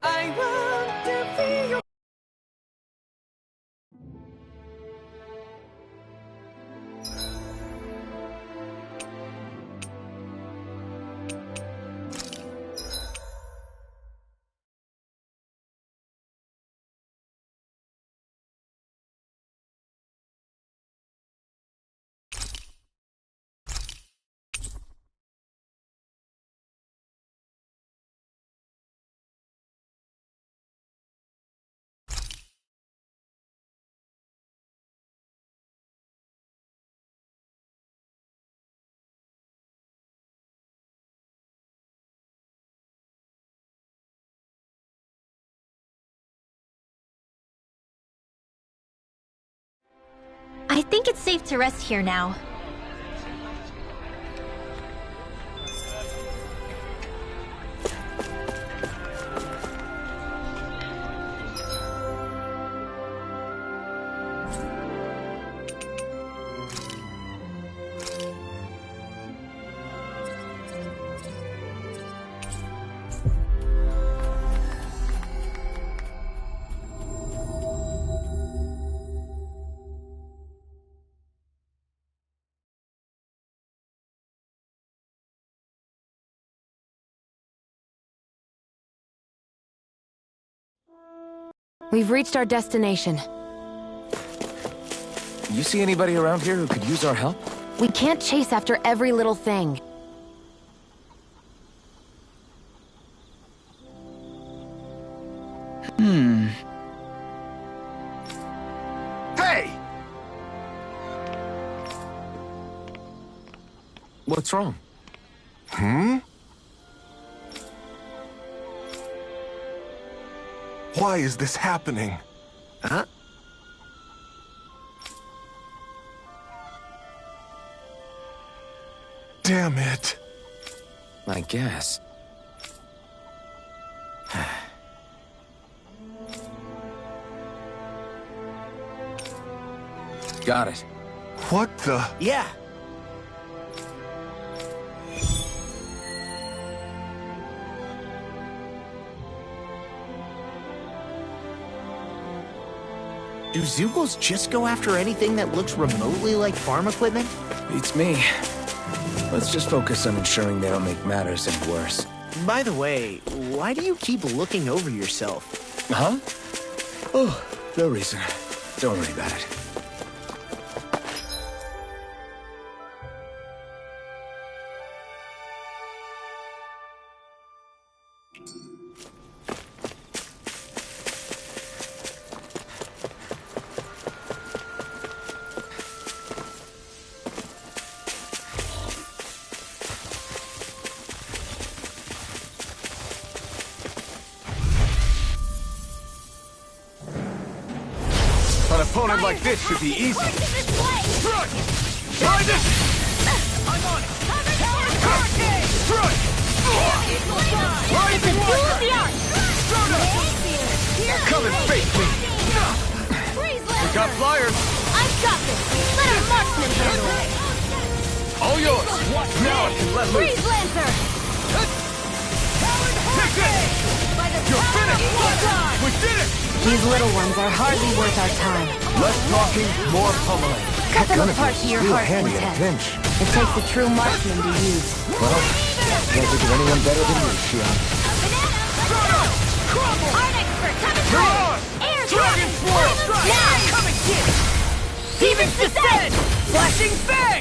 I want to be your... I think it's safe to rest here now. We've reached our destination. You see anybody around here who could use our help? We can't chase after every little thing. Hey! What's wrong? Why is this happening? Huh? Damn it. I guess. Got it. What the? Yeah. Do Zeugles just go after anything that looks remotely like farm equipment? Beats me. Let's just focus on ensuring they don't make matters any worse. By the way, why do you keep looking over yourself? Huh? Oh, no reason. Don't worry about it. An opponent like this should be easy. Try this! I'm on it! Rising Wyvern! Come and face me! We got flyers! I've got this! Let our marksman handle it! All yours! Now I can let loose! Freeze Lancer! Take this! You're finished! We did it! These little ones are hardly worth our time. Less talking, more pummeling. Cut them apart to your heart's handy in a content. pinch. It takes a true marksman to use. Well, can't think of anyone better than you, Shion. Art expert, coming You're through! on! Air Dragon Sword! Now! Come and get it! Demons descend! Flashing fang!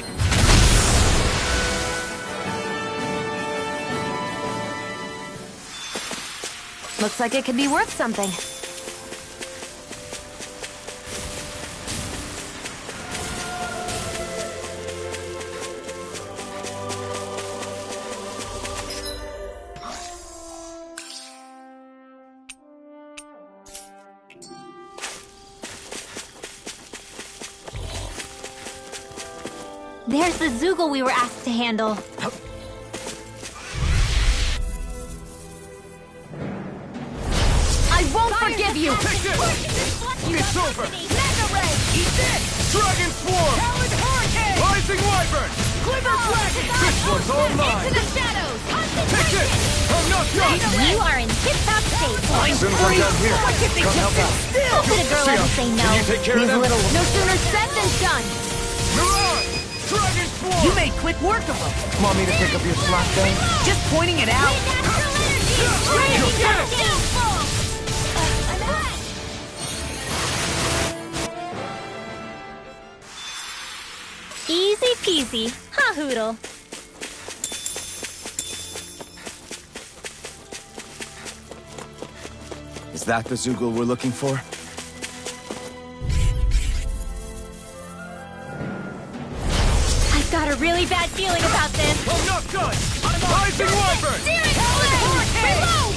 Looks like it could be worth something. There's the Zeugle we were asked to handle. I won't forgive you! Take this! It's over! Mega Ray! Eat this! Dragon Swarm! Talon Hurricane! Rising Wyvern! Glimmer Dragon! This one's all Into mine! the shadows! Take this! I'm not done! You are in tip-top shape. As soon as I'm done here, come help out. How could a girl ever say no? Can you take care of them? No sooner said than done. Mirage! Dragon Swarm! You made quick work of them. Want me to pick up your slack then? Just pointing it out. You'll get it! Easy peasy, huh, Hoodle? Is that the Zoogle we're looking for? I've got a really bad feeling about this. I'm not done! Rising Wyvern! Reload!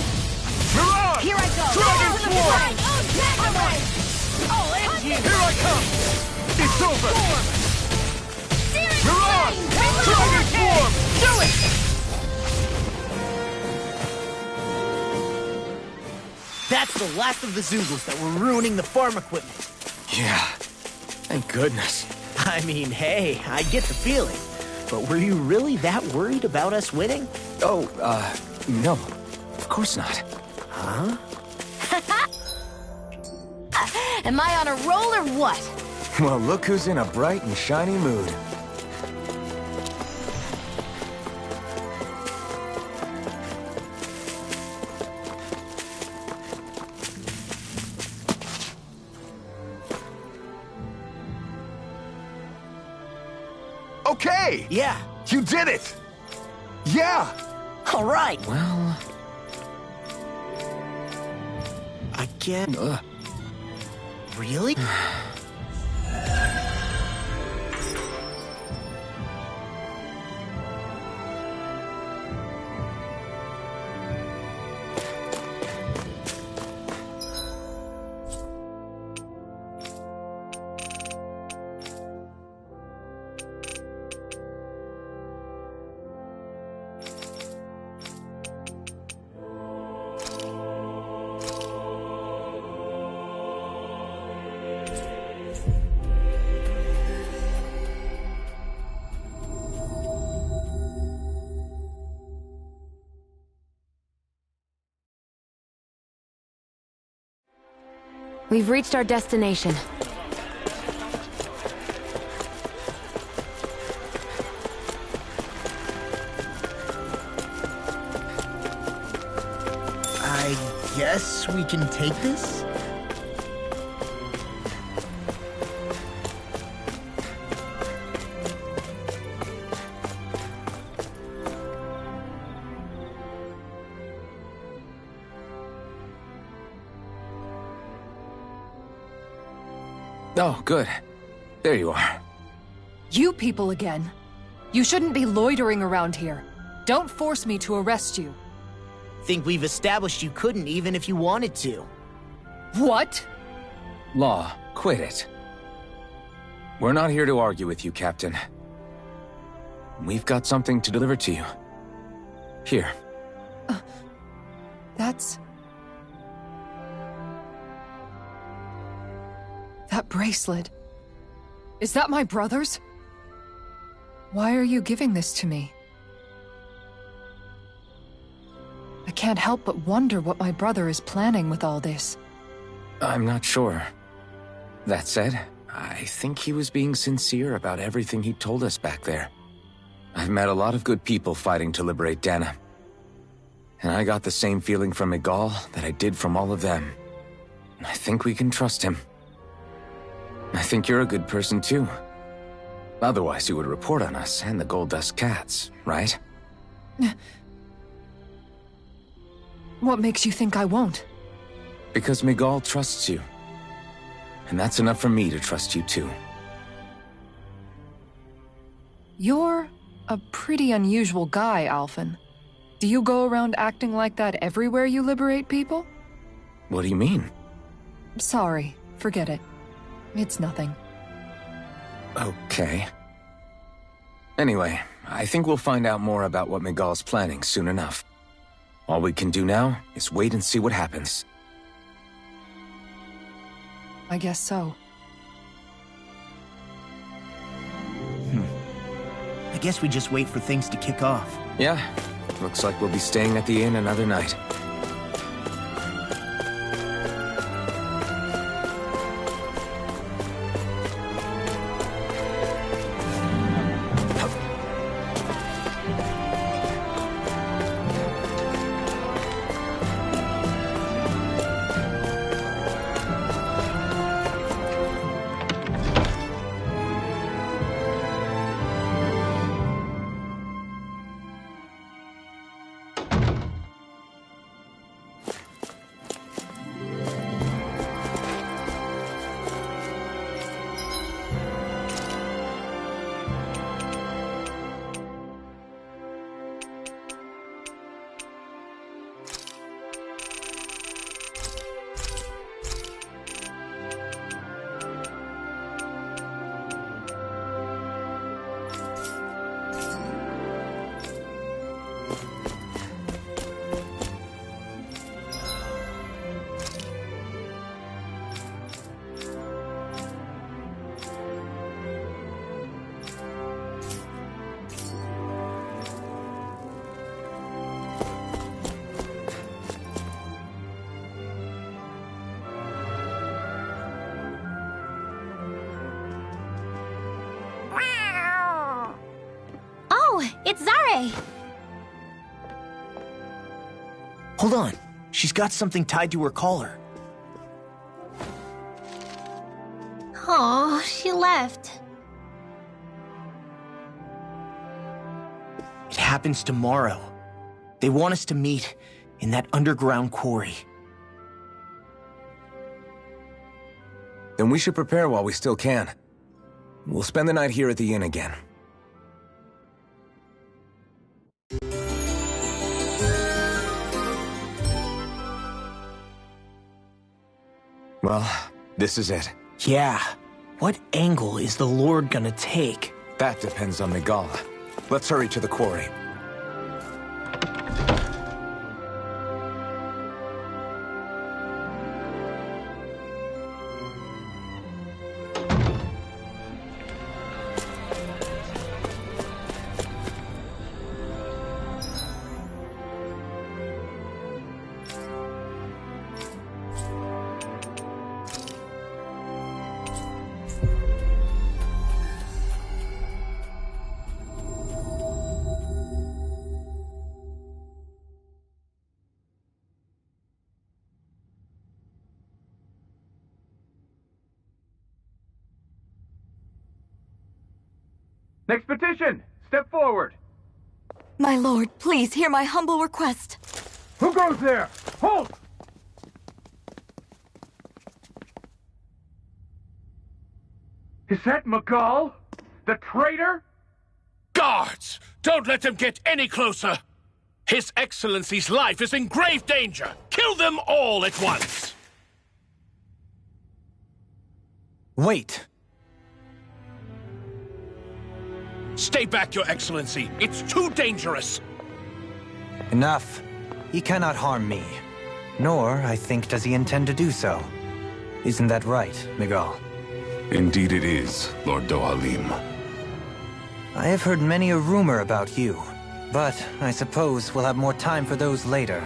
Mirage! Here I go. Dragon Swarm! I'll end you. Here I come! It's over! Mirage! Dragon Swarm! Do it. That's the last of the Zoogles that were ruining the farm equipment. Yeah. Thank goodness. I mean, hey, I get the feeling. But were you really that worried about us winning? Oh, no. Of course not. Huh? Am I on a roll or what? Well, look who's in a bright and shiny mood. Okay! Yeah. You did it! Yeah! All right. Well, I can't. Really? We've reached our destination. I guess we can take this? oh, good. There you are. You people again. You shouldn't be loitering around here. Don't force me to arrest you. Think we've established you couldn't even if you wanted to. What? Law, quit it. We're not here to argue with you, Captain. We've got something to deliver to you. Here. That's... That bracelet. Is that my brother's? Why are you giving this to me? I can't help but wonder what my brother is planning with all this. I'm not sure. That said, I think he was being sincere about everything he told us back there. I've met a lot of good people fighting to liberate Dana. And I got the same feeling from Miguel that I did from all of them. I think we can trust him. I think you're a good person too. Otherwise you would report on us and the Gold Dust Cats, right? What makes you think I won't? Because Miguel trusts you. And that's enough for me to trust you too. You're a pretty unusual guy, Alphen. Do you go around acting like that everywhere you liberate people? What do you mean? Sorry, forget it. It's nothing. Okay. Anyway, I think we'll find out more about what Miguel's planning soon enough. All we can do now is wait and see what happens. I guess so. I guess we just wait for things to kick off. Yeah, looks like we'll be staying at the inn another night. It's Zare! Hold on. She's got something tied to her collar. Oh, she left. It happens tomorrow. They want us to meet in that underground quarry. Then we should prepare while we still can. We'll spend the night here at the inn again. Well, this is it. Yeah. What angle is the Lord gonna take? That depends on Miguel. Let's hurry to the quarry. Next petition! Step forward! My lord, please hear my humble request. Who goes there? Halt! Is that Miguel? The traitor? Guards! Don't let them get any closer! His Excellency's life is in grave danger! Kill them all at once! Wait! Stay back, Your Excellency! It's too dangerous! Enough. He cannot harm me. Nor, I think, does he intend to do so. Isn't that right, Miguel? Indeed it is, Lord Dohalim. I have heard many a rumor about you, but I suppose we'll have more time for those later.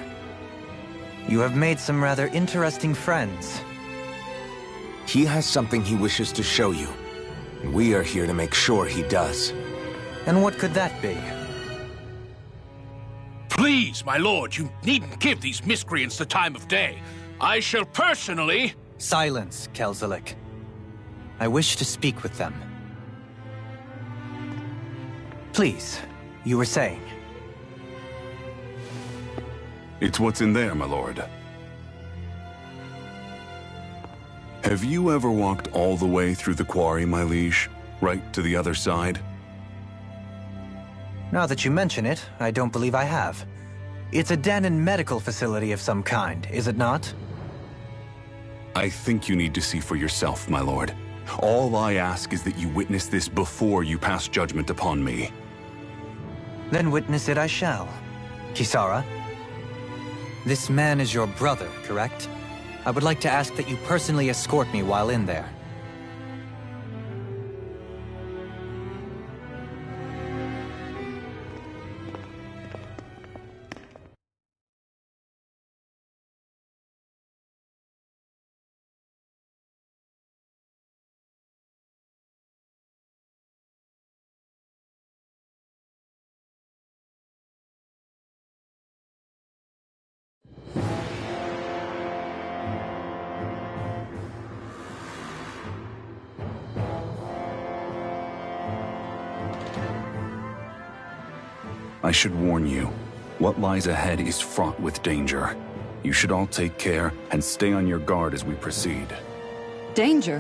You have made some rather interesting friends. He has something he wishes to show you. We are here to make sure he does. And what could that be? Please, my lord, you needn't give these miscreants the time of day. I shall personally... Silence, Kelzelik. I wish to speak with them. Please, you were saying. It's what's in there, my lord. Have you ever walked all the way through the quarry, my liege? Right to the other side? Now that you mention it, I don't believe I have. It's a Dahnan medical facility of some kind, is it not? I think you need to see for yourself, my lord. All I ask is that you witness this before you pass judgment upon me. Then witness it I shall. Kisara, this man is your brother, correct? I would like to ask that you personally escort me while in there. I should warn you, what lies ahead is fraught with danger. You should all take care and stay on your guard as we proceed. Danger?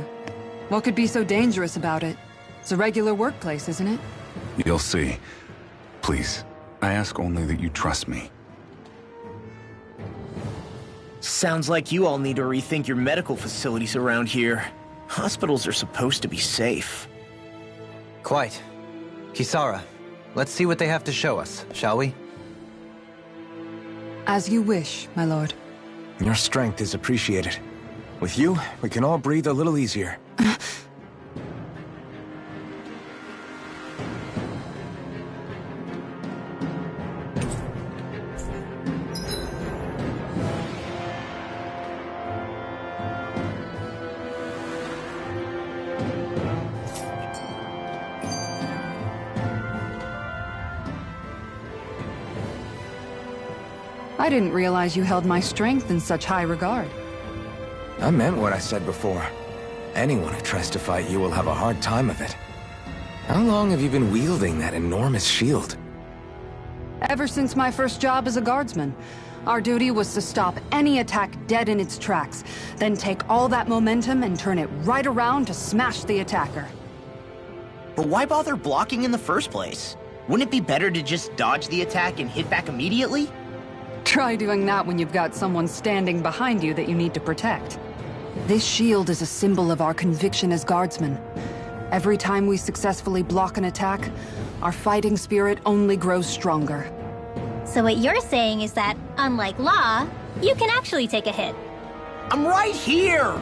What could be so dangerous about it? It's a regular workplace, isn't it? You'll see. Please, I ask only that you trust me. Sounds like you all need to rethink your medical facilities around here. Hospitals are supposed to be safe. Quite. Kisara, let's see what they have to show us, shall we? As you wish, my lord. Your strength is appreciated. With you, we can all breathe a little easier. I didn't realize you held my strength in such high regard. I meant what I said before. Anyone who tries to fight you will have a hard time of it. How long have you been wielding that enormous shield? Ever since my first job as a guardsman. Our duty was to stop any attack dead in its tracks, then take all that momentum and turn it right around to smash the attacker. But why bother blocking in the first place? Wouldn't it be better to just dodge the attack and hit back immediately? Try doing that when you've got someone standing behind you that you need to protect. This shield is a symbol of our conviction as guardsmen. Every time we successfully block an attack, our fighting spirit only grows stronger. So what you're saying is that, unlike Law, you can actually take a hit. I'm right here!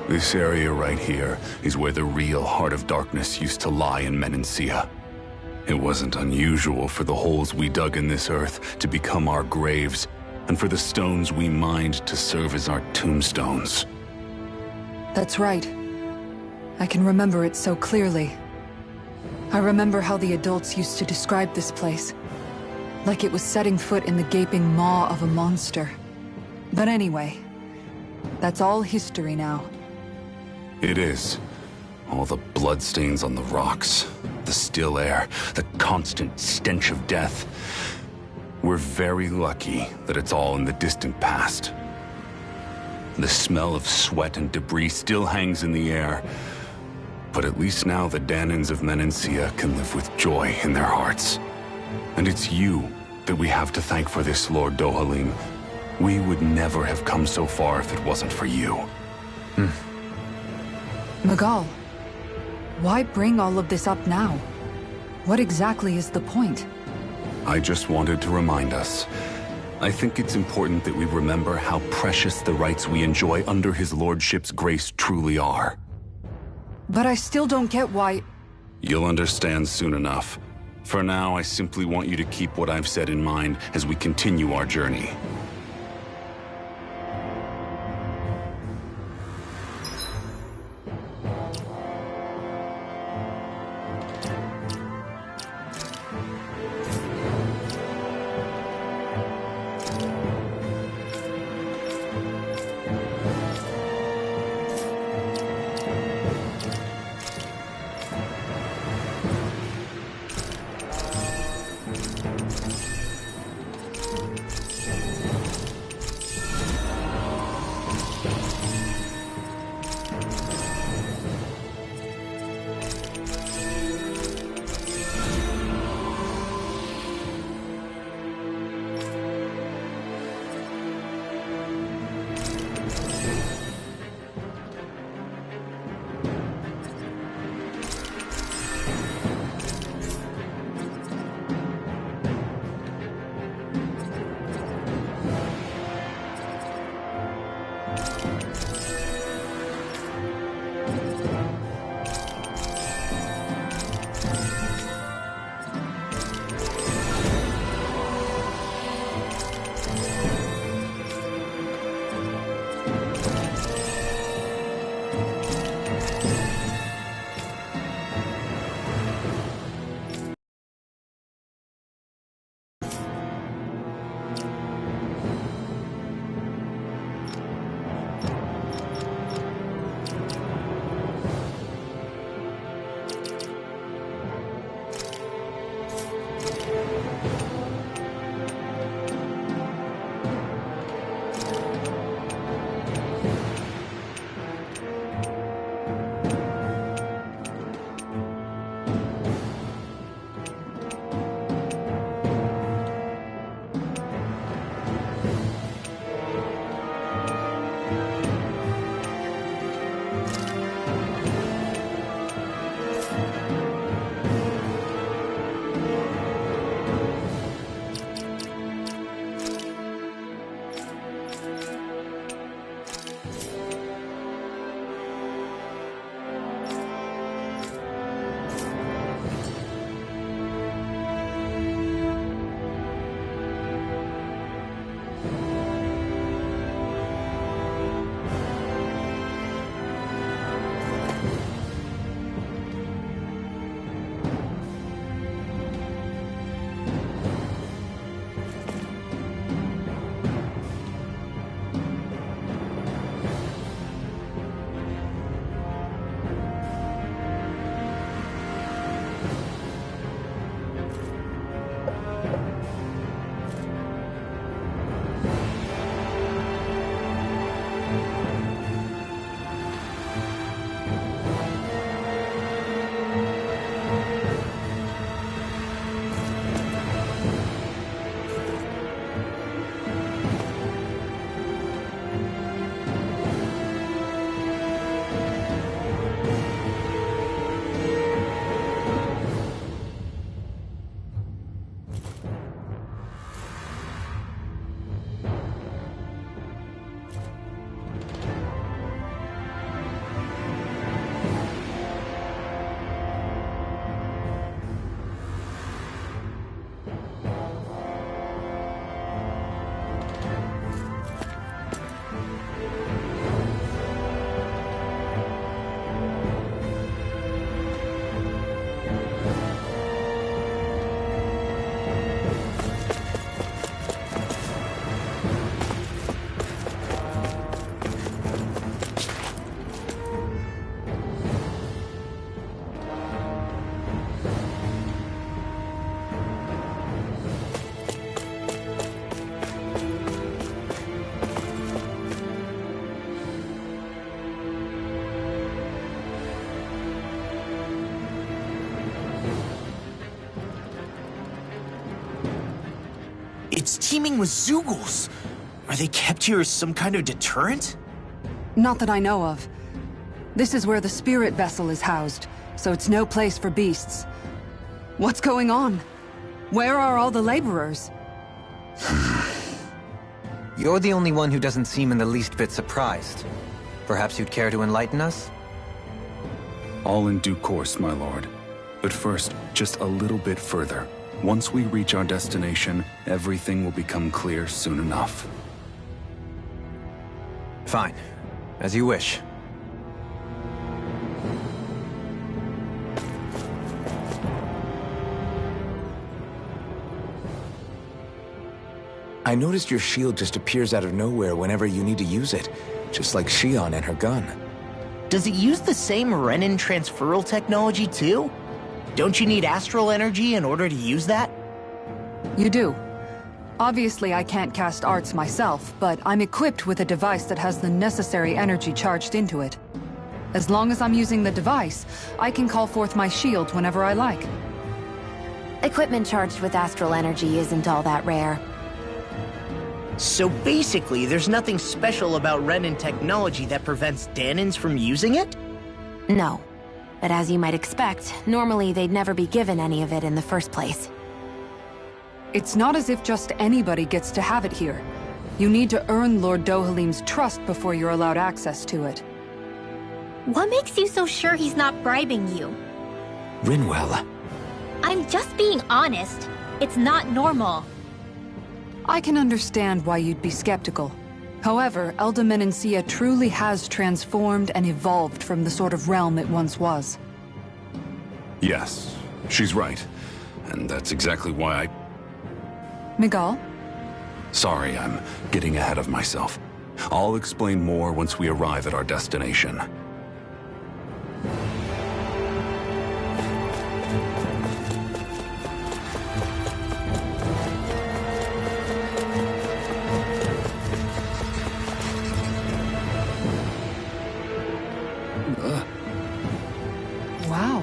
This area right here is where the real Heart of Darkness used to lie in Menancia. It wasn't unusual for the holes we dug in this earth to become our graves, and for the stones we mined to serve as our tombstones. That's right. I can remember it so clearly. I remember how the adults used to describe this place. Like it was setting foot in the gaping maw of a monster. But anyway, that's all history now. It is. All the bloodstains on the rocks, the still air, the constant stench of death. We're very lucky that it's all in the distant past. The smell of sweat and debris still hangs in the air, but at least now the Dahnans of Menancia can live with joy in their hearts. And it's you that we have to thank for this, Lord Dohalim. We would never have come so far if it wasn't for you. Miguel, why bring all of this up now? What exactly is the point? I just wanted to remind us. I think it's important that we remember how precious the rights we enjoy under his lordship's grace truly are. But I still don't get why... You'll understand soon enough. For now, I simply want you to keep what I've said in mind as we continue our journey. It's teeming with Zeugles. Are they kept here as some kind of deterrent? Not that I know of. This is where the spirit vessel is housed, so it's no place for beasts. What's going on? Where are all the laborers? You're the only one who doesn't seem in the least bit surprised. Perhaps you'd care to enlighten us? All in due course, my lord. But first, just a little bit further. Once we reach our destination, everything will become clear soon enough. Fine. As you wish. I noticed your shield just appears out of nowhere whenever you need to use it, just like Shion and her gun. Does it use the same Renin transferal technology too? Don't you need astral energy in order to use that? You do. Obviously, I can't cast arts myself, but I'm equipped with a device that has the necessary energy charged into it. As long as I'm using the device, I can call forth my shield whenever I like. Equipment charged with astral energy isn't all that rare. So basically, there's nothing special about Renin technology that prevents Dahnans from using it? No. But as you might expect, normally they'd never be given any of it in the first place. It's not as if just anybody gets to have it here. You need to earn Lord Dohalim's trust before you're allowed access to it. What makes you so sure he's not bribing you? Rinwell. I'm just being honest. It's not normal. I can understand why you'd be skeptical. However, Elda Menancia truly has transformed and evolved from the sort of realm it once was. Yes, she's right. And that's exactly why I... Miguel? Sorry, I'm getting ahead of myself. I'll explain more once we arrive at our destination. Wow.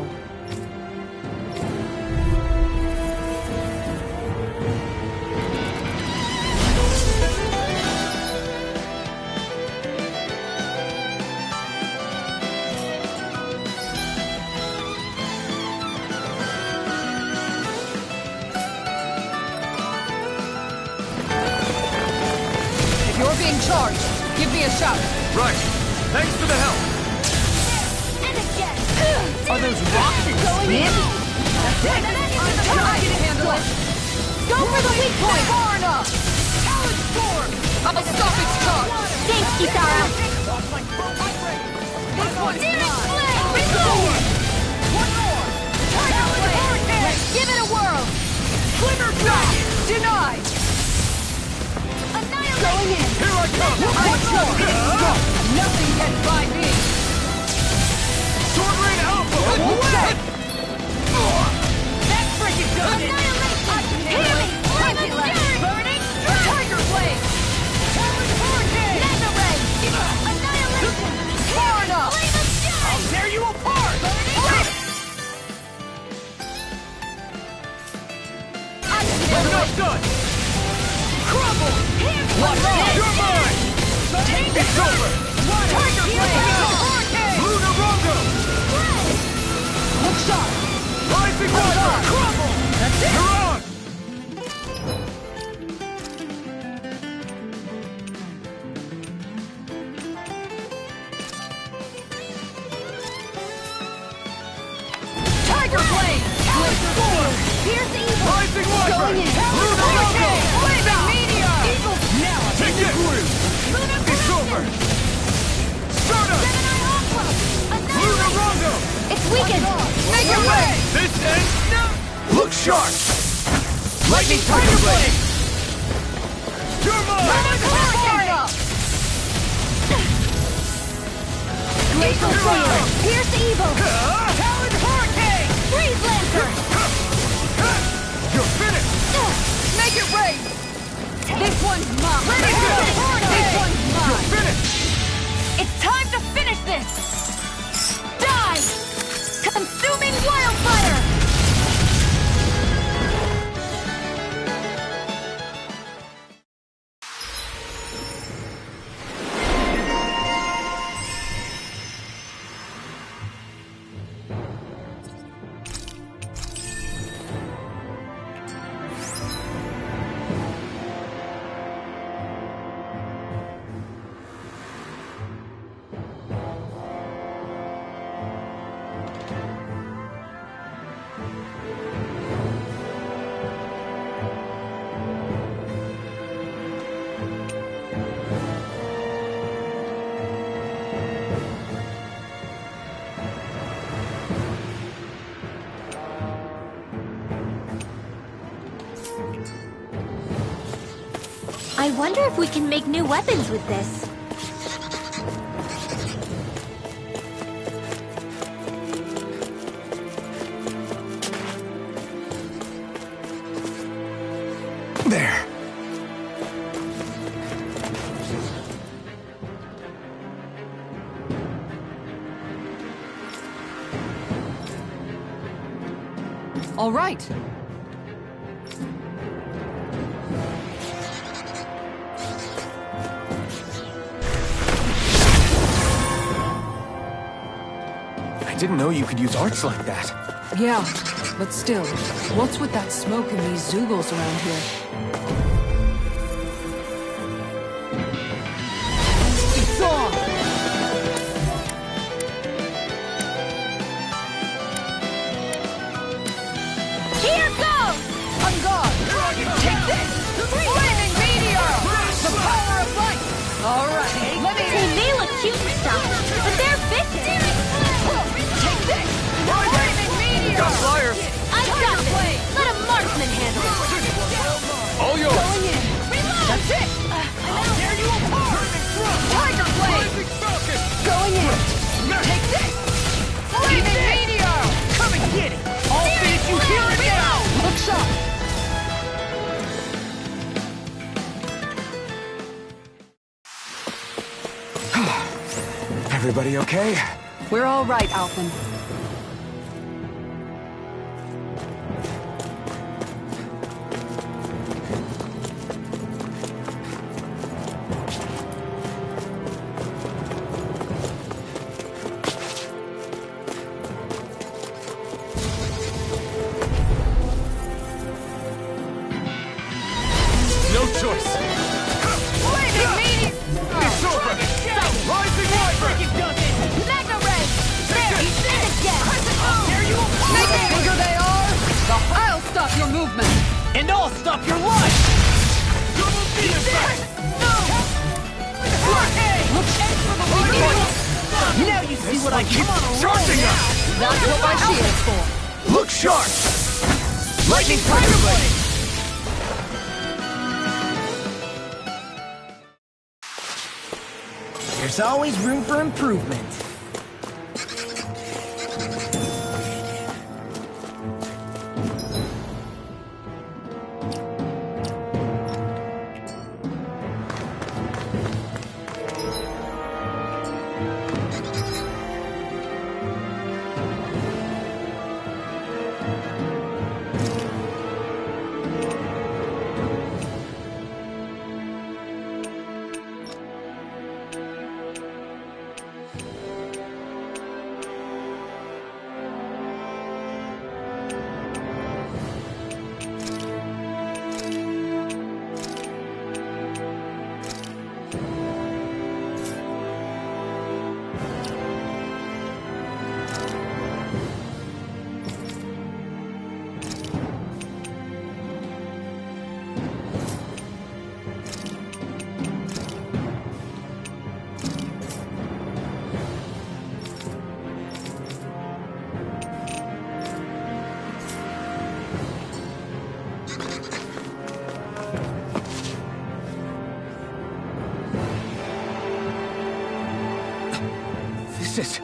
If you're being charged, give me a shout. Right. Thanks for the help. Are those rocks expanding? That's it. I can handle it. Go for the weak point! Far enough. Talon storm. I'll stop its charge. Thanks, Kisara. This one's mine. Reload! One more. Talon hurricane. Let's give it a whirl! Glimmer dragon. Denied. Going in! Here I come. I'm just getting started. Nothing gets by me. Sword Rain Alpha. Away! That freaking does it. I can handle it. Burning Tiger Blade. Talon hurricane. Mega Ray! Far enough. I'll tear you apart. Enough done. Crumble. Watch this. You're mine. It's over. Tiger Blade. Hurricane. Lunar Rongo. Look sharp. Rising Water. Crumble. That's it. You're on. Tiger Blade. Storm. Here's evil! Rising Water. Going in. Lunar Rongo. Blazing Meteor. Eagle. Now I'm Take in the it. groove. It's over. Stardust. Lunar Rongo. It's weakened! Make it rain. This ends now. Look sharp. Lightning Tiger Blade. You're mine. Hurricane. Glacial Slayer! Pierce evil! Talon Hurricane. Freeze Lancer! You're finished. Make it rain. This one's mine. This one's mine. Finished. It's time to finish this! Die! Consuming Wildfire! I wonder if we can make new weapons with this. There. All right. I didn't know you could use arts like that. Yeah, but still, what's with that smoke and these Zeugles around here? It's on! Here goes! On guard! Take this! Flaming meteor! The power of light! Alright, let me... They may look cute and stuff, but they're vicious! Take this! Flaming meteor! Got flyers! I've got this! Let a marksman handle it! All yours! Going in! That's it! I'll tear you apart! Tiger blade! Going in! Take this! Flaming meteor! Come and get it! I'll finish you here and now! Look sharp! Everybody okay? We're all right, Alphen. No choice! Flaming meteor! It's over! Rising Wyvern! Mega ray! There, he's dead again! I'll tear you apart! The bigger they are, I'll stop your movement! And I'll stop your life! He's dead! No! Look, aim for the meteor! Now you see what I keep Charging us! That's what my shield's for. Look sharp! Lightning Tiger Blade! There's always room for improvement. This is...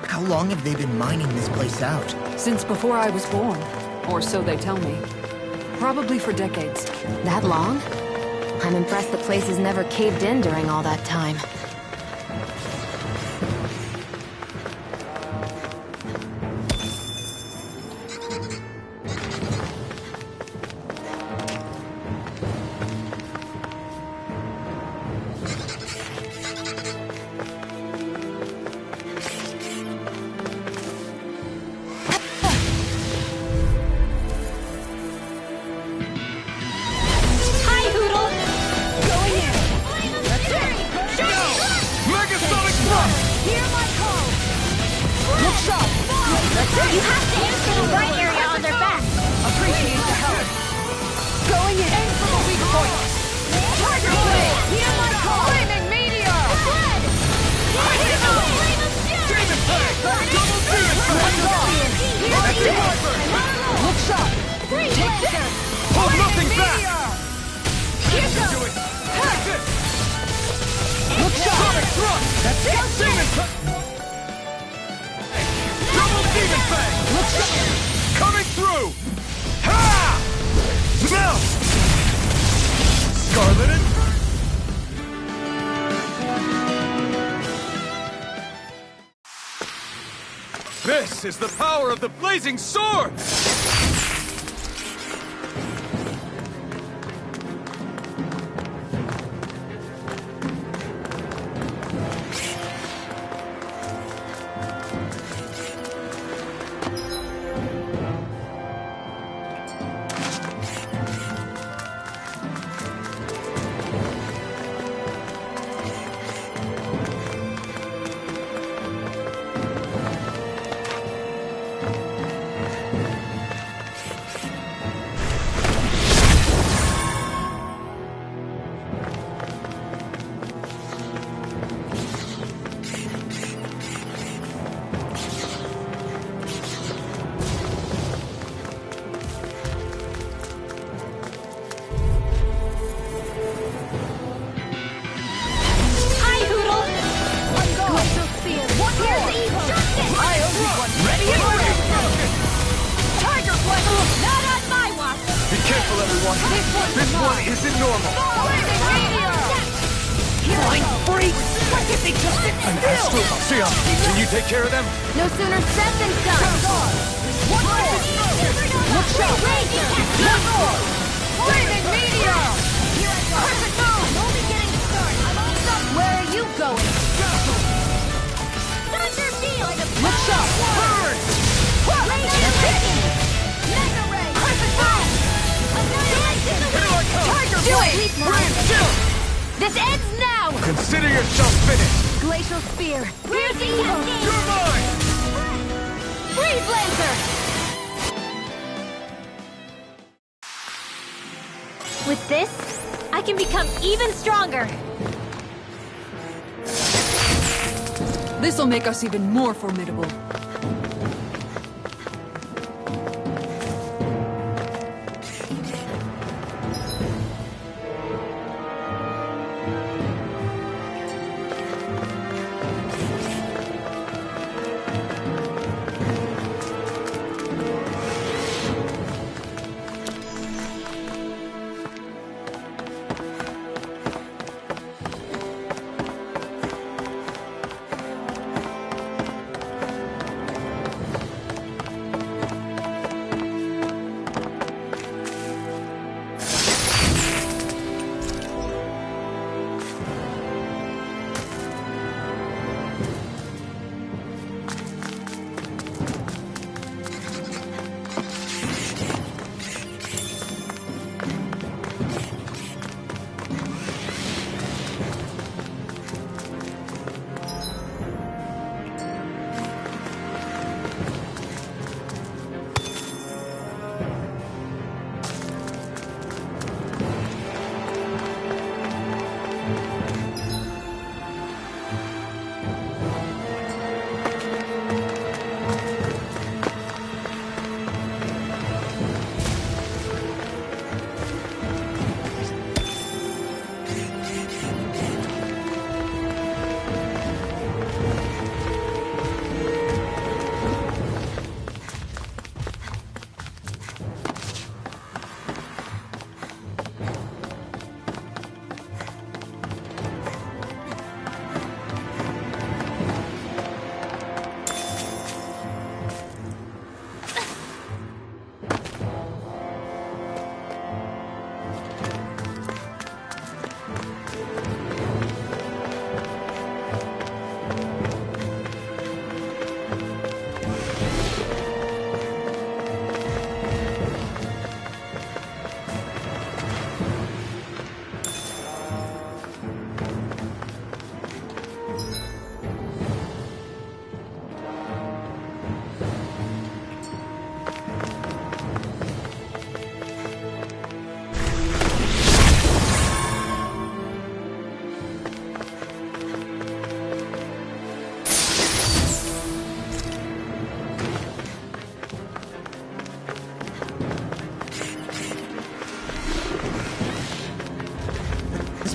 How long have they been mining this place out? Since before I was born. Or so they tell me. Probably for decades. That long? I'm impressed the place has never caved in during all that time. You have to aim for the right area on their back. Appreciate the help. Going in. Aim for the weak point. Tiger Blade! Hear my call! Flaming Meteor! Blood! Flame of Fury! Demon Fang! Double Demon Fang! That's it! Look sharp! Take this! Hold nothing back! Here goes! Do it! Take this! Look sharp! Sonic Thrust! That's it! Demon Fang! Double Demon Fang! Look sharp! Coming through! Ha! Melt! Scarlet and... This is the power of the Blazing Sword! This one isn't normal. Flying freak! Why can't they just sit still? Sia, can you take care of them? No sooner said than done. One more! Look sharp! One more! Flaming Meteor! Perfect move! I'm only getting started. I'm on top. Where are you going? Thunder field. Look sharp! Burn! That's it! Mega ray. Perfect move! Tiger Blade! Brand Chill! This ends now. Consider yourself finished! Glacial spear. Where's the evil? You're mine! Freeze Lancer. With this, I can become even stronger. This'll make us even more formidable.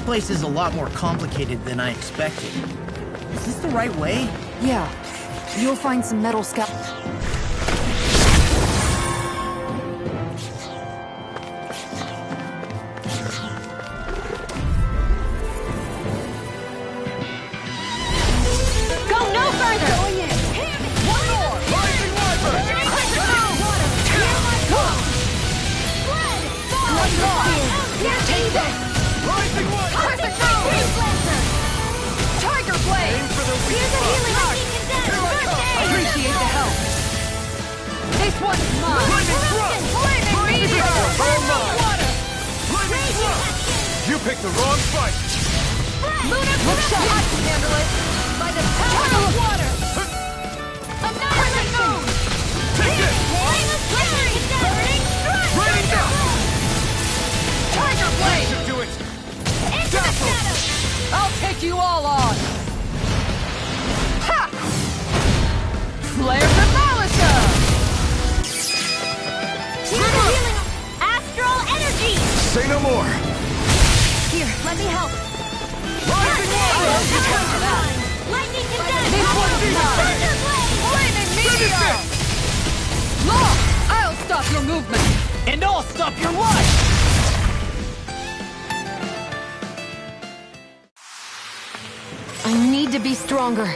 place is a lot more complicated than I expected. Is this the right way? Yeah. You'll find some metal scalp. You picked the wrong fight! Look shot! I can handle it! By the power of water! Annihilation! Take it! Raining down! Tiger Blade! Should do it! Into the shadows! I'll take you all on! Ha! Flare the Malisa! Astral energy! Say no more! Here, let me help. Rising Lightning condense! This one's mine! Flaming meteor! Law! I'll stop your movement! And I'll stop your life! I need to be stronger.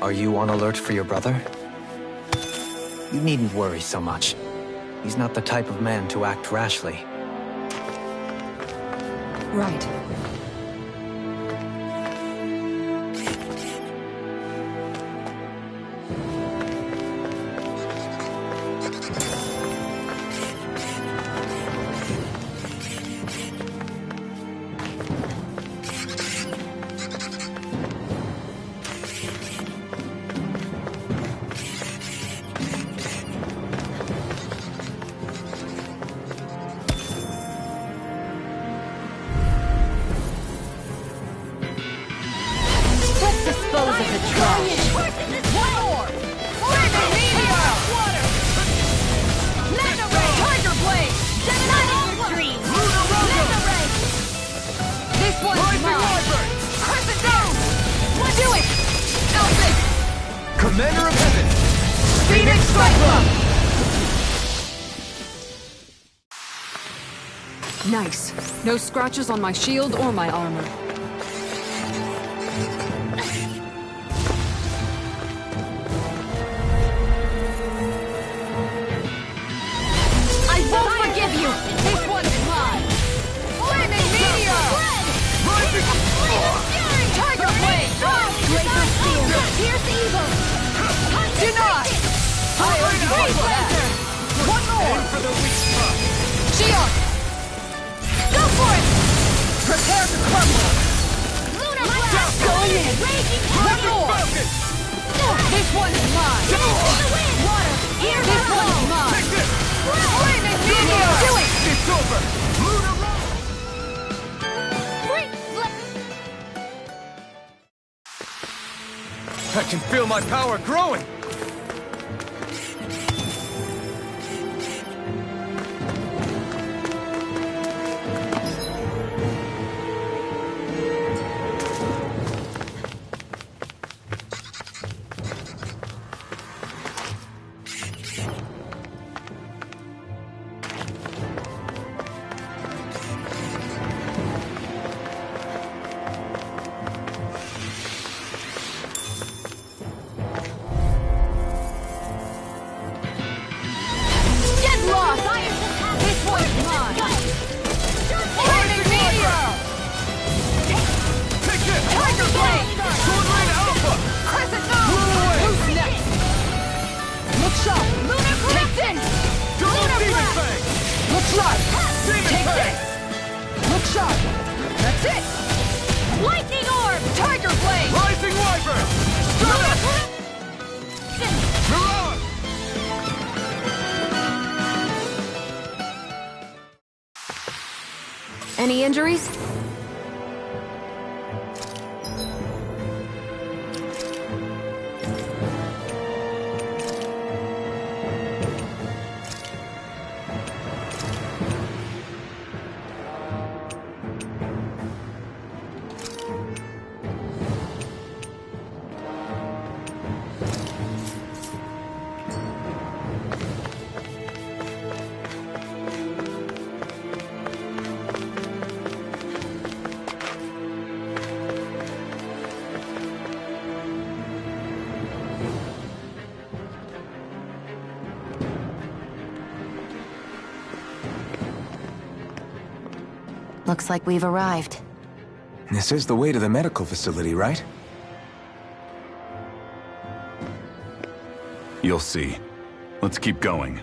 Are you on alert for your brother? You needn't worry so much. He's not the type of man to act rashly. Right. Commander of Heaven! Phoenix Cyclone! Nice. No scratches on my shield or my armor. I won't forgive you! This one's mine! Flaming meteor! Tiger Blade! Laser spear! Pierce evil! Deny! I already know for that! One more! For the weak spot! Shion! Go for it! Prepare to crumble! Lunar blast! Going in! Raging One more! Focus! This one's mine! Water! Here This one's mine! Take this! Flaming meteor! Do it! It's over! Lunar I can feel my power growing! Any injuries? Looks like we've arrived. This is the way to the medical facility, right? You'll see. Let's keep going.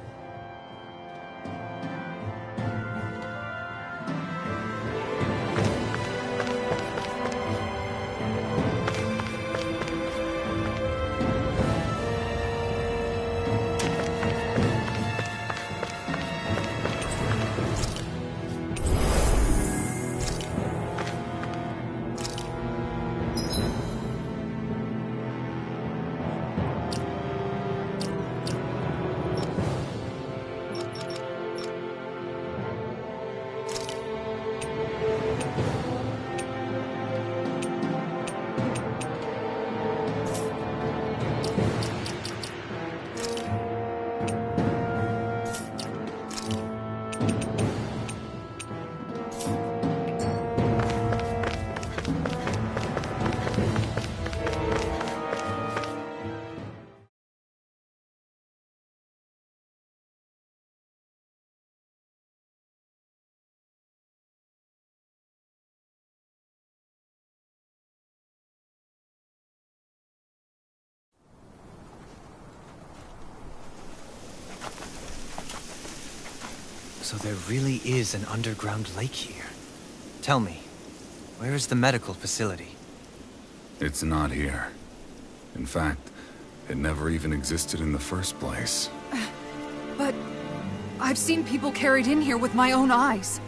So there really is an underground lake here. Tell me, where is the medical facility? It's not here. In fact, it never even existed in the first place. But I've seen people carried in here with my own eyes.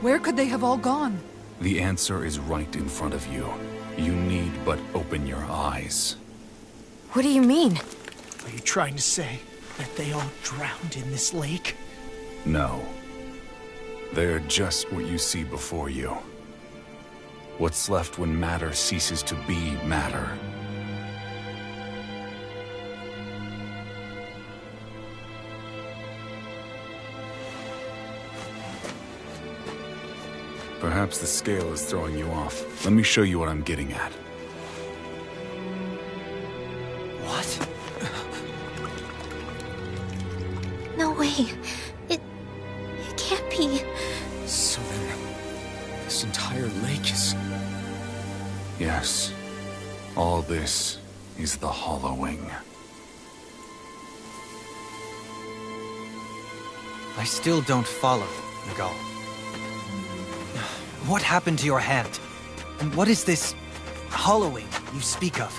Where could they have all gone? The answer is right in front of you. You need but open your eyes. What do you mean? Are you trying to say that they all drowned in this lake? No. They're just what you see before you. What's left when matter ceases to be matter. Perhaps the scale is throwing you off. Let me show you what I'm getting at. What? No way. It can't be. So then, this entire lake is... Yes. All this is the Hollowing. I still don't follow, Nagal. What happened to your hand? And what is this hollowing you speak of?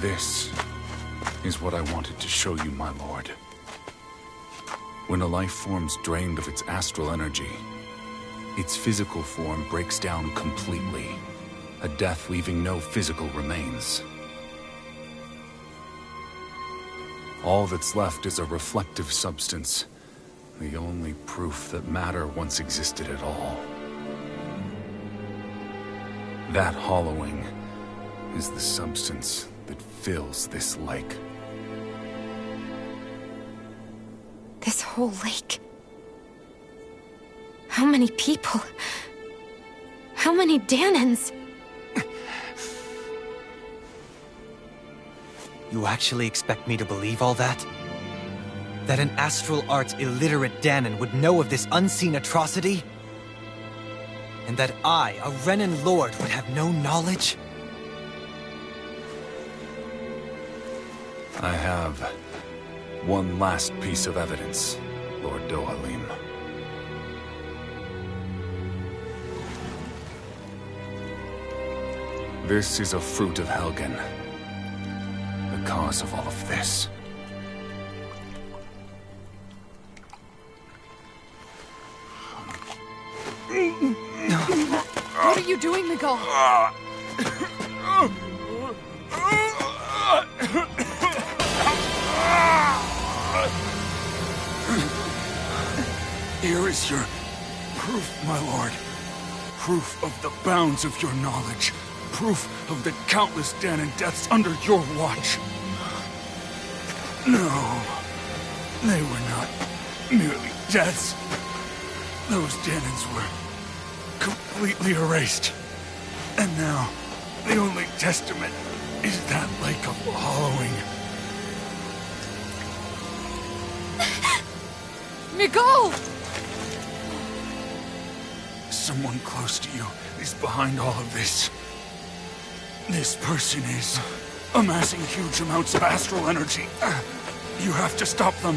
This is what I wanted to show you, my lord. When a life form's drained of its astral energy, its physical form breaks down completely, a death leaving no physical remains. All that's left is a reflective substance, the only proof that matter once existed at all. That hollowing is the substance that fills this lake. This whole lake. How many people? How many Dahnans? You actually expect me to believe all that? That an astral arts illiterate Dahnan would know of this unseen atrocity? And that I, a Renan lord, would have no knowledge? I have one last piece of evidence, Lord Dohalim. This is a fruit of Helgen. The cause of all of this. doing, Miguel? Here is your proof, my lord. Proof of the bounds of your knowledge. Proof of the countless Dahnan deaths under your watch. No, they were not merely deaths. Those Dahnans were completely erased. And now, the only testament is that lake of hollowing. Miguel! Someone close to you is behind all of this. This person is amassing huge amounts of astral energy. You have to stop them.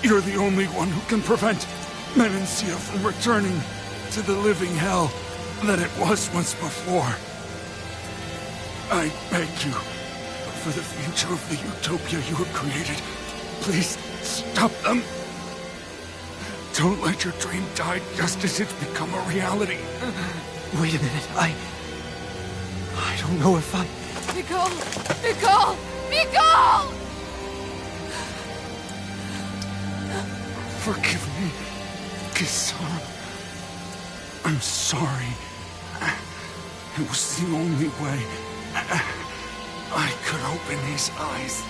You're the only one who can prevent Menancia from returning to the living hell that it was once before. I beg you, for the future of the utopia you have created, please stop them. Don't let your dream die just as it's become a reality. Wait a minute, I don't know if I... Miguel! Miguel! Miguel! Forgive me, Kisara. I'm sorry. It was the only way I could open his eyes.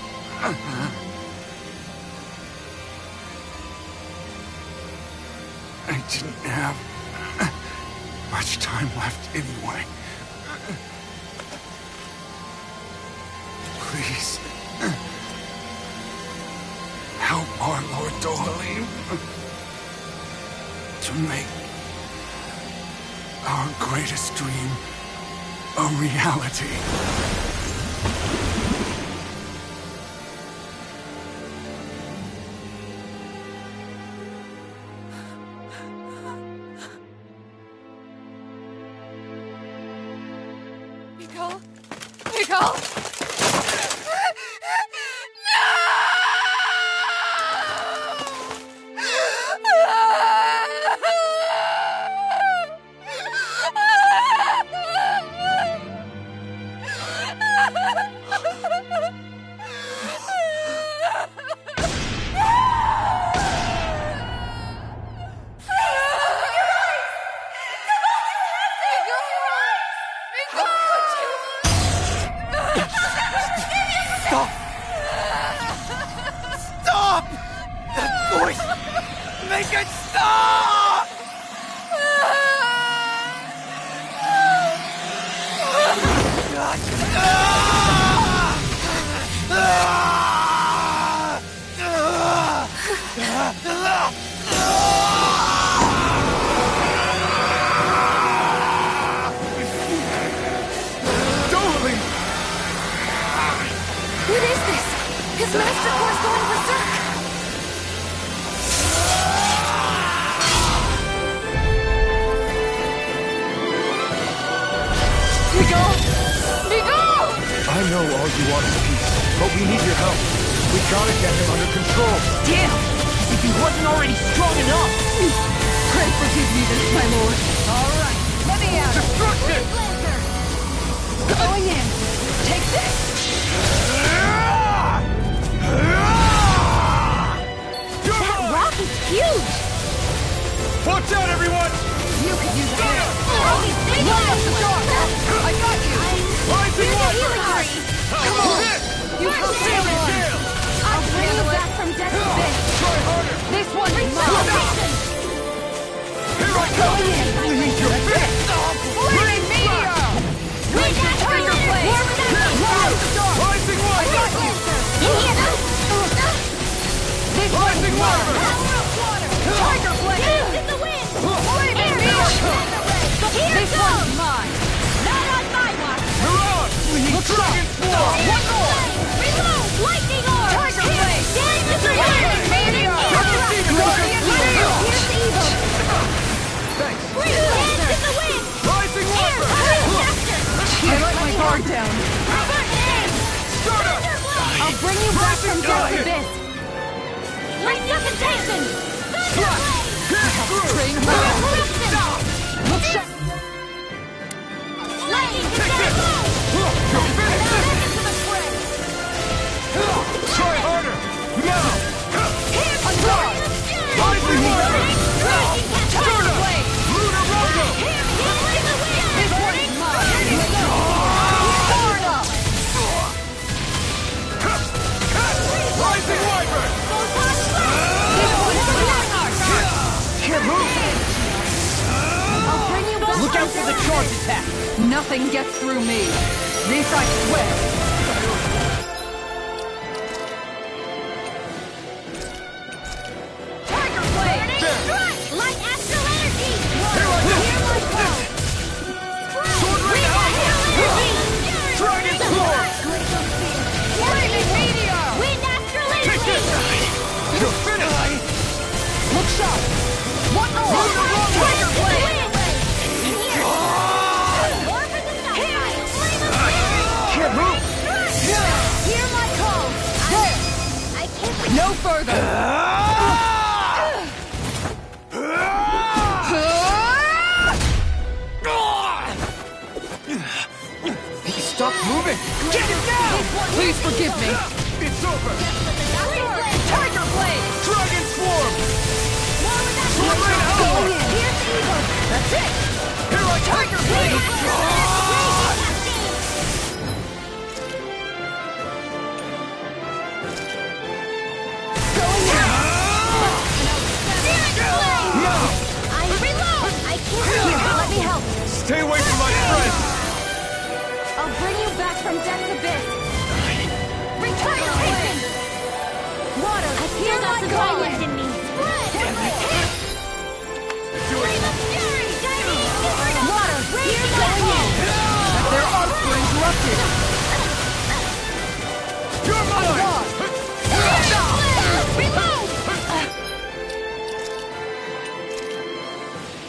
I didn't have much time left anyway. Please, help our Lord Dohalim to make our greatest dream a reality. Miguel? Miguel! What is this? His master core's going berserk! Miguel! Miguel! I know all you want is peace, but we need your help. We gotta get him under control. Damn! As if he wasn't already strong enough! Pray forgive me this, my lord. Alright, let me out! Destruction! Going in! Take this! That rock is huge! Watch out, everyone! You could use a hand! Oh, he's big! Lock up the door! I got you! Rising Here's a water! healing tree! Come on! You Where's help Tail? everyone! I'll bring you back from death to this! Try harder! This one's mine! Here I come! We need your fist! Flaming meteor! We got Tiger blade! Lock up the door! Rising water! This one's mine! Tiger blade! In the wind! Flaming meteor! Here This goes! one's mine! Not on my watch! Mirage! Dragon Swarm! One more! Reload! Lightning orb! Tiger blade! Dance in the Flaming wind! meteor! Glorious meteor! Here's the evil! Thanks! Dance in the wind! Rising water! I let my guard down. Stardust! I'll bring you back from death to this! Resuscitation! Slash! Pierce through! Train Stop! Look shut! Nothing gets through me. This I swear. Tiger Blade! Light astral energy! Hear my call! Sword Rain Alpha! Dragon Sword! Flaming Meteor! Wind astral energy! You're finished! Look sharp. One more. Tiger Blade! Can't move! Hear my call! There. I can't. No further. Stop moving! Get him down! Please forgive me. It's over! Tiger Blade! Dragon Swarm! Sword Rain Alpha! Here's evil! That's it! Here I Tiger Blade! Let me help. Stay away from my friend! I'll bring you back from death's abyss. Tiger Blade! Water, hear my call! in me. Water, hear my call! Their arcs were interrupted. You're mine!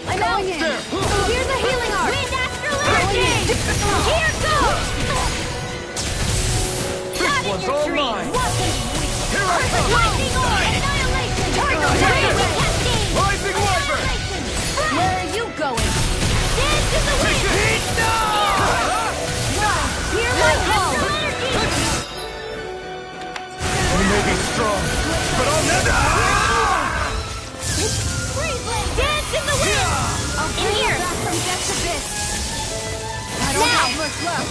I'm out in. Here's a healing arc. Wind astral energy! Here goes! This one's all mine! Here I come! Lightning orb! Annihilation! Tiger Blade! Cascade! Rising Wyvern! Where are you going? Dance in the wind! Hear my call! You may be strong, but I'll never... Dance in the wind! I'll bring you back from death's abyss. I don't have much left.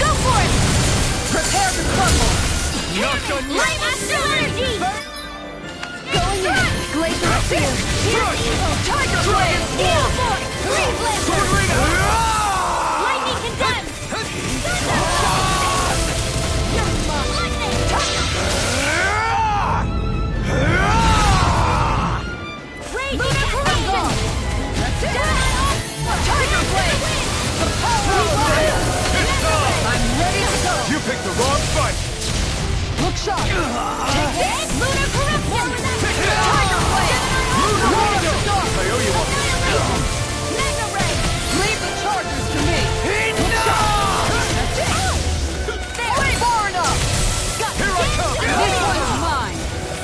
Go for it! Prepare to crumble. Not done yet! Light astral energy! Going in. Glacial Spear. Here's evil! Tiger Blade! Heal force! Flame blade! Sword Rain Alpha! Lightning condemned! Raging Cascade! That's it! Tiger Blade! The power of fire! I'm ready to go. You picked the wrong fight! Look sharp. Lunar corruption! Tiger Blade! I owe you one. Mega ray! Leave the chargers to me. That's it! Far enough! Here I come! This one's mine.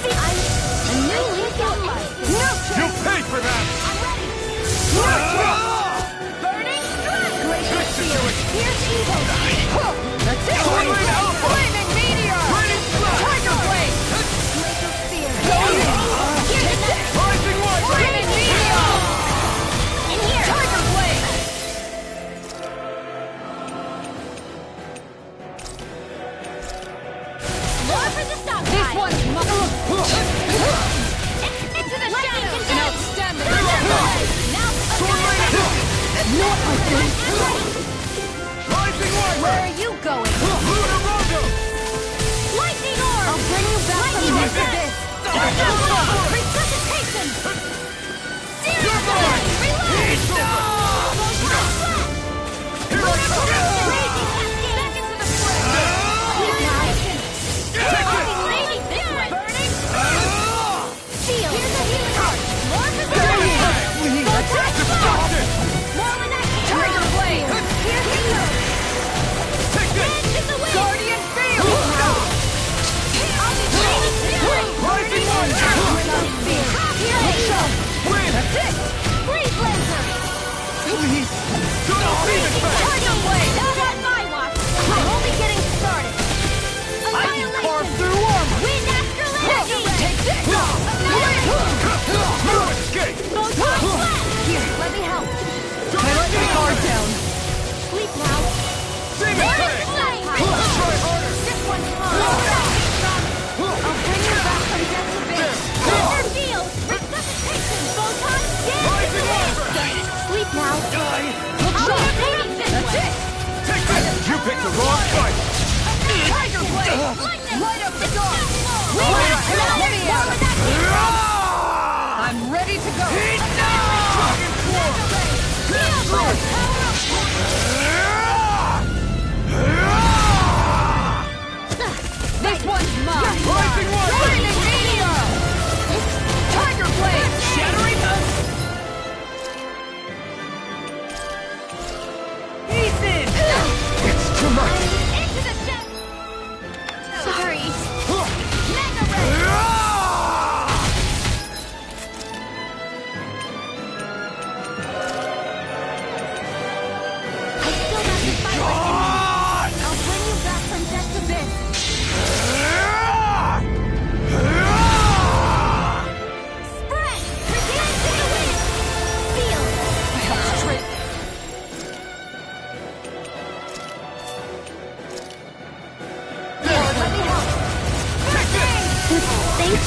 A new lease on life! You paid for that! Burning strike! Glacial Spear! Here's evil! That's it! Sword Rain Alpha! Flaming Meteor! Tiger Blade! Glacial Spear. Rising Wyvern! Flaming Meteor! In here! Tiger Blade! More for the stop This one's mine. Into the shadows! An outstanding. Now Sword Rain Alpha! Not my friend. Rising Where Wyvern! are you going? Lunar Rondo! lightning orb! I'll bring you back from Lightning death's attack! abyss. Resuscitation! You're mine! Reload! Here I come! Raging Cascade! Back into the fray! Raging this way! Burning! Shield! Here's a healing heart! More for the Destruction! More when I can! Tiger Blade! Here's healer! Take this! Dance in the wind! Guardian Field! I'll be raging fury! Rising Wyvern! Win! That's it! Free blazer! Please! Don't beat us back! Tiger blade! Not on my watch! I'm only getting started! I can carve Annihilation! through armor! Wind astral energy! Take this! Annihilation! No escape! Photon blast! Here, let me help. I let my guard down. Sleep now! Demon Fang! Try harder! This one's mine! I'll bring you back from death's abyss. Thunder field! Resuscitation! Photon dance! Rising Wyvern! Sleep now! Die! I'll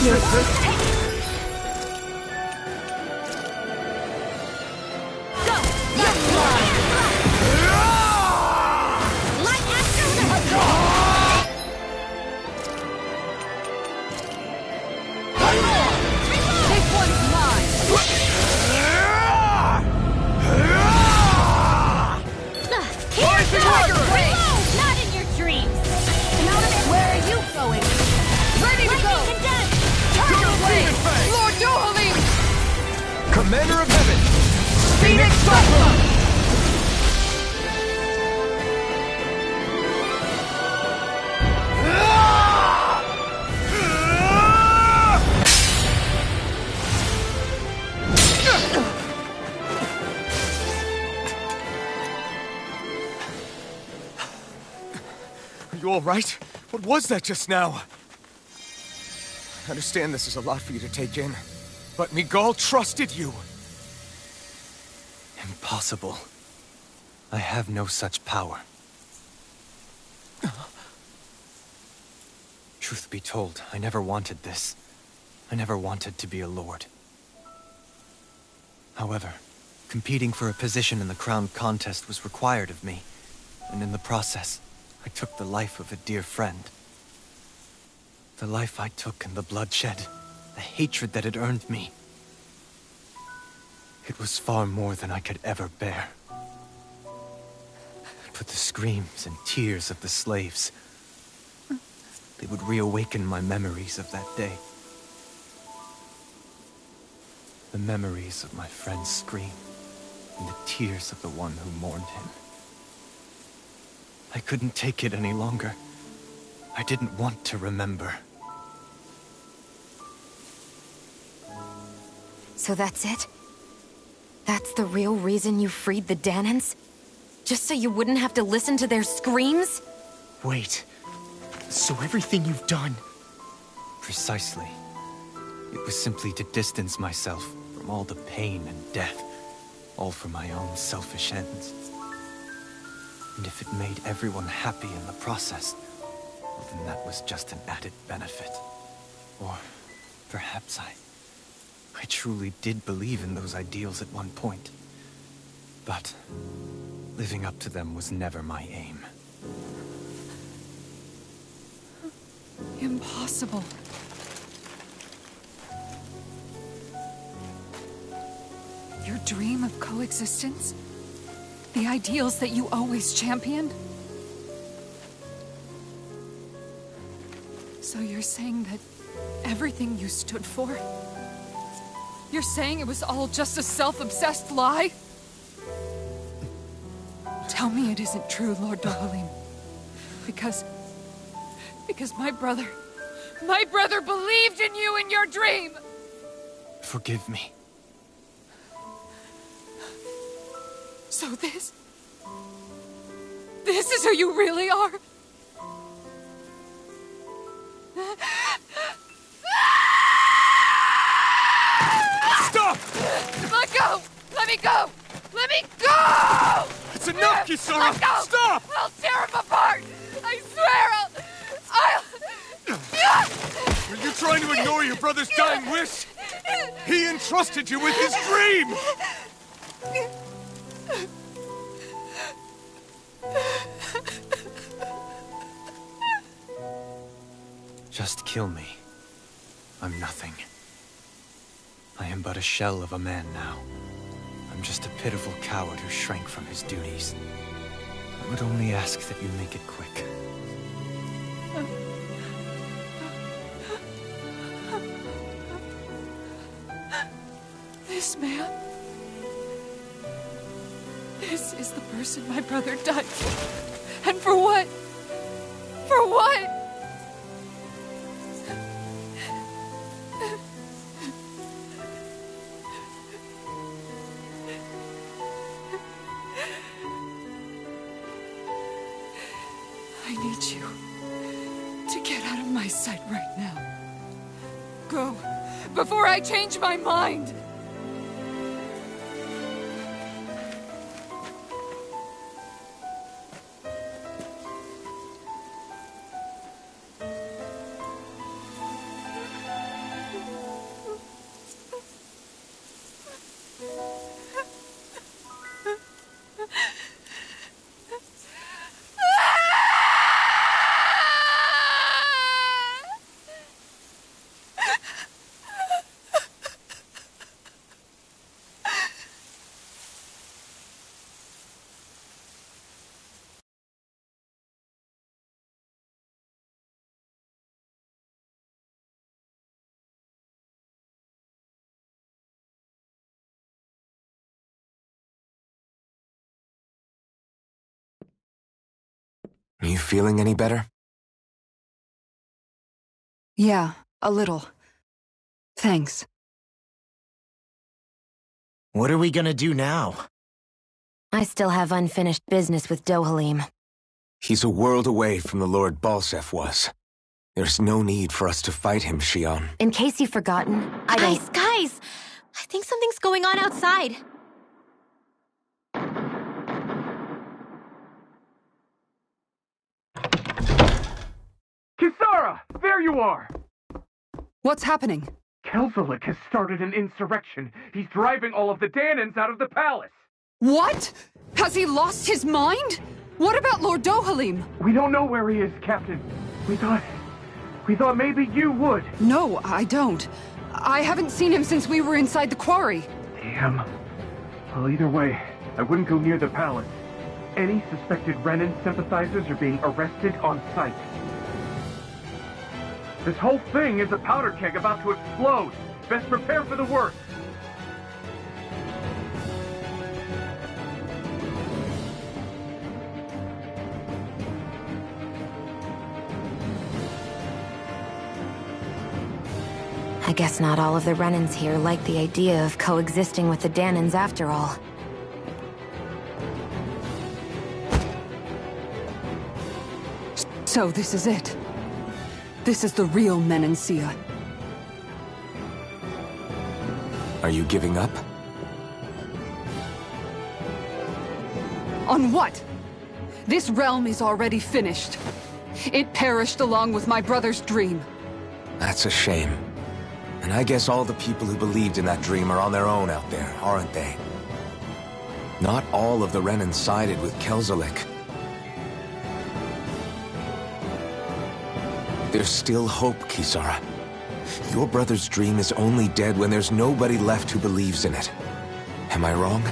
Light Astral This one's mine! Here's the Tiger Blade! Not in your dreams! Where are you going? Ready to go! Tiger Blade! Lord Dohalim! Commander of Heaven! Phoenix Cyclone! Are you all right? What was that just now? I understand this is a lot for you to take in, but Miguel trusted you. Impossible. I have no such power. Truth be told, I never wanted this. I never wanted to be a lord. However, competing for a position in the crown contest was required of me, and in the process, I took the life of a dear friend. The life I took in the bloodshed, the hatred that it earned me. It was far more than I could ever bear. But the screams and tears of the slaves, they would reawaken my memories of that day. The memories of my friend's scream, and the tears of the one who mourned him. I couldn't take it any longer. I didn't want to remember. So that's it? That's the real reason you freed the Danans? Just so you wouldn't have to listen to their screams? Wait. So everything you've done... Precisely. It was simply to distance myself from all the pain and death, all for my own selfish ends. And if it made everyone happy in the process, well, then that was just an added benefit. Or perhaps I truly did believe in those ideals at one point. But living up to them was never my aim. Impossible. Your dream of coexistence? The ideals that you always championed? So you're saying that everything you stood for? You're saying it was all just a self-obsessed lie? Tell me it isn't true, Lord Dohalim. Because my brother believed in you in your dream! Forgive me. So this is who you really are? Stop! Let go! Let me go! Let me go! It's enough, Kisara! Let go! Stop! I'll tear him apart! I swear I'll... Are you trying to ignore your brother's dying wish? He entrusted you with his dream! Just kill me. I'm nothing. I am but a shell of a man now. I'm just a pitiful coward who shrank from his duties. I would only ask that you make it quick. This man... This is the person my brother died for. And for what? For what? I need you to get out of my sight right now. Go, before I change my mind! Are you feeling any better? Yeah, a little. Thanks. What are we gonna do now? I still have unfinished business with Dohalim. He's a world away from the Lord Balseph was. There's no need for us to fight him, Shionne. In case you've forgotten, Guys! I think something's going on outside. Kisara! There you are! What's happening? Kelzelik has started an insurrection. He's driving all of the Danans out of the palace. What? Has he lost his mind? What about Lord Dohalim? We don't know where he is, Captain. We thought maybe you would. No, I don't. I haven't seen him since we were inside the quarry. Damn. Well, either way, I wouldn't go near the palace. Any suspected Renan sympathizers are being arrested on sight. This whole thing is a powder keg about to explode. Best prepare for the worst. I guess not all of the Renans here like the idea of coexisting with the Danans after all. So this is it. This is the real Menancia. Are you giving up? On what? This realm is already finished. It perished along with my brother's dream. That's a shame. And I guess all the people who believed in that dream are on their own out there, aren't they? Not all of the Renan sided with Kelzelik. There's still hope, Kisara. Your brother's dream is only dead when there's nobody left who believes in it. Am I wrong?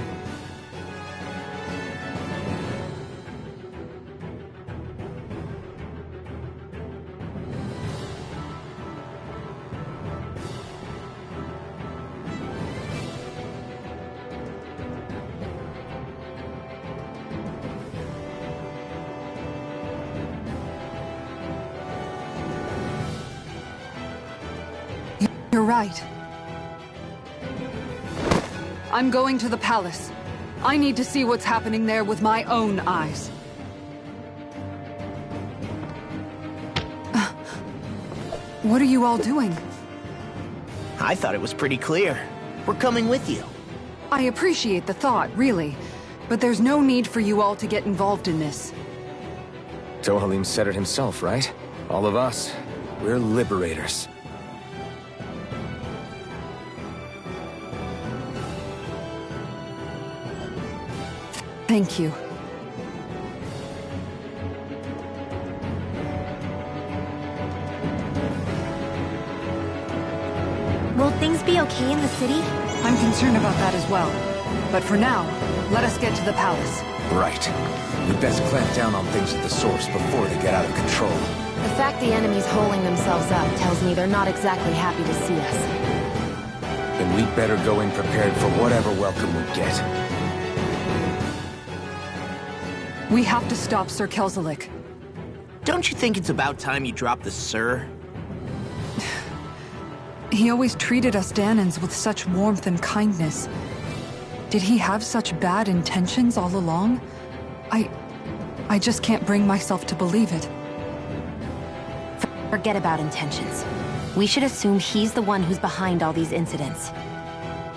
You're right. I'm going to the palace. I need to see what's happening there with my own eyes. What are you all doing? I thought it was pretty clear. We're coming with you. I appreciate the thought, really. But there's no need for you all to get involved in this. Dohalim said it himself, right? All of us, we're liberators. Thank you. Will things be okay in the city? I'm concerned about that as well. But for now, let us get to the palace. Right. We'd best clamp down on things at the source before they get out of control. The fact the enemy's holding themselves up tells me they're not exactly happy to see us. Then we'd better go in prepared for whatever welcome we get. We have to stop Sir Kelzelik. Don't you think it's about time you dropped the sir? He always treated us Danans with such warmth and kindness. Did he have such bad intentions all along? I just can't bring myself to believe it. Forget about intentions. We should assume he's the one who's behind all these incidents.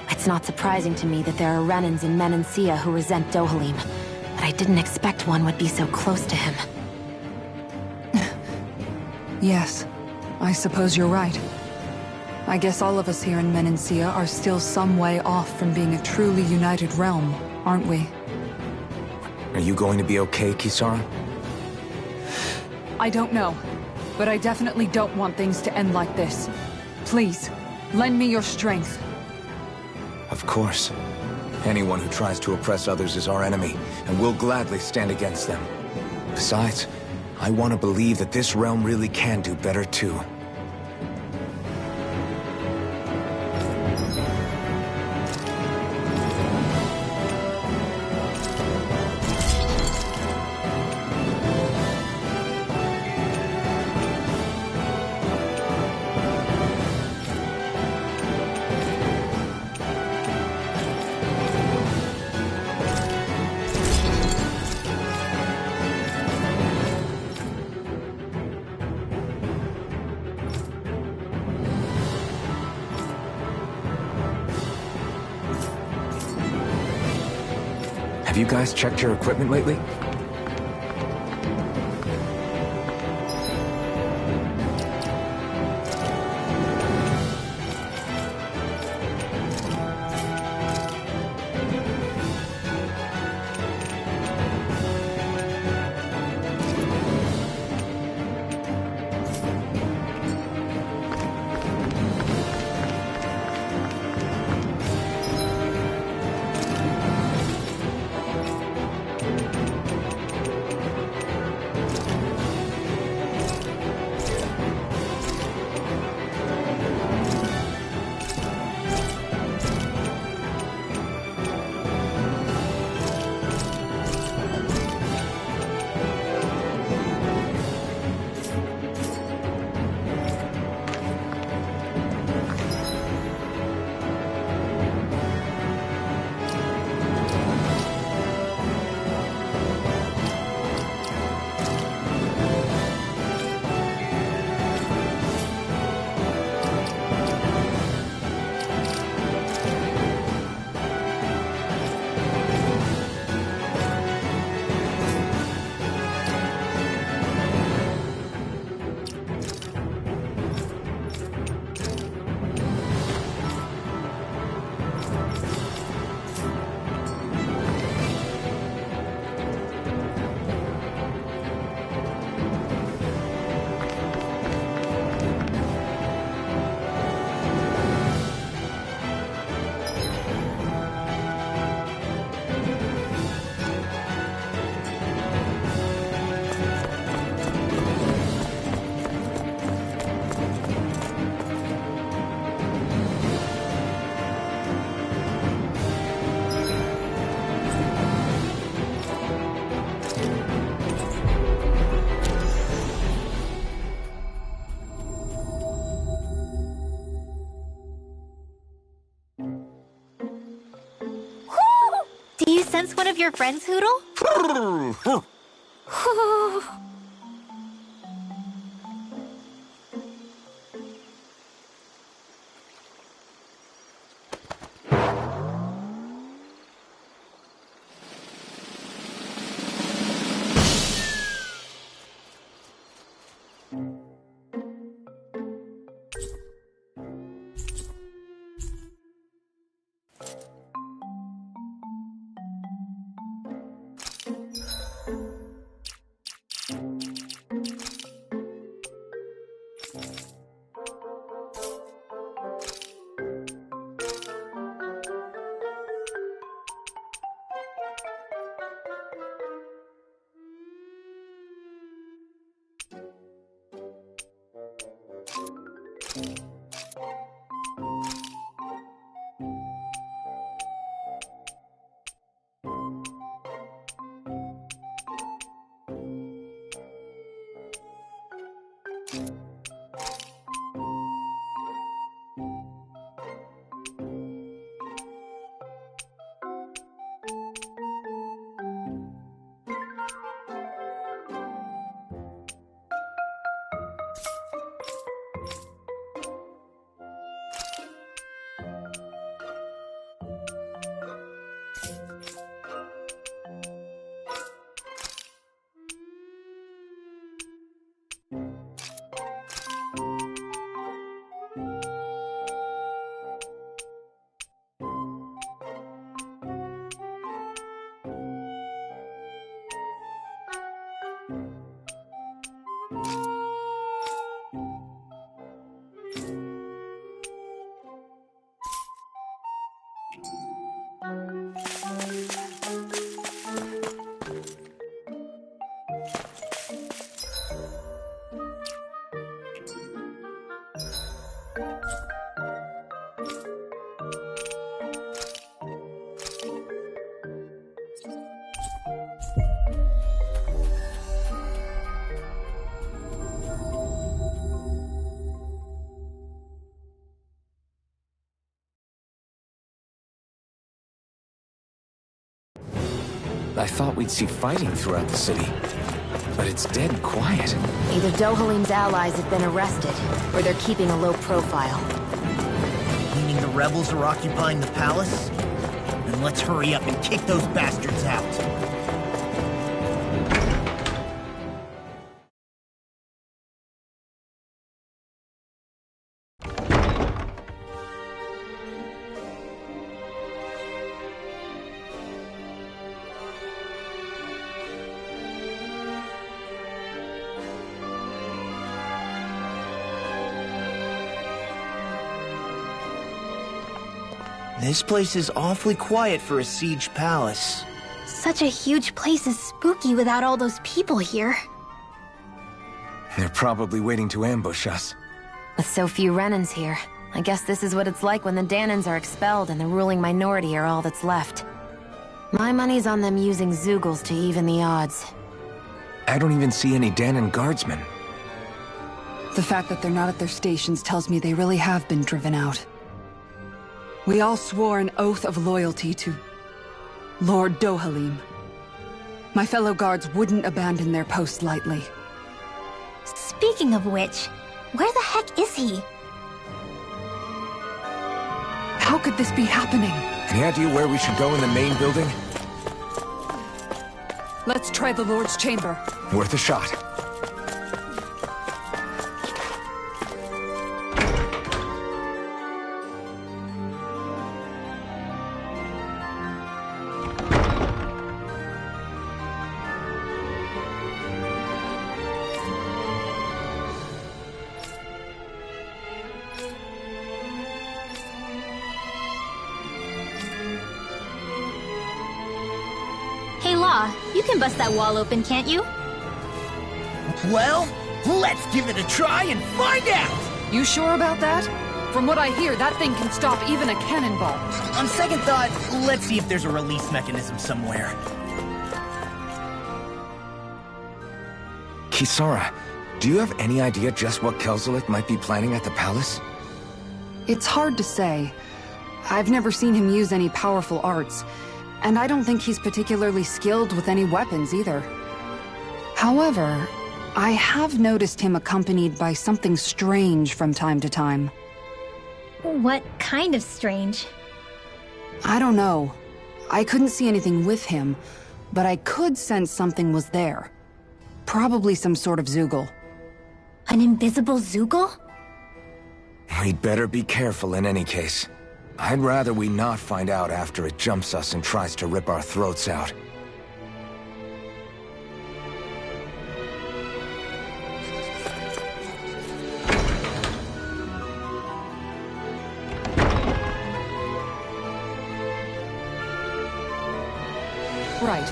It's not surprising to me that there are Renans in Menancia who resent Dohalim, but I didn't expect one would be so close to him. Yes, I suppose you're right. I guess all of us here in Menancia are still some way off from being a truly united realm, aren't we? Are you going to be okay, Kisara? I don't know, but I definitely don't want things to end like this. Please, lend me your strength. Of course. Anyone who tries to oppress others is our enemy, and we'll gladly stand against them. Besides, I want to believe that this realm really can do better too. you guys checked your equipment lately? Do you sense one of your friends, Hootle? I thought we'd see fighting throughout the city, but it's dead quiet. Either Dohalim's allies have been arrested, or they're keeping a low profile. Meaning the rebels are occupying the palace? Then on, let's hurry up and kick those bastards out. This place is awfully quiet for a siege palace. Such a huge place is spooky without all those people here. They're probably waiting to ambush us. With so few Renans here, I guess this is what it's like when the Danans are expelled and the ruling minority are all that's left. My money's on them using Zeugles to even the odds. I don't even see any Danan guardsmen. The fact that they're not at their stations tells me they really have been driven out. We all swore an oath of loyalty to Lord Dohalim. My fellow guards wouldn't abandon their post lightly. Speaking of which, where the heck is he? How could this be happening? Any idea where we should go in the main building? Let's try the Lord's chamber. Worth a shot. You can bust that wall open, can't you? Well, let's give it a try and find out! You sure about that? From what I hear, that thing can stop even a cannonball. On second thought, let's see if there's a release mechanism somewhere. Kisara, do you have any idea just what Kelzelik might be planning at the palace? It's hard to say. I've never seen him use any powerful arts. And I don't think he's particularly skilled with any weapons either. However, I have noticed him accompanied by something strange from time to time. What kind of strange? I don't know. I couldn't see anything with him, but I could sense something was there. Probably some sort of Zeugle. An invisible Zeugle? We'd better be careful in any case. I'd rather we not find out after it jumps us and tries to rip our throats out. Right.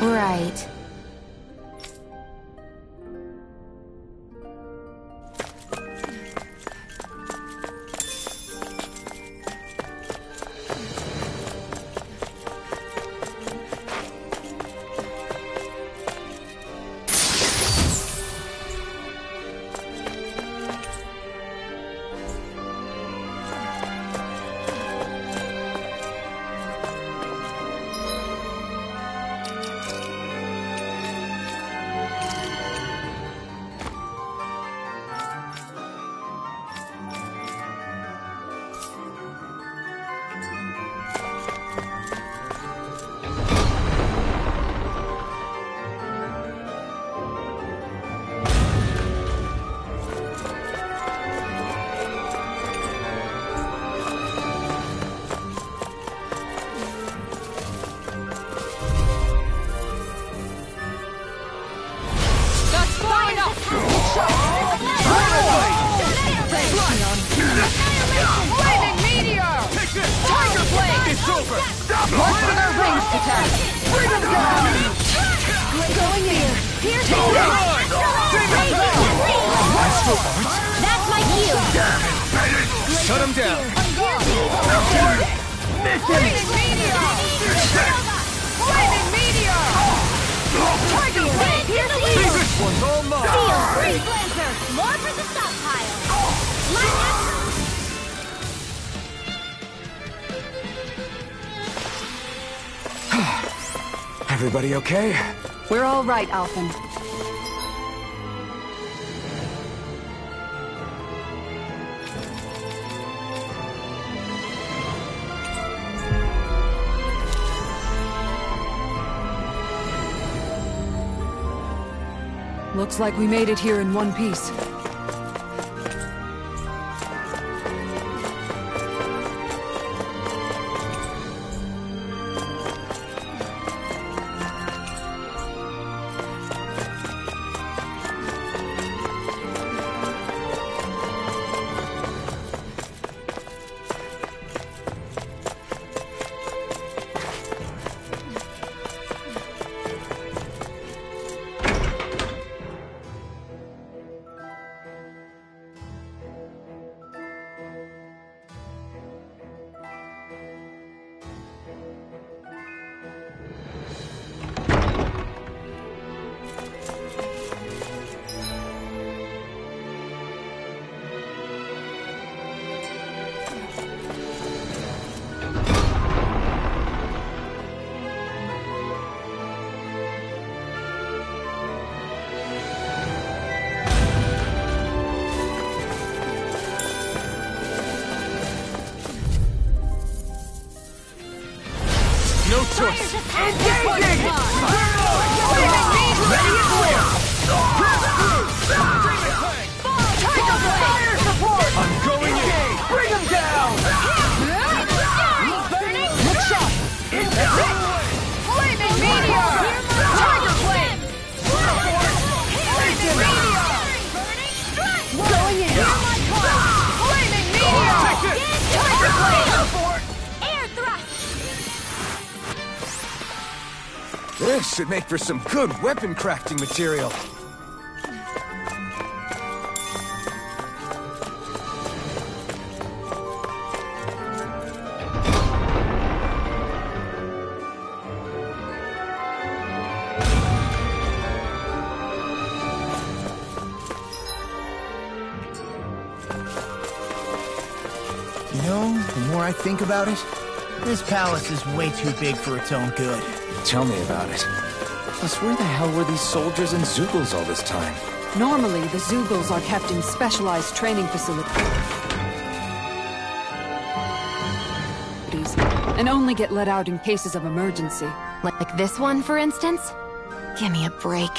Right. Everybody okay? We're all right, Alphen. Looks like we made it here in one piece. No choice. Engaging! Ready and clear! Fire support! I'm going in! Bring him down! Look sharp! Flaming meteor! Tiger flame! Flaming meteor! Going in! Flaming meteor! Tiger flame! This should make for some good weapon crafting material. You know, the more I think about it, this palace is way too big for its own good. Tell me about it. Plus, where the hell were these soldiers and Zeugles all this time? Normally, the Zeugles are kept in specialized training facilities and only get let out in cases of emergency. Like this one, for instance? Give me a break.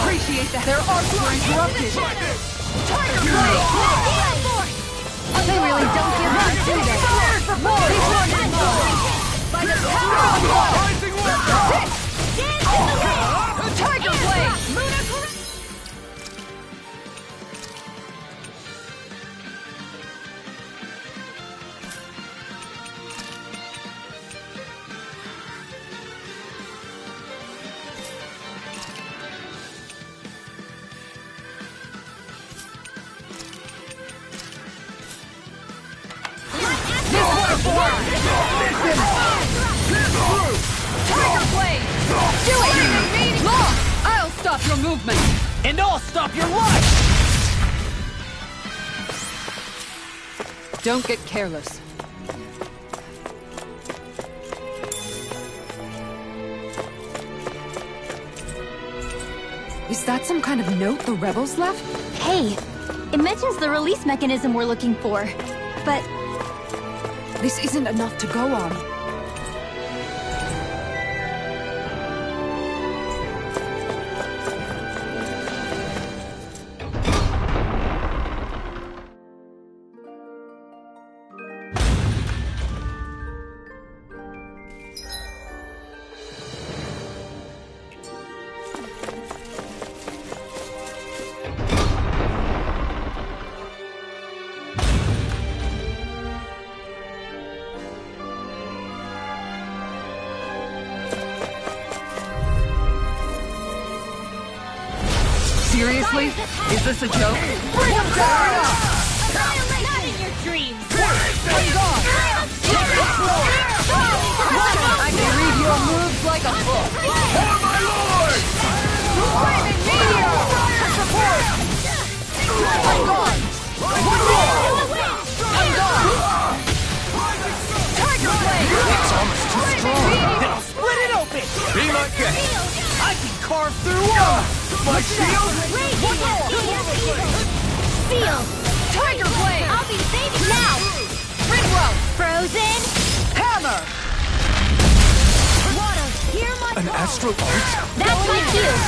Appreciate that. Their arcs were interrupted. They really don't give up, do they? By the power of God! Tiger Blade! Tiger Blade! Do it! Law! I'll stop your movement! And I'll stop your life! Don't get careless. Is that some kind of note the rebels left? Hey, it mentions the release mechanism we're looking for, but... This isn't enough to go on. Seriously? Is this a joke? Bring him down! Not in your dreams! I can read your moves like a book. For my lord! Flaming meteor! Fire support! Be my guest! I can carve through all! My shield? One more! Seal! Tiger Blade! I'll be saving now! Ringrow! Frozen! Hammer! Water, hear my An call! astral art? That's my cue!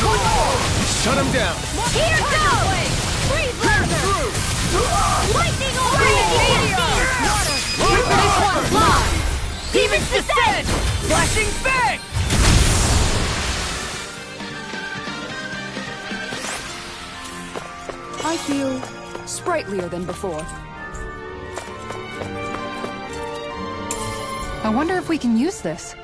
One more! Shut him down! Here goes! Freeze laser! Lightning meteor! This one's live! Demon's Descent! Flashing Fang! I feel sprightlier than before. I wonder if we can use this.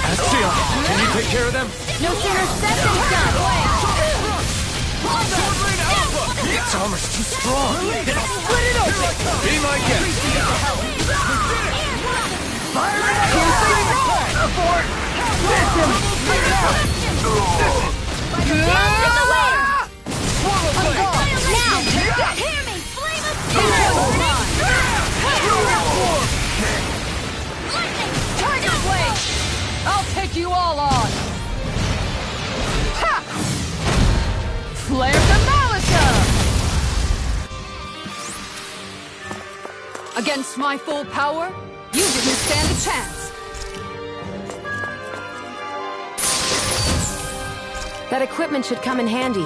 Asciel, can you take care of them? No sooner said than done! Its armor's too strong! Split it open! Be my guest! Fire it out! Abort! Miss him! Dance in the wind! Swallow blade! Now! Hear me! Flame of steel! Tiger Blade! I'll take you all on! Ha! Flare the Malika! Against my full power, you didn't stand a chance. That equipment should come in handy.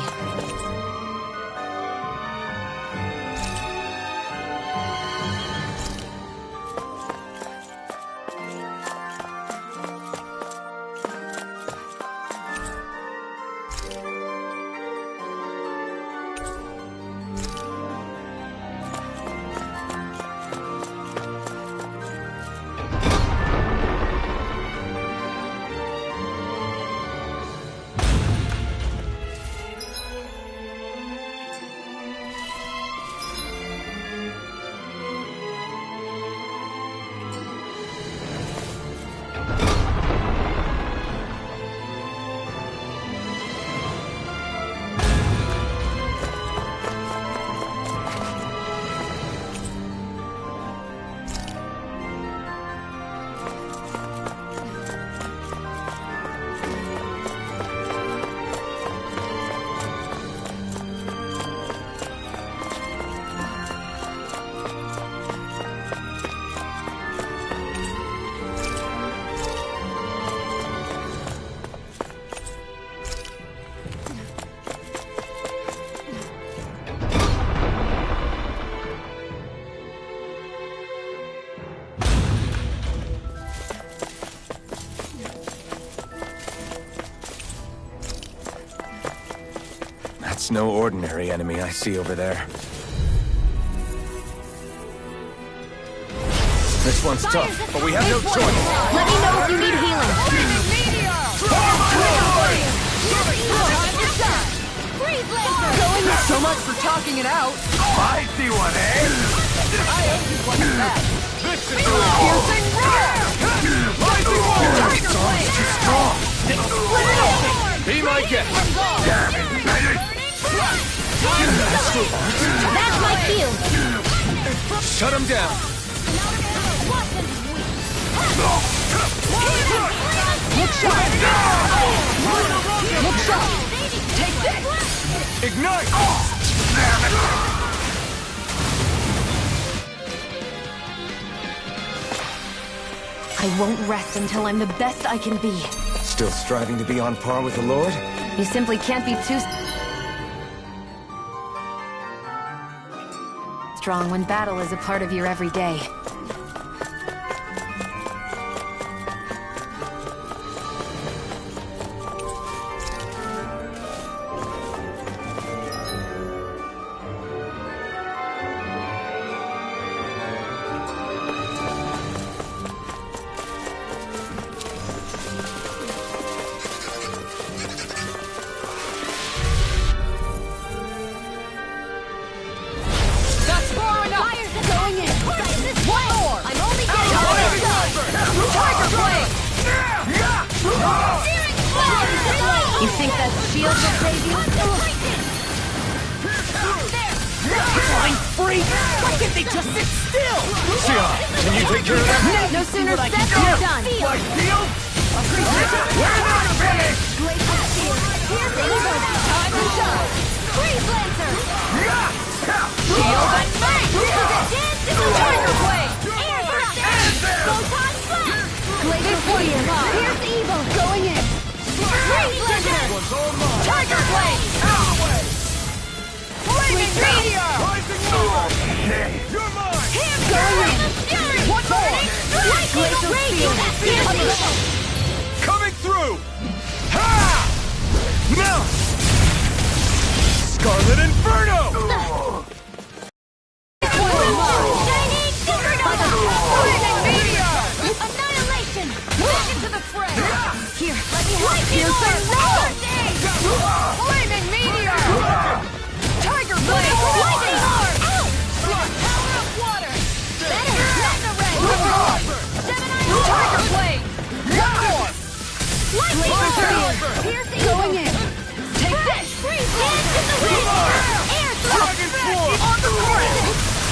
That's no ordinary enemy I see over there. This one's tough, but we have no choice. Let me know if you need healing. So much for talking it out. I see one, eh? I owe you one of that. Piercing roar! Rising wall! It's too strong! Be my guest! Damn it, That's my cue. Shut him down! Look sharp! Look sharp! Take this! Ignite! I won't rest until I'm the best I can be. Still striving to be on par with the Lord? You simply can't be too strong when battle is a part of your everyday. You think that shield will save you? Flying freak! Why can't they just sit still? Xion, can you take care of that? No sooner said than done. My shield? We're not finished! Glacial Spear. Here's Evo. Time to shine. Freeze Lancer. Shield and mace! Dance in the Tiger Blade! Air Thrust. Photon Blast. Glacial Spear. Here's Evo. Going in. Freeze Lancer. Tiger Blade! Flaming Meteor! You're mine! Hands going in! One more! Glacial Spear. Coming through! Ha! Now! Scarlet Inferno! Shining Supernova. Flaming Meteor! Annihilation. Back into the fray! Here, let me help. Piercing roar! Flaming Meteor! Tiger Blade! Lightning Orb. Power of water! Better. Magna-Ray. Gemini Orb. Tiger Blade! One more! Lightning Orb. Pierce Evo. Going in! Take this! Freeze Dance in the wind. Air Thrust. On the course!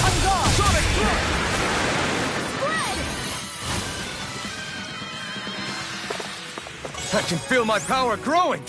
I'm gone! Spread. I can feel my power growing!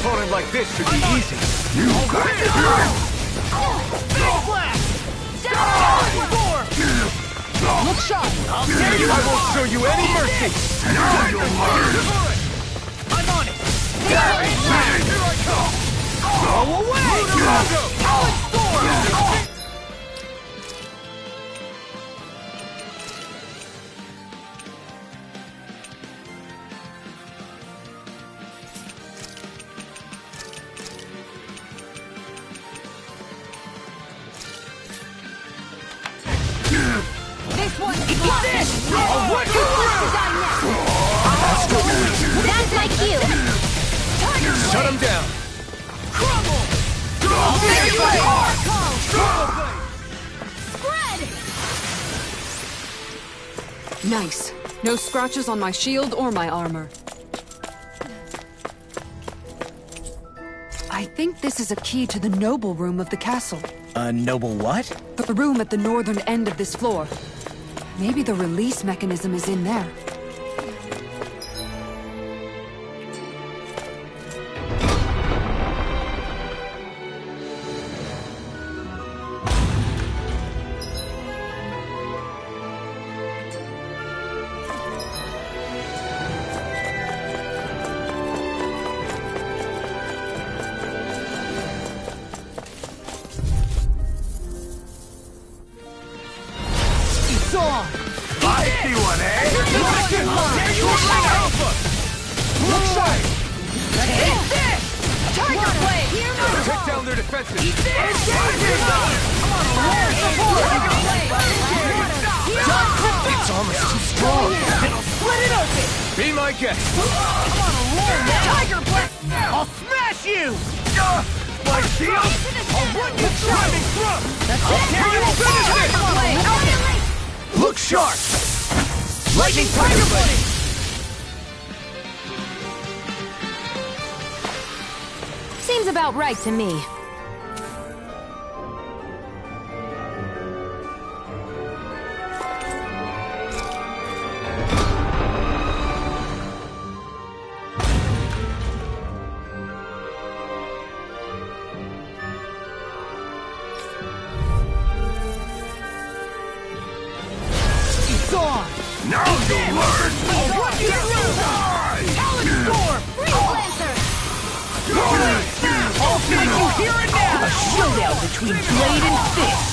opponent like this should be easy. You got it! Big blast! Look sharp! I'll tear you I won't show you any mercy! Now you'll learn! I'm on it! Here I come! Go away! Talon Storm! This one's Eat mine. this! I'll run you through! That's like you! Tiger Shut him down! Crumble! I'll tear you apart! Spread! Nice. No scratches on my shield or my armor. I think this is a key to the noble room of the castle. A noble what? The room at the northern end of this floor. Maybe the release mechanism is in there. Take down their defenses! It's almost too strong! Split it open! Be my guest! Tiger Blast! I'll smash you! My shield! I'll run you driving through! I'll tear you apart! Look sharp! Lightning Tiger Blade! Seems about right to me. It's on! Now you'll learn! I'll run you through! Talon Storm! Freeze Lancer! I'll take you here and now! A showdown between blade and fist!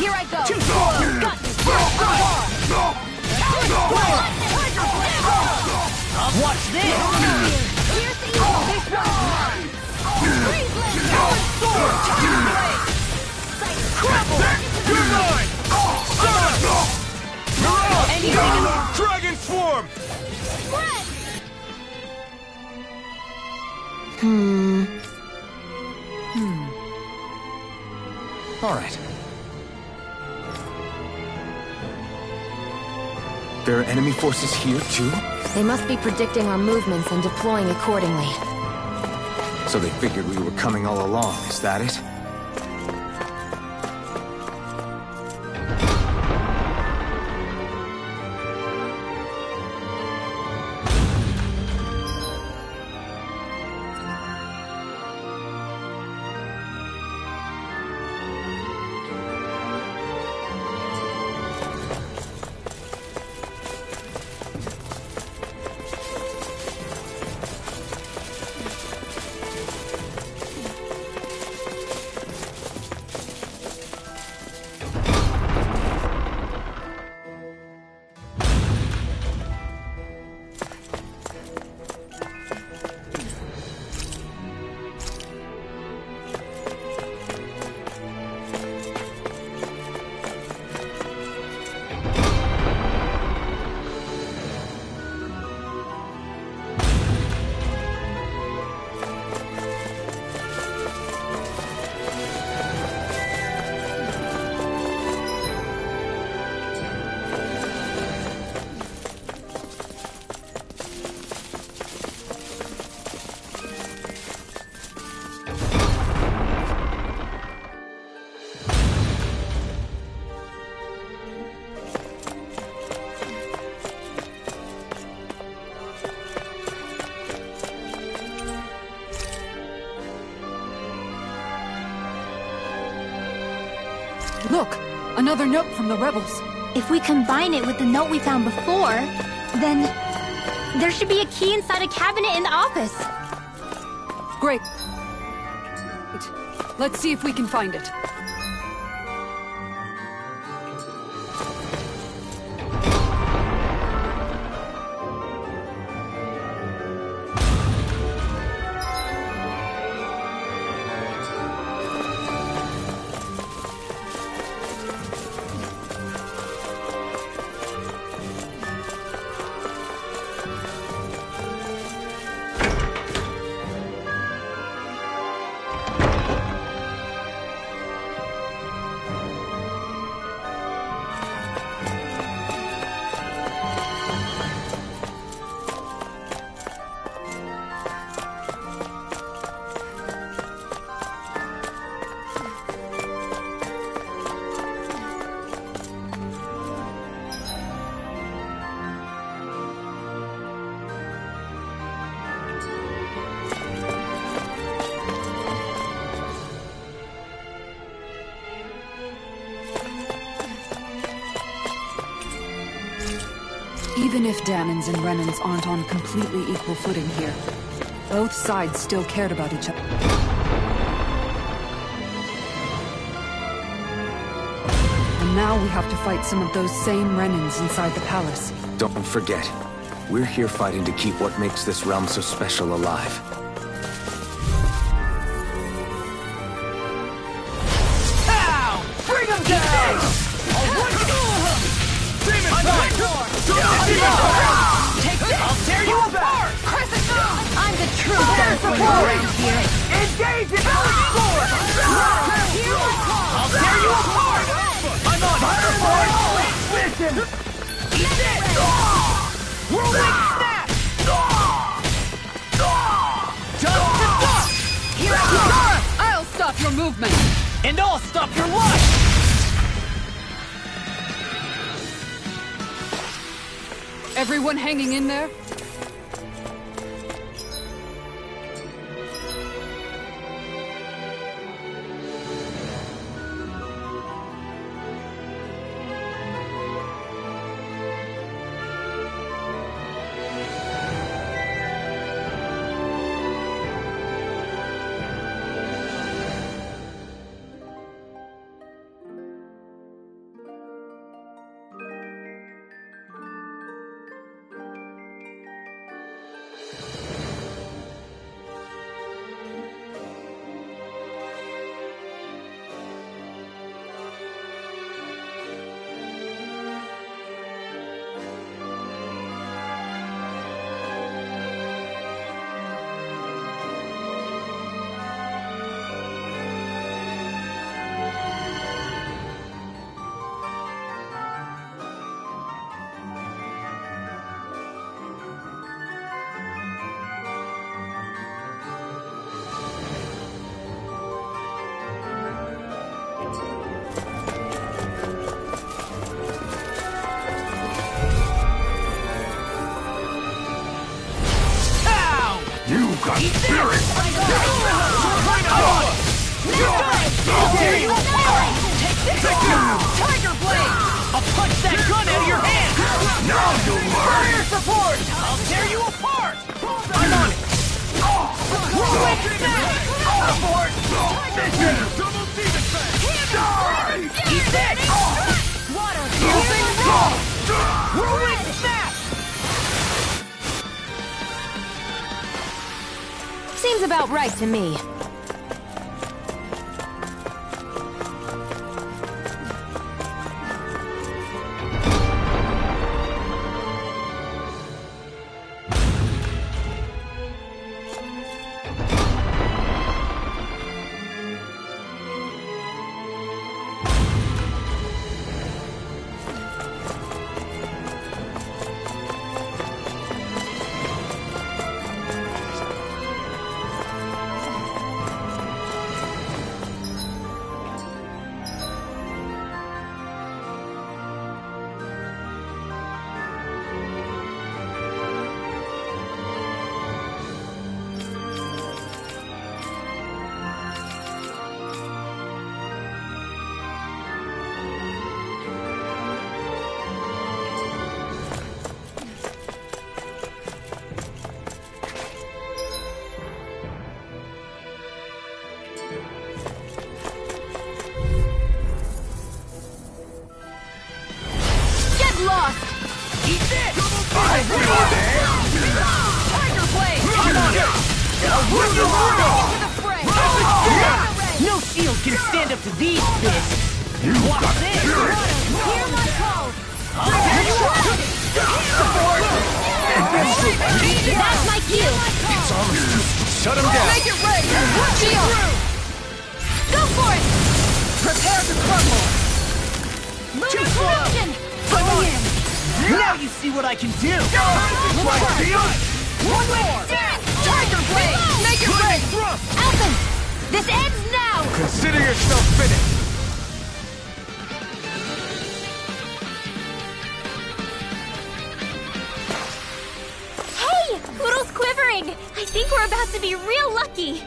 Here I go! Too slow! Got this! Watch this! Here's the evil! This one's mine! Freeze Lancer! Talon Storm! Tiger Blade! Crumble! You're mine! You're up! Anything Dragon Swarm! Spread! All right. There are enemy forces here, too? They must be predicting our movements and deploying accordingly. So they figured we were coming all along, is that it? Another note from the rebels. If we combine it with the note we found before, then there should be a key inside a cabinet in the office. Great. Let's see if we can find it. Even if Danans and Renans aren't on completely equal footing here, both sides still cared about each other. And now we have to fight some of those same Renans inside the palace. Don't forget, we're here fighting to keep what makes this realm so special alive. Ow! Bring him down! Take this! I'll tear you apart! I'm the true dark one around here. Engage it! I'll tear you apart! I'm on Fireboard! Listen! Eat this! Whirlwind snap! Just to duck! Here I come! I'll stop your movement! And I'll stop your lust! Everyone hanging in there? got spirit! Tiger Blade! I'll punch that gun out of your hand! Now you'll learn! Fire support! I'll tear you apart! I'm on it! Whirlwind smash! Abort! Double demon fang! Die! Eat this! Water! Using raw! Whirlwind snap! Seems about right to me. No shield can stand up to these fists! Watch this! Hear my call! That's my cue! It's almost... Shut him down! Make it rain! Shield! Go for it! Prepare to crumble! Lunar corruption! Come on! Now you see what I can do! One more! Tiger Blade! Make it rain! Alphen! This ends now! Consider yourself finished! Hey! Poodle's quivering! I think we're about to be real lucky!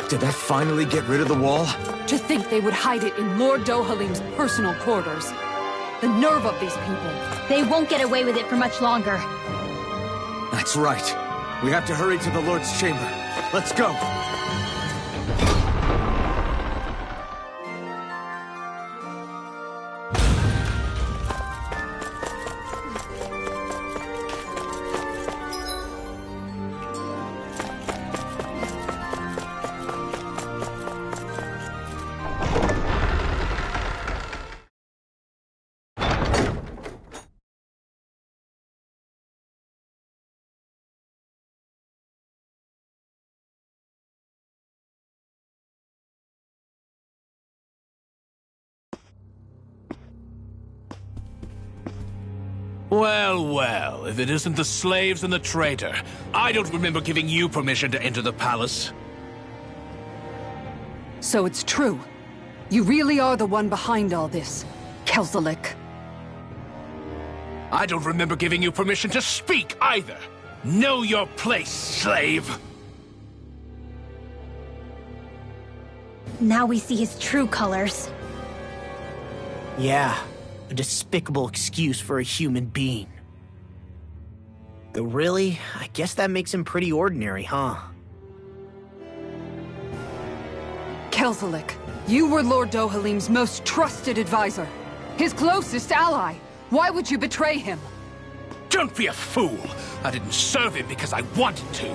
Did that finally get rid of the wall? To think they would hide it in Lord Dohalim's personal quarters. The nerve of these people. They won't get away with it for much longer. That's right. We have to hurry to the Lord's chamber. Let's go! Well, well, if it isn't the slaves and the traitor. I don't remember giving you permission to enter the palace. So it's true. You really are the one behind all this, Kelzelik. I don't remember giving you permission to speak either. Know your place, slave. Now we see his true colors. Yeah, a despicable excuse for a human being. Though really, I guess that makes him pretty ordinary, huh? Kelzelik, you were Lord Dohalim's most trusted advisor. His closest ally. Why would you betray him? Don't be a fool! I didn't serve him because I wanted to.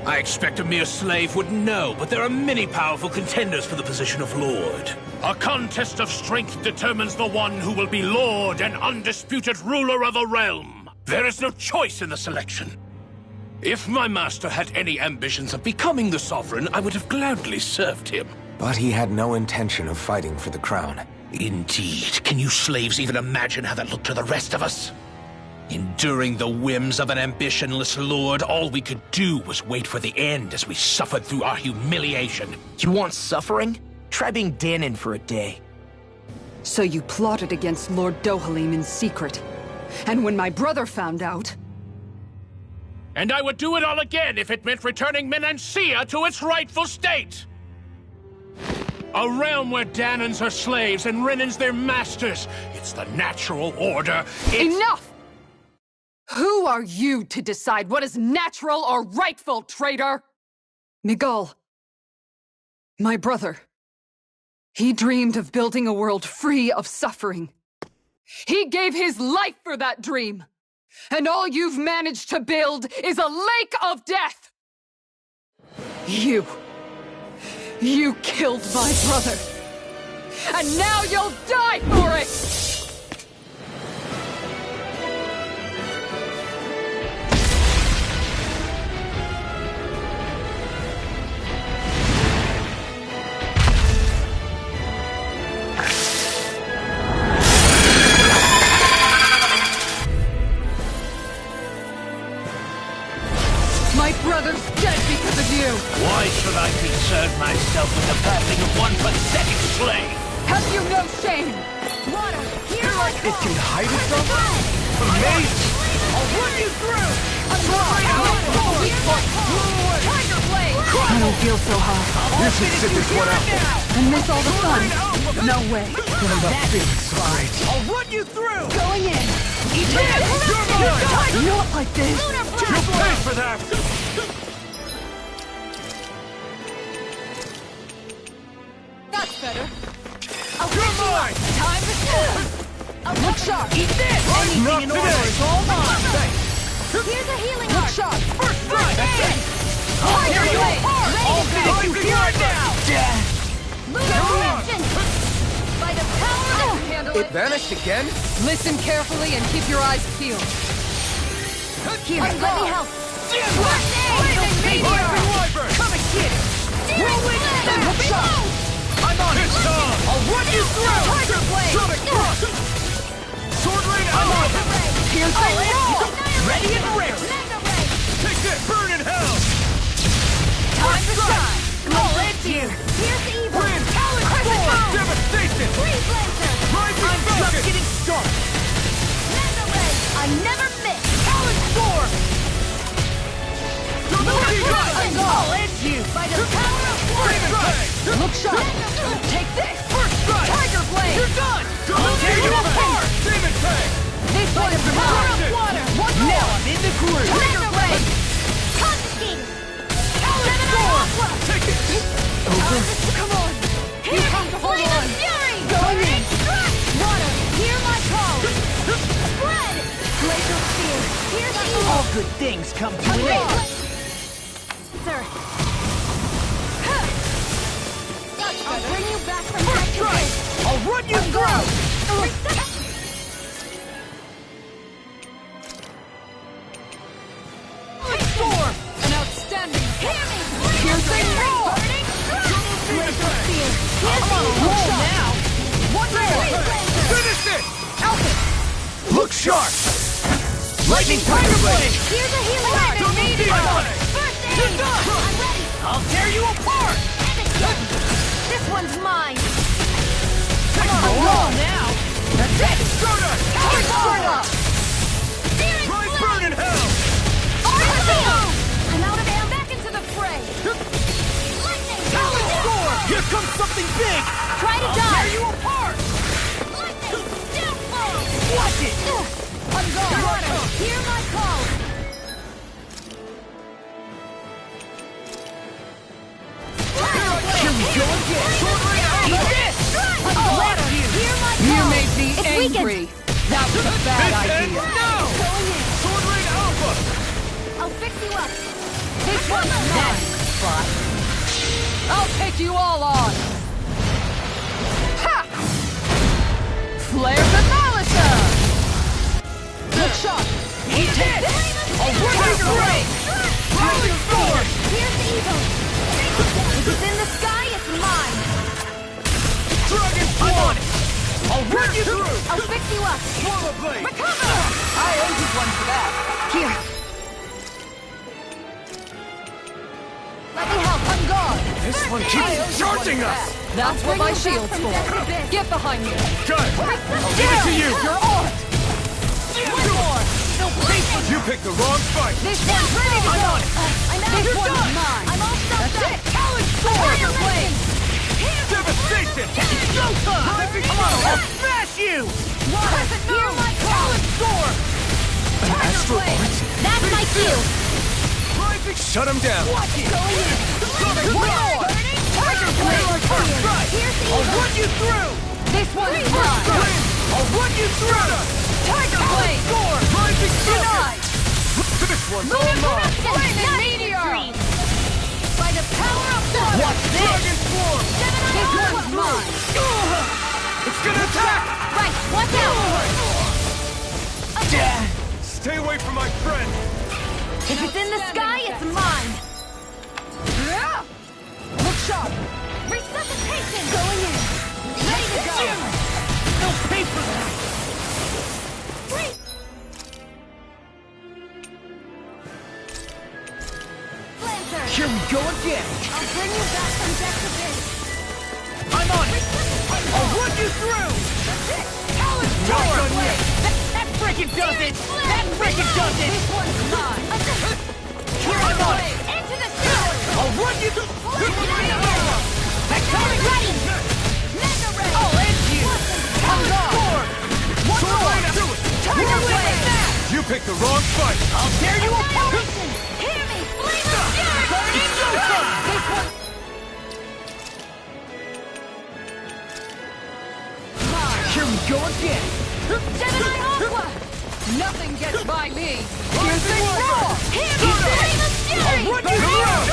I expect a mere slave would know, but there are many powerful contenders for the position of Lord. A contest of strength determines the one who will be Lord and undisputed ruler of a realm. There is no choice in the selection. If my master had any ambitions of becoming the sovereign, I would have gladly served him. But he had no intention of fighting for the crown. Indeed. Can you slaves even imagine how that looked to the rest of us? Enduring the whims of an ambitionless lord, all we could do was wait for the end as we suffered through our humiliation. You want suffering? Try being Danon for a day. So you plotted against Lord Dohalim in secret. And when my brother found out... And I would do it all again if it meant returning Menancia to its rightful state! A realm where Danons are slaves and Renans their masters. It's the natural order. Enough! Who are you to decide what is natural or rightful, traitor? Miguel, my brother, he dreamed of building a world free of suffering. He gave his life for that dream. And all you've managed to build is a lake of death! You killed my brother. And now you'll die for it! My My brother's dead because of you! Why should I concern myself with the passing of one pathetic slave? Have you no shame? Water, here I It can hide itself? Amazing! I'll run you through! I'm Tiger Blade! I don't feel so hot. You should sit this one out. And miss all the fun. No way. I'm not feeling so great. I'll run you through! Going in. Eat it! You're mine! Not like this. You paid for that! That's better. You're mine! Time to look sharp! Eat this! Anything in order is all mine! Here's a healing Look art. sharp! First strike! That's it! Here you are! All finish you here and now! Lunar reaction. By the power of handle It vanished again? Listen carefully and keep your eyes peeled. Here, let me help. Blazing meteor! Come and get it! Whirlwind snap! Look sharp! I'm on it! I'll run you through! Tiger Blade! Sonic Thrust! Sword Rain out! Here's the roll! Ready and ready! Take this! Burn in hell! Time to shine! I'll end you! Here's the evil. Wind! Storm! Devastation! Free blazer. Rising I'm just getting started! Mega ray. I never miss. Talon Storm! I'll end you! By the power of water. Look sharp! Take this! First strike! Tiger Blade! You're done! I'll tear you apart! Demon Tang! This By the one's power of mine! water. One more! Now I'm in the groove! Tiger Mega Blade! ray. Confiscating. Talon Storm! Take it! Come on. You have to hold Flame of on! fury. Going in! Water, hear my call. Spread. Glacial spear. Here's the evil. All good things come to an end! Sir. I'll bring you back from First death to strike! this. I'll run you through! Storm! An outstanding Hear me. piercing roll! Glacial spear. Here's I'm the on a evil. roll now! One more! Blazer. Finish it! Alpha! Look sharp! Lightning Tiger Blade! Here's a healing art. First aid. You're done! I'm ready. I'll tear you apart! And again. This one's mine. Take a roll now! That's it! Stardust! Stardust! Steering Try blade. burn in hell! I'm out of air. Back into the fray. Lightning. Talon Storm! Here comes something big! Try to I'll dodge. tear you apart! Lightning. Downfall. Watch it! I'm gone. Water. Hear my call. Here we go again! Sword Rain out! Eat this! Water. Hear my call. You made me It's angry! weakened. That was a bad idea! No. Going in. Sword Rain Alpha! I'll fix you up. This one's mine! Spot. I'll take you all on! Ha! Flare the Malisa! Look sharp! Eat this! I'll run you through! Talon Storm! Here's the evil. If it's in the sky, it's mine. Dragon Form! I'm on it! I'll run you through! I'll fix you up. Swallow Blade! Recover. I owe you one for that! Here. Let me help. I'm gone! This one I owe keeps you charging one for us! that. That's what Bring my you back shield's from for! death to this. Get behind me! Got it! I'll give it to you! You're on! One more! No place for You picked the wrong fight! this one's ready to go! I'm out. This You're one's done. mine! I'm all stuffed That's up. it! Talon Storm! Tiger Blade! Devastation! It's go time! Come on, I'll smash you! Water. Hear my call. Talon Storm! An Tiger astral Blade! art? That's my cue. Shut him down! Watch it! Going in. One more! Tiger Blade! First strike! Here's the I'll evil. run you through! This one's mine! I'll run you through! Tiger Blade! Storm! Rising Denied! This one's all Lunar mine! corruption. Flaming Not meteor. extreme. By the power of water. Watch this! Dragon Form! This one's mine! It's gonna attack! Right. Watch out. Stay away from my friend! If it's in the sky, it's mine. Look sharp! Resuscitation. Going in. Ready to go! No pay for that! Here we go again! I'll bring you back from death's abyss! I'm on it! I'll run you through! That's it! Talon Power Blade! That frickin' does it! That frickin' does it! This one's mine! I'm on it! Into the center! I'll run you through! Next time! Ready! Mega Ray! I'll end you! Talon Sword! One more! Tiger Blade! You picked the wrong fight! I'll tear you apart! Hear me! Flame of Fury! Burning Joker! This one... Here we go again! Gemini Aqua! Nothing gets by me! Piercing Roar! Hear me! Flame of Fury! I'll run you through!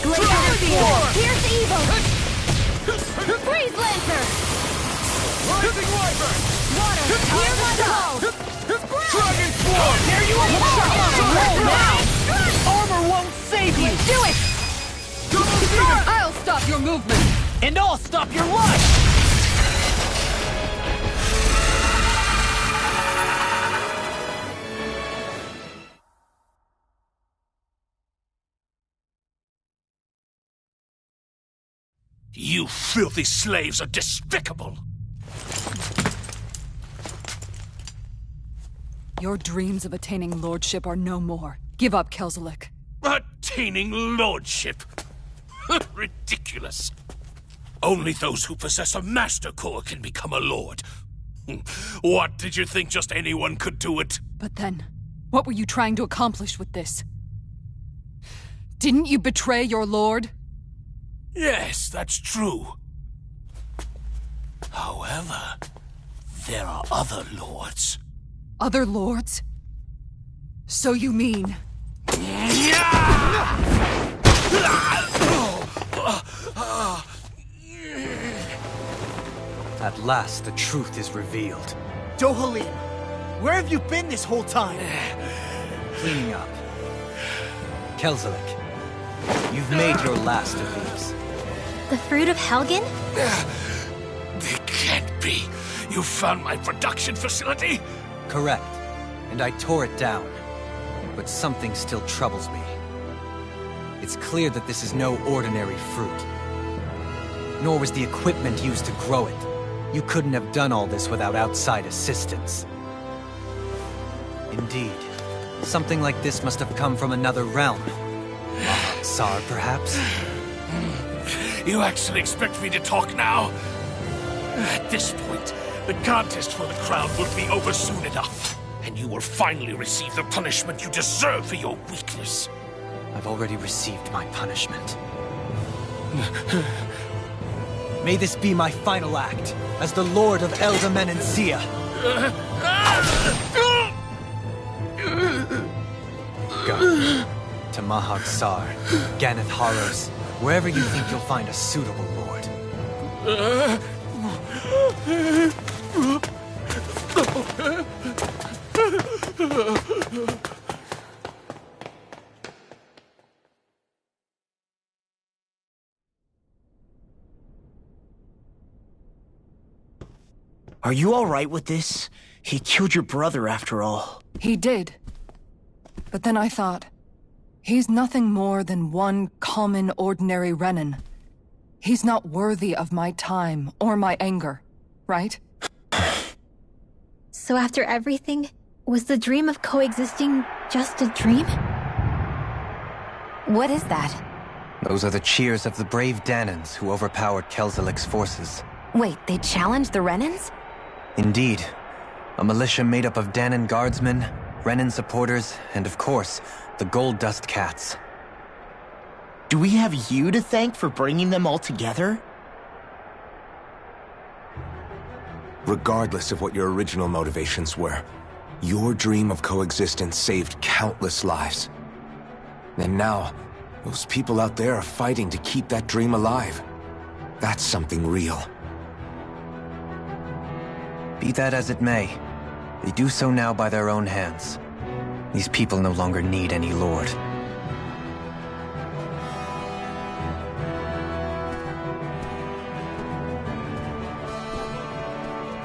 Glacier Field! Pierce Evil! Freeze Lancer! Rising Wyvern! Water! Hear my call! Dragon Swarm! There you are! Roll now! Armor won't save you! Do it! I'll stop your movement! And I'll stop your life! You filthy slaves are despicable! Your dreams of attaining lordship are no more. Give up, Kelzelik. Attaining lordship? Ridiculous. Only those who possess a master core can become a lord. What, did you think just anyone could do it? But then, what were you trying to accomplish with this? Didn't you betray your lord? Yes, that's true. However, there are other lords. Other lords? So you mean... At last, the truth is revealed. Dohalim, where have you been this whole time? Cleaning up. Kelzelik, you've made your last of these. The fruit of Helgen? They can't be. You found my production facility? Correct. And I tore it down. But something still troubles me. It's clear that this is no ordinary fruit. Nor was the equipment used to grow it. You couldn't have done all this without outside assistance. Indeed. Something like this must have come from another realm. Mahak-Sar, perhaps? You actually expect me to talk now? At this point, the contest for the crown will be over soon enough. And you will finally receive the punishment you deserve for your weakness. I've already received my punishment. May this be my final act, as the Lord of Elde Menancia. Go. To Mahak-Sar, Ganath Haros, wherever you think you'll find a suitable lord. Are you alright with this? He killed your brother after all. He did. But then I thought, he's nothing more than one common, ordinary Renan. He's not worthy of my time or my anger, right? So after everything, was the dream of coexisting just a dream? What is that? Those are the cheers of the brave Danans who overpowered Kelzelik's forces. Wait, they challenged the Renans? Indeed. A militia made up of Danan guardsmen, Renan supporters, and of course, the Gold Dust Cats. Do we have you to thank for bringing them all together? Regardless of what your original motivations were, your dream of coexistence saved countless lives. And now, those people out there are fighting to keep that dream alive. That's something real. Be that as it may, they do so now by their own hands. These people no longer need any lord.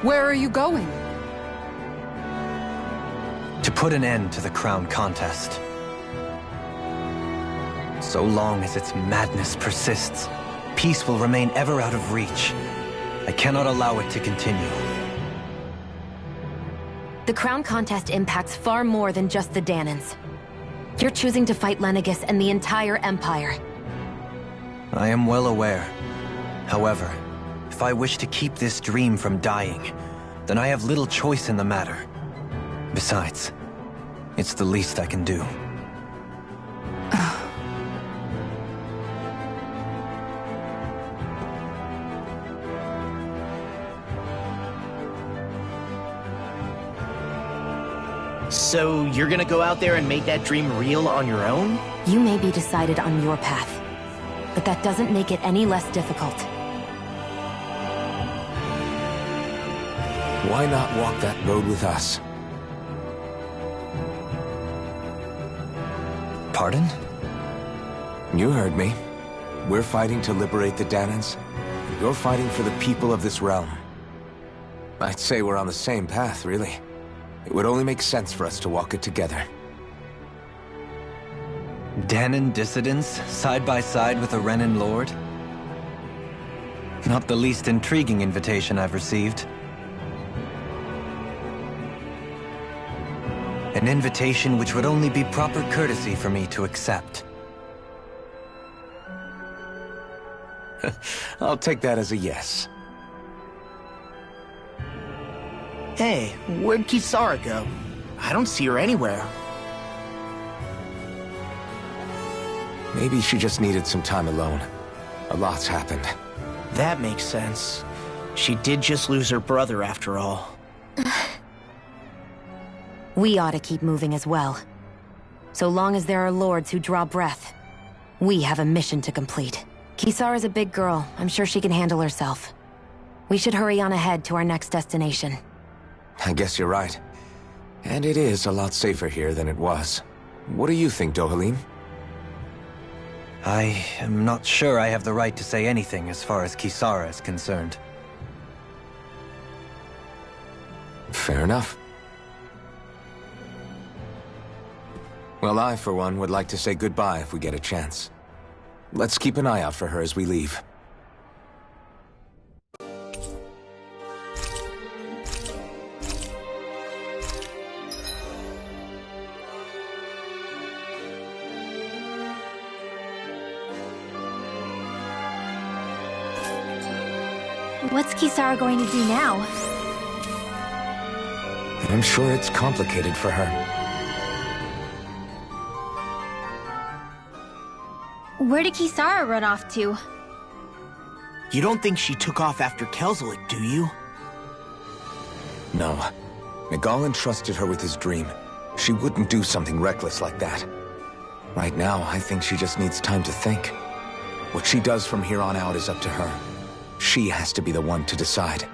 Where are you going? To put an end to the crown contest. So long as its madness persists, peace will remain ever out of reach. I cannot allow it to continue. The crown contest impacts far more than just the Dahnans. You're choosing to fight Lenegis and the entire Empire. I am well aware. However, if I wish to keep this dream from dying, then I have little choice in the matter. Besides, it's the least I can do. So you're gonna go out there and make that dream real on your own? You may be decided on your path, but that doesn't make it any less difficult. Why not walk that road with us? Pardon? You heard me. We're fighting to liberate the Dahnans. You're fighting for the people of this realm. I'd say we're on the same path, really. It would only make sense for us to walk it together. Dahnan dissidents, side by side with a Renan Lord? Not the least intriguing invitation I've received. An invitation which would only be proper courtesy for me to accept. I'll take that as a yes. Hey, where'd Kisara go? I don't see her anywhere. Maybe she just needed some time alone. A lot's happened. That makes sense. She did just lose her brother after all. We ought to keep moving as well. So long as there are lords who draw breath, we have a mission to complete. Kisara's a big girl. I'm sure she can handle herself. We should hurry on ahead to our next destination. I guess you're right. And it is a lot safer here than it was. What do you think, Dohalim? I am not sure I have the right to say anything as far as Kisara is concerned. Fair enough. Well, I, for one, would like to say goodbye if we get a chance. Let's keep an eye out for her as we leave. What's Kisara going to do now? I'm sure it's complicated for her. Where did Kisara run off to? You don't think she took off after Kelzelik, do you? No. Nagal entrusted her with his dream. She wouldn't do something reckless like that. Right now, I think she just needs time to think. What she does from here on out is up to her. She has to be the one to decide.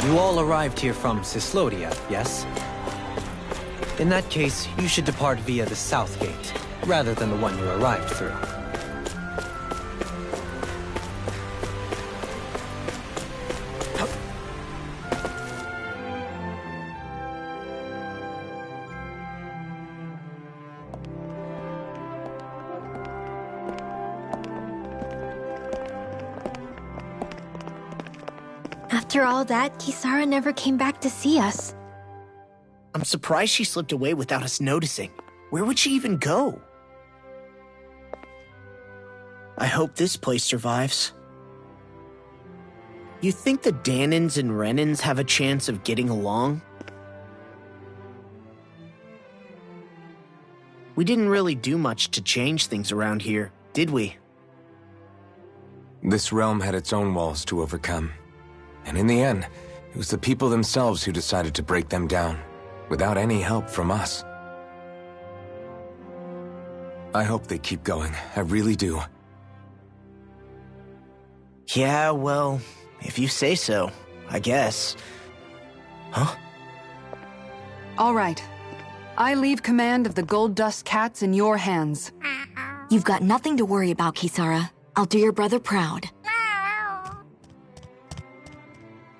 You all arrived here from Cyslodia, yes? In that case, you should depart via the south gate, rather than the one you arrived through. After all that, Kisara never came back to see us. I'm surprised she slipped away without us noticing. Where would she even go? I hope this place survives. You think the Dahnans and Renans have a chance of getting along? We didn't really do much to change things around here, did we? This realm had its own walls to overcome. And in the end, it was the people themselves who decided to break them down, without any help from us. I hope they keep going. I really do. Yeah, well, if you say so, I guess. Huh? All right. I leave command of the Gold Dust Cats in your hands. You've got nothing to worry about, Kisara. I'll do your brother proud.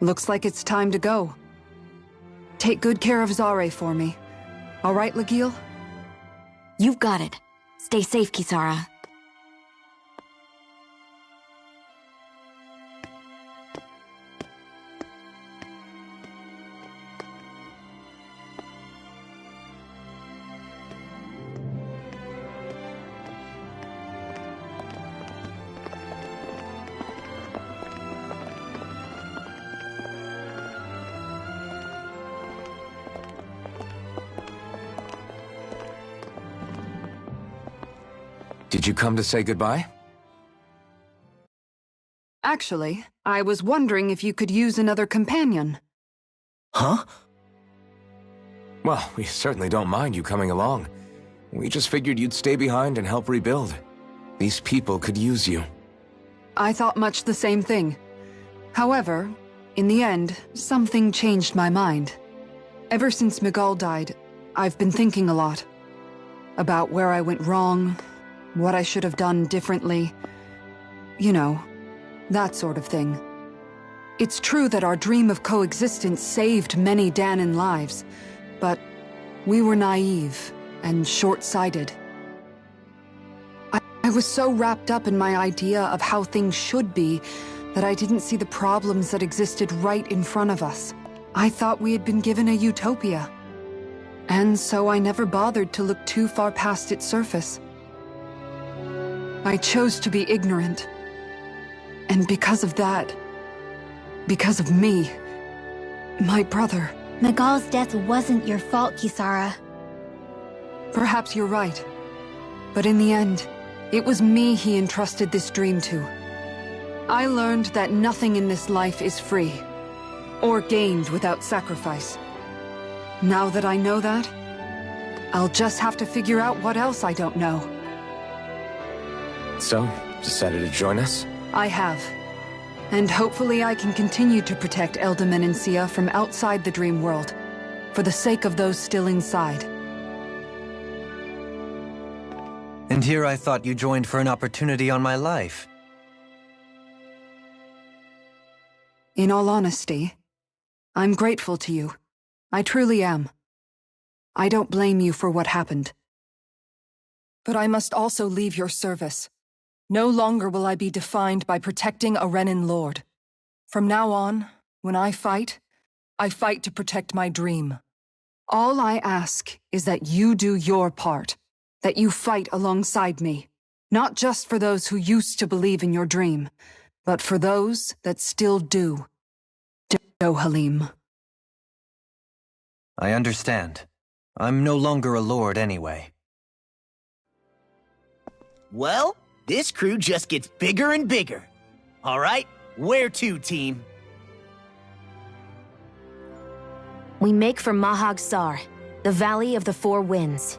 Looks like it's time to go. Take good care of Zare for me. All right, Lagiel? You've got it. Stay safe, Kisara. Did you come to say goodbye? Actually, I was wondering if you could use another companion. Huh? Well, we certainly don't mind you coming along. We just figured you'd stay behind and help rebuild. These people could use you. I thought much the same thing. However, in the end, something changed my mind. Ever since Miguel died, I've been thinking a lot. About where I went wrong, what I should have done differently. You know, that sort of thing. It's true that our dream of coexistence saved many Dahnan lives, but we were naive and short-sighted. I was so wrapped up in my idea of how things should be that I didn't see the problems that existed right in front of us. I thought we had been given a utopia. And so I never bothered to look too far past its surface. I chose to be ignorant. And because of that, because of me, my brother... Miguel's death wasn't your fault, Kisara. Perhaps you're right. But in the end, it was me he entrusted this dream to. I learned that nothing in this life is free, or gained without sacrifice. Now that I know that, I'll just have to figure out what else I don't know. So, decided to join us? I have. And hopefully I can continue to protect Elde Menancia from outside the dream world, for the sake of those still inside. And here I thought you joined for an opportunity on my life. In all honesty, I'm grateful to you. I truly am. I don't blame you for what happened. But I must also leave your service. No longer will I be defined by protecting a Renan Lord. From now on, when I fight to protect my dream. All I ask is that you do your part, that you fight alongside me, not just for those who used to believe in your dream, but for those that still do. Dohalim. I understand. I'm no longer a lord anyway. Well, this crew just gets bigger and bigger. All right, where to, team? We make for Mahag Sar, the Valley of the Four Winds.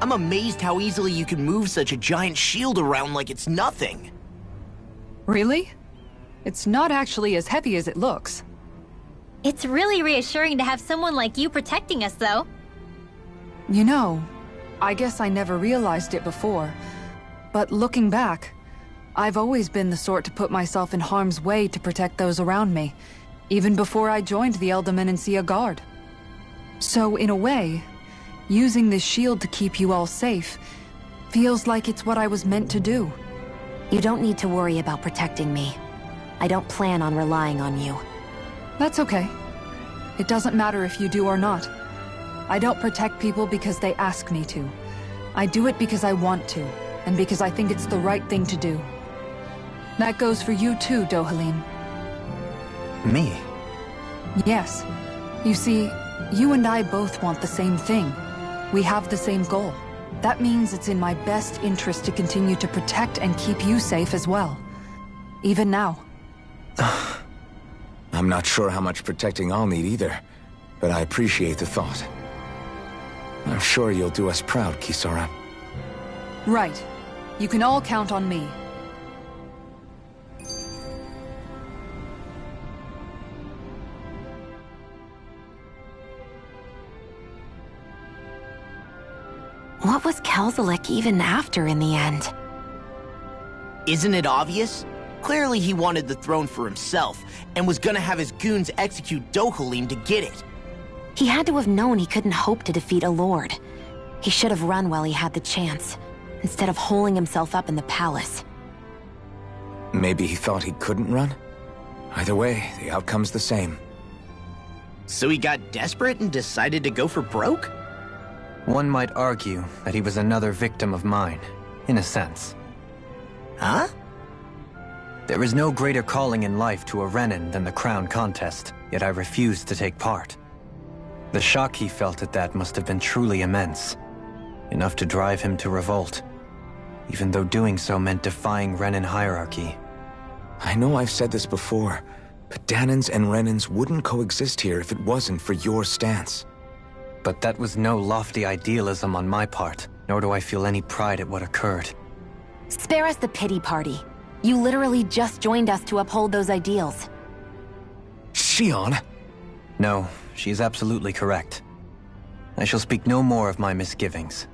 I'm amazed how easily you can move such a giant shield around like it's nothing. Really? It's not actually as heavy as it looks. It's really reassuring to have someone like you protecting us, though. You know, I guess I never realized it before, but looking back, I've always been the sort to put myself in harm's way to protect those around me, even before I joined the Elder Menancia Guard. So, in a way, using this shield to keep you all safe feels like it's what I was meant to do. You don't need to worry about protecting me. I don't plan on relying on you. That's okay. It doesn't matter if you do or not. I don't protect people because they ask me to. I do it because I want to, and because I think it's the right thing to do. That goes for you too, Dohalim. Me? Yes. You see, you and I both want the same thing. We have the same goal. That means it's in my best interest to continue to protect and keep you safe as well. Even now. I'm not sure how much protecting I'll need either, but I appreciate the thought. I'm sure you'll do us proud, Kisara. Right. You can all count on me. What was Kelzelik even after in the end? Isn't it obvious? Clearly he wanted the throne for himself, and was gonna have his goons execute Dohalim to get it. He had to have known he couldn't hope to defeat a lord. He should have run while he had the chance, instead of holding himself up in the palace. Maybe he thought he couldn't run? Either way, the outcome's the same. So he got desperate and decided to go for broke? One might argue that he was another victim of mine, in a sense. Huh? There is no greater calling in life to a Renan than the crown contest, yet I refused to take part. The shock he felt at that must have been truly immense, enough to drive him to revolt, even though doing so meant defying Renan hierarchy. I know I've said this before, but Dahnans and Renans wouldn't coexist here if it wasn't for your stance. But that was no lofty idealism on my part, nor do I feel any pride at what occurred. Spare us the pity party. You literally just joined us to uphold those ideals. Shionne? No, she is absolutely correct. I shall speak no more of my misgivings.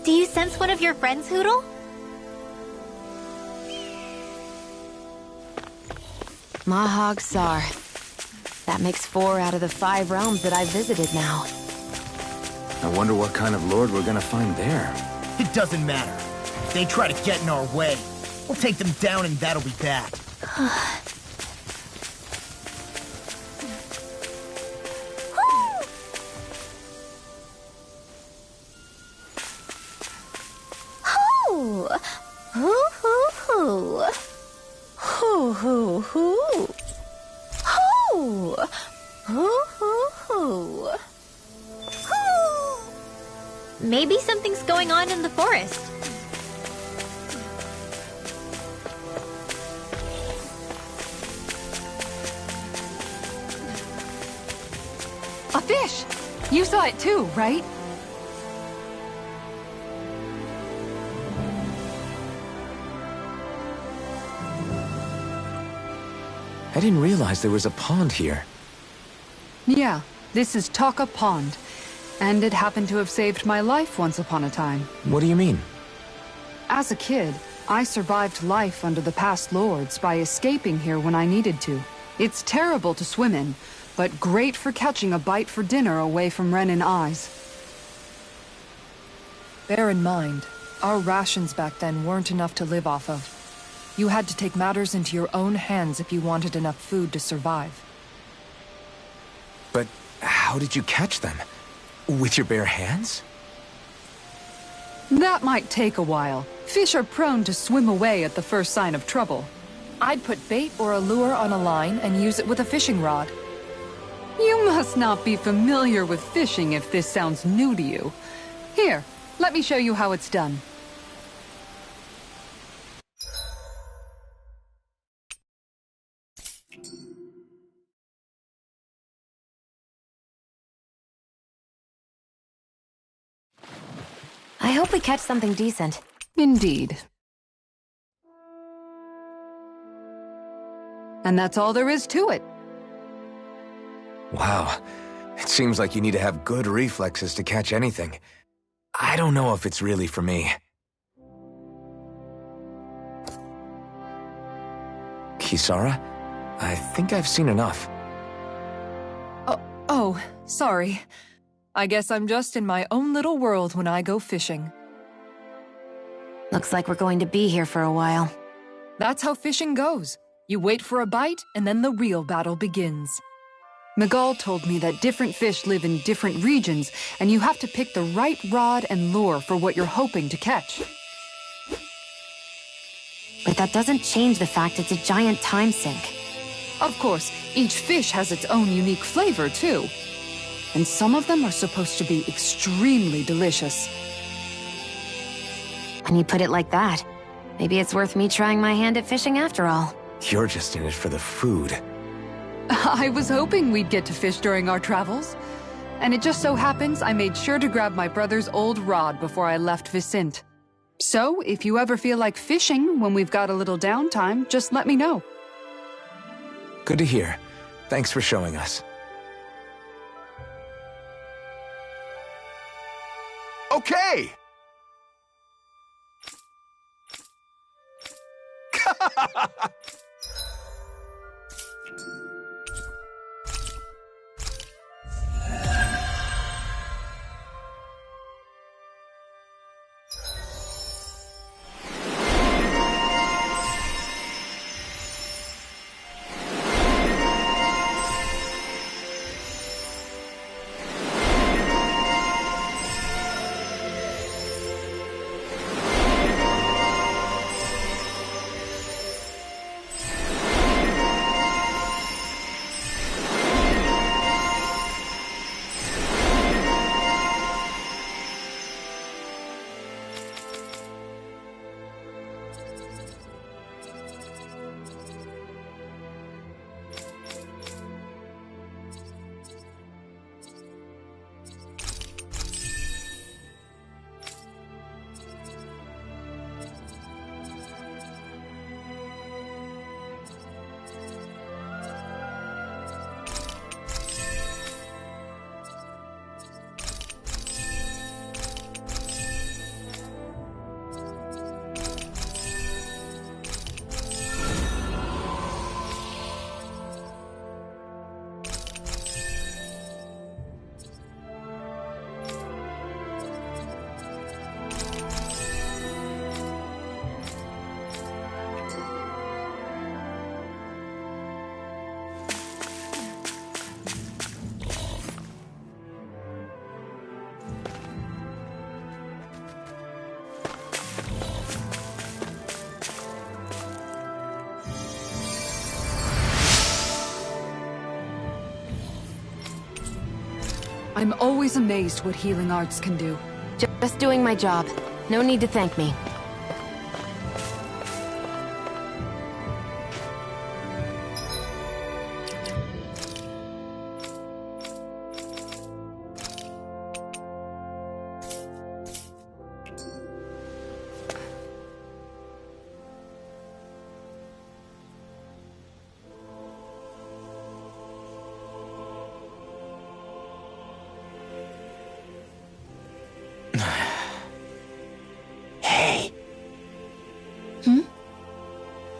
Do you sense one of your friends, Hootle? Mahag Sar. That makes 4 out of the 5 realms that I've visited now. I wonder what kind of lord we're gonna find there. It doesn't matter. If they try to get in our way, we'll take them down and that'll be that. Maybe something's going on in the forest. A fish! You saw it too, right? I didn't realize there was a pond here. Yeah, this is Taka Pond. And it happened to have saved my life once upon a time. What do you mean? As a kid, I survived life under the past lords by escaping here when I needed to. It's terrible to swim in, but great for catching a bite for dinner away from Renin eyes. Bear in mind, our rations back then weren't enough to live off of. You had to take matters into your own hands if you wanted enough food to survive. But how did you catch them? With your bare hands? That might take a while. Fish are prone to swim away at the first sign of trouble. I'd put bait or a lure on a line and use it with a fishing rod. You must not be familiar with fishing if this sounds new to you. Here, let me show you how it's done. I hope we catch something decent. Indeed. And that's all there is to it. Wow. It seems like you need to have good reflexes to catch anything. I don't know if it's really for me. Kisara? I think I've seen enough. Oh, sorry. I guess I'm just in my own little world when I go fishing. Looks like we're going to be here for a while. That's how fishing goes. You wait for a bite, and then the real battle begins. Miguel told me that different fish live in different regions, and you have to pick the right rod and lure for what you're hoping to catch. But that doesn't change the fact it's a giant time sink. Of course, each fish has its own unique flavor, too. And some of them are supposed to be extremely delicious. When you put it like that, maybe it's worth me trying my hand at fishing after all. You're just in it for the food. I was hoping we'd get to fish during our travels. And it just so happens I made sure to grab my brother's old rod before I left Vicente. So, if you ever feel like fishing when we've got a little downtime, just let me know. Good to hear. Thanks for showing us. Okay! I'm always amazed what healing arts can do. Just doing my job. No need to thank me.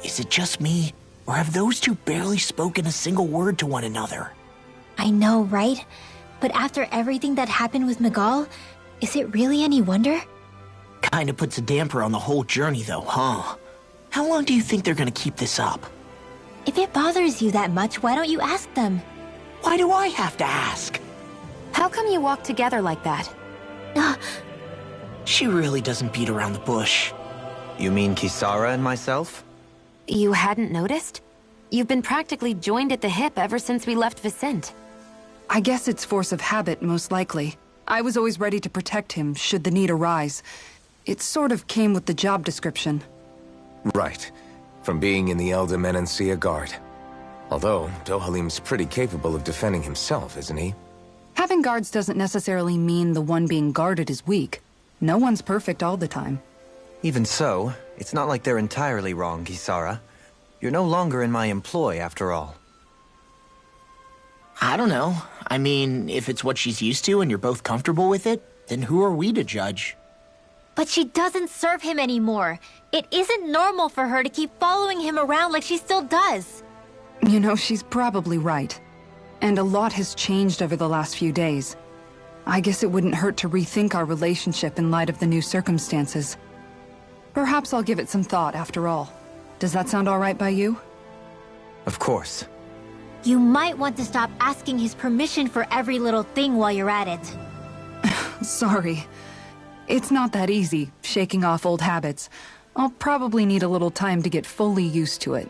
Is it just me, or have those two barely spoken a single word to one another? I know, right? But after everything that happened with Miguel, is it really any wonder? Kinda puts a damper on the whole journey though, huh? How long do you think they're gonna keep this up? If it bothers you that much, why don't you ask them? Why do I have to ask? How come you walk together like that? She really doesn't beat around the bush. You mean Kisara and myself? You hadn't noticed? You've been practically joined at the hip ever since we left Vicente. I guess it's force of habit, most likely. I was always ready to protect him, should the need arise. It sort of came with the job description. Right. From being in the Elda Menancia Guard. Although, Dohalim's pretty capable of defending himself, isn't he? Having guards doesn't necessarily mean the one being guarded is weak. No one's perfect all the time. Even so, it's not like they're entirely wrong, Kisara. You're no longer in my employ, after all. I don't know. I mean, if it's what she's used to and you're both comfortable with it, then who are we to judge? But she doesn't serve him anymore. It isn't normal for her to keep following him around like she still does. You know, she's probably right. And a lot has changed over the last few days. I guess it wouldn't hurt to rethink our relationship in light of the new circumstances. Perhaps I'll give it some thought, after all. Does that sound all right by you? Of course. You might want to stop asking his permission for every little thing while you're at it. Sorry. It's not that easy, shaking off old habits. I'll probably need a little time to get fully used to it.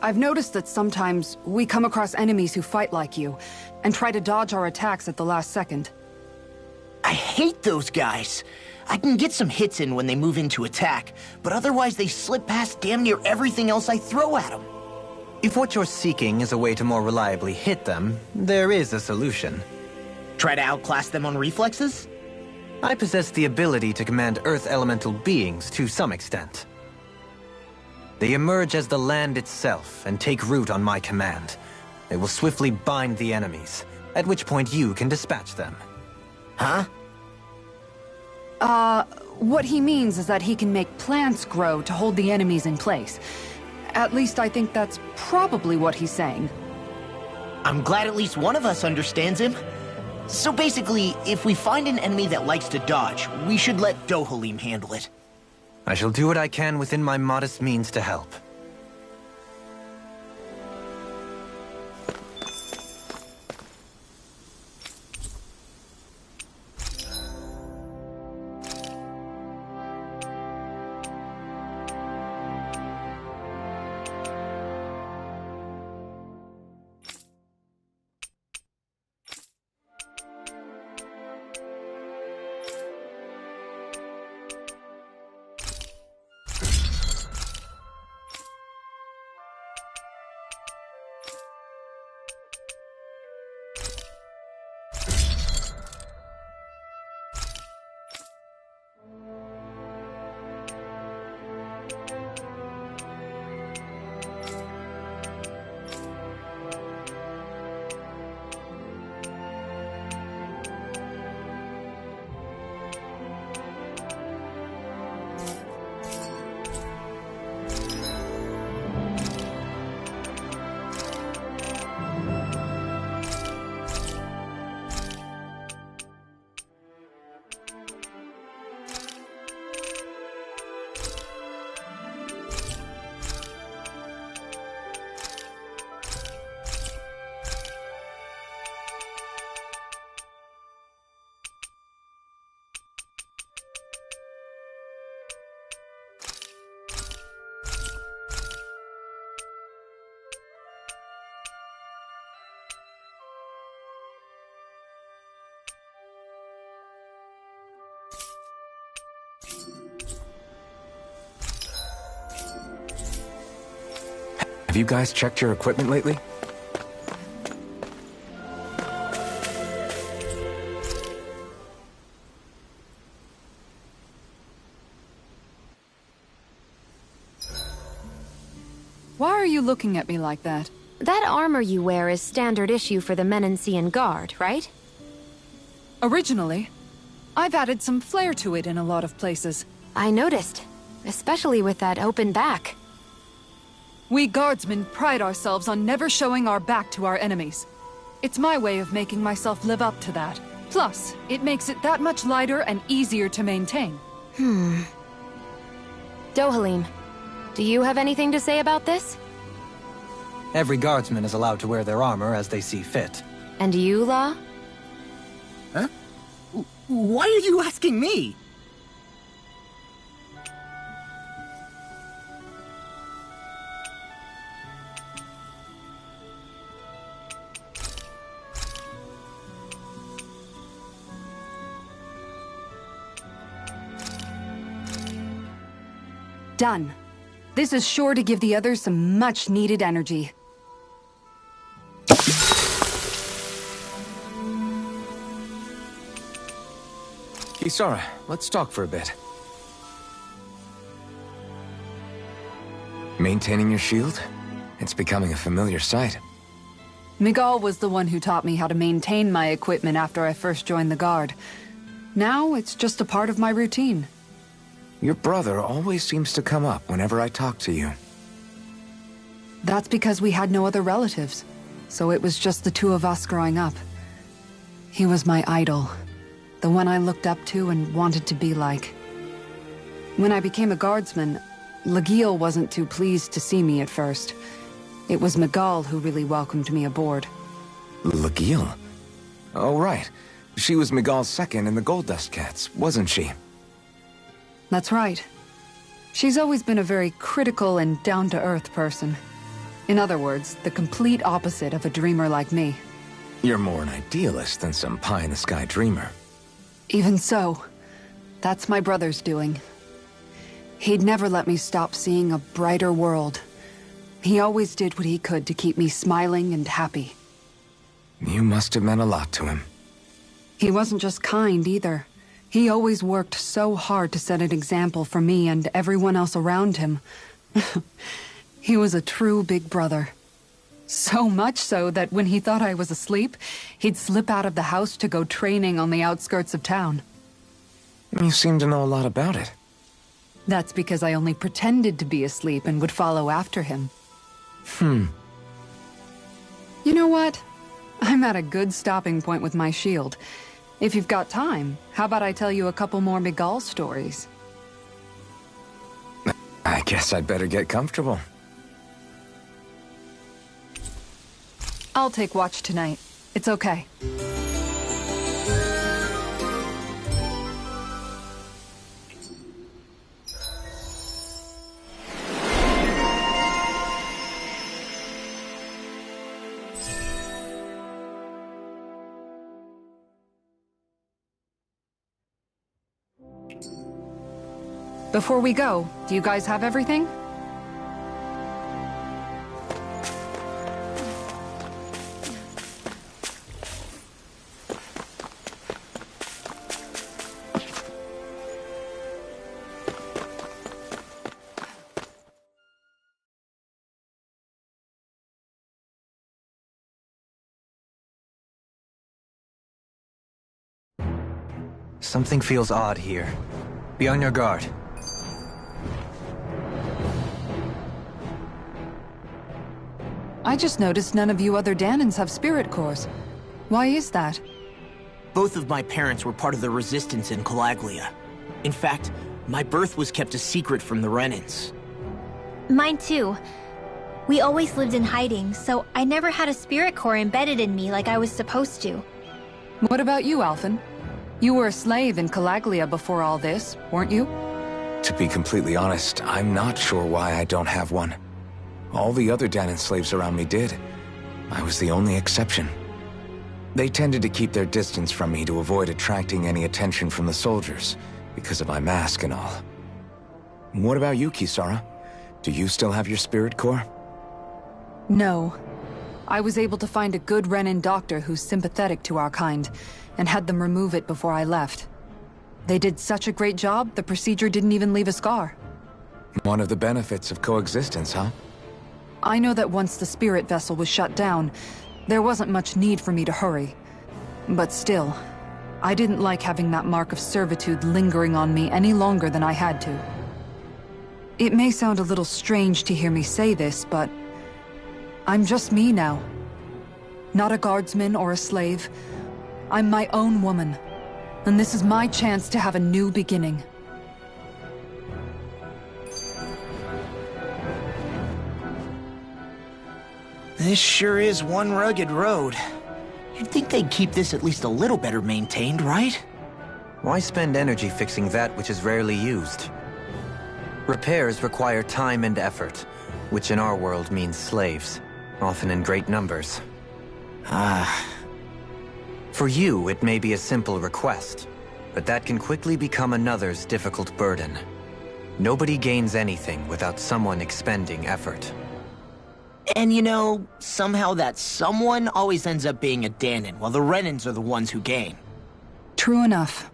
I've noticed that sometimes we come across enemies who fight like you, and try to dodge our attacks at the last second. I hate those guys. I can get some hits in when they move in to attack, but otherwise they slip past damn near everything else I throw at them. If what you're seeking is a way to more reliably hit them, there is a solution. Try to outclass them on reflexes? I possess the ability to command Earth elemental beings to some extent. They emerge as the land itself and take root on my command. They will swiftly bind the enemies, at which point you can dispatch them. Huh? What he means is that he can make plants grow to hold the enemies in place. At least I think that's probably what he's saying. I'm glad at least one of us understands him. So basically, if we find an enemy that likes to dodge, we should let Dohalim handle it. I shall do what I can within my modest means to help. Have you guys checked your equipment lately? Why are you looking at me like that? That armor you wear is standard issue for the Menencean Guard, right? Originally, I've added some flair to it in a lot of places. I noticed, especially with that open back. We guardsmen pride ourselves on never showing our back to our enemies. It's my way of making myself live up to that. Plus, it makes it that much lighter and easier to maintain. Dohalim, do you have anything to say about this? Every guardsman is allowed to wear their armor as they see fit. And you, Law? Huh? Why are you asking me? Done. This is sure to give the others some much-needed energy. Kisara, let's talk for a bit. Maintaining your shield? It's becoming a familiar sight. Miguel was the one who taught me how to maintain my equipment after I first joined the Guard. Now, it's just a part of my routine. Your brother always seems to come up whenever I talk to you. That's because we had no other relatives, so it was just the two of us growing up. He was my idol, the one I looked up to and wanted to be like. When I became a guardsman, Lagiel wasn't too pleased to see me at first. It was Miguel who really welcomed me aboard. Lagiel? Oh, right. She was Miguel's second in the Gold Dust Cats, wasn't she? That's right. She's always been a very critical and down-to-earth person. In other words, the complete opposite of a dreamer like me. You're more an idealist than some pie-in-the-sky dreamer. Even so, that's my brother's doing. He'd never let me stop seeing a brighter world. He always did what he could to keep me smiling and happy. You must have meant a lot to him. He wasn't just kind, either. He always worked so hard to set an example for me and everyone else around him. He was a true big brother. So much so that when he thought I was asleep, he'd slip out of the house to go training on the outskirts of town. You seem to know a lot about it. That's because I only pretended to be asleep and would follow after him. You know what? I'm at a good stopping point with my shield. If you've got time, how about I tell you a couple more Miguel stories? I guess I'd better get comfortable. I'll take watch tonight. It's okay. Before we go, do you guys have everything? Something feels odd here. Be on your guard. I just noticed none of you other Danans have spirit cores. Why is that? Both of my parents were part of the resistance in Calaglia. In fact, my birth was kept a secret from the Renans. Mine too. We always lived in hiding, so I never had a spirit core embedded in me like I was supposed to. What about you, Alphen? You were a slave in Calaglia before all this, weren't you? To be completely honest, I'm not sure why I don't have one. All the other Danan slaves around me did. I was the only exception. They tended to keep their distance from me to avoid attracting any attention from the soldiers, because of my mask and all. What about you, Kisara? Do you still have your spirit core? No. I was able to find a good Renan doctor who's sympathetic to our kind, and had them remove it before I left. They did such a great job, the procedure didn't even leave a scar. One of the benefits of coexistence, huh? I know that once the spirit vessel was shut down, there wasn't much need for me to hurry. But still, I didn't like having that mark of servitude lingering on me any longer than I had to. It may sound a little strange to hear me say this, but I'm just me now. Not a guardsman or a slave. I'm my own woman, and this is my chance to have a new beginning. This sure is one rugged road. You'd think they'd keep this at least a little better maintained, right? Why spend energy fixing that which is rarely used? Repairs require time and effort, which in our world means slaves, often in great numbers. For you, it may be a simple request, but that can quickly become another's difficult burden. Nobody gains anything without someone expending effort. And you know, somehow that someone always ends up being a Danan, while the Renans are the ones who gain. True enough.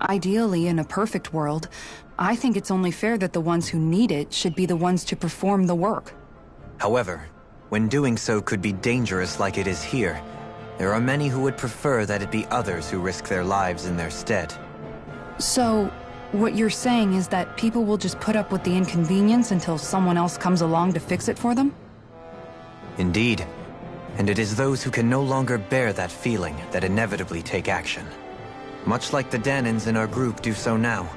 Ideally, in a perfect world, I think it's only fair that the ones who need it should be the ones to perform the work. However, when doing so could be dangerous like it is here, there are many who would prefer that it be others who risk their lives in their stead. So, what you're saying is that people will just put up with the inconvenience until someone else comes along to fix it for them? Indeed. And it is those who can no longer bear that feeling that inevitably take action. Much like the Danans in our group do so now.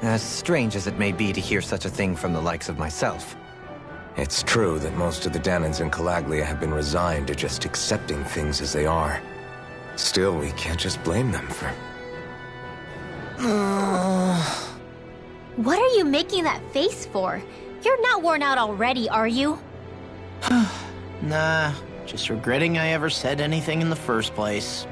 As strange as it may be to hear such a thing from the likes of myself. It's true that most of the Danans in Calaglia have been resigned to just accepting things as they are. Still, we can't just blame them for... What are you making that face for? You're not worn out already, are you? Nah, just regretting I ever said anything in the first place.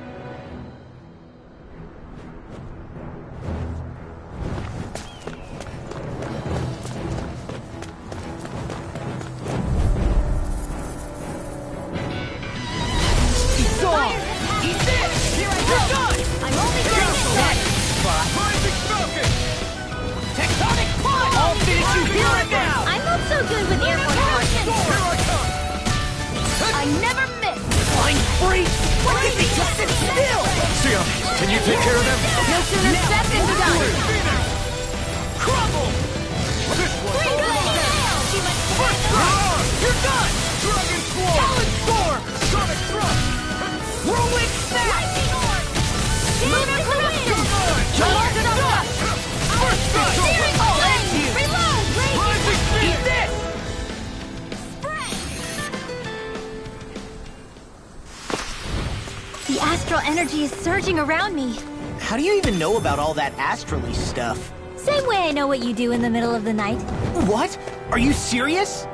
freak! Why can't they just sit still? Sia, can you take care of them? No sooner said than done. Crumble! This one! First strike! You're done! Dragon Claw! Talon Storm! Sonic Thrust! Whirlwind Snap! Lightning Orb! Lunar Corruption! Charge and Dust! First strike! Steering I'll end you! Reload! Rising Eat this! The astral energy is surging around me. How do you even know about all that astrally stuff? Same way I know what you do in the middle of the night. What? Are you serious?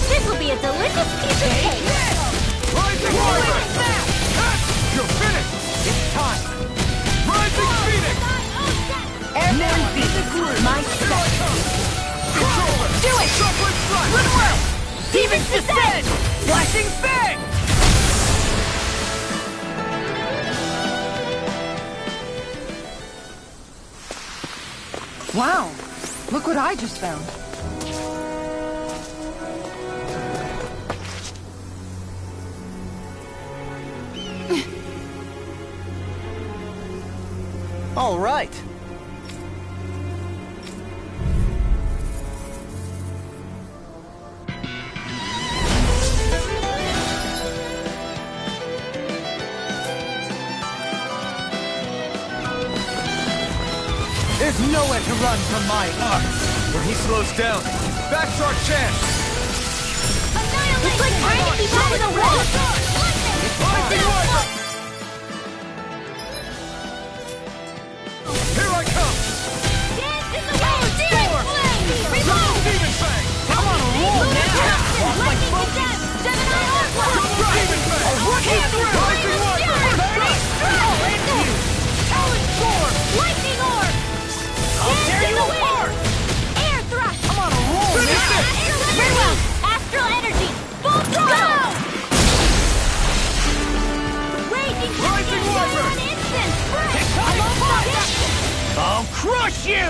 This will be a delicious piece of cake. Rising Warrior! You're finished! It's time! Rising Phoenix! Airborne Beast! My step! It's over! Do it! Chocolate Strike! Goodwill! Demons Descend! Flashing Fang! Wow, look what I just found. All right. There's nowhere to run from my art. When he slows down, that's our chance. It's like trying to keep up with a wall. Here I come. Reload! Demon Fang! I'm on a roll now! Off my focus! Demon Fang! Rising Warrior! I'll end you! Talon Storm! Lightning Orb! I'll tear you apart! Air Thrust! I'm on a roll Finish now! it! Very well! Astral Energy! Full throttle! Raging Rising Warrior! Instant! Tectonic Punch! I'll crush you!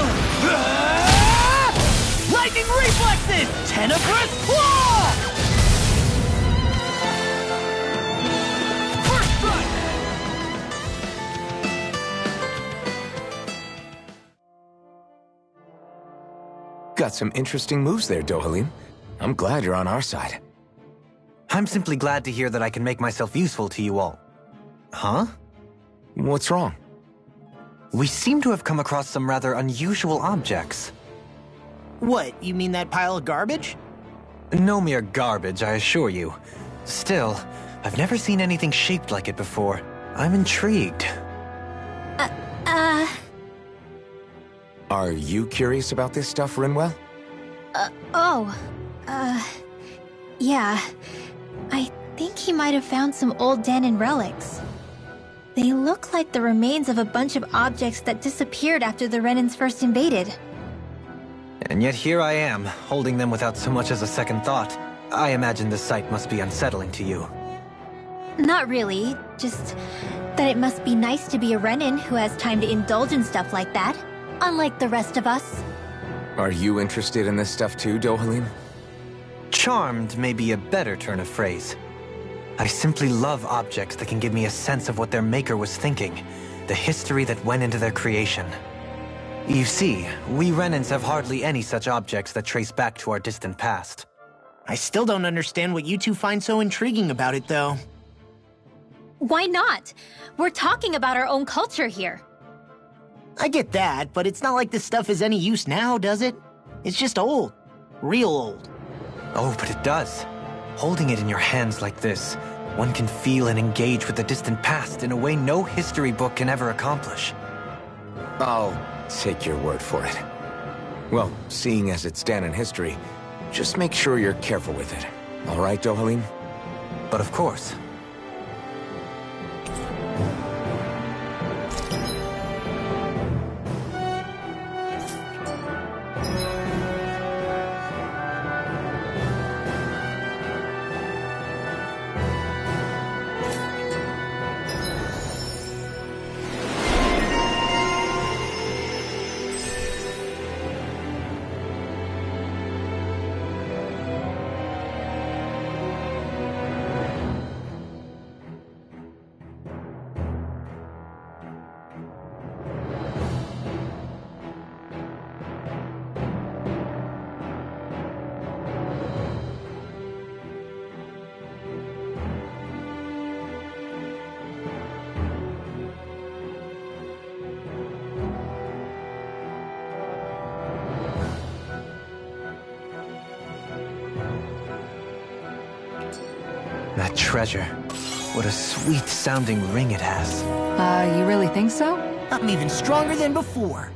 Lightning Reflexes! Tenebrous Claw! First strike! Got some interesting moves there, Dohalim. I'm glad you're on our side. I'm simply glad to hear that I can make myself useful to you all. Huh? What's wrong? We seem to have come across some rather unusual objects. What, you mean that pile of garbage? No mere garbage, I assure you. Still, I've never seen anything shaped like it before. I'm intrigued. Are you curious about this stuff, Rinwell? Yeah. I think he might have found some old Dahnan relics. They look like the remains of a bunch of objects that disappeared after the Renans first invaded. And yet here I am, holding them without so much as a second thought. I imagine the sight must be unsettling to you. Not really, just that it must be nice to be a Renan who has time to indulge in stuff like that, unlike the rest of us. Are you interested in this stuff too, Dohalim? Charmed may be a better turn of phrase. I simply love objects that can give me a sense of what their maker was thinking, the history that went into their creation. You see, we Renans have hardly any such objects that trace back to our distant past. I still don't understand what you two find so intriguing about it, though. Why not? We're talking about our own culture here. I get that, but it's not like this stuff is any use now, does it? It's just old. Real old. Oh, but it does. Holding it in your hands like this, one can feel and engage with the distant past in a way no history book can ever accomplish. I'll take your word for it. Well, seeing as it's Dahnan history, just make sure you're careful with it. All right, Dohalim? But of course. That treasure. What a sweet-sounding ring it has. You really think so? I'm even stronger than before.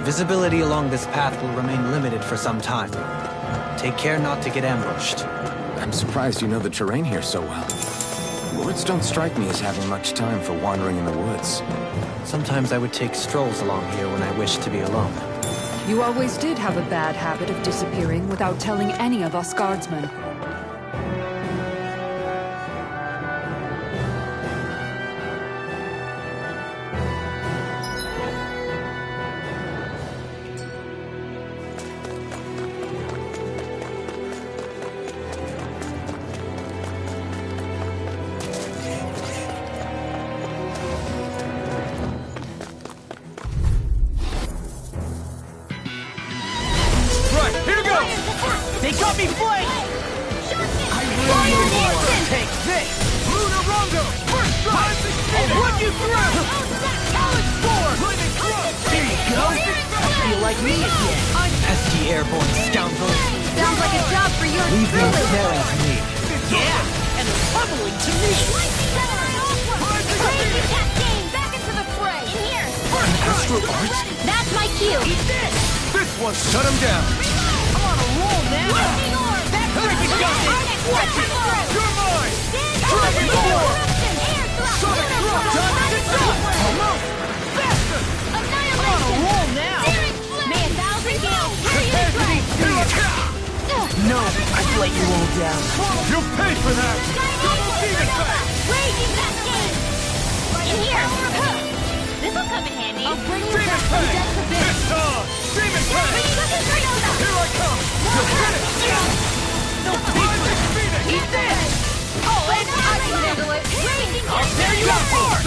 Visibility along this path will remain limited for some time. Take care not to get ambushed. I'm surprised you know the terrain here so well. Lords don't strike me as having much time for wandering in the woods. Sometimes I would take strolls along here when I wished to be alone. You always did have a bad habit of disappearing without telling any of us guardsmen. They got me flanked! I really want to take this! Lunar Rondo! First strike! I'll run you through! Talent Storm! There you go! I feel like me again! I'm pesky airborne scoundrel! Sounds like a job for you and Leave them truly. staring to me! Yeah! And pummeling to me! Crazy Cascade! Back into the fray! In here! Astral Arts? That's my cue! Eat this! This one shut him down! I'm on a roll now! Lightning Orb! That's Dragon Gauntlet! Watch it! You're mine! Dragon Ball! Air thrust! Sonic Drop! Time to get going! Almost! Faster! I'm on a Annihilation! roll now! Searing Flame! May 1,000 gales! Prepare to be seized! No, I've let you all down. You pay for that! Raging Cascade! In here! This'll come in handy. I'll bring you Demon back from Fang! depths of this. It's on! Demon Fang! Here I come! You're finished! No paper! Eat this! Oh, and I can handle it. Raging I'll tear you apart!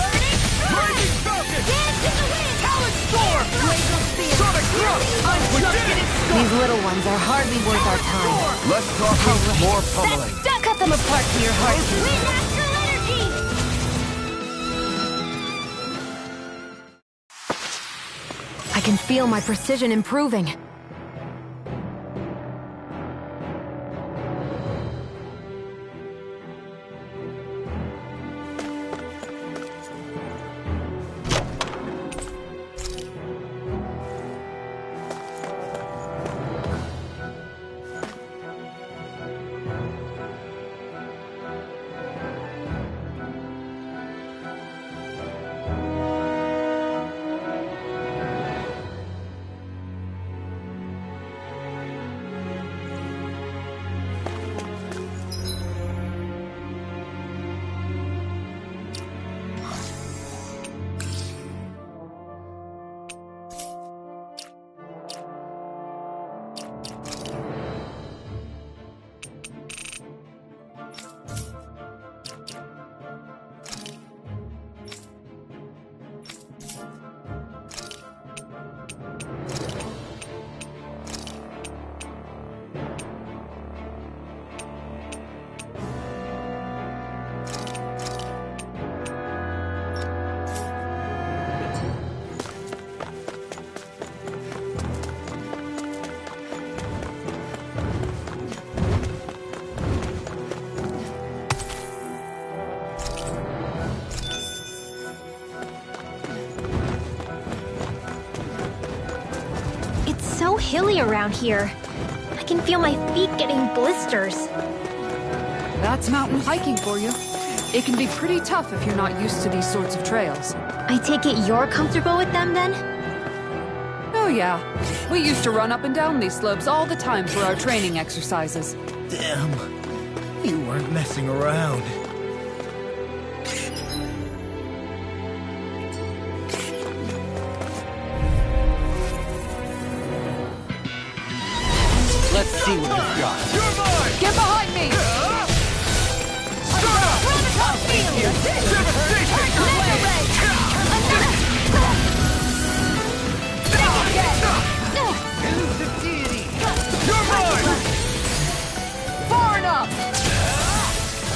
Raging Falcon! Dance in the wind! Talent Storm! Blaze of Spear! Sonic Drop! I'm just getting started! These little ones are hardly worth our time. Less talking, more pummeling. Cut them apart to your heart. Wind Astral Energy! I can feel my precision improving. so hilly around here. I can feel my feet getting blisters. That's mountain hiking for you. It can be pretty tough if you're not used to these sorts of trails. I take it you're comfortable with them then? Oh yeah. We used to run up and down these slopes all the time for our training exercises. Damn. You weren't messing around. Let's see what you've got. You're mine! Get behind me! Start up! Run across field! Devastation! Elusive deity! You're mine! Far enough!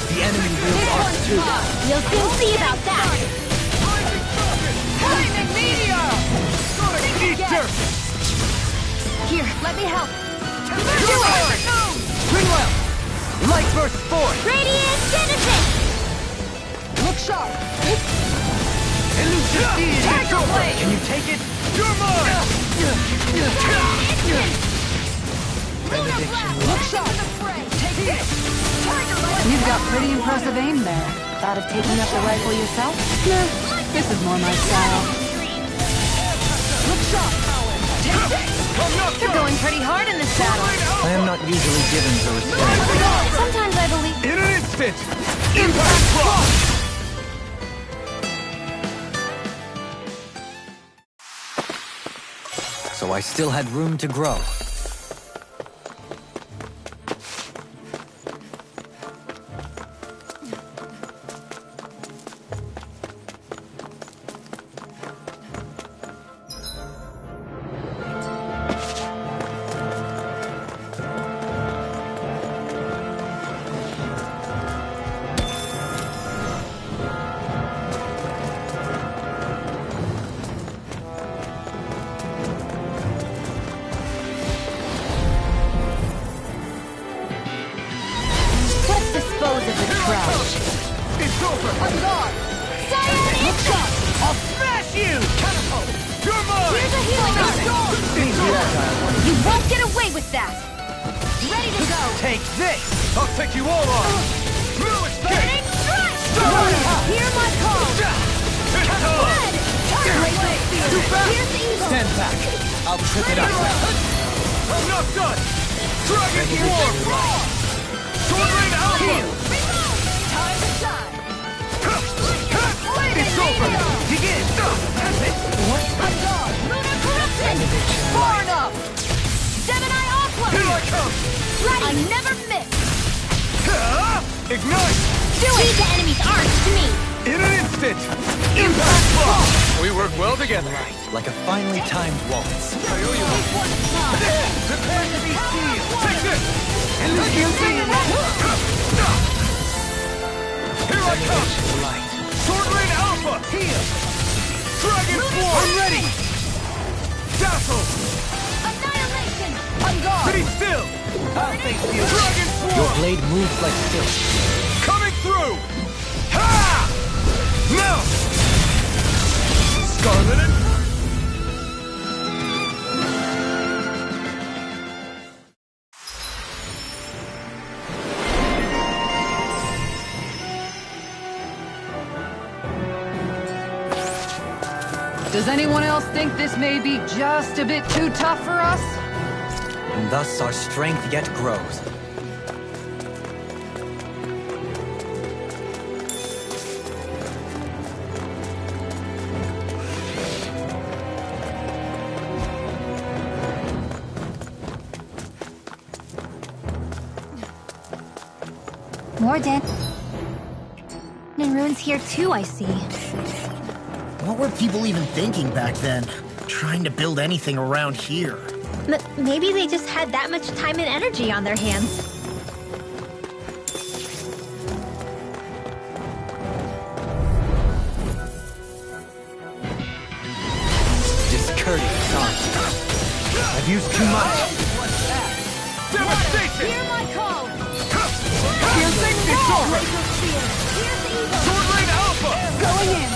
The enemy wields arts too. You'll soon see about that! Lightning meteor! Eat dirt! Here, let me help. You're mine! Ringwell! Light burst forth! Radiant Genesis! Look sharp! Elusive deity! Tiger blade! Can you take it? You're mine! Look sharp! Take this! You've got pretty impressive aim there. Thought of taking up the rifle yourself? Nah, this is more my style. Look sharp! You're going pretty hard in this battle. I am not usually given to restraint. Sometimes I believe... In an instant! Impact Frost! So I still had room to grow. It's over! On guard! I'll smash you! Catapult! You're mine! Here's a healing art! It's over! You won't get away with that! Ready to go! Take this! I'll take you all on! Blue escape! Burning strike! Stop! Hear my call! It's on! Red! Tiger blade! Too fast! Here's the eagle! Stand back. I'll trip it up. I'm not done! Dragon Swarm! Sword Rain Alpha! Time to shine! It's over! Begin! That's it! On guard! Lunar corruption! Far enough! Gemini Aqua! Here I come! Ready! I never miss! Ignite! Do it! Leave the enemy's arts to me! In an instant! Impact Frost! We work well together. Like a finely timed waltz. I owe you one. Prepare to be sealed! Take this! Here I come! Sword Rain Alpha! Heal! Dragon Swarm! I'm ready! Dazzle! Annihilation! On guard! Pretty still! I'll face you! Dragon Your Swarm! blade moves like silk. Coming through! Ha! Now! Scarlet and... Does anyone else think this may be just a bit too tough for us? And thus our strength yet grows. More dead. And ruins here too, I see. What were people even thinking back then? Trying to build anything around here. Maybe they just had that much time and energy on their hands. Discourteous art. I've used too much. Devastation! Hear my call! It's over! Here's the eagle! Sword Rain Alpha! Going in!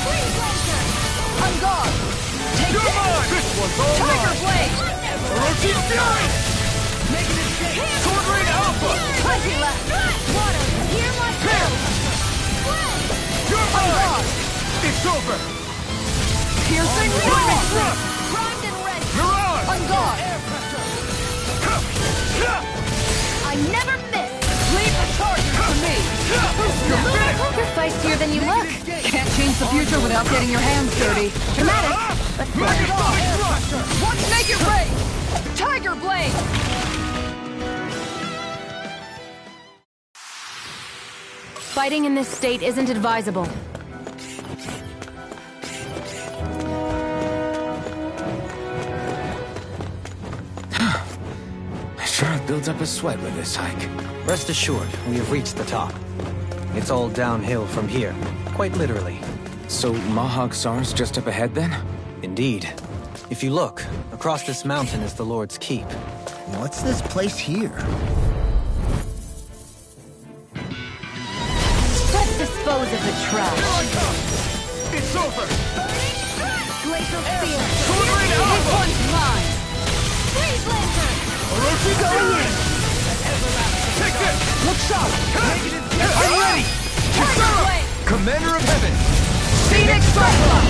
On guard! You're mine! This one's all Tiger mine! blade! Orochi Fury! Making it safe! Sword Rain Alpha! 20 left! Water, hear my Pim! You're mine! It's over! Piercing Flaming Roar! Thrust! primed and ready! Mirage! On guard! Air pressure! I never miss! Leave the charges to me! You're feistier than you look. Can't change the future without getting your hands dirty. Dramatic, but Mark it off! Make it rain! Tiger Blade! fighting in this state isn't advisable. Sure builds up a sweat with this hike. Rest assured, we have reached the top. It's all downhill from here, quite literally. So Mahag Sar's just up ahead then? Indeed. If you look, across this mountain is the Lord's Keep. What's this place here? Let's dispose of the trash. It's over! Glacial Spear! Sword Rain This Alpha! one's mine! Freeze Lantern! Orochi going in! Take this! Look sharp! I'm ready! Tiger Blade! Commander of Heaven! Phoenix Cyclone!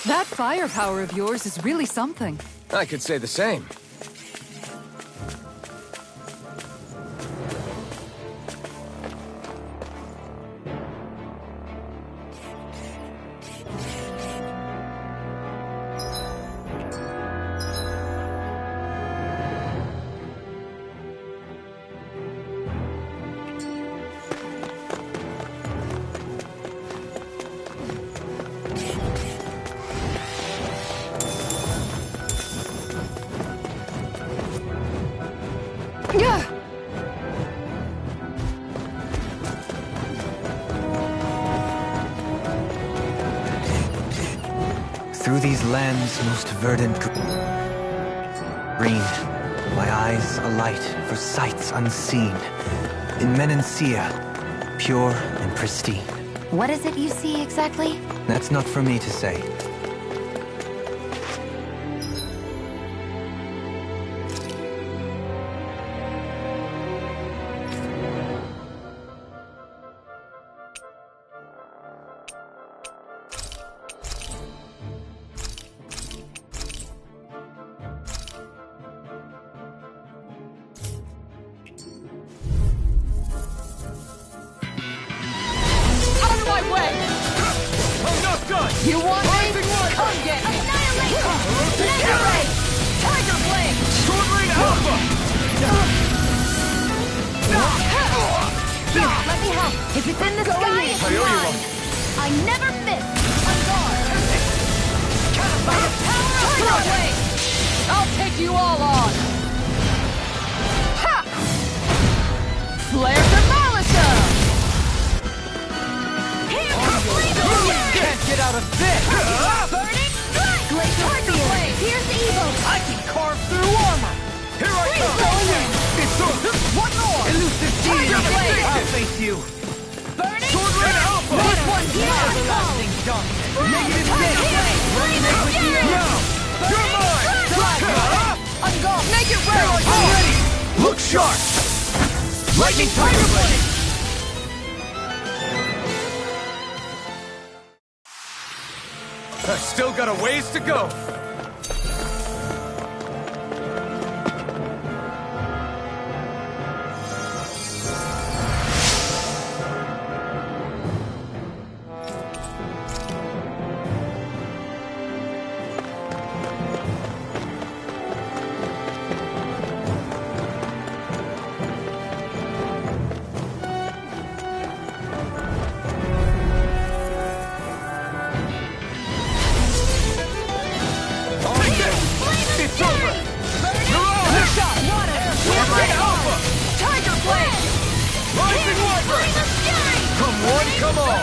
That firepower of yours is really something. I could say the same. Through these lands most verdant green, my eyes alight for sights unseen. In Menancia, pure and pristine. What is it you see exactly? That's not for me to say. You want me? Come get me! Laser Ray! Tiger Blade! Sword Rain Alpha! Here, let me help. If it's in the sky, it's I owe you mine. one. I never miss! Tiger Blade! I'll take you all on! Ha! Flare Demolition! Can't get out of this! Burning Strike! Glacial Spear! Here's evil! I can carve through armor! Here I come! It's over! One more! Elusive Tiger Demon! Blade! I'll face you! Burning Sword Rain Alpha! This one's mine! Everlasting darkness! Negative Tiger death! Blade! Resonate with you! Now! You're mine! On guard! Make it rain! I'm ready! Look sharp! Lightning Tiger Blade! I've still got a ways to go. It's over! Mirage! Sword Rain Alpha! Tiger Blade! Rising Wyvern! Come one, come all.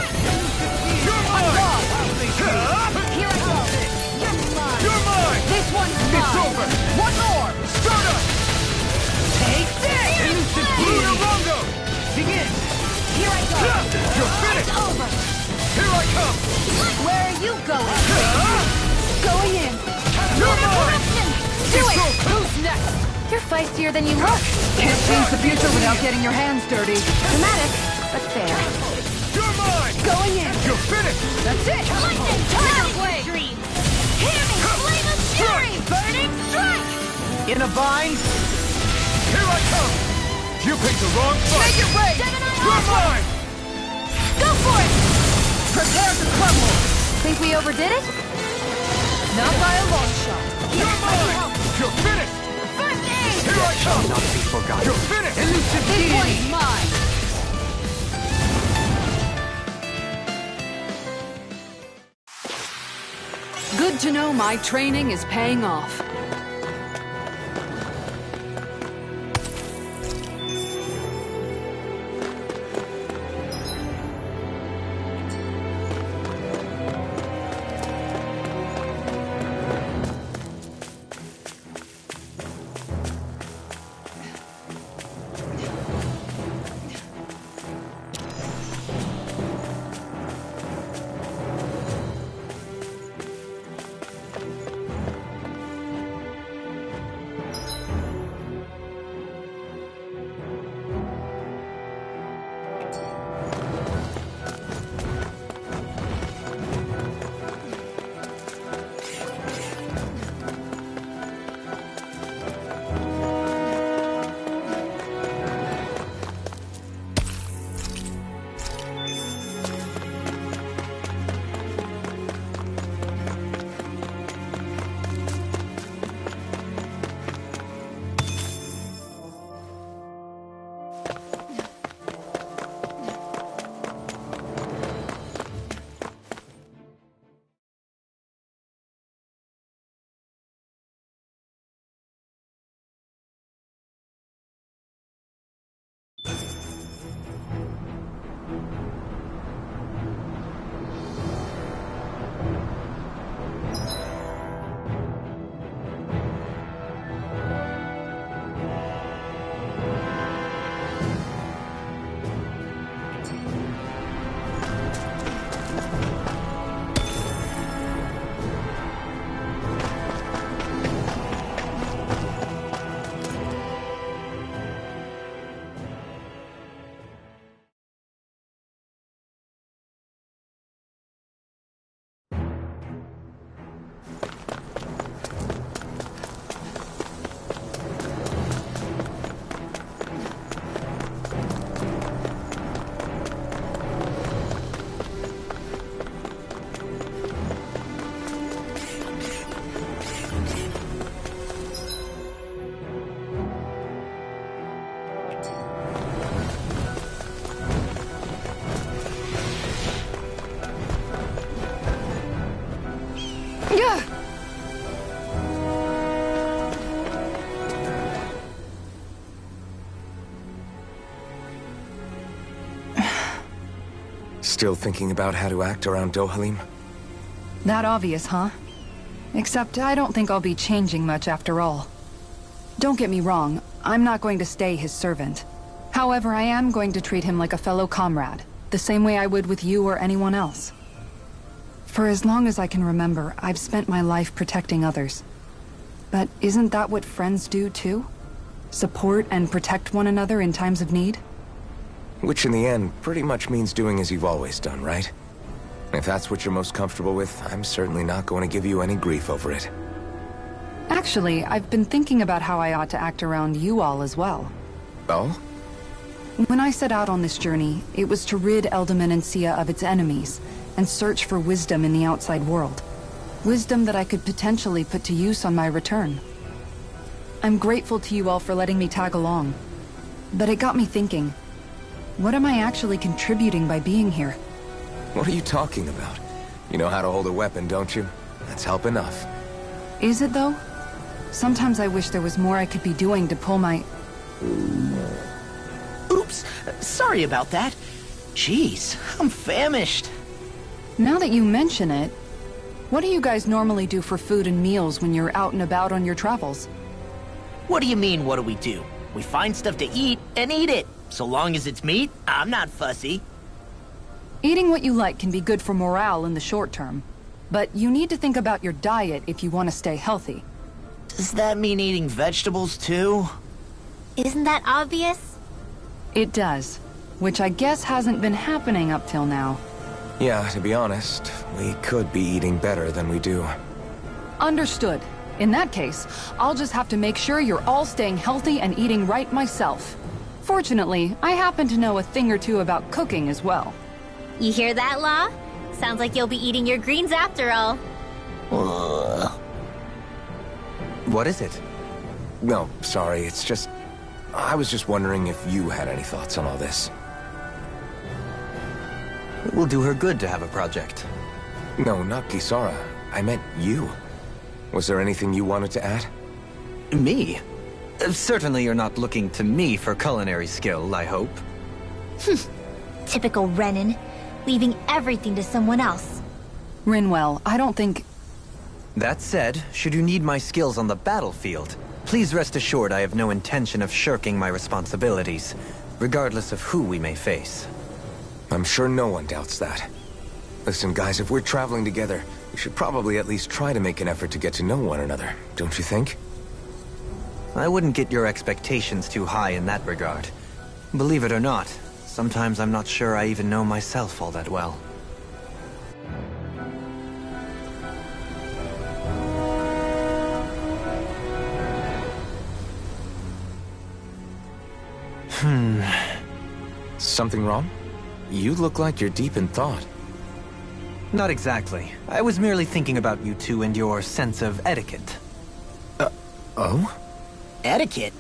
You're mine! Here I go! You're mine! This one's mine! It's over! One more! Stardust! Take this! Elusive Lunar Rondo! Begin! Here I go! You're finished! Over! Here I come! Where are you going? Going in. You're mine! Do it! Who's next? You're feistier than you look. Can't change the future without getting your hands dirty. Dramatic, but fair. You're mine! Going in. You're finished! That's it! Lightning! Tiger blade! Hammy! Flame of fury! Burning strike! In a bind? Here I come! You picked the wrong fight! Make it rain! You're mine! Go for it! Prepare to crumble! Think we overdid it? Not by a long shot! You're mine! You're finished! First aid! Here I come! Not be forgotten. You're finished! Elusive This deity! one's mine! Good to know my training is paying off. Still thinking about how to act around Dohalim? That obvious, huh? Except I don't think I'll be changing much after all. Don't get me wrong, I'm not going to stay his servant. However, I am going to treat him like a fellow comrade, the same way I would with you or anyone else. For as long as I can remember, I've spent my life protecting others. But isn't that what friends do too? Support and protect one another in times of need? Which in the end pretty much means doing as you've always done, right? If that's what you're most comfortable with, I'm certainly not going to give you any grief over it. Actually, I've been thinking about how I ought to act around you all as well. Oh? When I set out on this journey, it was to rid Eldaman and Sia of its enemies, and search for wisdom in the outside world. Wisdom that I could potentially put to use on my return. I'm grateful to you all for letting me tag along. But it got me thinking, what am I actually contributing by being here? What are you talking about? You know how to hold a weapon, don't you? That's help enough. Is it though? Sometimes I wish there was more I could be doing to pull my... Oops, sorry about that. Jeez, I'm famished. Now that you mention it, what do you guys normally do for food and meals when you're out and about on your travels? What do you mean, what do we do? We find stuff to eat and eat it. So long as it's meat, I'm not fussy. Eating what you like can be good for morale in the short term. But you need to think about your diet if you want to stay healthy. Does that mean eating vegetables too? Isn't that obvious? It does. Which I guess hasn't been happening up till now. Yeah, to be honest, we could be eating better than we do. Understood. In that case, I'll just have to make sure you're all staying healthy and eating right myself. Fortunately, I happen to know a thing or two about cooking as well. You hear that, Law? Sounds like you'll be eating your greens after all. What is it? No, sorry, it's just... I was just wondering if you had any thoughts on all this. It will do her good to have a project. No, not Kisara. I meant you. Was there anything you wanted to add? Me? Certainly you're not looking to me for culinary skill, I hope. Typical Renan. Leaving everything to someone else. Rinwell, I don't think... That said, should you need my skills on the battlefield, please rest assured I have no intention of shirking my responsibilities, regardless of who we may face. I'm sure no one doubts that. Listen, guys, if we're traveling together, we should probably at least try to make an effort to get to know one another, don't you think? I wouldn't get your expectations too high in that regard. Believe it or not, sometimes I'm not sure I even know myself all that well. Something wrong? You look like you're deep in thought. Not exactly. I was merely thinking about you two and your sense of etiquette. Oh? Etiquette?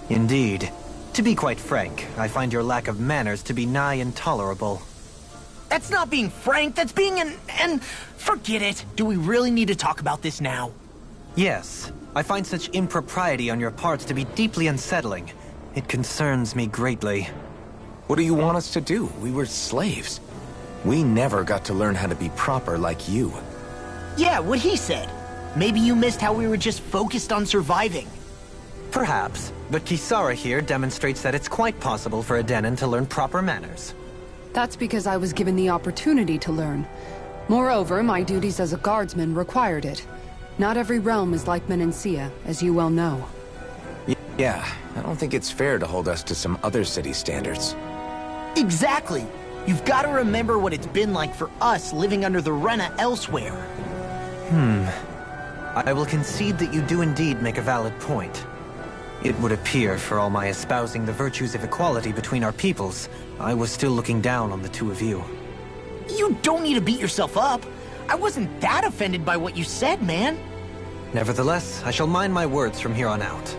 Indeed. To be quite frank, I find your lack of manners to be nigh intolerable. That's not being frank, that's being an... Forget it. Do we really need to talk about this now? Yes. I find such impropriety on your parts to be deeply unsettling. It concerns me greatly. What do you want us to do? We were slaves. We never got to learn how to be proper like you. Yeah, what he said. Maybe you missed how we were just focused on surviving. Perhaps, but Kisara here demonstrates that it's quite possible for a Denon to learn proper manners. That's because I was given the opportunity to learn. Moreover, my duties as a guardsman required it. Not every realm is like Menancia, as you well know. Yeah, I don't think it's fair to hold us to some other city standards. Exactly. You've got to remember what it's been like for us living under the Rena elsewhere. I will concede that you do indeed make a valid point. It would appear, for all my espousing the virtues of equality between our peoples, I was still looking down on the two of you. You don't need to beat yourself up. I wasn't that offended by what you said, man. Nevertheless, I shall mind my words from here on out.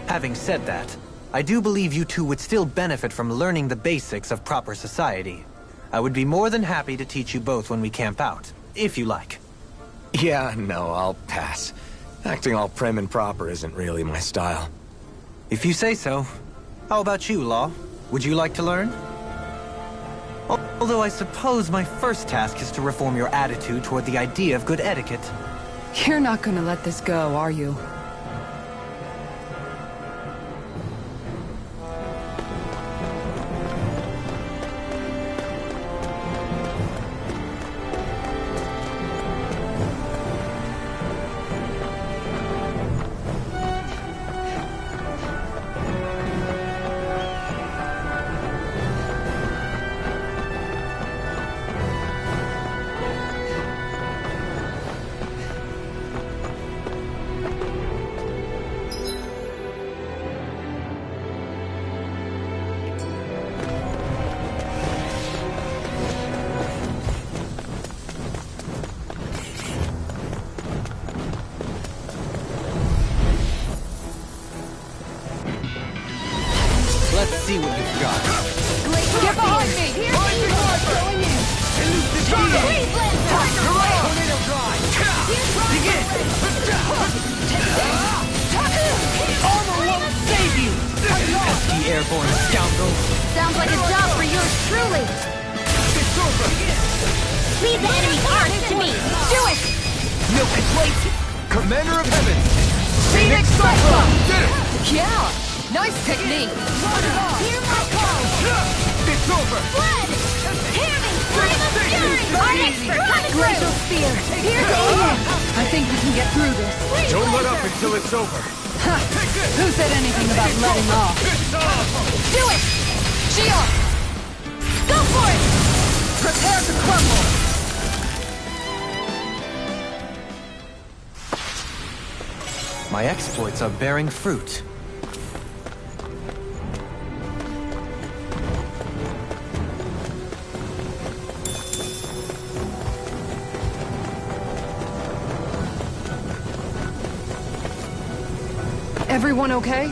Having said that, I do believe you two would still benefit from learning the basics of proper society. I would be more than happy to teach you both when we camp out, if you like. Yeah, no, I'll pass. Acting all prim and proper isn't really my style. If you say so. How about you, Law? Would you like to learn? Although I suppose my first task is to reform your attitude toward the idea of good etiquette. You're not gonna let this go, are you? Let's see what you've got. Get behind me! Going in! Tornado drive! Begin! Armor won't save you! Pesky airborne scoundrel! Sounds like a job for yours truly. It's over! Leave the enemy arms to me! Do it! No complaint! Commander of Heaven! Phoenix Cyclone! Did it! Yeah! Nice technique! Hear my call! It's over! Fled! Hear me! Glacial Spear! Here's aiming! I think we can get through this. Don't let up until it's over. Ha! Who said anything about letting off? Do it! Shield! Go for it! Prepare to crumble! My exploits are bearing fruit. Everyone okay?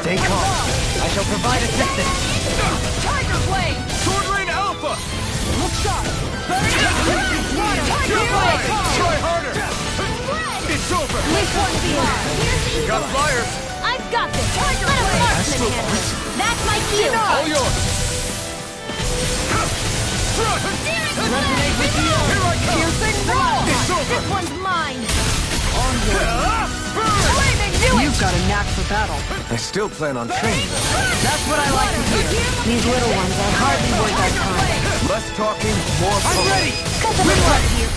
Stay calm. I shall provide assistance. Tiger Blade! Sword Rain Alpha! Look sharp! Burn it! Tiger Blade! Try harder! It's over! This one's beyond! Here's the Got flyers! I've got this! Tiger Blade! Let a marksman handle it! That's my cue! All yours! Resonate with you! Here I come! Piercing roll! It's over! This one's mine! You've got a knack for battle. I still plan on training. That's what I like to hear. These little ones are hardly worth our time. Less talking, more I'm fun. ready! Cut the blood here!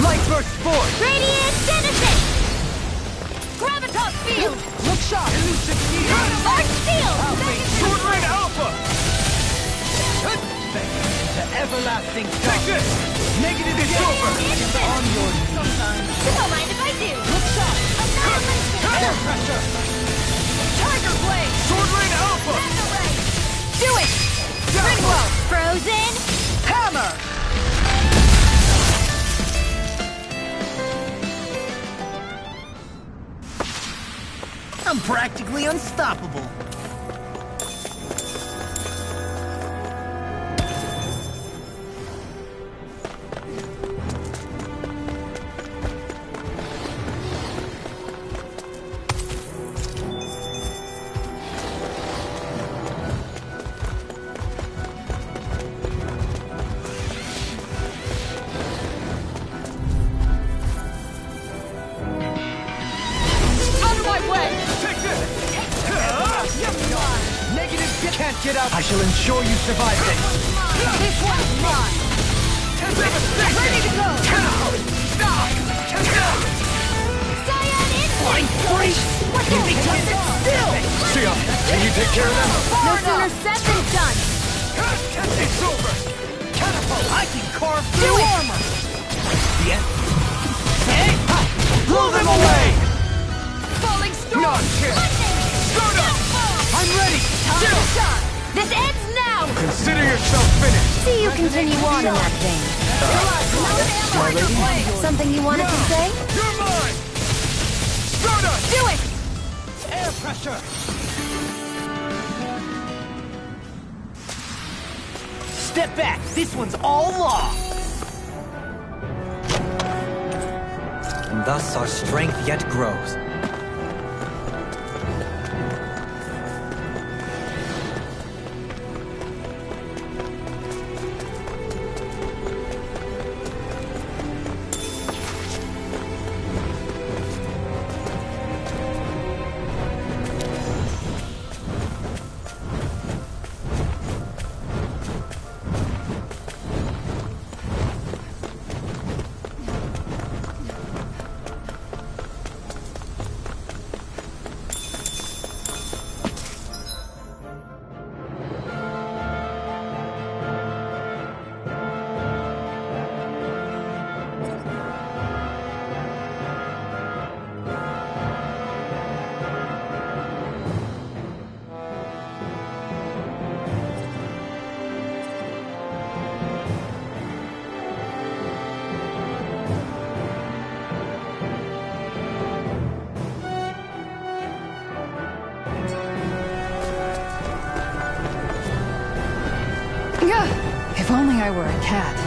Light burst forth! Radiant Genesis! Gravitas Field! Look sharp! Elusive shield! Arc Steel! Sword Rain Alpha! The everlasting Take sun! this! Negative It's shield! over! On your Sometimes. Don't mind if I do! Look sharp! Annihilation! Air pressure! Tiger Blade! Sword Rain Alpha! Array! Do it! Ringwell! Frozen! Hammer! I'm practically unstoppable. Get up! I shall ensure you survive this! This one's mine! Ready to go! Cyan Blind freak! What the heck? Still! Sia, can you take care of them? No sooner said than done! It's over! Catapult! I can carve Do through it! armor! Yes! Hey! Blow them away! Falling storm! Non-kill! I'm ready! Time to shine! This ends now! Consider yourself finished! See you continue on in that vein. My lady? Something you wanted to say? You're mine! Stardust! Do it! Air pressure! Step back! This one's all law! And thus our strength yet grows. only I were a cat.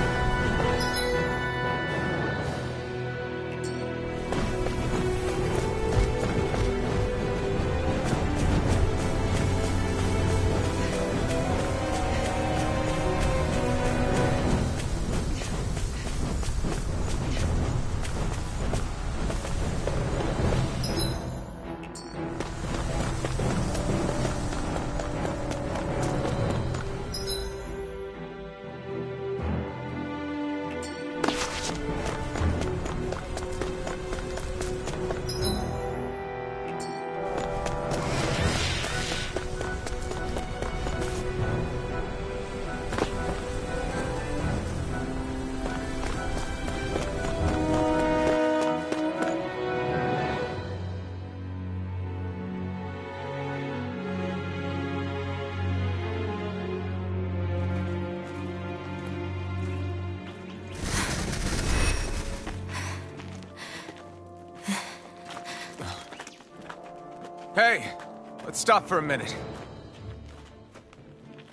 Hey, let's stop for a minute.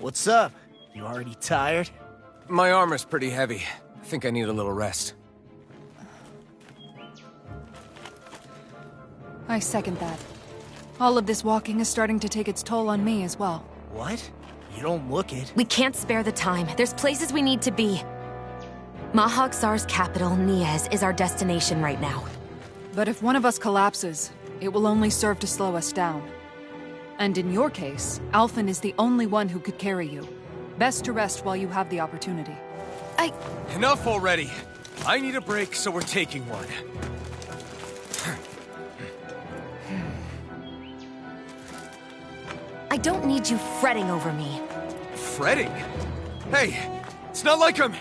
What's up? You already tired? My armor's pretty heavy. I think I need a little rest. I second that. All of this walking is starting to take its toll on me as well. What? You don't look it. We can't spare the time. There's places we need to be. Mahag Saar's capital, Niez, is our destination right now. But if one of us collapses, it will only serve to slow us down. And in your case, Alphen is the only one who could carry you. Best to rest while you have the opportunity. Enough already! I need a break, so we're taking one. I don't need you fretting over me. Fretting? Hey, it's not like I'm...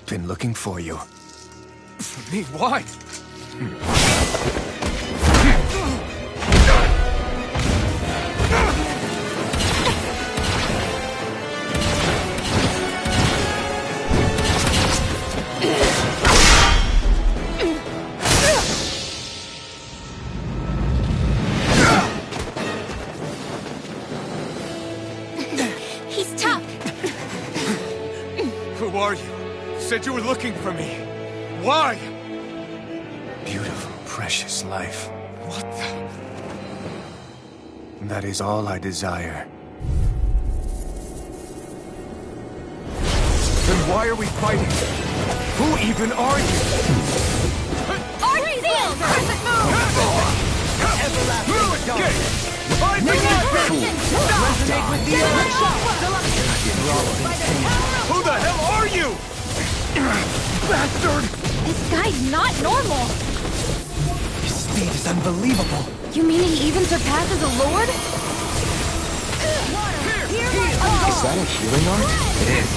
Been looking for you. For me? Why? He's tough. Who are you? Said you were looking for me. Why? Beautiful, precious life. What the... That is all I desire. Then why are we fighting? Who even are you? Arctic Crescent move! Who the hell are you? Bastard! This guy's not normal! His speed is unbelievable. You mean he even surpasses a lord? Is that a healing art? It is.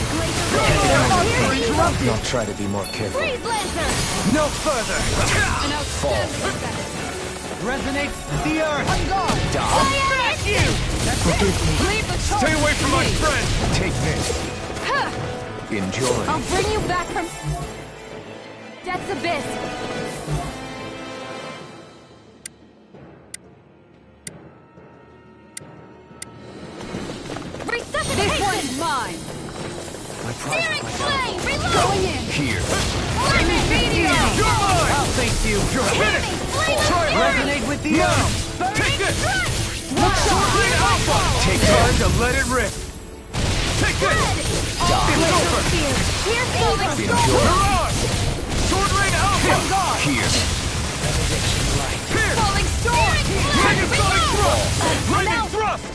I'll try to be more careful. No further! Fall. Resonates the earth! Die. Forgive me. Stay away from my friend! Take this. Enjoy. I'll bring you back from Death's Abyss. This one's mine. My prize, my downfall. Going in. Here. Flaming meteor. You're mine! I'll thank you! You're finished! Try resonate with the earth! Take this! Sword Alpha! Take Time to let it rip! Take this! It's over! Here's Golden Enjoy. Mirage! Sword Rain Alpha! Here. Here! Falling Storm. Lightning Sonic Thrust! Lightning Thrust!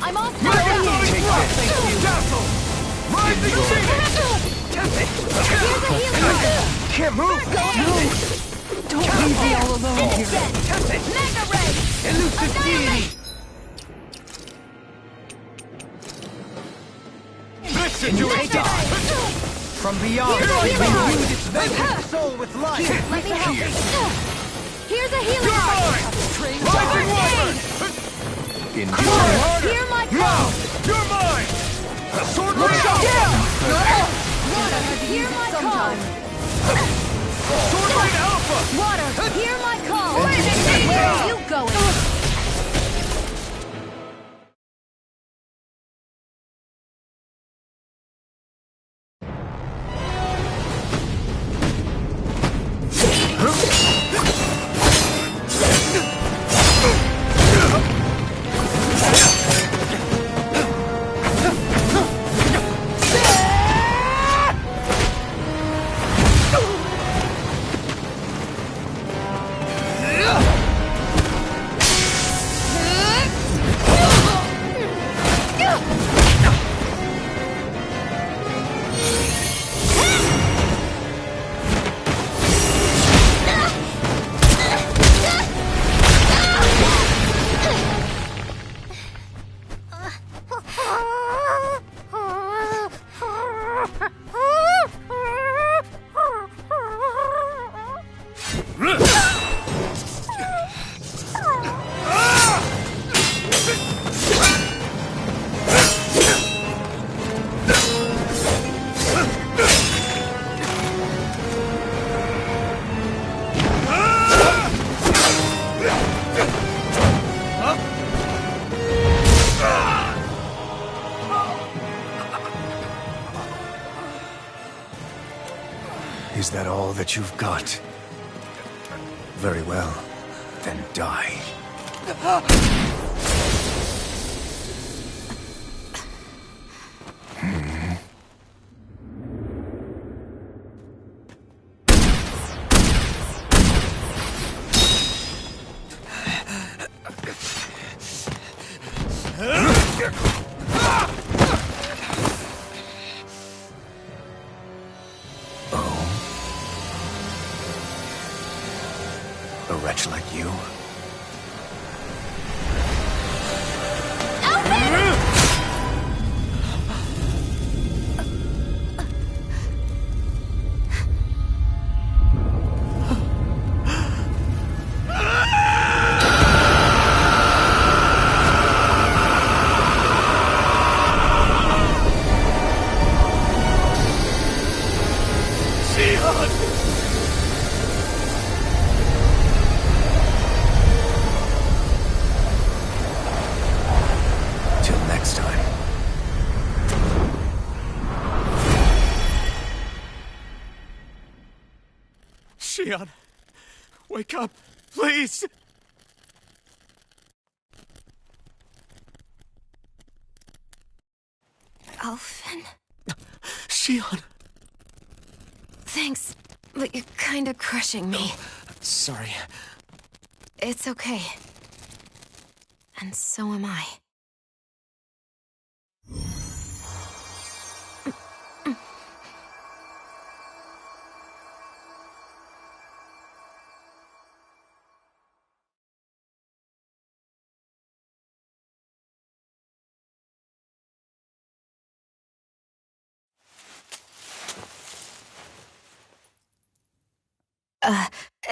I'm all set. Lightning Sonic Take Thrust! this. Dazzle! Rising Phoenix! Here's a healing. Can't move! Don't leave me all alone here. Mega Ray. Elusive deity! Listen to it! From beyond, we imbued its vengeful soul with life. Here, let me help. Here's a healing Rising Wyvern! Come on, hear my call. You're mine! Sword Look out! Water, hear my call. Sword Rain Alpha! Water, hear my call. Where are you going? Is that all that you've got? Very well. Then die. A wretch like you? Till next time. Shionne, wake up, please! Alphen? Shionne! Thanks, but you're kinda crushing me. Sorry. It's okay. And so am I.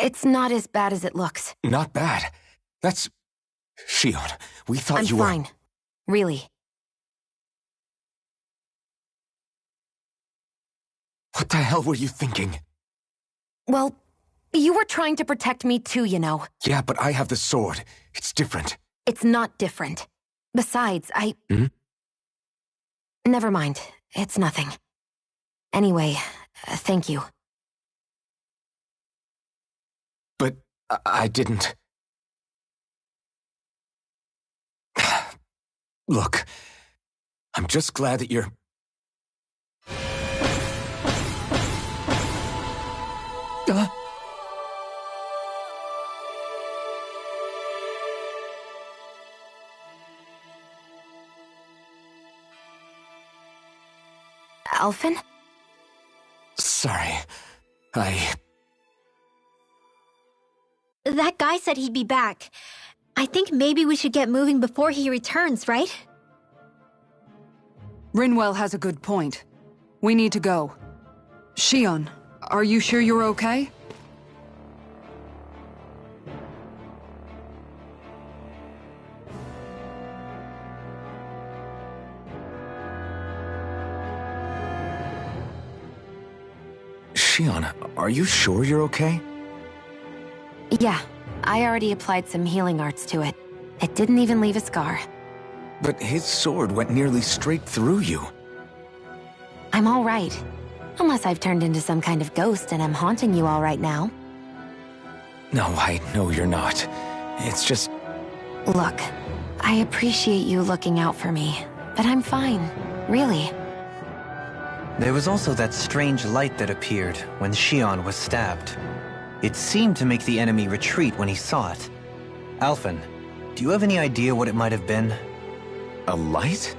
It's not as bad as it looks. Not bad. That's... Shionne, we thought I'm you were... fine. Really. What the hell were you thinking? Well, you were trying to protect me too, you know. Yeah, but I have the sword. It's different. It's not different. Besides, Never mind. It's nothing. Anyway, thank you. But I didn't... Look, I'm just glad that you're... Alphen? Sorry. That guy said he'd be back. I think maybe we should get moving before he returns, right? Rinwell has a good point. We need to go. Shion, are you sure you're okay? Shion, are you sure you're okay? Yeah, I already applied some healing arts to it. It didn't even leave a scar. But his sword went nearly straight through you. I'm all right. Unless I've turned into some kind of ghost and I'm haunting you all right now. No, I know you're not. It's just... Look, I appreciate you looking out for me, but I'm fine, really. There was also that strange light that appeared when Shion was stabbed. It seemed to make the enemy retreat when he saw it. Alphen, do you have any idea what it might have been? A light?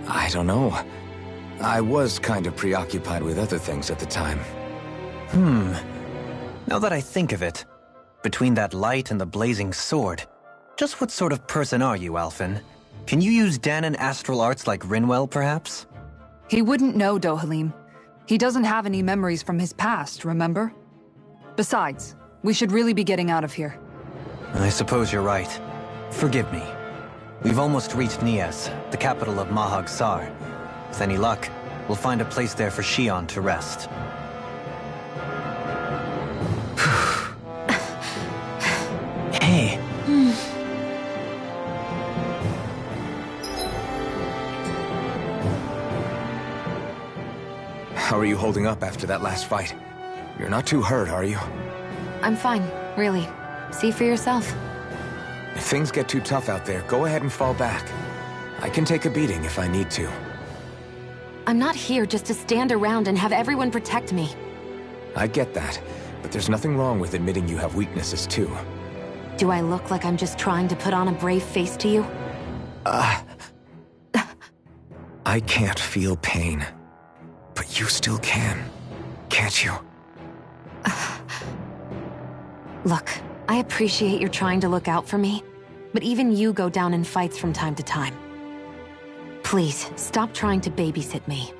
I don't know. I was kind of preoccupied with other things at the time. Now that I think of it, between that light and the blazing sword, just what sort of person are you, Alphen? Can you use Dahnan astral arts like Rinwell, perhaps? He wouldn't know, Dohalim. He doesn't have any memories from his past, remember? Besides, we should really be getting out of here. I suppose you're right. Forgive me. We've almost reached Nias, the capital of Mahag Sar. With any luck, we'll find a place there for Shion to rest. Hey. How are you holding up after that last fight? You're not too hurt, are you? I'm fine, really. See for yourself. If things get too tough out there, go ahead and fall back. I can take a beating if I need to. I'm not here just to stand around and have everyone protect me. I get that, but there's nothing wrong with admitting you have weaknesses too. Do I look like I'm just trying to put on a brave face to you? I can't feel pain. But you still can, can't you? Look, I appreciate you're trying to look out for me, but even you go down in fights from time to time. Please, stop trying to babysit me.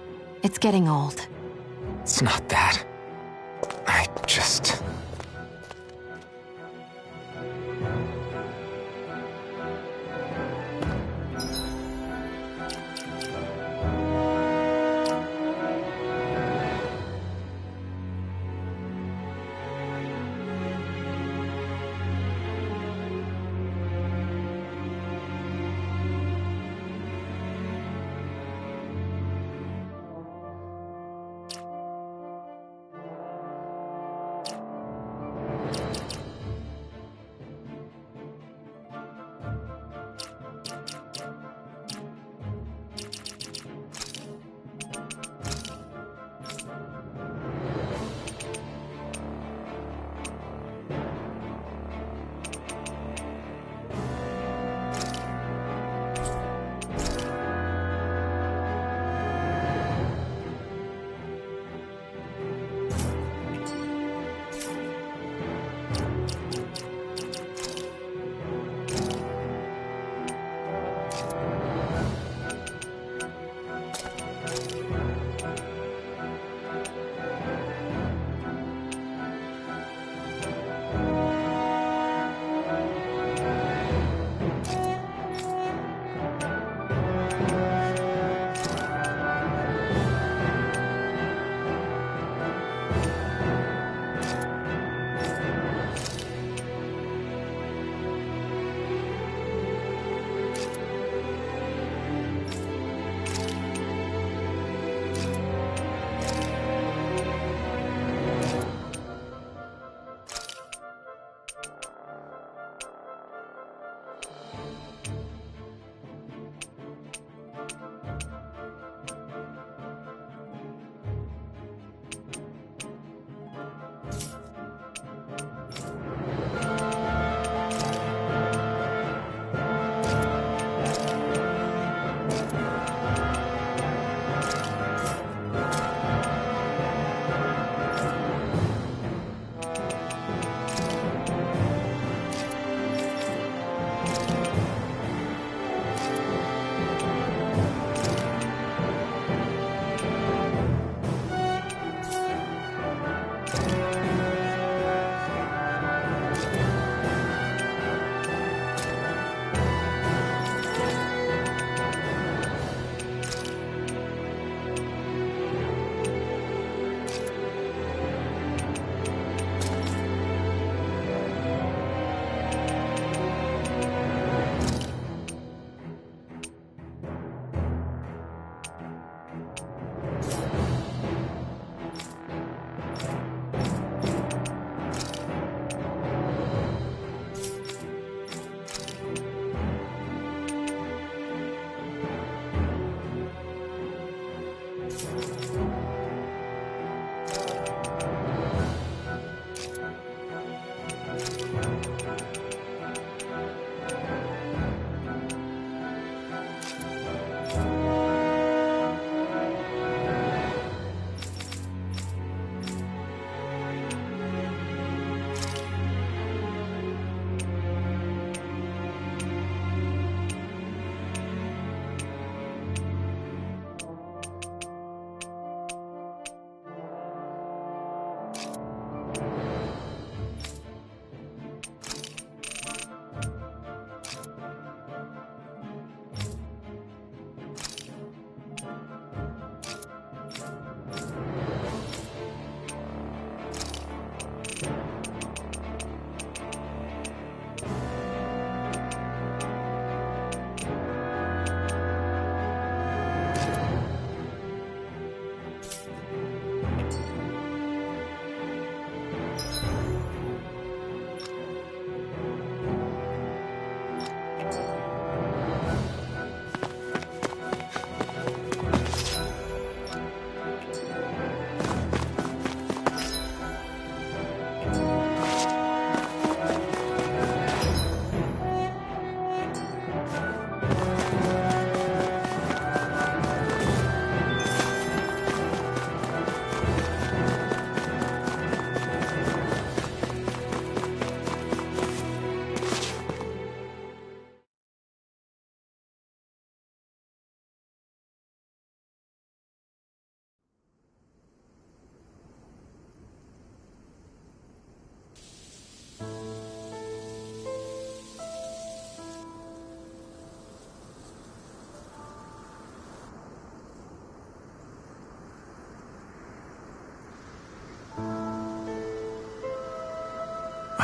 It's getting old. It's not that. I just...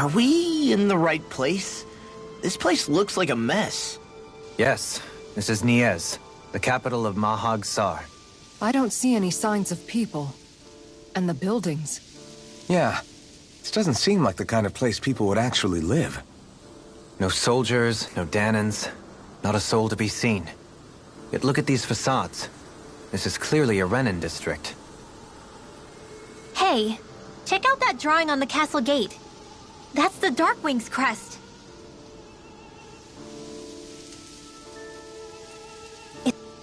Are we in the right place? This place looks like a mess. Yes, this is Niez, the capital of Mahag Sar. I don't see any signs of people. And the buildings. Yeah, this doesn't seem like the kind of place people would actually live. No soldiers, no Danans, not a soul to be seen. Yet look at these facades. This is clearly a Renan district. Hey, check out that drawing on the castle gate. That's the Darkwing's crest.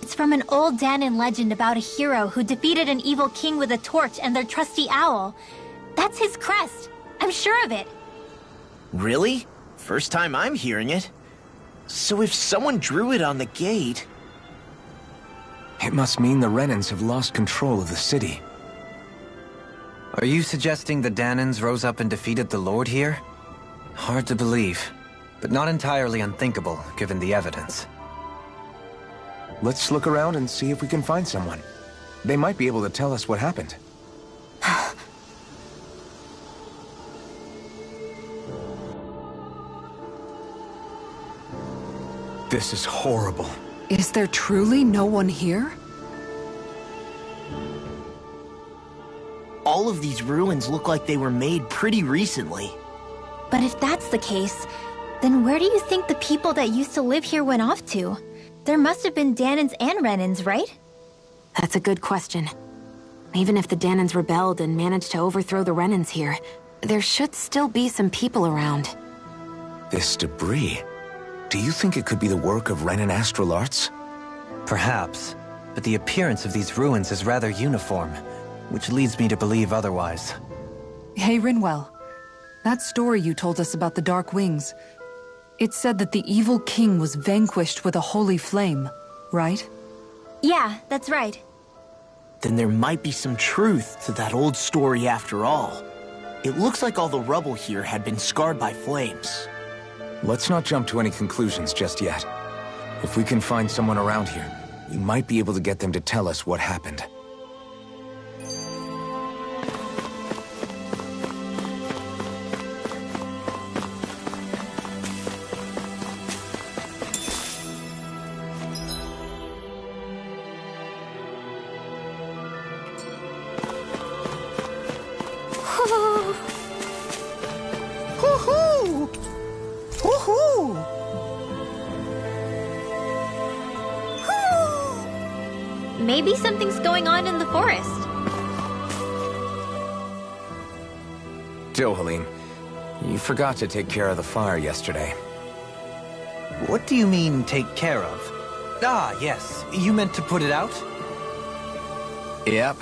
It's from an old Danan legend about a hero who defeated an evil king with a torch and their trusty owl. That's his crest. I'm sure of it. Really? First time I'm hearing it. So if someone drew it on the gate... It must mean the Renans have lost control of the city. Are you suggesting the Danans rose up and defeated the Lord here? Hard to believe, but not entirely unthinkable, given the evidence. Let's look around and see if we can find someone. They might be able to tell us what happened. This is horrible. Is there truly no one here? All of these ruins look like they were made pretty recently. But if that's the case, then where do you think the people that used to live here went off to? There must have been Danans and Renans, right? That's a good question. Even if the Danans rebelled and managed to overthrow the Renans here, there should still be some people around. This debris... Do you think it could be the work of Renan Astral Arts? Perhaps, but the appearance of these ruins is rather uniform, which leads me to believe otherwise. Hey, Rinwell. That story you told us about the Dark Wings, it said that the evil king was vanquished with a holy flame, right? Yeah, that's right. Then there might be some truth to that old story after all. It looks like all the rubble here had been scarred by flames. Let's not jump to any conclusions just yet. If we can find someone around here, we might be able to get them to tell us what happened. Maybe something's going on in the forest. Dohalim, you forgot to take care of the fire yesterday. What do you mean, take care of? Ah, yes. You meant to put it out? Yep.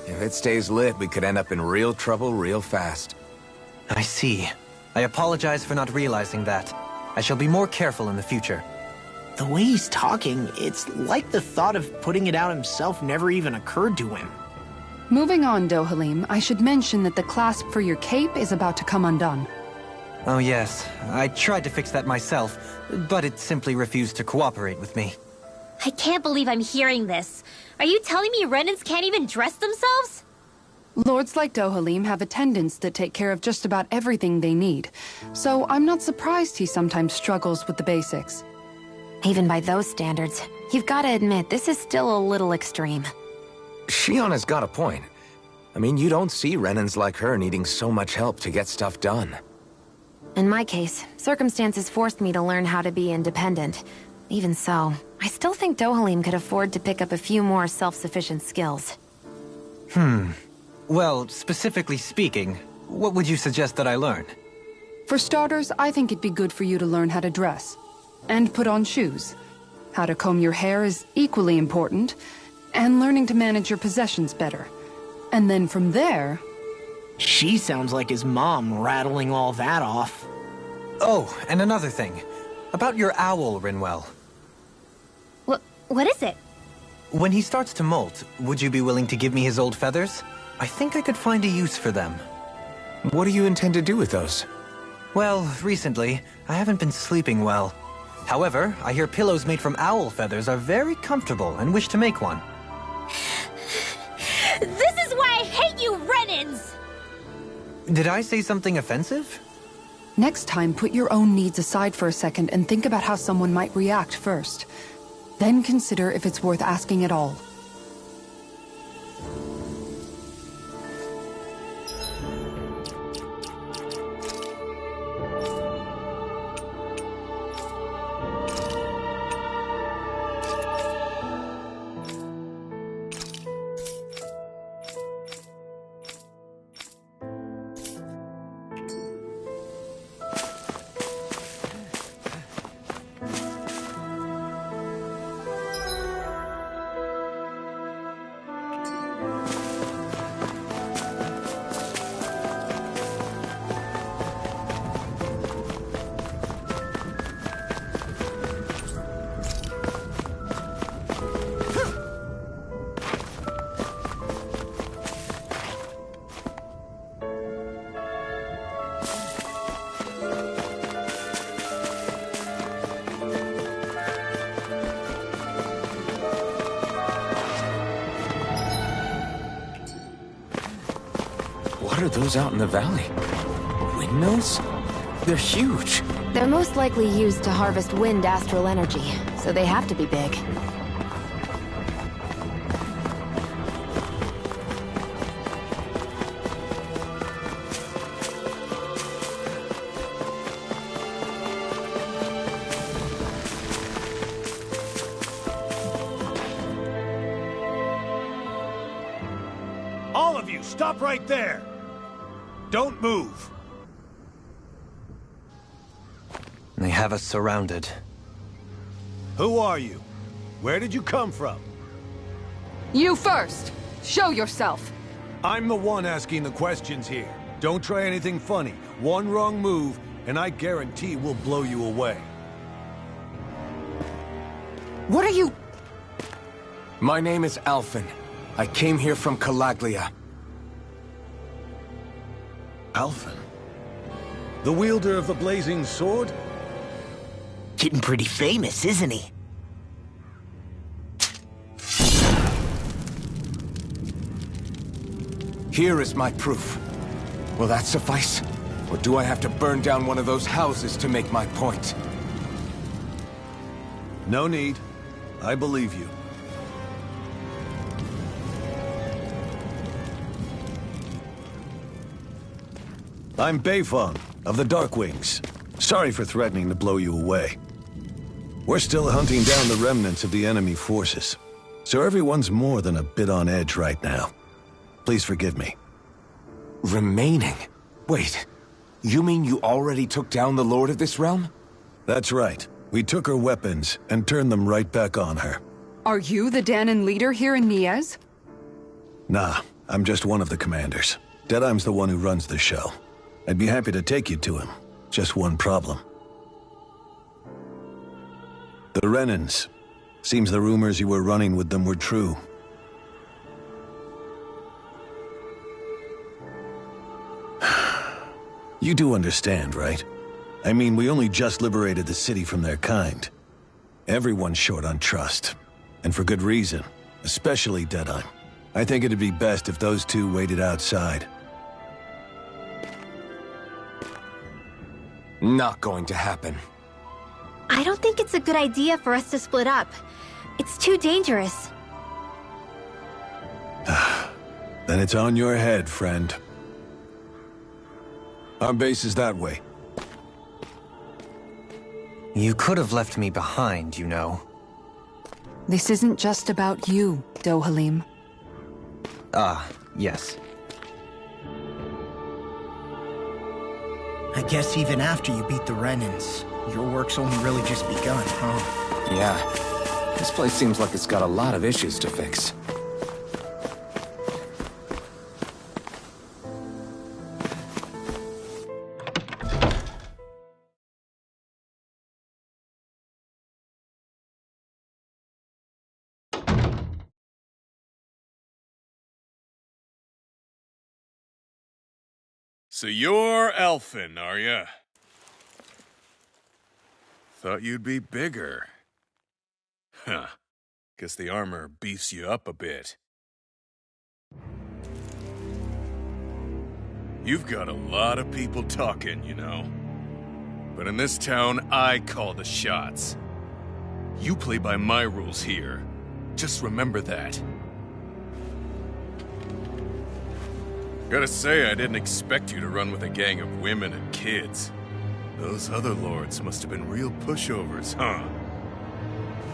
If it stays lit, we could end up in real trouble real fast. I see. I apologize for not realizing that. I shall be more careful in the future. The way he's talking, it's like the thought of putting it out himself never even occurred to him. Moving on, Dohalim, I should mention that the clasp for your cape is about to come undone. Oh yes, I tried to fix that myself, but it simply refused to cooperate with me. I can't believe I'm hearing this. Are you telling me Renans can't even dress themselves? Lords like Dohalim have attendants that take care of just about everything they need, so I'm not surprised he sometimes struggles with the basics. Even by those standards, you've got to admit this is still a little extreme. Shionne's got a point. I mean, you don't see Renans like her needing so much help to get stuff done. In my case, circumstances forced me to learn how to be independent. Even so, I still think Dohalim could afford to pick up a few more self-sufficient skills. Well, specifically speaking, what would you suggest that I learn? For starters, I think it'd be good for you to learn how to dress. And put on shoes. How to comb your hair is equally important, and learning to manage your possessions better. And then from there... She sounds like his mom rattling all that off. Oh, and another thing. About your owl, Rinwell. What is it? When he starts to molt, would you be willing to give me his old feathers? I think I could find a use for them. What do you intend to do with those? Well, recently, I haven't been sleeping well. However, I hear pillows made from owl feathers are very comfortable and wish to make one. This is why I hate you, Renans! Did I say something offensive? Next time, put your own needs aside for a second and think about how someone might react first. Then consider if it's worth asking at all. What are those out in the valley? Windmills? They're huge. They're most likely used to harvest wind astral energy, so they have to be big. All of you, stop right there! Don't move! They have us surrounded. Who are you? Where did you come from? You first! Show yourself! I'm the one asking the questions here. Don't try anything funny. One wrong move, and I guarantee we'll blow you away. What are you... My name is Alphen. I came here from Calaglia. Alphen? The wielder of the blazing sword? Getting pretty famous, isn't he? Here is my proof. Will that suffice? Or do I have to burn down one of those houses to make my point? No need. I believe you. I'm Beifong, of the Darkwings. Sorry for threatening to blow you away. We're still hunting down the remnants of the enemy forces, so everyone's more than a bit on edge right now. Please forgive me. Remaining? Wait, you mean you already took down the Lord of this realm? That's right. We took her weapons and turned them right back on her. Are you the Dahnan leader here in Niez? Nah, I'm just one of the commanders. Deadeye's the one who runs the show. I'd be happy to take you to him. Just one problem. The Renans. Seems the rumors you were running with them were true. You do understand, right? I mean, we only just liberated the city from their kind. Everyone's short on trust. And for good reason. Especially Deadeye. I think it'd be best if those two waited outside. Not going to happen. I don't think it's a good idea for us to split up. It's too dangerous. Then it's on your head, friend. Our base is that way. You could have left me behind, you know. This isn't just about you, Dohalim. Ah, yes. I guess even after you beat the Renans, your work's only really just begun, huh? Yeah. This place seems like it's got a lot of issues to fix. So you're Alphen, are ya? Thought you'd be bigger. Huh. Guess the armor beefs you up a bit. You've got a lot of people talking, you know. But in this town, I call the shots. You play by my rules here. Just remember that. Gotta say, I didn't expect you to run with a gang of women and kids. Those other lords must have been real pushovers, huh?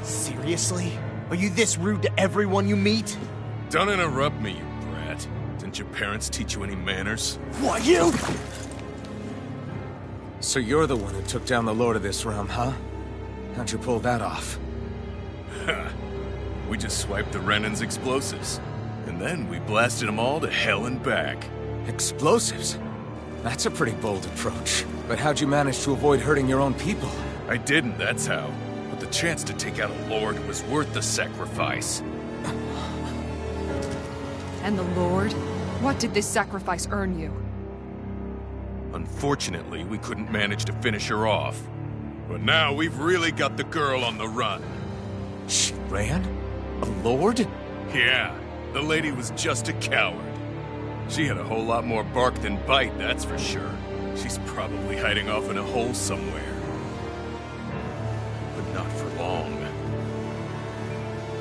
Seriously? Are you this rude to everyone you meet? Don't interrupt me, you brat. Didn't your parents teach you any manners? What, you? So you're the one who took down the Lord of this realm, huh? How'd you pull that off? We just swiped the Renan's explosives. And then we blasted them all to hell and back. Explosives? That's a pretty bold approach. But how'd you manage to avoid hurting your own people? I didn't, that's how. But the chance to take out a lord was worth the sacrifice. And the Lord? What did this sacrifice earn you? Unfortunately, we couldn't manage to finish her off. But now we've really got the girl on the run. She ran? A lord? Yeah. The lady was just a coward. She had a whole lot more bark than bite, that's for sure. She's probably hiding off in a hole somewhere. But not for long.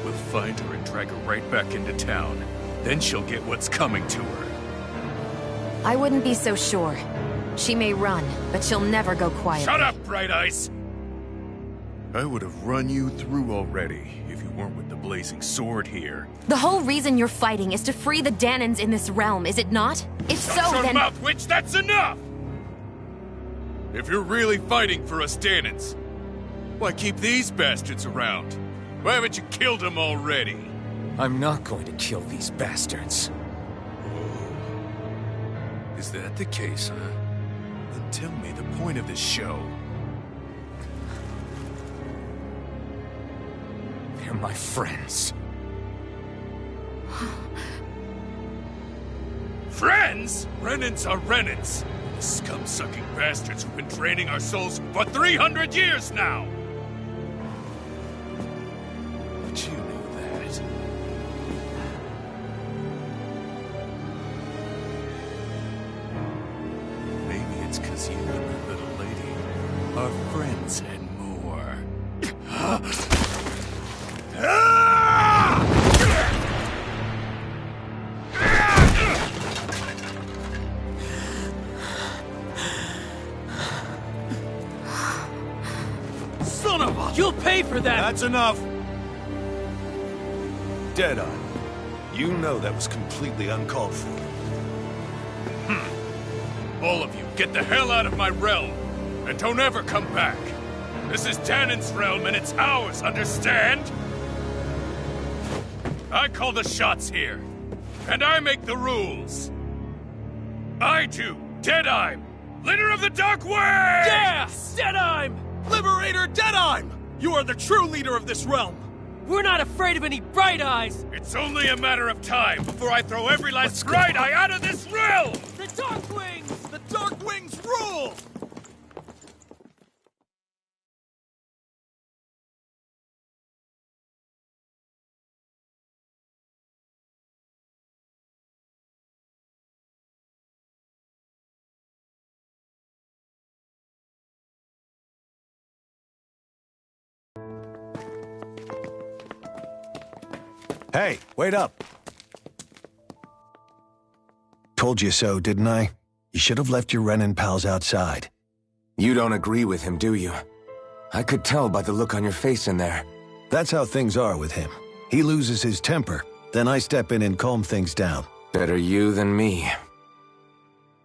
We'll find her and drag her right back into town. Then she'll get what's coming to her. I wouldn't be so sure. She may run, but she'll never go quietly. Shut up, Bright Eyes! I would have run you through already if you weren't with the blazing sword here. The whole reason you're fighting is to free the Dahnans in this realm, is it not? If so, Shut your then— mouth, witch! That's enough! If you're really fighting for us Dahnans, why keep these bastards around? Why haven't you killed them already? I'm not going to kill these bastards. Oh. Is that the case, huh? Then tell me the point of this show. They're my friends. Friends? Renans are Renans. The scum-sucking bastards who've been draining our souls for 300 years now! But you knew that. Maybe it's 'cause you and the little lady are friends and more. Son of a... You'll pay for that! That's enough! Deadeye, you know that was completely uncalled for. All of you, get the hell out of my realm! And don't ever come back! This is Danon's realm and it's ours, understand? I call the shots here. And I make the rules. I do, Deadeye, leader of the Darkwing! Yeah! Deadeye! Liberator Deadeye! You are the true leader of this realm! We're not afraid of any Bright Eyes! It's only a matter of time before I throw every last Bright Eye out of this realm! The Darkwings! The Darkwings rule! Hey, wait up! Told you so, didn't I? You should have left your Renan pals outside. You don't agree with him, do you? I could tell by the look on your face in there. That's how things are with him. He loses his temper, then I step in and calm things down. Better you than me.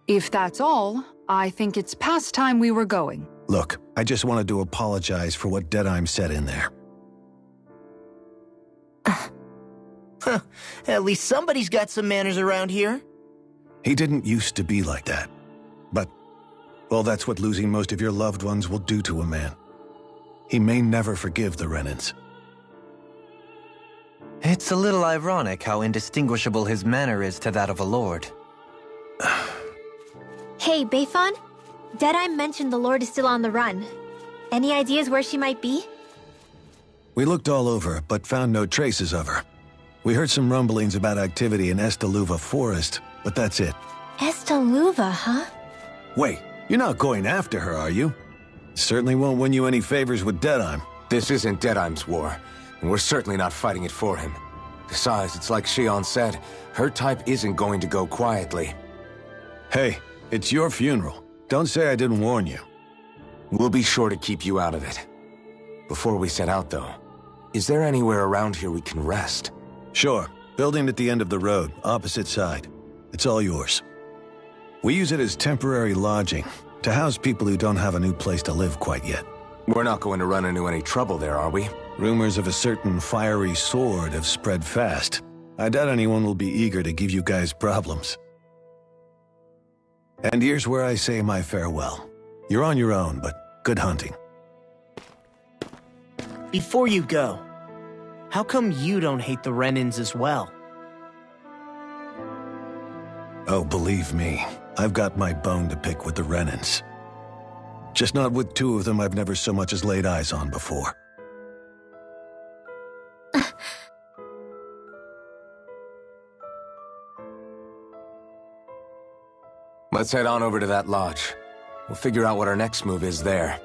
If that's all, I think it's past time we were going. Look, I just wanted to apologize for what Deadeye said in there. At least somebody's got some manners around here. He didn't used to be like that. But, well, that's what losing most of your loved ones will do to a man. He may never forgive the Renans. It's a little ironic how indistinguishable his manner is to that of a lord. Hey, Beifan? Deadeye mentioned the Lord is still on the run. Any ideas where she might be? We looked all over, but found no traces of her. We heard some rumblings about activity in Estaluva Forest, but that's it. Estaluva, huh? Wait, you're not going after her, are you? Certainly won't win you any favors with Deadeye. This isn't Deadeye's war, and we're certainly not fighting it for him. Besides, it's like Xion said, her type isn't going to go quietly. Hey, it's your funeral. Don't say I didn't warn you. We'll be sure to keep you out of it. Before we set out, though, is there anywhere around here we can rest? Sure. Building at the end of the road, opposite side. It's all yours. We use it as temporary lodging, to house people who don't have a new place to live quite yet. We're not going to run into any trouble there, are we? Rumors of a certain fiery sword have spread fast. I doubt anyone will be eager to give you guys problems. And here's where I say my farewell. You're on your own, but good hunting. Before you go, how come you don't hate the Renans as well? Oh, believe me, I've got my bone to pick with the Renans. Just not with two of them I've never so much as laid eyes on before. Let's head on over to that lodge. We'll figure out what our next move is there.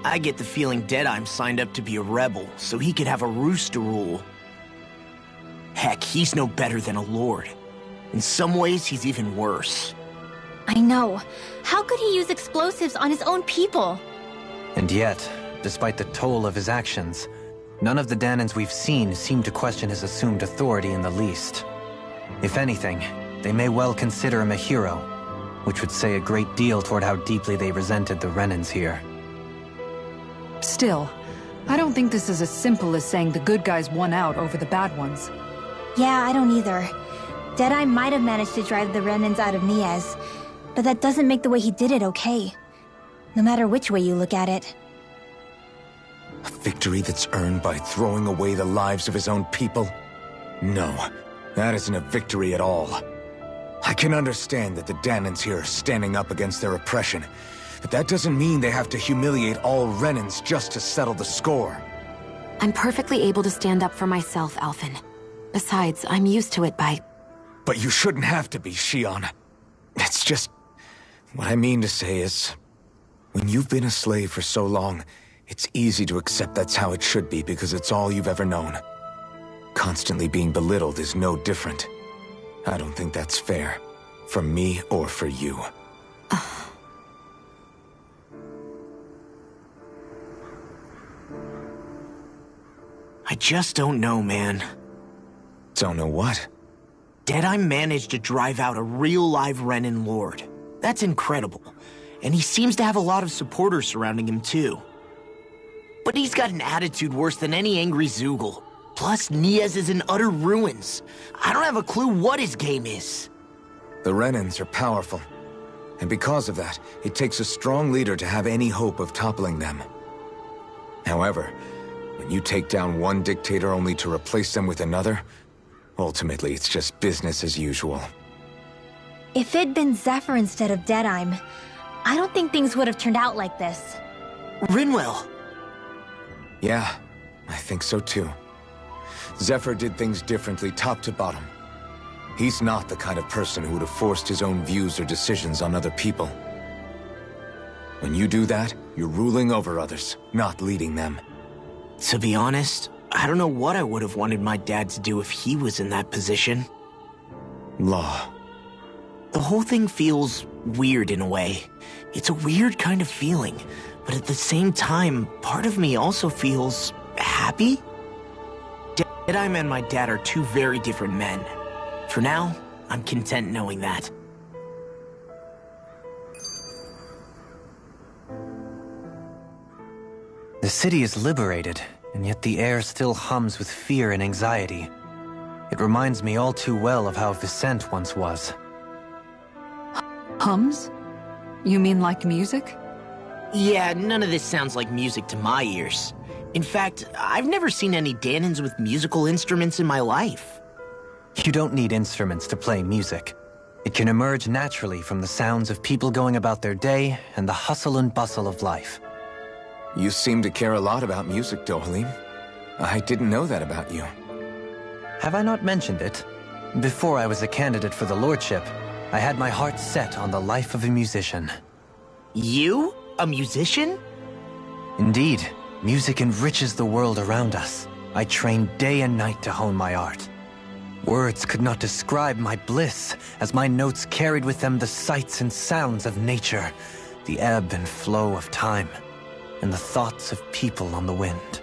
I get the feeling Deadeye's signed up to be a rebel, so he could have a roost to rule. Heck, he's no better than a lord. In some ways, he's even worse. I know. How could he use explosives on his own people? And yet, despite the toll of his actions, none of the Danans we've seen seem to question his assumed authority in the least. If anything, they may well consider him a hero, which would say a great deal toward how deeply they resented the Renans here. Still, I don't think this is as simple as saying the good guys won out over the bad ones. Yeah, I don't either. Deadeye might have managed to drive the Renans out of Niez, but that doesn't make the way he did it okay. No matter which way you look at it. A victory that's earned by throwing away the lives of his own people? No, that isn't a victory at all. I can understand that the Dahnans here are standing up against their oppression, but that doesn't mean they have to humiliate all Renans just to settle the score. I'm perfectly able to stand up for myself, Alphen. Besides, I'm used to it by... But you shouldn't have to be, Shionne. It's just... What I mean to say is... When you've been a slave for so long, it's easy to accept that's how it should be because it's all you've ever known. Constantly being belittled is no different. I don't think that's fair. For me or for you. I just don't know, man. Don't know what? Deadeye managed to drive out a real live Renan Lord. That's incredible. And he seems to have a lot of supporters surrounding him too. But he's got an attitude worse than any angry Zeugle. Plus, Niez is in utter ruins. I don't have a clue what his game is. The Renans are powerful. And because of that, it takes a strong leader to have any hope of toppling them. However, when you take down one dictator only to replace them with another, ultimately it's just business as usual. If it'd been Zephyr instead of Deadeye, I don't think things would have turned out like this. Rinwell! Yeah, I think so too. Zephyr did things differently top to bottom. He's not the kind of person who would have forced his own views or decisions on other people. When you do that, you're ruling over others, not leading them. To be honest, I don't know what I would have wanted my dad to do if he was in that position. Law. The whole thing feels weird in a way. It's a weird kind of feeling, but at the same time, part of me also feels happy? Deadeye and my dad are two very different men. For now, I'm content knowing that. The city is liberated, and yet the air still hums with fear and anxiety. It reminds me all too well of how Viscent once was. Hums? You mean like music? Yeah, none of this sounds like music to my ears. In fact, I've never seen any Dahnans with musical instruments in my life. You don't need instruments to play music. It can emerge naturally from the sounds of people going about their day and the hustle and bustle of life. You seem to care a lot about music, Dohalim. I didn't know that about you. Have I not mentioned it? Before I was a candidate for the lordship, I had my heart set on the life of a musician. You? A musician? Indeed. Music enriches the world around us. I trained day and night to hone my art. Words could not describe my bliss, as my notes carried with them the sights and sounds of nature, the ebb and flow of time, and the thoughts of people on the wind.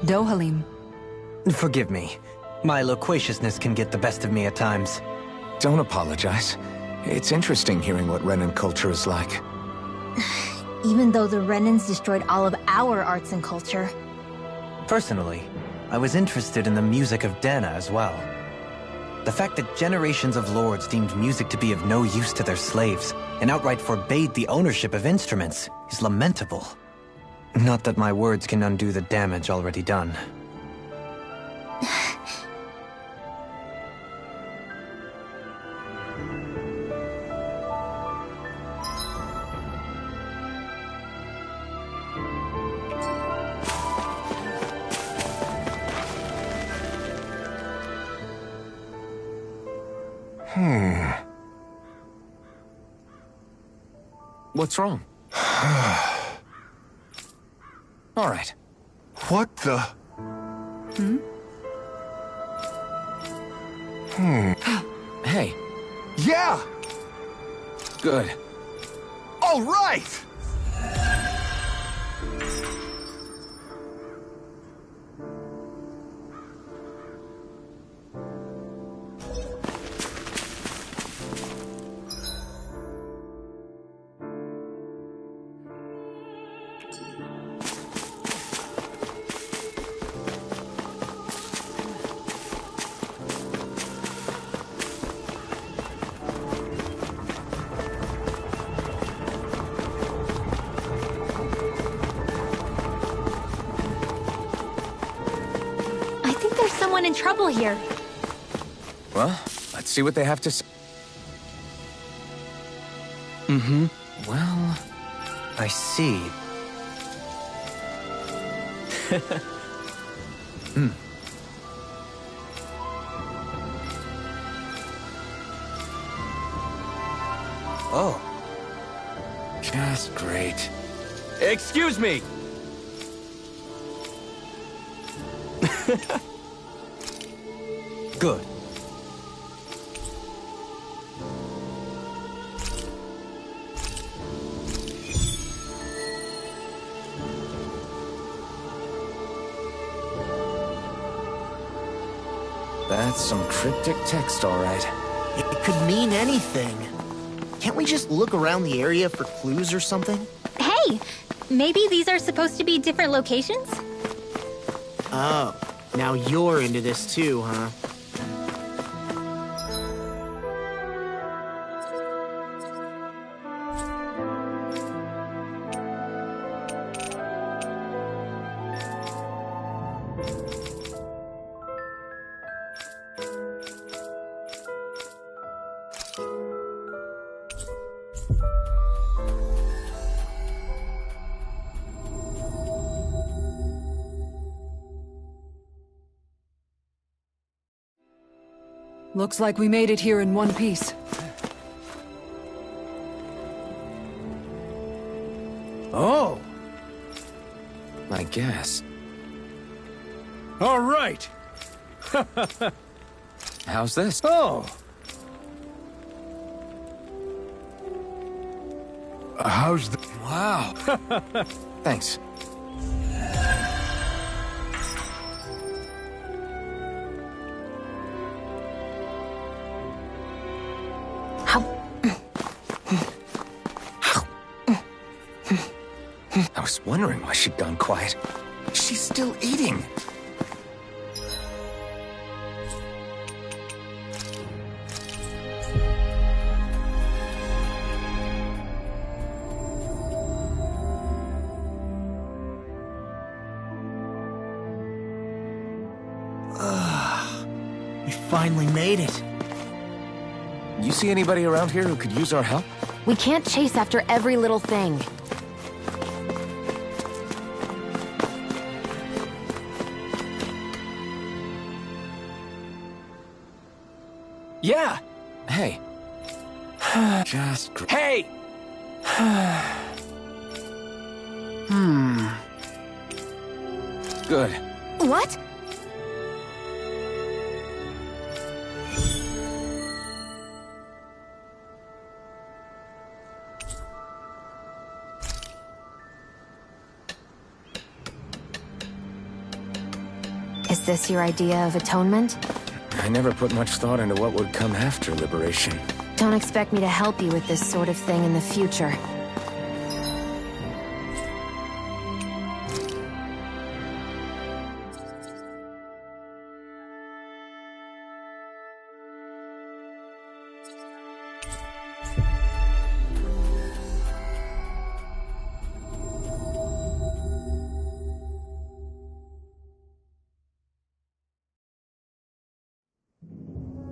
Dohalim. Forgive me. My loquaciousness can get the best of me at times. Don't apologize. It's interesting hearing what Renan culture is like. Even though the Renans destroyed all of our arts and culture. Personally, I was interested in the music of Dahna as well. The fact that generations of lords deemed music to be of no use to their slaves and outright forbade the ownership of instruments is lamentable. Not that my words can undo the damage already done. What's wrong? All right. What the? Hey. Yeah! Good. All right! anyone in trouble here. Well, let's see what they have to say. Mm-hmm. Well, I see. Oh. Just great. Excuse me! Good. That's some cryptic text, all right. It could mean anything. Can't we just look around the area for clues or something? Hey, maybe these are supposed to be different locations? Oh, now you're into this too, huh? Looks like we made it here in one piece. Oh! I guess. All right! How's this? Oh! How's the... Wow. Thanks. I was wondering why she'd gone quiet. She's still eating. We finally made it. You see anybody around here who could use our help? We can't chase after every little thing. Yeah! Hey. Just... Hey! Good. What? Is this your idea of atonement? I never put much thought into what would come after liberation. Don't expect me to help you with this sort of thing in the future.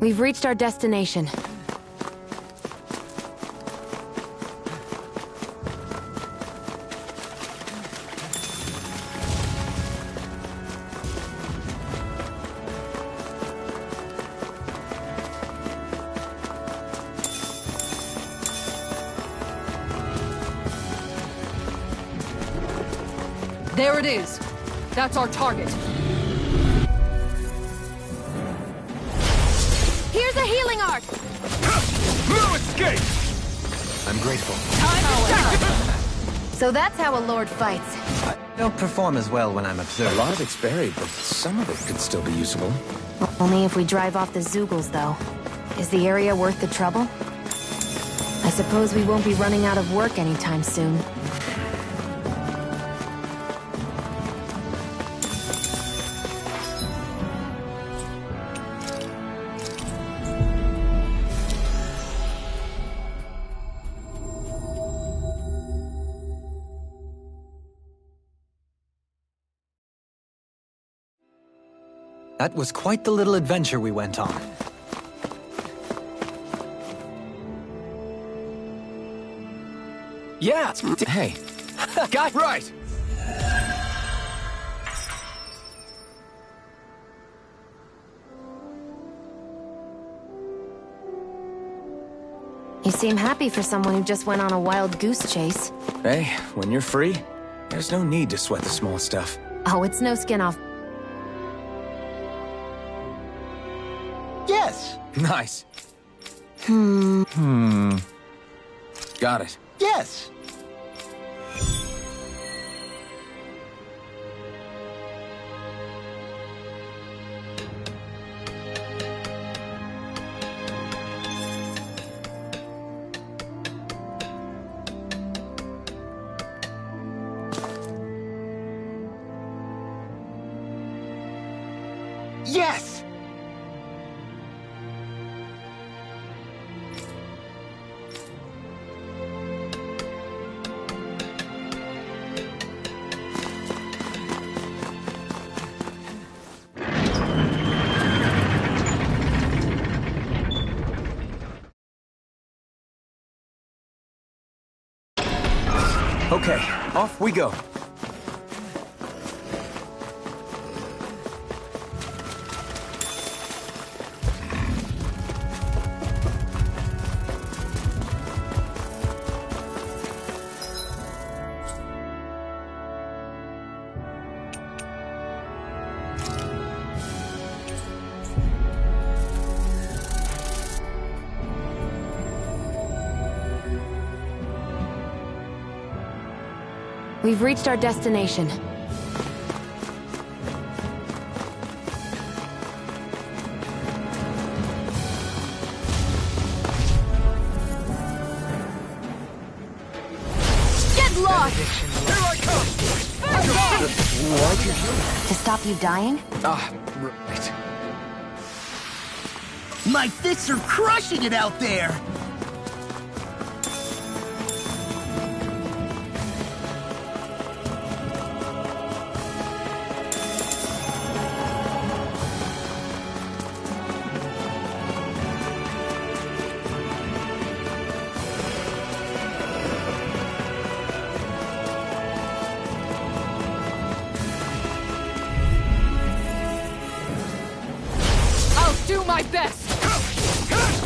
We've reached our destination. There it is. That's our target. Here's a healing arc! No escape! I'm grateful. So that's how a lord fights. I don't perform as well when I'm A observed. lot of it's buried, but some of it could still be usable. Only if we drive off the Zoogles, though. Is the area worth the trouble? I suppose we won't be running out of work anytime soon. That was quite the little adventure we went on. Yeah! Hey. Got right! You seem happy for someone who just went on a wild goose chase. Hey, when you're free, there's no need to sweat the small stuff. Oh, it's no skin off. Yes. Nice. Got it. Yes. Yes! Okay, off we go. We've reached our destination. Get lost! Here I come! Why'd you do that? To stop you dying? Ah, right. My fists are crushing it out there! I'll do my best!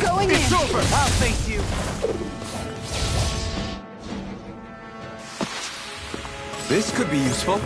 Going It's in! over! I'll face you! This could be useful.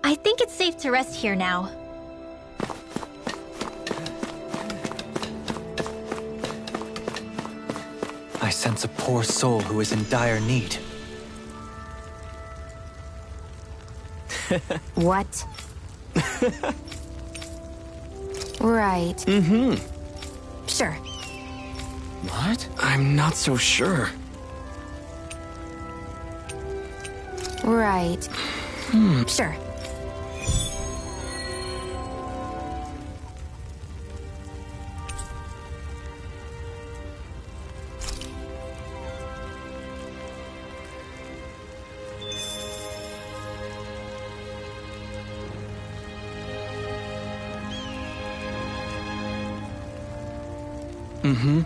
I think it's safe to rest here now. I sense a poor soul who is in dire need. What? Right. Mm-hmm. Sure. What? I'm not so sure. Right. Sure. Mm-hmm.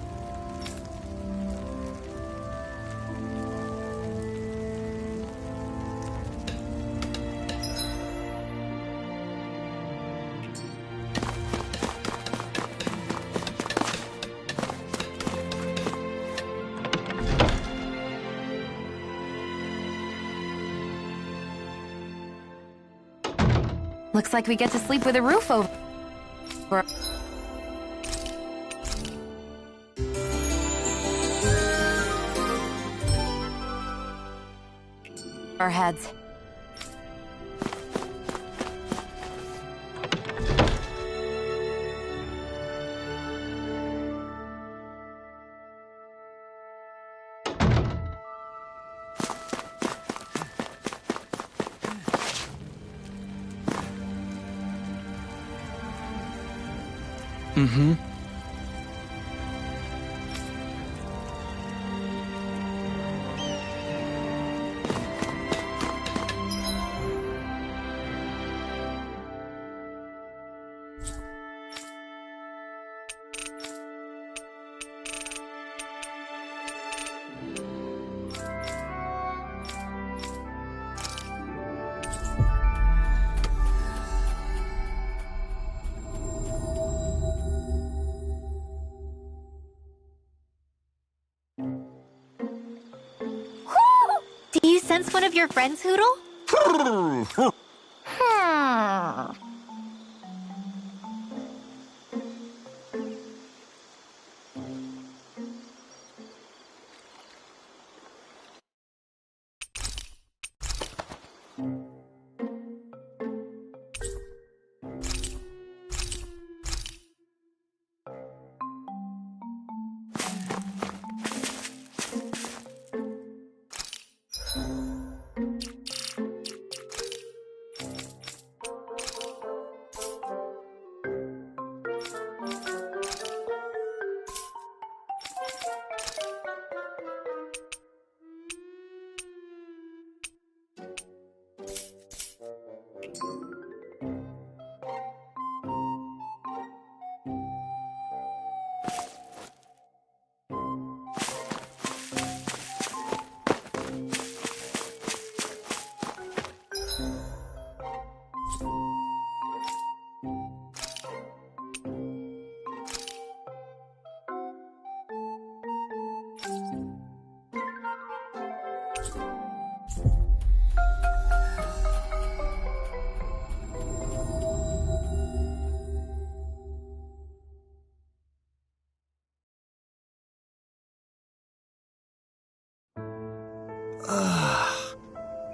Looks like we get to sleep with a roof over our heads. Mm-hmm. Do you sense one of your friends, Hootle?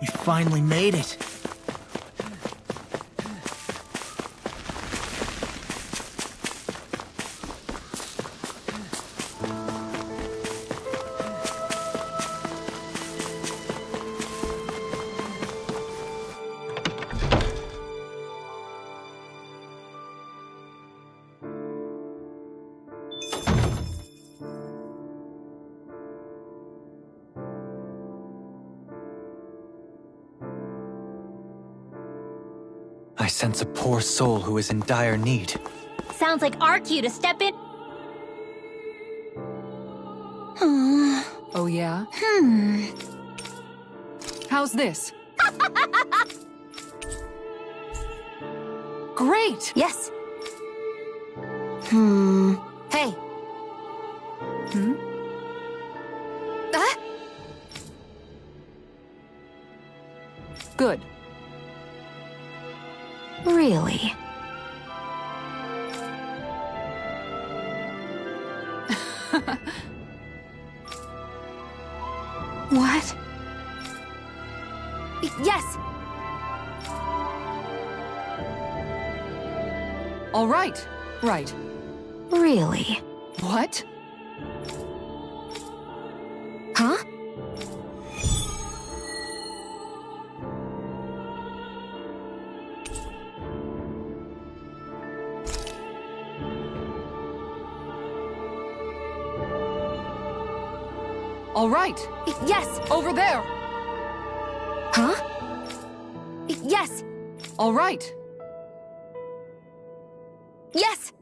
We finally made it. I sense a poor soul who is in dire need. Sounds like our cue to step in. Oh, yeah? How's this? Great! Yes. Hey. Good. Really? What? Yes! All right. Right. Really? What? Huh? All right. Yes! Over there. Huh? Yes! All right. Yes!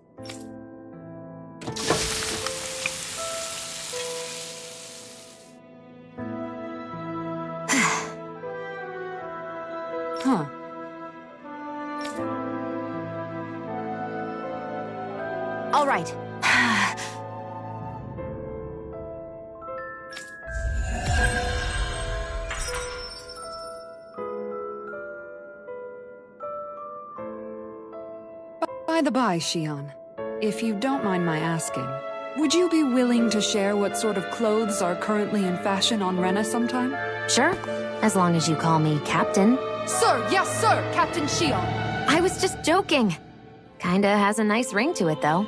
Huh. All right. By the by, Shion, if you don't mind my asking, would you be willing to share what sort of clothes are currently in fashion on Rena sometime? Sure, as long as you call me Captain. Sir, yes, sir, Captain Shion. I was just joking. Kinda has a nice ring to it, though.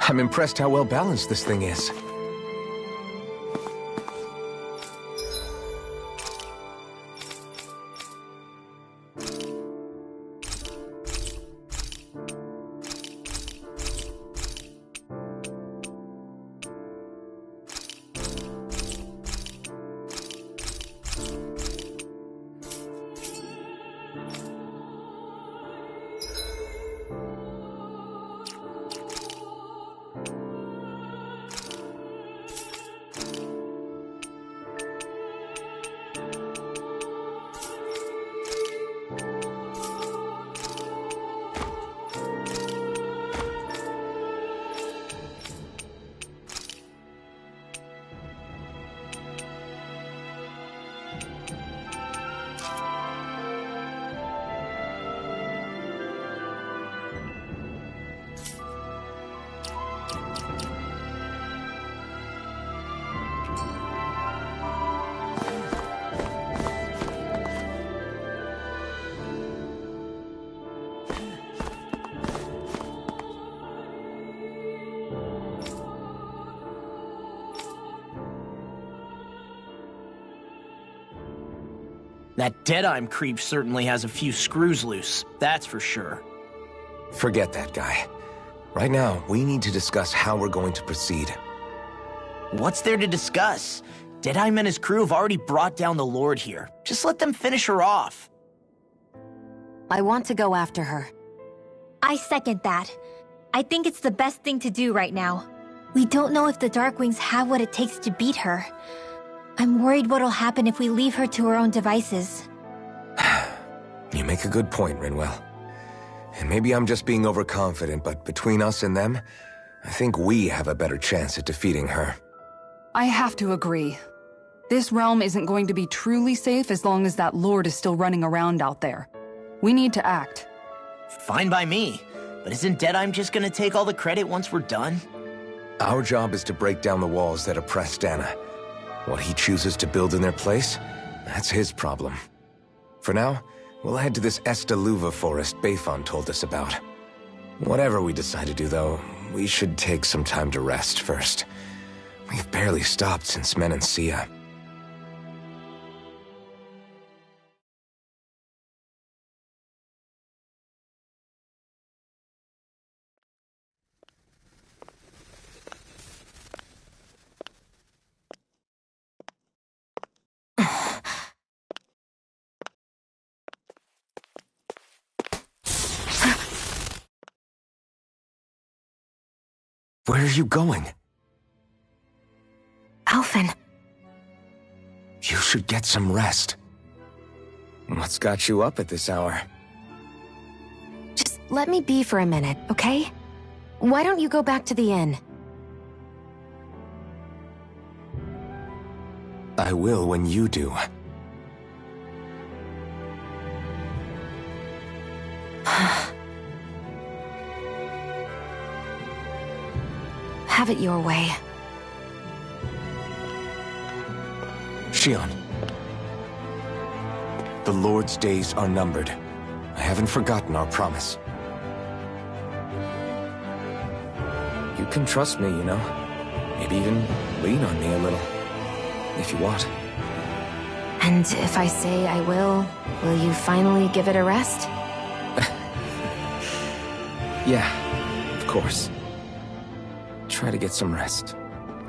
I'm impressed how well balanced this thing is. That Deadeye creep certainly has a few screws loose, that's for sure. Forget that guy. Right now, we need to discuss how we're going to proceed. What's there to discuss? Deadeye and his crew have already brought down the Lord here. Just let them finish her off. I want to go after her. I second that. I think it's the best thing to do right now. We don't know if the Darkwings have what it takes to beat her. I'm worried what'll happen if we leave her to her own devices. You make a good point, Rinwell. And maybe I'm just being overconfident, but between us and them, I think we have a better chance at defeating her. I have to agree. This realm isn't going to be truly safe as long as that lord is still running around out there. We need to act. Fine by me. But isn't Deadeye just gonna take all the credit once we're done? Our job is to break down the walls that oppress Dana. What he chooses to build in their place, that's his problem. For now, we'll head to this Estaluva forest Bayfon told us about. Whatever we decide to do, though, we should take some time to rest first. We've barely stopped since Menancia. Where are you going? Alphen. You should get some rest. What's got you up at this hour? Just let me be for a minute, okay? Why don't you go back to the inn? I will when you do. Have it your way. Shionne. The Lord's days are numbered. I haven't forgotten our promise. You can trust me, you know. Maybe even lean on me a little. If you want. And if I say I will you finally give it a rest? Yeah, of course. Try to get some rest,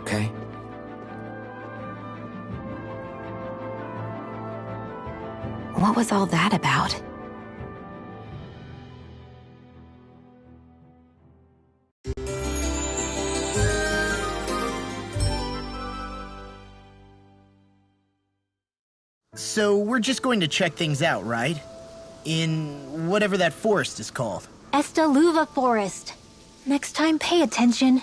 okay? What was all that about? So we're just going to check things out, right? In whatever that forest is called. Estaluva Forest. Next time, pay attention.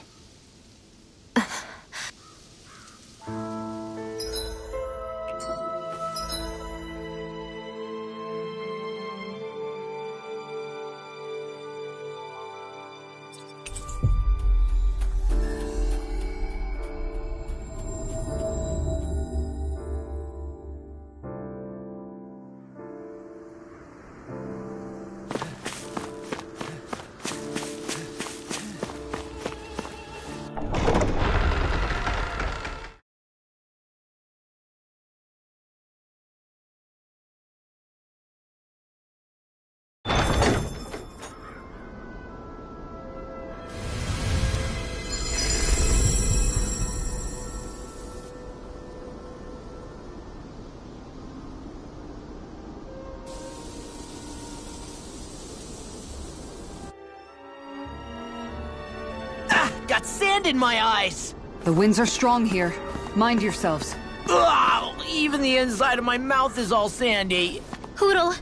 Got sand in my eyes! The winds are strong here. Mind yourselves. Ugh, even the inside of my mouth is all sandy. Hootle,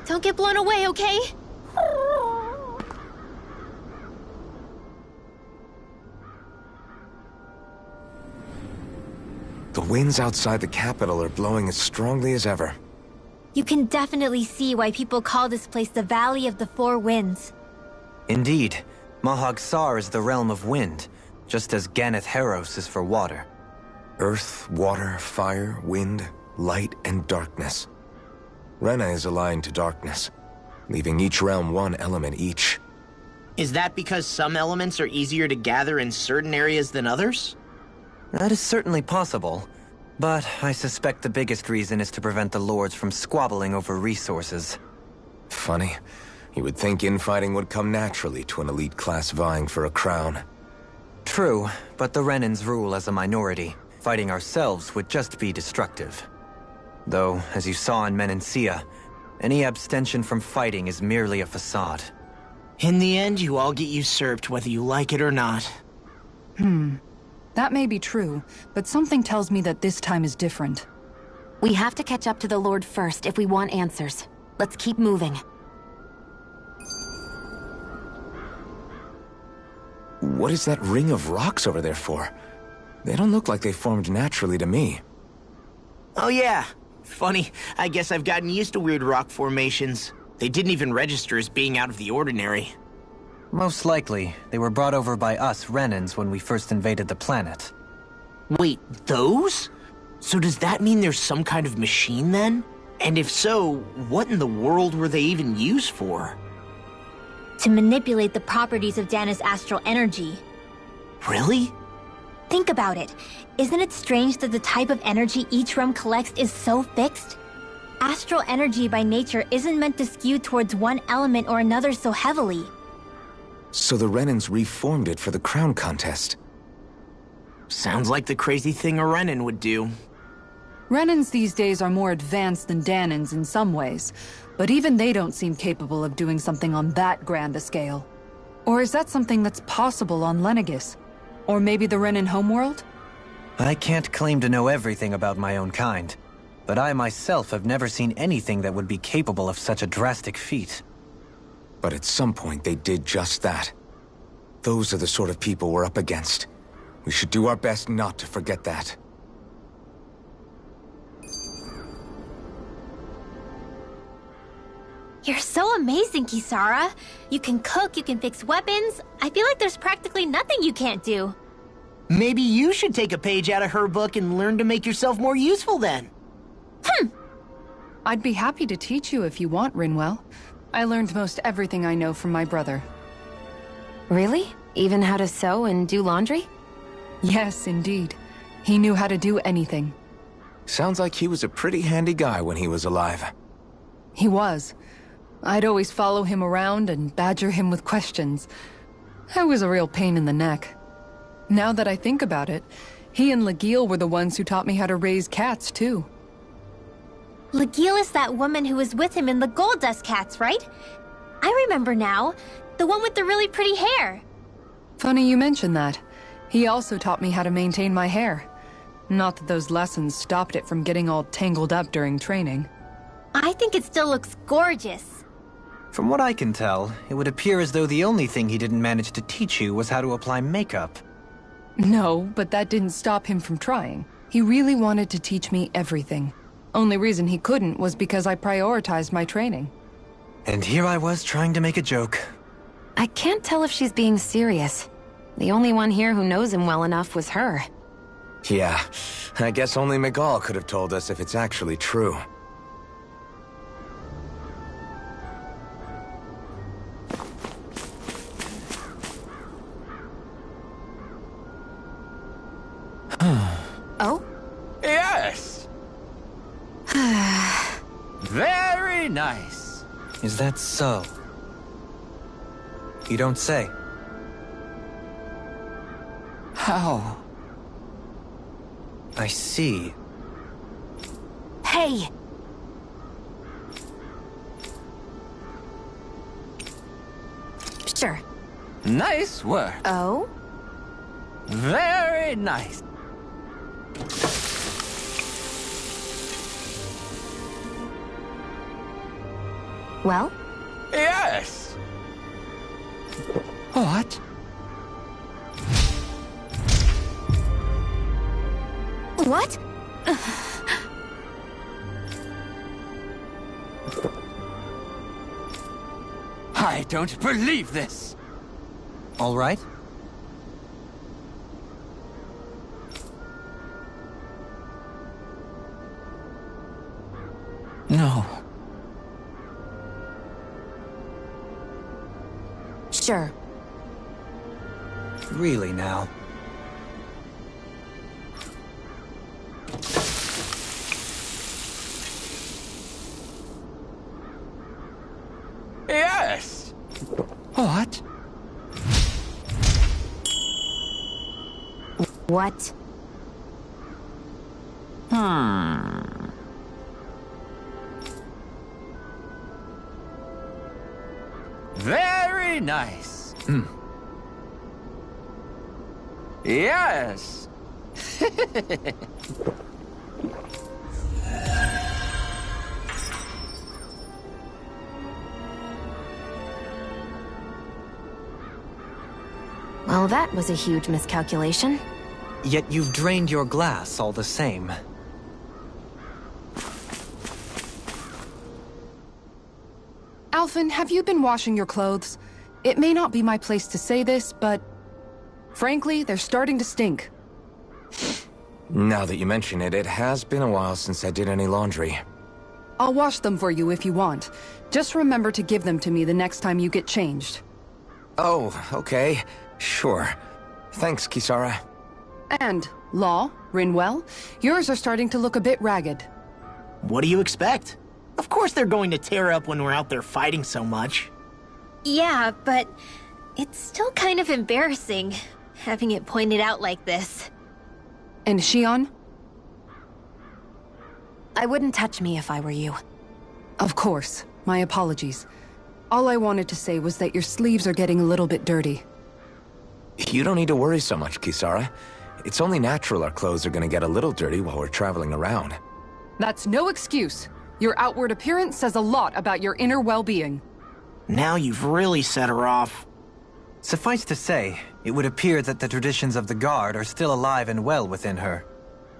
don't get blown away, okay? The winds outside the capital are blowing as strongly as ever. You can definitely see why people call this place the Valley of the Four Winds. Indeed. Mahag Saar is the realm of wind, just as Ganath Haros is for water. Earth, water, fire, wind, light, and darkness. Rena is aligned to darkness, leaving each realm one element each. Is that because some elements are easier to gather in certain areas than others? That is certainly possible, but I suspect the biggest reason is to prevent the lords from squabbling over resources. Funny. You would think infighting would come naturally to an elite class vying for a crown. True, but the Renans rule as a minority. Fighting ourselves would just be destructive. Though, as you saw in Menancia, any abstention from fighting is merely a facade. In the end, you all get usurped whether you like it or not. That may be true, but something tells me that this time is different. We have to catch up to the Lord first if we want answers. Let's keep moving. What is that ring of rocks over there for? They don't look like they formed naturally to me. Oh yeah. Funny, I guess I've gotten used to weird rock formations. They didn't even register as being out of the ordinary. Most likely, they were brought over by us Renans when we first invaded the planet. Wait, those? So does that mean there's some kind of machine then? And if so, what in the world were they even used for? To manipulate the properties of Dana's astral energy. Really? Think about it. Isn't it strange that the type of energy each realm collects is so fixed? Astral energy by nature isn't meant to skew towards one element or another so heavily. So the Renans reformed it for the crown contest. Sounds like the crazy thing a Renan would do. Renans these days are more advanced than Danans in some ways, but even they don't seem capable of doing something on that grand a scale. Or is that something that's possible on Lenegis? Or maybe the Renan homeworld? I can't claim to know everything about my own kind, but I myself have never seen anything that would be capable of such a drastic feat. But at some point they did just that. Those are the sort of people we're up against. We should do our best not to forget that. You're so amazing, Kisara. You can cook, you can fix weapons. I feel like there's practically nothing you can't do. Maybe you should take a page out of her book and learn to make yourself more useful then. I'd be happy to teach you if you want, Rinwell. I learned most everything I know from my brother. Really? Even how to sew and do laundry? Yes, indeed. He knew how to do anything. Sounds like he was a pretty handy guy when he was alive. He was. I'd always follow him around and badger him with questions. I was a real pain in the neck. Now that I think about it, he and Legil were the ones who taught me how to raise cats, too. Legil is that woman who was with him in the Gold Dust Cats, right? I remember now. The one with the really pretty hair. Funny you mention that. He also taught me how to maintain my hair. Not that those lessons stopped it from getting all tangled up during training. I think it still looks gorgeous. From what I can tell, it would appear as though the only thing he didn't manage to teach you was how to apply makeup. No, but that didn't stop him from trying. He really wanted to teach me everything. Only reason he couldn't was because I prioritized my training. And here I was trying to make a joke. I can't tell if she's being serious. The only one here who knows him well enough was her. Yeah, I guess only Miguel could have told us if it's actually true. Oh? Yes! Very nice. Is that so? You don't say. How? I see. Hey! Sure. Nice work. Oh? Very nice. Well? Yes! What? What? I don't believe this! All right. No. Sure. Really now. Yes! What? What? Very nice. Yes. Well, that was a huge miscalculation. Yet you've drained your glass all the same. Alphen, have you been washing your clothes? It may not be my place to say this, but... frankly, they're starting to stink. Now that you mention it, it has been a while since I did any laundry. I'll wash them for you if you want. Just remember to give them to me the next time you get changed. Oh, okay. Sure. Thanks, Kisara. And, Law, Rinwell, yours are starting to look a bit ragged. What do you expect? Of course they're going to tear up when we're out there fighting so much. Yeah, but it's still kind of embarrassing, having it pointed out like this. And Shion? I wouldn't touch me if I were you. Of course. My apologies. All I wanted to say was that your sleeves are getting a little bit dirty. You don't need to worry so much, Kisara. It's only natural our clothes are gonna get a little dirty while we're traveling around. That's no excuse. Your outward appearance says a lot about your inner well-being. Now you've really set her off. Suffice to say, it would appear that the traditions of the Guard are still alive and well within her.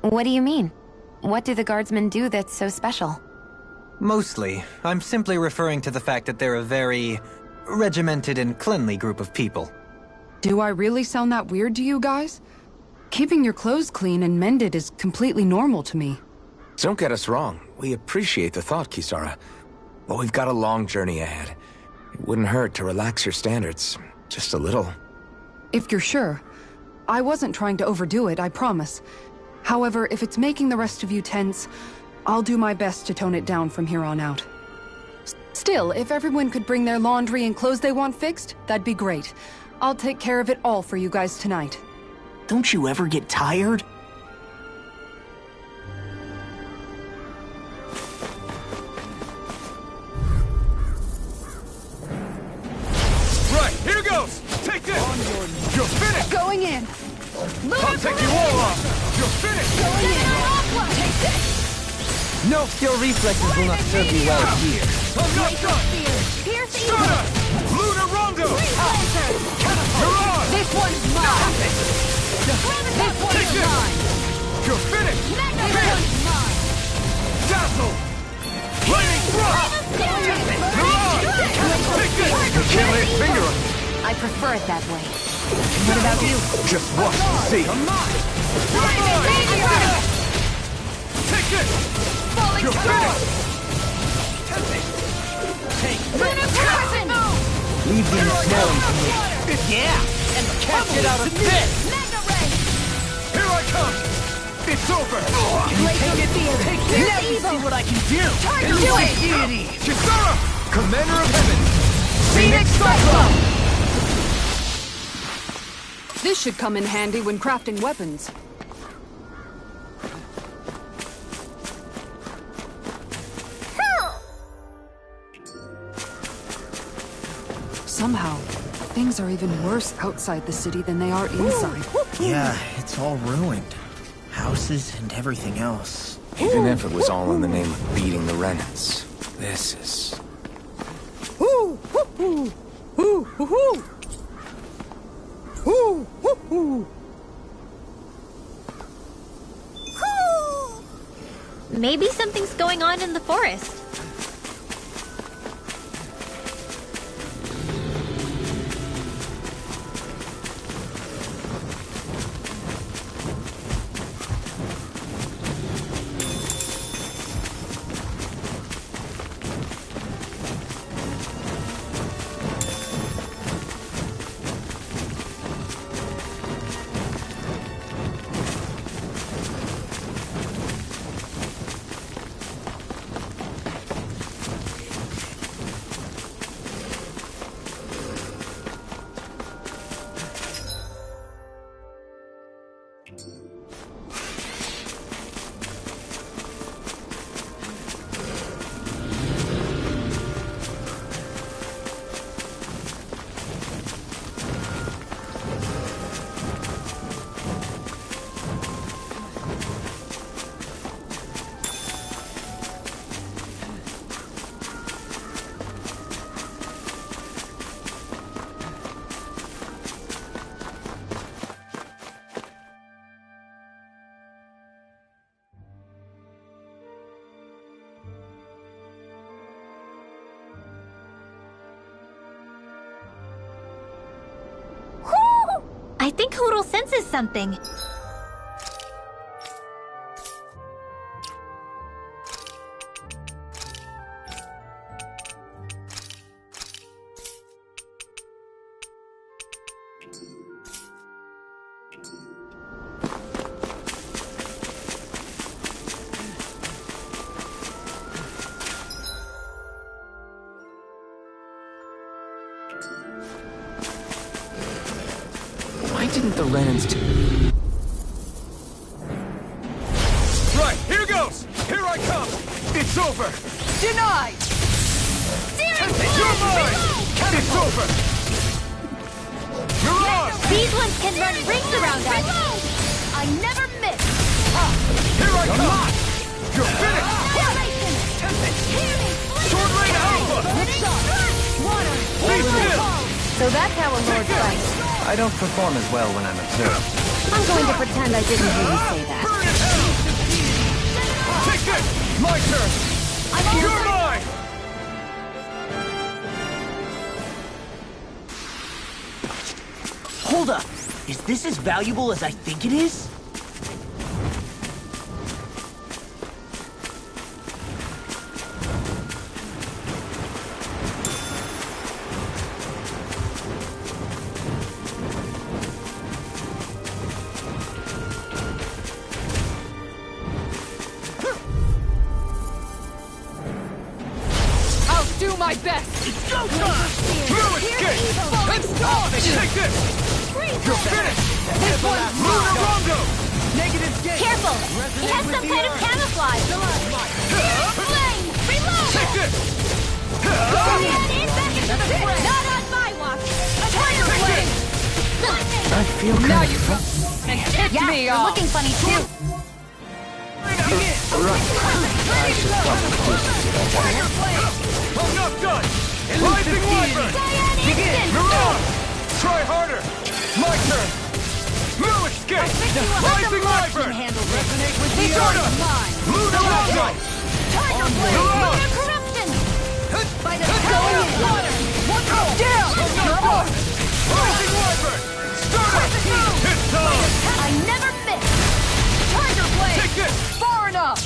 What do you mean? What do the Guardsmen do that's so special? Mostly, I'm simply referring to the fact that they're a very regimented and cleanly group of people. Do I really sound that weird to you guys? Keeping your clothes clean and mended is completely normal to me. Don't get us wrong. We appreciate the thought, Kisara. But we've got a long journey ahead. It wouldn't hurt to relax your standards. Just a little. If you're sure. I wasn't trying to overdo it, I promise. However, if it's making the rest of you tense, I'll do my best to tone it down from here on out. Still, if everyone could bring their laundry and clothes they want fixed, that'd be great. I'll take care of it all for you guys tonight. Don't you ever get tired? Right, here goes! Take this! You're finished! Going in! I'll take you all off! You're finished! Going in! Take this! No, your reflexes will not serve you well here. I'm not done! Pierce Stunner! Lunar Rondo! You're on! This one's mine! This one is mine! You're finished! This one's mine! Dazzle! Lightning Thrust! You're on! Take this! You can't lay a finger on me! I prefer it that way. What about you? Just watch and see! Come on! Take this! Falling You're finished! Lunar Poison! Leave them smelling to me. Yeah! And catch it out of this! Mega Ray! Here I come! It's over! Take it! Now you see what I can do! Tiger Blade! Deity! Kisara! Commander of Heaven! Phoenix Cyclone! This should come in handy when crafting weapons. Somehow, things are even worse outside the city than they are inside. Yeah, it's all ruined. Houses and everything else. Even if it was all in the name of beating the Renans, this is... Maybe something's going on in the forest. think Hootle senses something. Why didn't the Renans Right, here goes! Here I come! It's over! Denied! You're mine! It's over! Mirage! These ones can run rings around us! I never miss! Here I come! You're finished! Sword Rain Alpha! Water! Be still! So that's how a lord fights. I don't perform as well when I'm observed. I'm going to pretend I didn't hear you say that. Burn in hell! Take this! My turn! You're mine! Hold up! Is this as valuable as I think it is? I'll do my best! It's go time! No escape! Take this! You're finished! This one's Lunar Rondo! negative gate! Careful! It has some kind of camouflage! Flame! Reload! Take this! Back into the fray! Not on my watch! A tiger blade! I feel Now kind you of... come and kick Yeah, me you're off! looking funny too. Tiger blade! I'm not done! Rising Wyvern! Mirage! Try harder! My turn! No escape! Rising Wyvern! Resonate with the Sort earth! of! Mine! Lunar Rondo! Tiger blade! Mirage! Lunar corruption! By the power of water! One more! Down! I'm not done! Rising Wyvern! Start it! It's time! I never miss! Tiger blade! Take this! Far enough!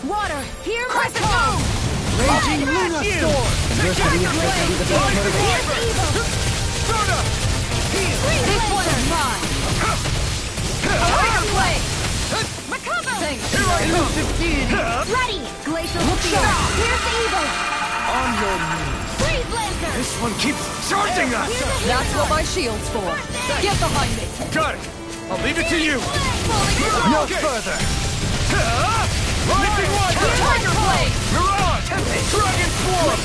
Water! Hear my Crescent call! Moon! Raging Luna Storm! Tiger blade! Rising Wyvern! Start up! This one is mine! Tiger blade! Recover! Here I come! Elusive deity! Ready! Glacial spear! Here's the evil! On your knees! Freeze Lancer! This one keeps charging us! That's what my shield's for! Get behind me! Got it! I'll leave it to you! No further! Rising Wyvern! Tiger blade! Mirage! Dragon Swarm!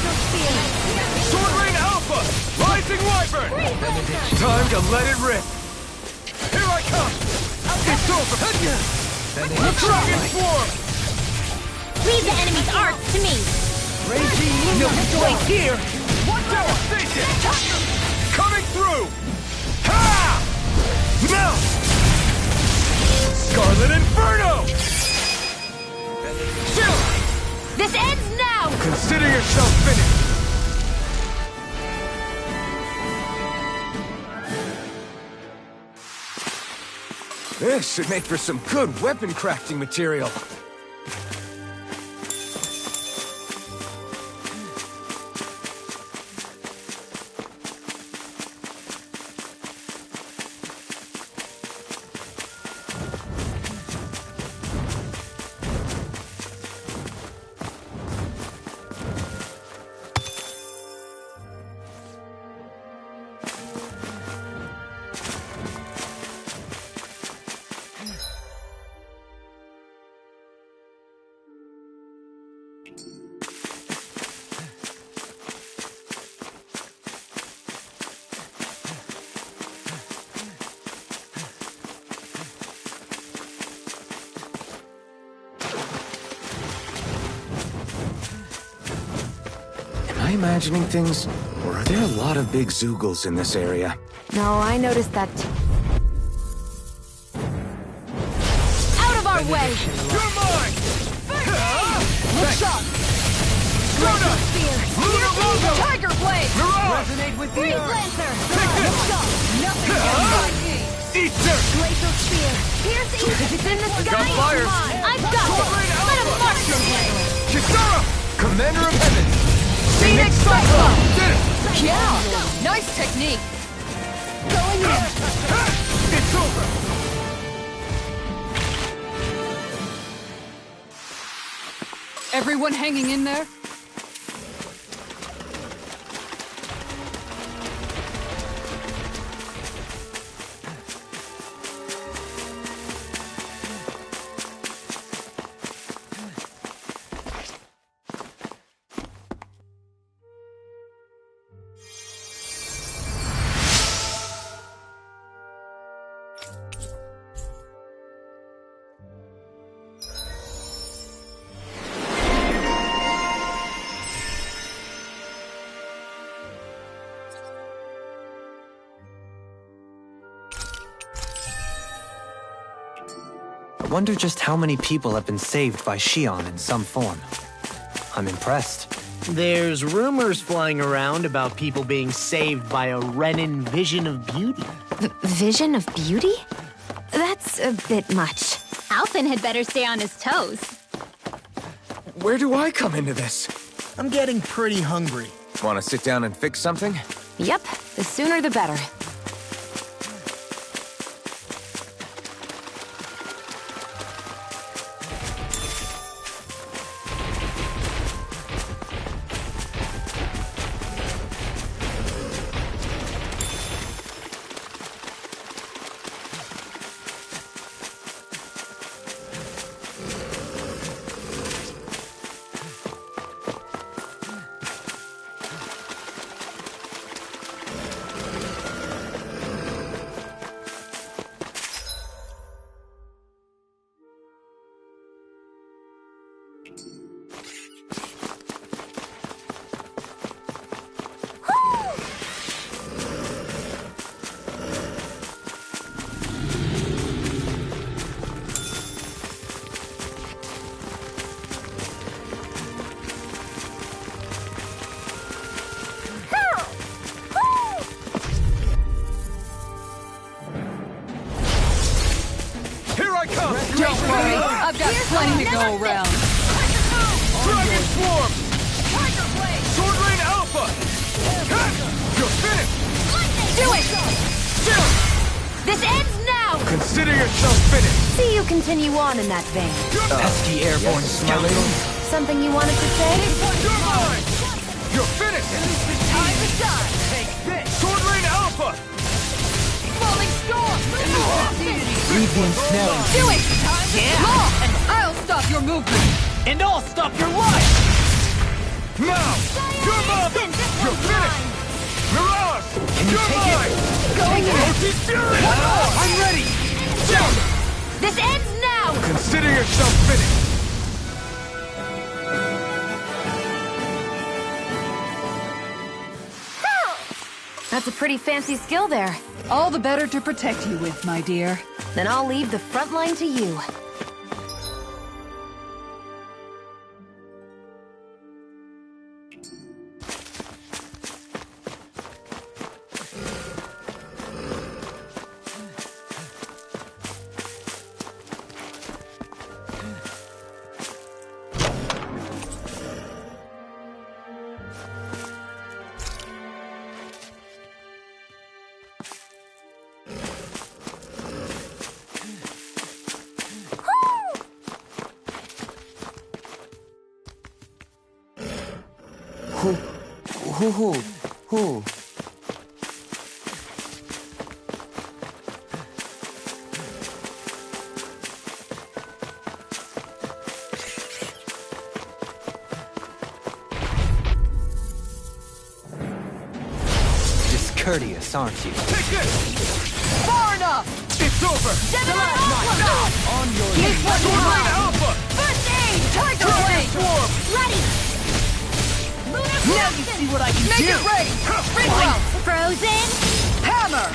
Sword Rain Alpha! Rising Wyvern! Time to let it rip! Here I come! It's over! Dragon Swarm! Leave the enemy's arts to me! Raging Luna Storm! Here! Devastation! Coming through! Ha! Now! Scarlet Inferno! Chill! This ends now! Consider yourself finished! This should make for some good weapon crafting material. Am I imagining things? Or are there a lot of big Zeugles in this area? No, I noticed that too. Out of our way! You're mine! Look sharp! Rona! Spear! Lunar Tiger Blade! Resonate with the Freeze earth! Lancer! Take this! Nothing gets by me! Eat dirt! Glacial Spear. Piercing. If it's in the We sky, got fires! it's mine! I've got Sword it! Rain Let him Alpha! march your way! Kisara! Commander of Heaven! Phoenix Cyclone! Did it! Yeah! Nice technique! Going in. It's over! Everyone hanging in there? I wonder just how many people have been saved by Shion in some form. I'm impressed. There's rumors flying around about people being saved by a Renin vision of beauty. Vision of beauty? That's a bit much. Alphen had better stay on his toes. Where do I come into this? I'm getting pretty hungry. Want to sit down and fix something? Yep, the sooner the better. Don't worry, I've got plenty to go around. Dragon Swarm! Sword Rain Alpha! You're finished! Do it! Still! This ends now! Consider yourself finished! See you continue on in that vein. Pesky airborne skeleton. Something you wanted to say? You're mine! You're finished! Time to shine! Take this! Sword Rain Alpha! Falling Storm! Leave the ensnaring. Do it! Yeah! And I'll stop your movement! And I'll stop your life! Now! You're mine! You're finished! Mirage! Can you take it? Going in! Otis Fury! I'm ready! This ends now! Consider yourself finished! That's a pretty fancy skill there. All the better to protect you with, my dear. Then I'll leave the front line to you. Who? Discourteous, aren't you? Take this! Far enough! It's over! Gemini Alpha! On your Here's knees! what you Sword Rain want. Alpha! First aid! Tiger Dragon Blade! Swarm! Ready! Now you see what I can do! Make it rain! Ring out! Frozen! Hammer!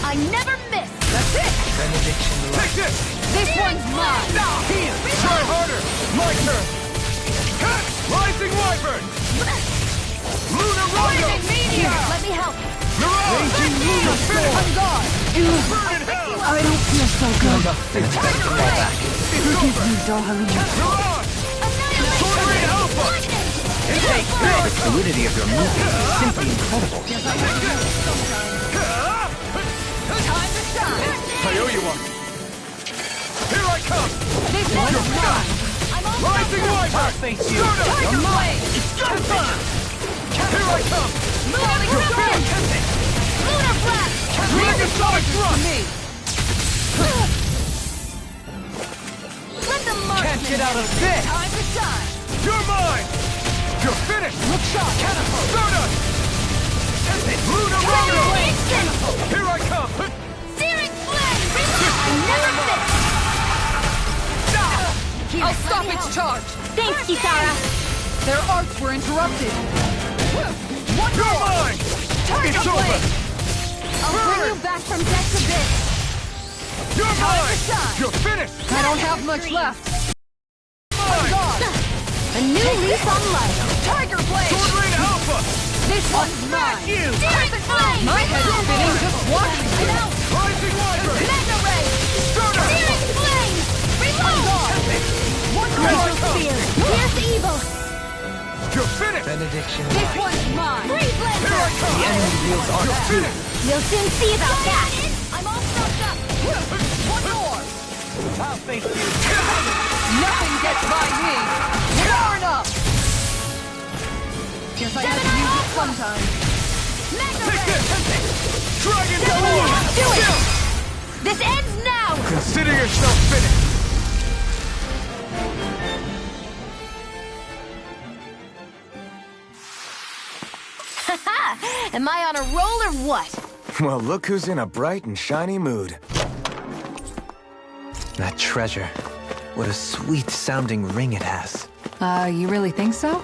I never miss! That's it! Benediction Take this! This one's mine! Here! Try harder! My turn! Cut! Rising Wyvern! Lunar Rondo! Here, let me help. Raging Lunar Storm! On guard! Burn in hell! I don't feel so good. Tiger Blade! Forgive me, Dohalim. Sword Rain Alpha! The fluidity of your movement is simply incredible. Time to shine! I owe you one. Here I come! This one's mine! I'm all Rising Wyvern! face you. Tiger Blade! Here I come! Lunar Blade! Lunar Blast! Dragon Sonic Thrust! Let them mark Can't get out of this! Time to shine! You're mine! You're finished! Look sharp! Stardust! Lunar Tiger Rondo! Blade! Here I come! Searing Flame! I never miss! I'll stop its charge! Thanks, Kisara. Their arts were interrupted. One You're more! mine! Tiger It's Blade! over! I'll bring you back from death's abyss! You're Time to mine! shine! You're finished! I don't have much left. Mine! A new leaf on life! Tiger Blade! Sword Rain Alpha! This one's mine! you! Searing Flame! My head's spinning just watching I'm you. out! Rising Wyvern! Mega Ray! Stardust! Searing Flame! Reload! One more spear! Here's the evil! You're finished! Benediction This light. one's mine! Free Here I Blazer! come! The enemy wields You're art too. finished! We'll soon see about that. I'm all stocked up! One more! I'll face you. Nothing gets by me. Far enough. Guess I had to use it sometime. Mega Take Ray! this! Dragon Form! Do it! This ends now! Consider yourself finished! Am I on a roll or what? Well, look who's in a bright and shiny mood. That treasure. What a sweet-sounding ring it has. You really think so?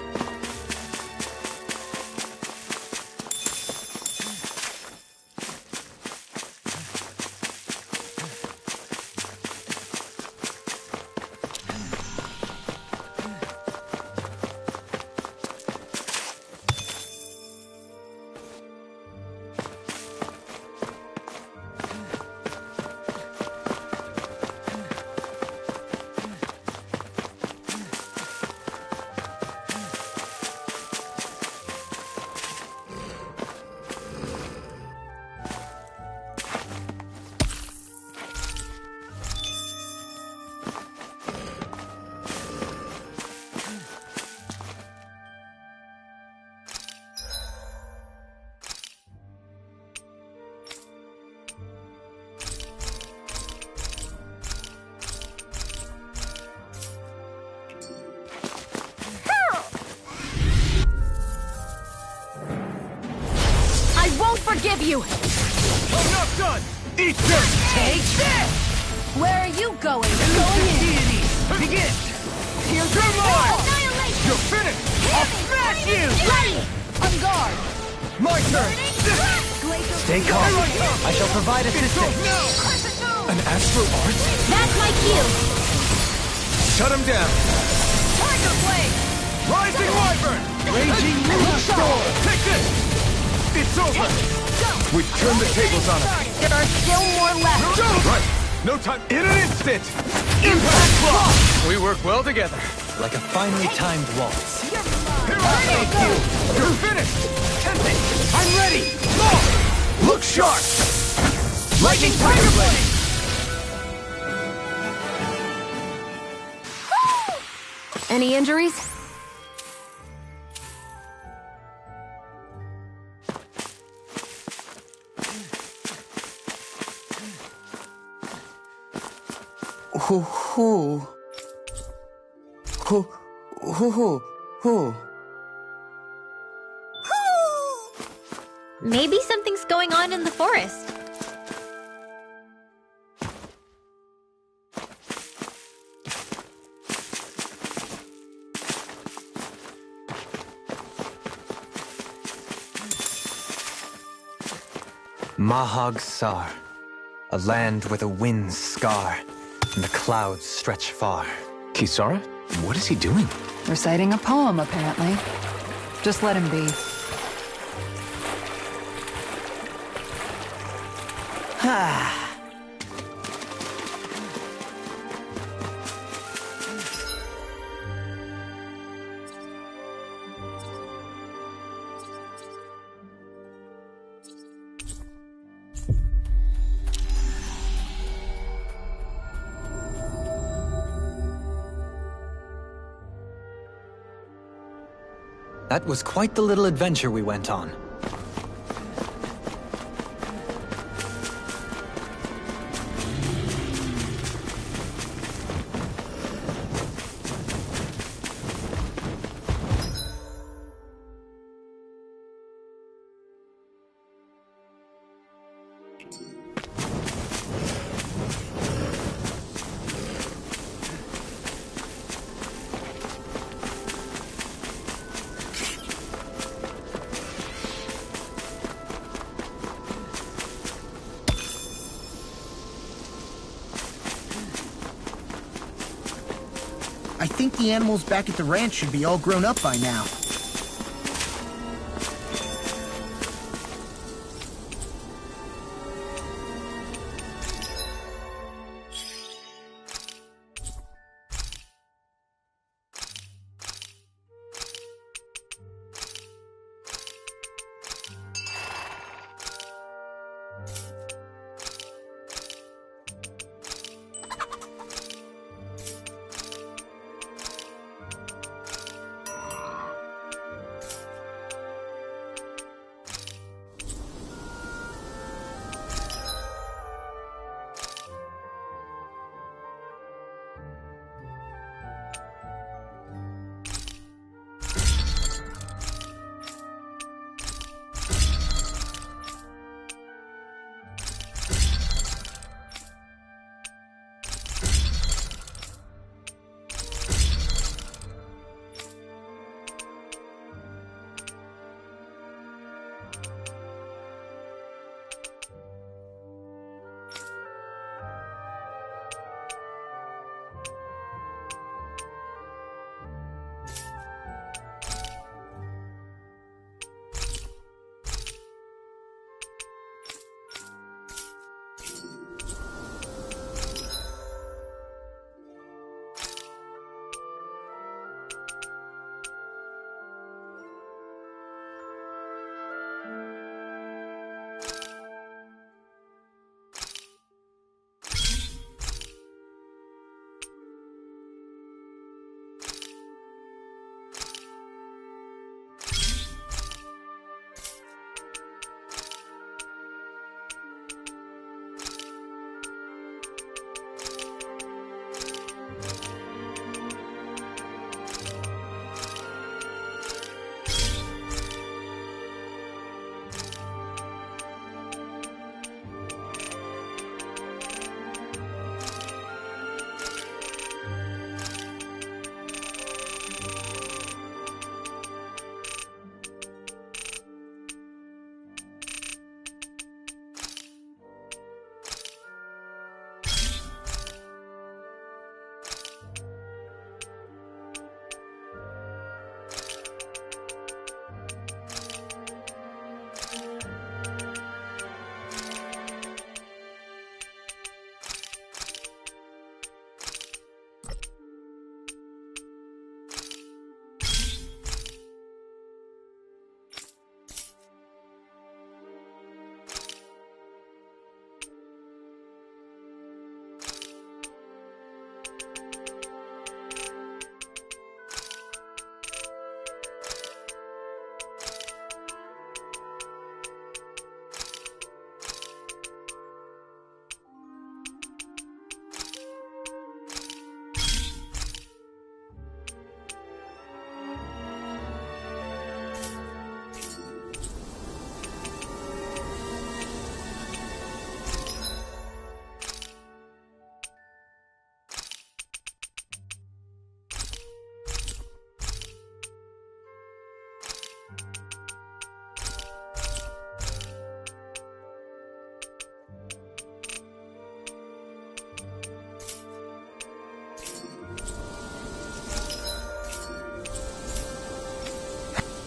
Forgive you! I'm not done! Eat dirt! Take this! Where are you going? Going in! Begin! Here's You're mine! Annihilation! You're finished! I'll smash you! Ready! On guard! My turn! Stay calm. I shall provide assistance. An astral art? That's my cue! Shut him down! Tiger Blade! Rising Wyvern! Raging Lunar Storm! Take this! It's over! We've turned the tables on him. There are still more left! Right! No time! In an instant! Impact block! We work well together. Like a finely timed waltz. Here I go! You're finished! I'm ready! Go! Look sharp! Lightning Tiger Blade! Any injuries? Maybe something's going on in the forest. Mahag Sar. A land where the winds scar, and the clouds stretch far. Kisara? What is he doing? Reciting a poem, apparently. Just let him be. That was quite the little adventure we went on. I think the animals back at the ranch should be all grown up by now.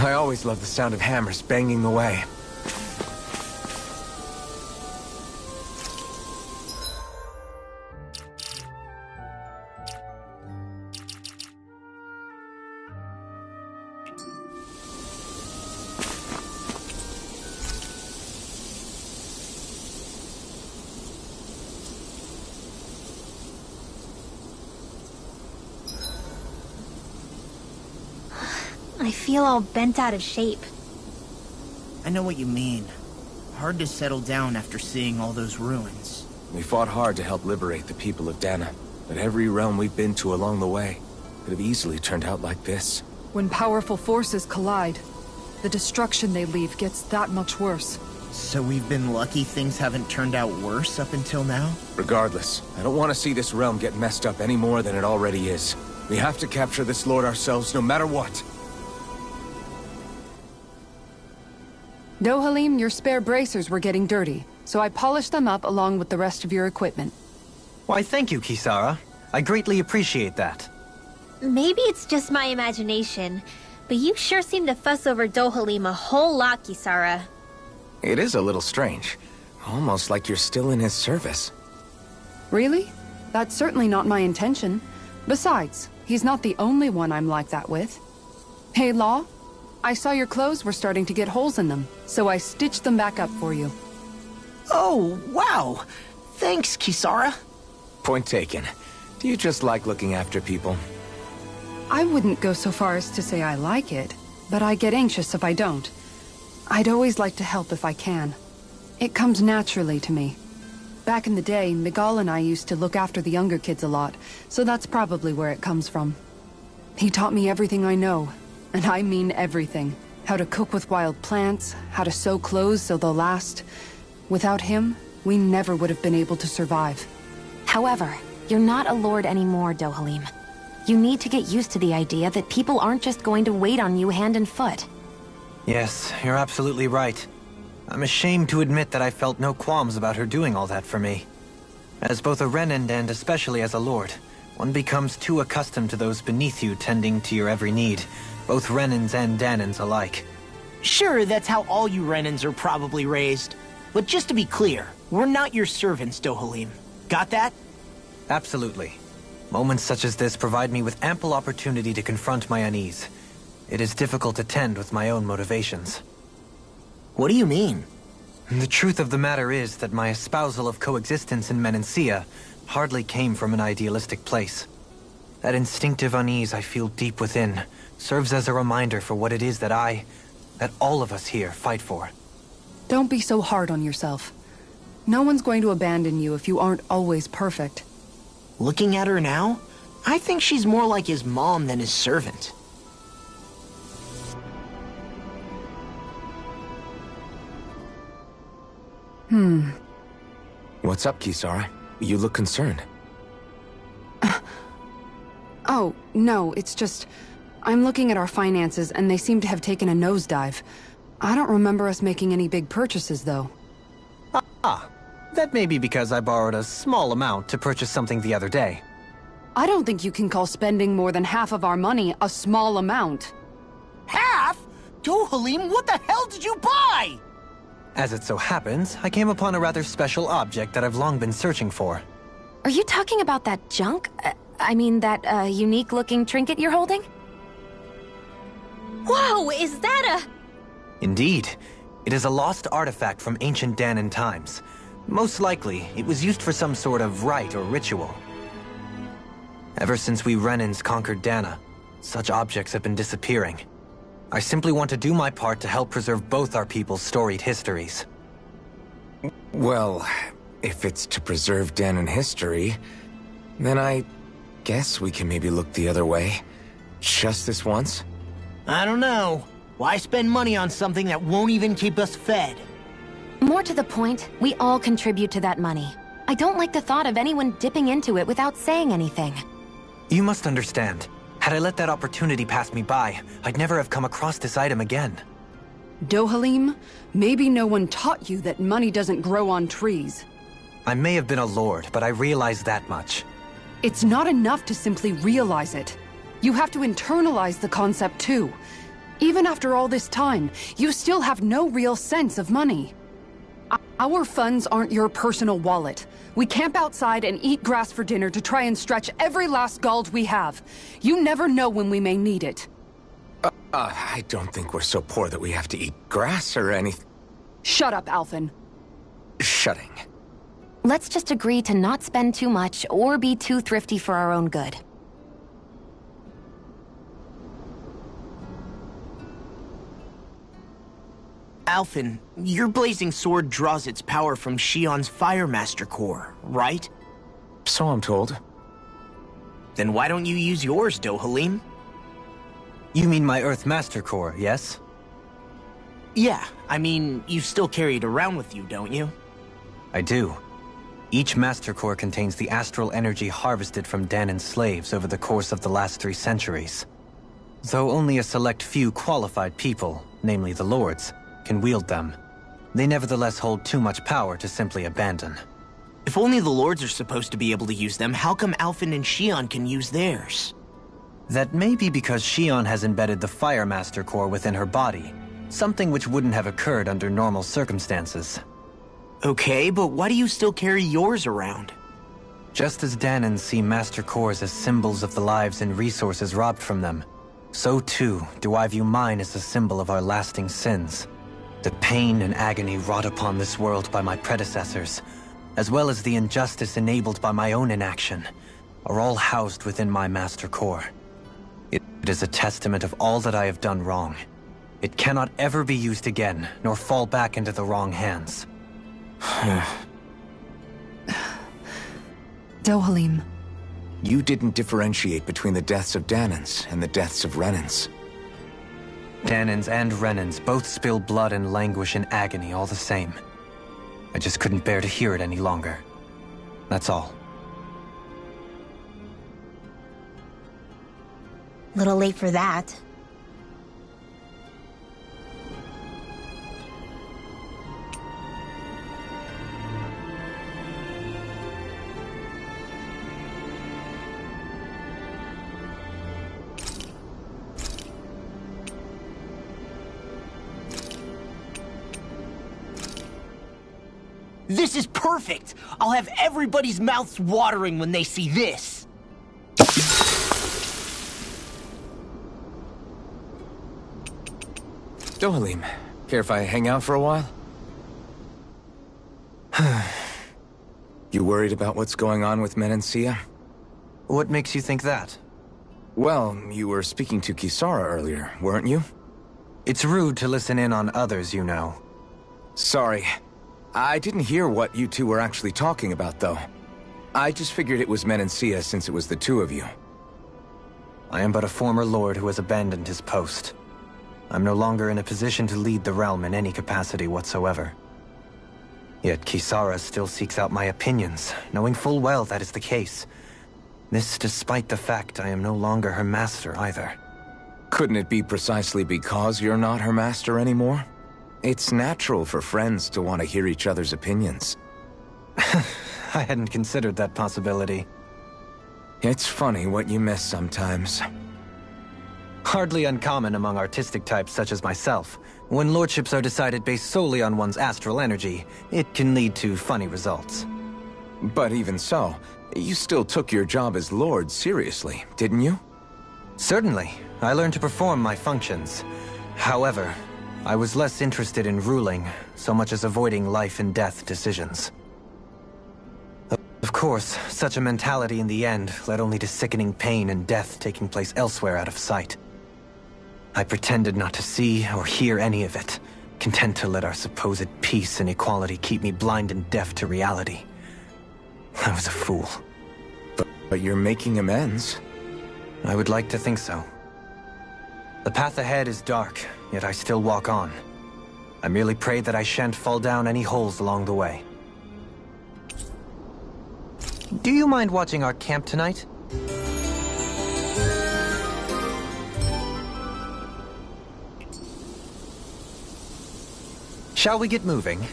I always love the sound of hammers banging away. I feel all bent out of shape. I know what you mean. Hard to settle down after seeing all those ruins. We fought hard to help liberate the people of Dana, but every realm we've been to along the way could have easily turned out like this. When powerful forces collide, the destruction they leave gets that much worse. So we've been lucky things haven't turned out worse up until now? Regardless, I don't want to see this realm get messed up any more than it already is. We have to capture this lord ourselves no matter what. Dohalim, your spare bracers were getting dirty, so I polished them up along with the rest of your equipment. Why, thank you, Kisara. I greatly appreciate that. Maybe it's just my imagination, but you sure seem to fuss over Dohalim a whole lot, Kisara. It is a little strange. Almost like you're still in his service. Really? That's certainly not my intention. Besides, he's not the only one I'm like that with. Hey, Law? I saw your clothes were starting to get holes in them, so I stitched them back up for you. Oh, wow! Thanks, Kisara. Point taken. Do you just like looking after people? I wouldn't go so far as to say I like it, but I get anxious if I don't. I'd always like to help if I can. It comes naturally to me. Back in the day, Miguel and I used to look after the younger kids a lot, so that's probably where it comes from. He taught me everything I know. And I mean everything. How to cook with wild plants, how to sew clothes so they'll last. Without him, we never would have been able to survive. However, you're not a lord anymore, Dohalim. You need to get used to the idea that people aren't just going to wait on you hand and foot. Yes, you're absolutely right. I'm ashamed to admit that I felt no qualms about her doing all that for me. As both a Renan and especially as a lord, one becomes too accustomed to those beneath you tending to your every need. Both Renans and Danans alike. Sure, that's how all you Renans are probably raised. But just to be clear, we're not your servants, Dohalim. Got that? Absolutely. Moments such as this provide me with ample opportunity to confront my unease. It is difficult to tend with my own motivations. What do you mean? The truth of the matter is that my espousal of coexistence in Menancia hardly came from an idealistic place. That instinctive unease I feel deep within serves as a reminder for what it is that all of us here fight for. Don't be so hard on yourself. No one's going to abandon you if you aren't always perfect. Looking at her now, I think she's more like his mom than his servant. What's up, Kisara? You look concerned. Oh, no, it's just... I'm looking at our finances, and they seem to have taken a nosedive. I don't remember us making any big purchases, though. That may be because I borrowed a small amount to purchase something the other day. I don't think you can call spending more than half of our money a small amount. Half? Dohalim, what the hell did you buy? As it so happens, I came upon a rather special object that I've long been searching for. Are you talking about that junk? I mean, that unique-looking trinket you're holding? Whoa, is that a... Indeed. It is a lost artifact from ancient Danan times. Most likely, it was used for some sort of rite or ritual. Ever since we Renans conquered Dana, such objects have been disappearing. I simply want to do my part to help preserve both our people's storied histories. Well, if it's to preserve Danan history, then I guess we can maybe look the other way. Just this once? I don't know. Why spend money on something that won't even keep us fed? More to the point, we all contribute to that money. I don't like the thought of anyone dipping into it without saying anything. You must understand. Had I let that opportunity pass me by, I'd never have come across this item again. Dohalim, maybe no one taught you that money doesn't grow on trees. I may have been a lord, but I realize that much. It's not enough to simply realize it. You have to internalize the concept too. Even after all this time, you still have no real sense of money. Our funds aren't your personal wallet. We camp outside and eat grass for dinner to try and stretch every last gold we have. You never know when we may need it. I don't think we're so poor that we have to eat grass or anything. Shut up, Alphen. Shutting. Let's just agree to not spend too much or be too thrifty for our own good. Alphen, your blazing sword draws its power from Shion's Firemaster core, right? So I'm told. Then why don't you use yours, Dohalim? You mean my Earthmaster core, yes? Yeah, I mean, you still carry it around with you, don't you? I do. Each Master Core contains the astral energy harvested from Danan's slaves over the course of the last 3 centuries. Though only a select few qualified people, namely the Lords, can wield them, they nevertheless hold too much power to simply abandon. If only the Lords are supposed to be able to use them, how come Alphen and Shion can use theirs? That may be because Shion has embedded the Firemaster Core within her body, something which wouldn't have occurred under normal circumstances. Okay, but why do you still carry yours around? Just as Danans see Master Cores as symbols of the lives and resources robbed from them, so too do I view mine as a symbol of our lasting sins. The pain and agony wrought upon this world by my predecessors, as well as the injustice enabled by my own inaction, are all housed within my Master Core. It is a testament of all that I have done wrong. It cannot ever be used again, nor fall back into the wrong hands. Dohalim. You didn't differentiate between the deaths of Danans and the deaths of Renans. Danans and Renans both spill blood and languish in agony all the same. I just couldn't bear to hear it any longer. That's all. Little late for that. This is perfect! I'll have everybody's mouths watering when they see this! Dohalim, care if I hang out for a while? You worried about what's going on with Menancia? What makes you think that? Well, you were speaking to Kisara earlier, weren't you? It's rude to listen in on others, you know. Sorry. I didn't hear what you two were actually talking about, though. I just figured it was Menancia since it was the two of you. I am but a former lord who has abandoned his post. I'm no longer in a position to lead the realm in any capacity whatsoever. Yet Kisara still seeks out my opinions, knowing full well that is the case. This despite the fact I am no longer her master either. Couldn't it be precisely because you're not her master anymore? It's natural for friends to want to hear each other's opinions. I hadn't considered that possibility. It's funny what you miss sometimes. Hardly uncommon among artistic types such as myself. When lordships are decided based solely on one's astral energy, it can lead to funny results. But even so, you still took your job as lord seriously, didn't you? Certainly. I learned to perform my functions. However, I was less interested in ruling, so much as avoiding life and death decisions. Of course, such a mentality in the end led only to sickening pain and death taking place elsewhere out of sight. I pretended not to see or hear any of it, content to let our supposed peace and equality keep me blind and deaf to reality. I was a fool. But you're making amends. I would like to think so. The path ahead is dark, yet I still walk on. I merely pray that I shan't fall down any holes along the way. Do you mind watching our camp tonight? Shall we get moving?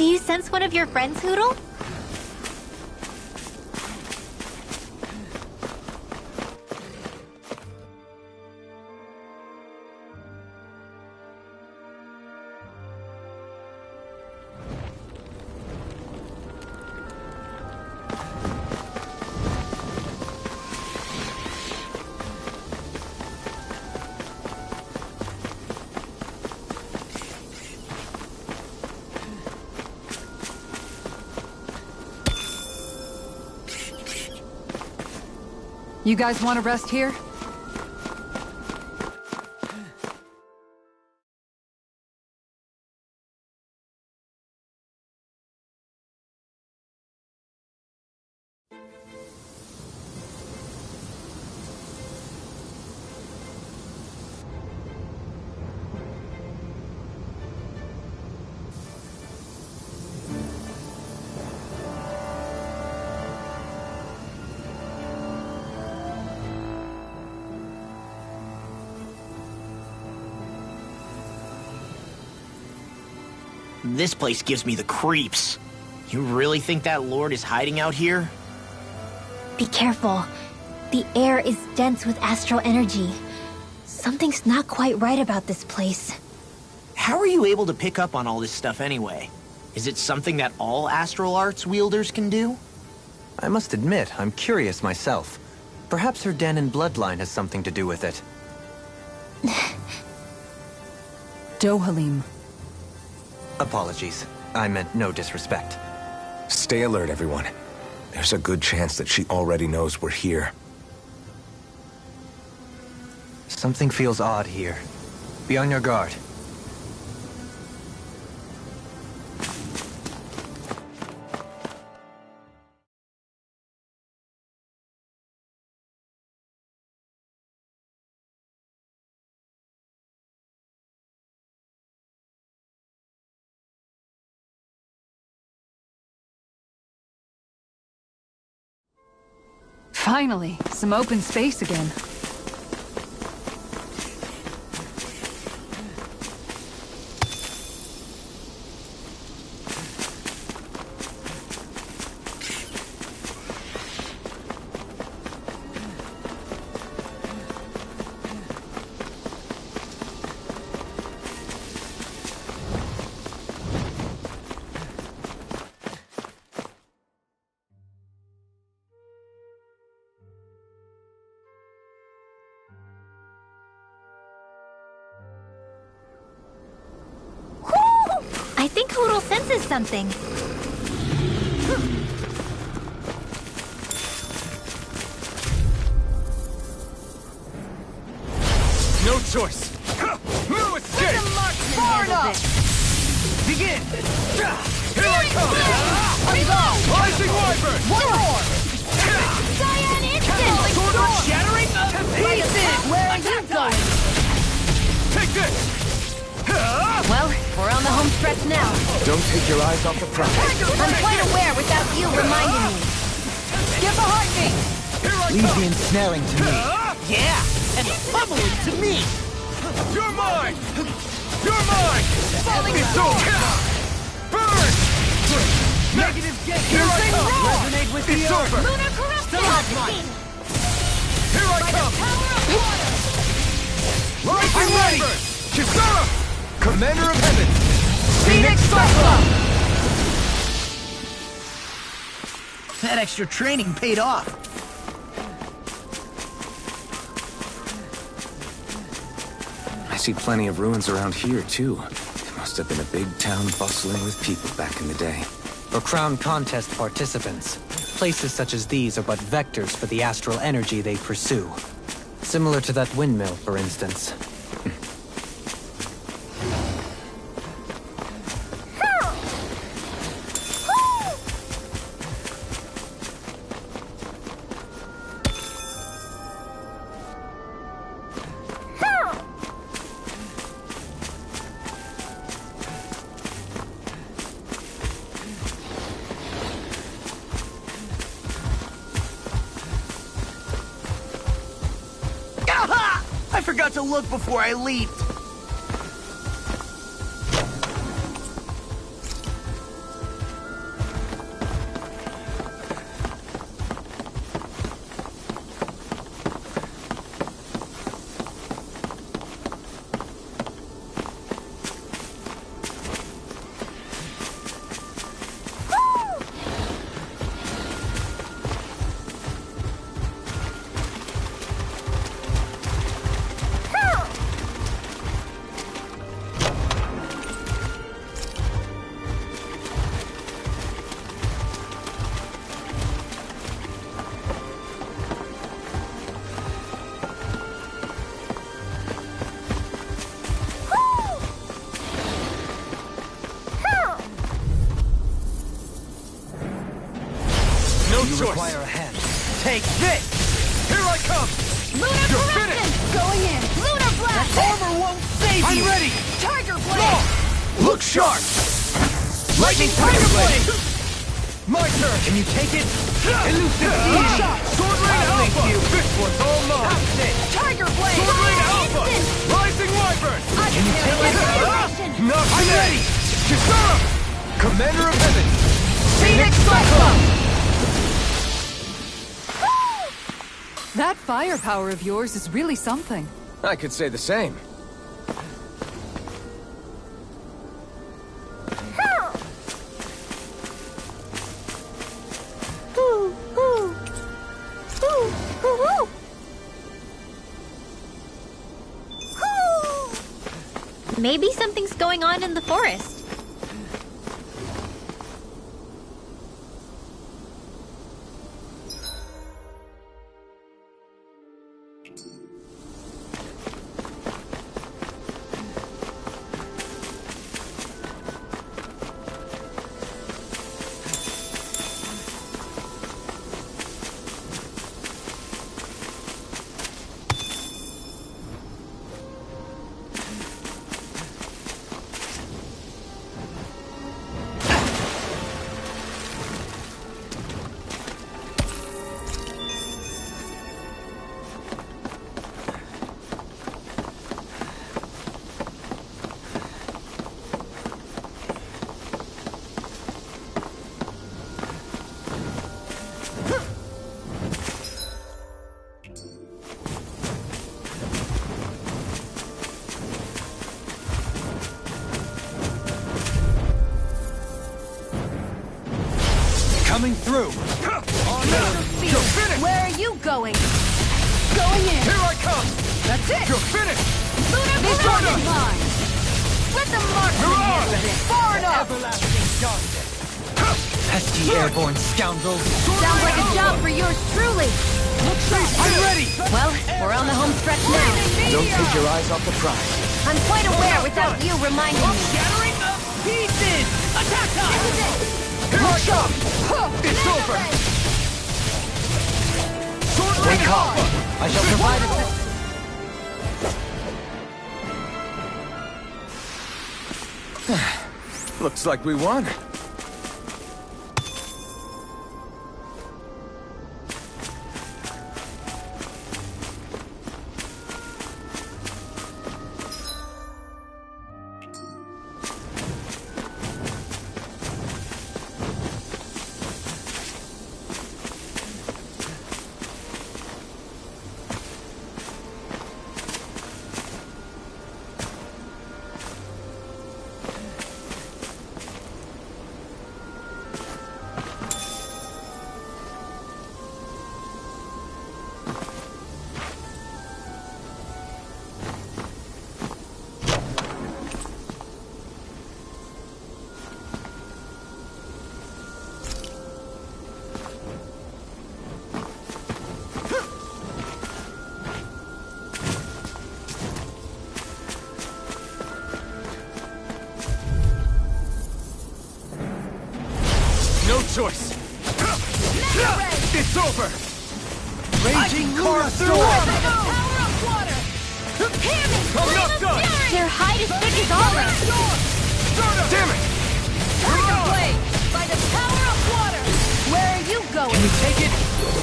Do you sense one of your friends, Hootle? You guys want to rest here? This place gives me the creeps. You really think that Lord is hiding out here? Be careful. The air is dense with astral energy. Something's not quite right about this place. How are you able to pick up on all this stuff anyway? Is it something that all astral arts wielders can do? I must admit, I'm curious myself. Perhaps her Dahnan bloodline has something to do with it. Dohalim. Apologies. I meant no disrespect. Stay alert, everyone. There's a good chance that she already knows we're here. Something feels odd here. Be on your guard. Finally, some open space again. I think Hootle senses something. No choice. No escape. Far enough. Begin. Here I come. Rising Wyvern. One more. Cyan instant! Sword shattering to pieces. Where are you going? Take this. Well, we're on the home stretch now. Don't take your eyes off the prize. I'm quite aware without you reminding me. Get behind me. Leave the ensnaring to me. Yeah, and the pummeling to me. You're mine. You're mine. Falling It's sword. over. Burn. Negative gain. Here I come. Resonate with the It's earth. over. Lunar corruption! Here I come. Power of water. Rising Wyvern. Kisara. Commander of Heaven. Phoenix Cyclone. That extra training paid off. I see plenty of ruins around here, too. It must have been a big town bustling with people back in the day. For crown contest participants, places such as these are but vectors for the astral energy they pursue. Similar to that windmill, for instance. I forgot to look before I leaped. you choice. require a hand. Take this! Here I come! Lunar You're correction! finished! Going in! Lunar blast! Armor won't save I'm you! ready! Tiger blade! Look sharp! Lightning Tiger Blade! My turn! Can you take it? Elusive shot! Sword Rain Alpha! This one's all mine! Tiger blade! Sword Rain Alpha! Rising Wyvern! Can you take it? Not I'm ready! Kisara! Commander of Heaven! Phoenix Cyclone! That firepower of yours is really something. I could say the same. Maybe something's going on in the forest. Coming through! You're finished! Where are you going? Going in! Here I come! That's it! You're finished! Lunar correction line! Let the marksman handle this! Far enough! Everlasting darkness! Pesky airborne scoundrels! Sounds like a job for yours truly! I'm ready! Well, we're on the home stretch now. Don't take your eyes off the prize. I'm quite aware without you reminding me. Shattering of pieces! Attack time! Here I come! It's over! Sword Rain Alpha! I shall provide assistance. Looks like we won. No choice! It's over! Raging Car Storm! I'm not done! Their hide is thick as always. Damn it! Tiger blade! By the power of water! Where are you going? Can you take it?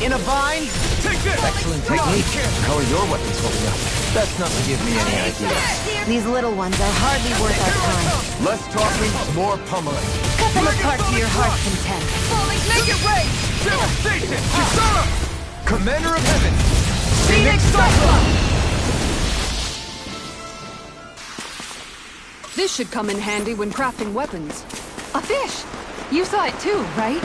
In a vine? Take this! Excellent technique. How are your weapons holding up? That's not to give me any ideas. These little ones are hardly worth our time. Less talking, more pummeling. Cut them apart to your heart's content. Make it rain! Devastation! Kisara! Commander of Heaven! Phoenix Cyclone! This should come in handy when crafting weapons. A fish! You saw it too, right?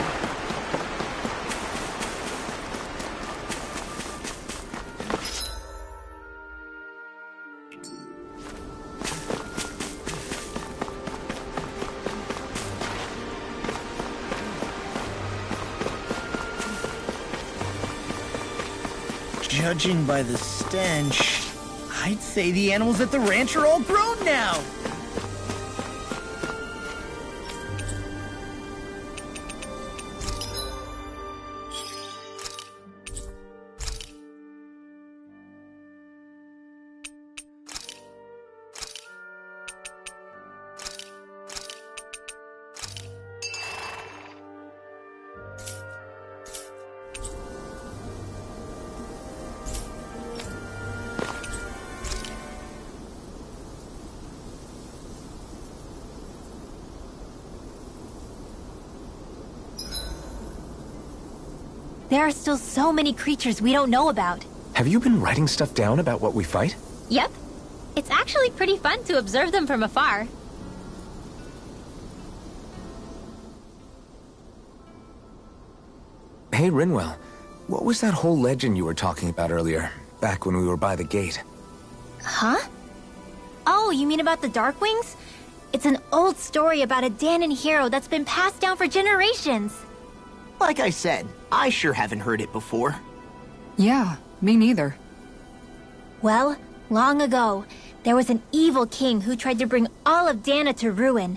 Judging by the stench, I'd say the animals at the ranch are all grown now. There are still so many creatures we don't know about. Have you been writing stuff down about what we fight? Yep. It's actually pretty fun to observe them from afar. Hey, Rinwell. What was that whole legend you were talking about earlier, back when we were by the gate? Huh? Oh, you mean about the Darkwings? It's an old story about a Dahnan hero that's been passed down for generations. Like I said, I sure haven't heard it before. Yeah, me neither. Well, long ago, there was an evil king who tried to bring all of Dahna to ruin.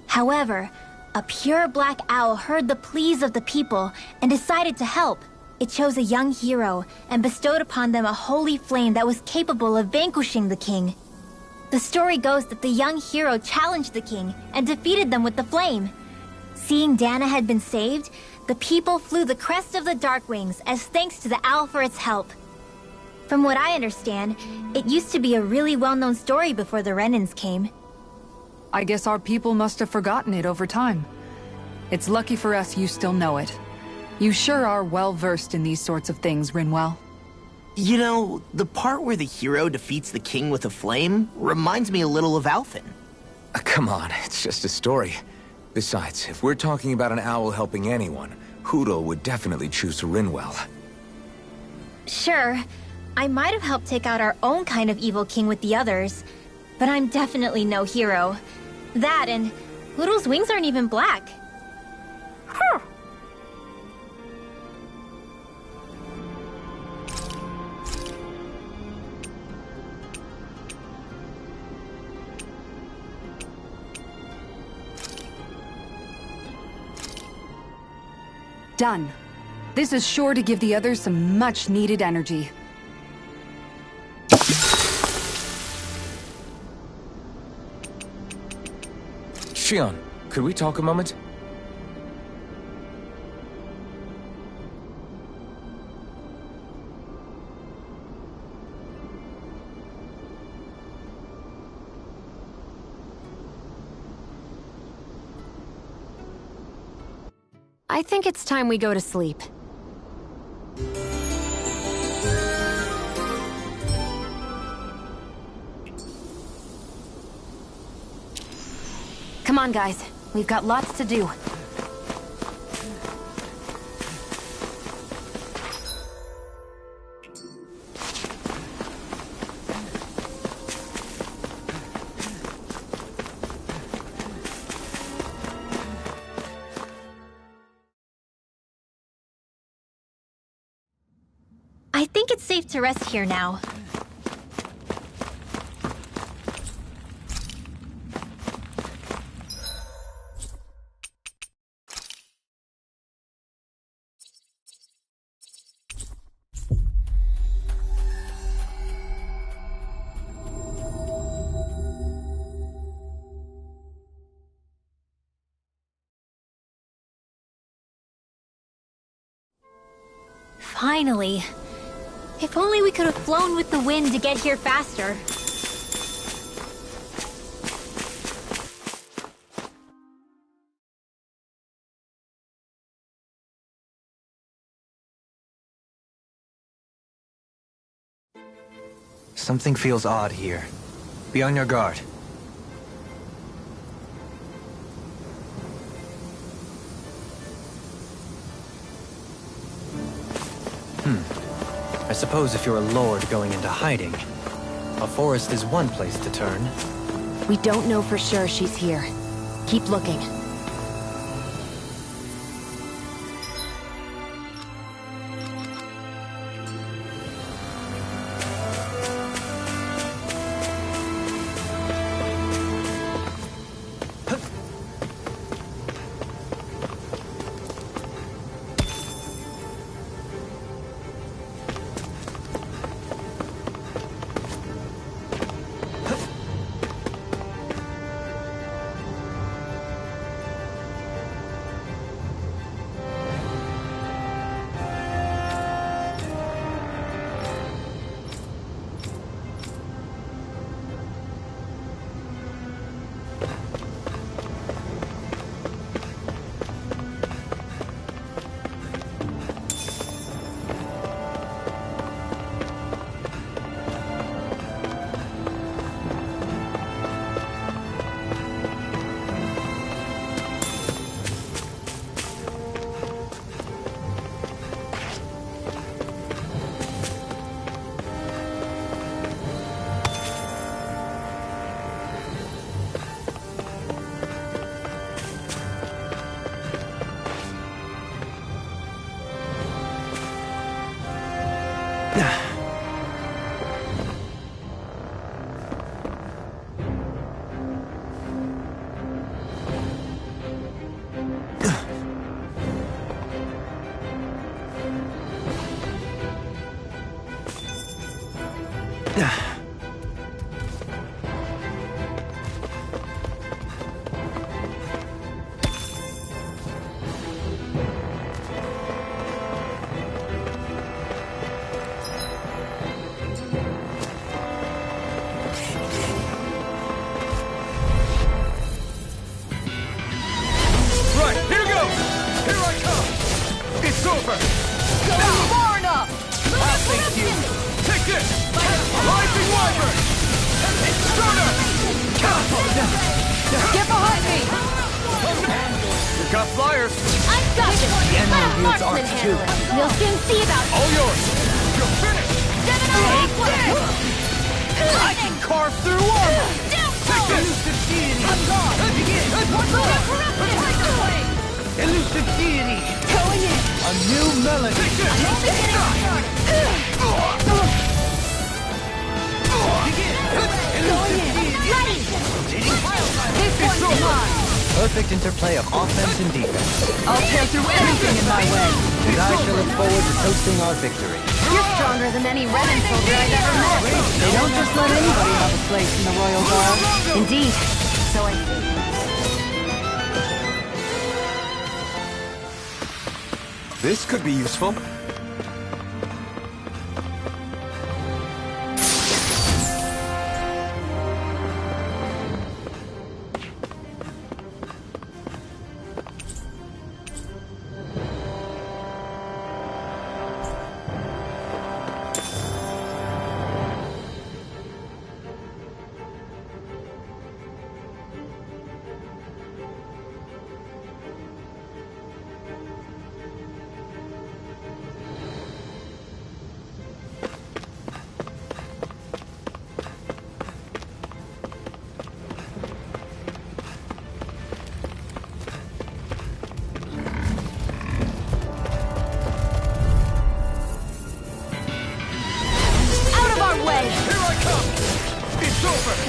However, a pure black owl heard the pleas of the people and decided to help. It chose a young hero and bestowed upon them a holy flame that was capable of vanquishing the king. The story goes that the young hero challenged the king and defeated them with the flame. Seeing Dahna had been saved, the people flew the crest of the Darkwings as thanks to the owl for its help. From what I understand, it used to be a really well-known story before the Renans came. I guess our people must have forgotten it over time. It's lucky for us you still know it. You sure are well-versed in these sorts of things, Rinwell. You know, the part where the hero defeats the king with a flame reminds me a little of Alphen. Come on, it's just a story. Besides, if we're talking about an owl helping anyone, Hootle would definitely choose Rinwell. Sure, I might have helped take out our own kind of evil king with the others, but I'm definitely no hero. That and Hootle's wings aren't even black. Huh. Done. This is sure to give the others some much-needed energy. Shionne, could we talk a moment? I think it's time we go to sleep. Come on, guys. We've got lots to do. I think it's safe to rest here now. Finally. If only we could have flown with the wind to get here faster. Something feels odd here. Be on your guard. I suppose if you're a lord going into hiding, a forest is one place to turn. We don't know for sure she's here. Keep looking. Got flyers! I've got this! The enemy Let a wields marksman arcs too. handle it! We'll soon see about All yours! You're finished! I can carve through armor! Elusive deity! I'm gone! Begin! Elusive deity! Going in! A new melody! I'm only getting started! Begin! Elusive deity! Ready! This one's mine! Perfect interplay of offense and defense. I'll tear through anything in my way! And I shall look forward to toasting our victory. You're stronger than any Renan soldier I've ever met. They don't just let anybody have a place in the Royal Guard. Indeed. So I think. This could be useful.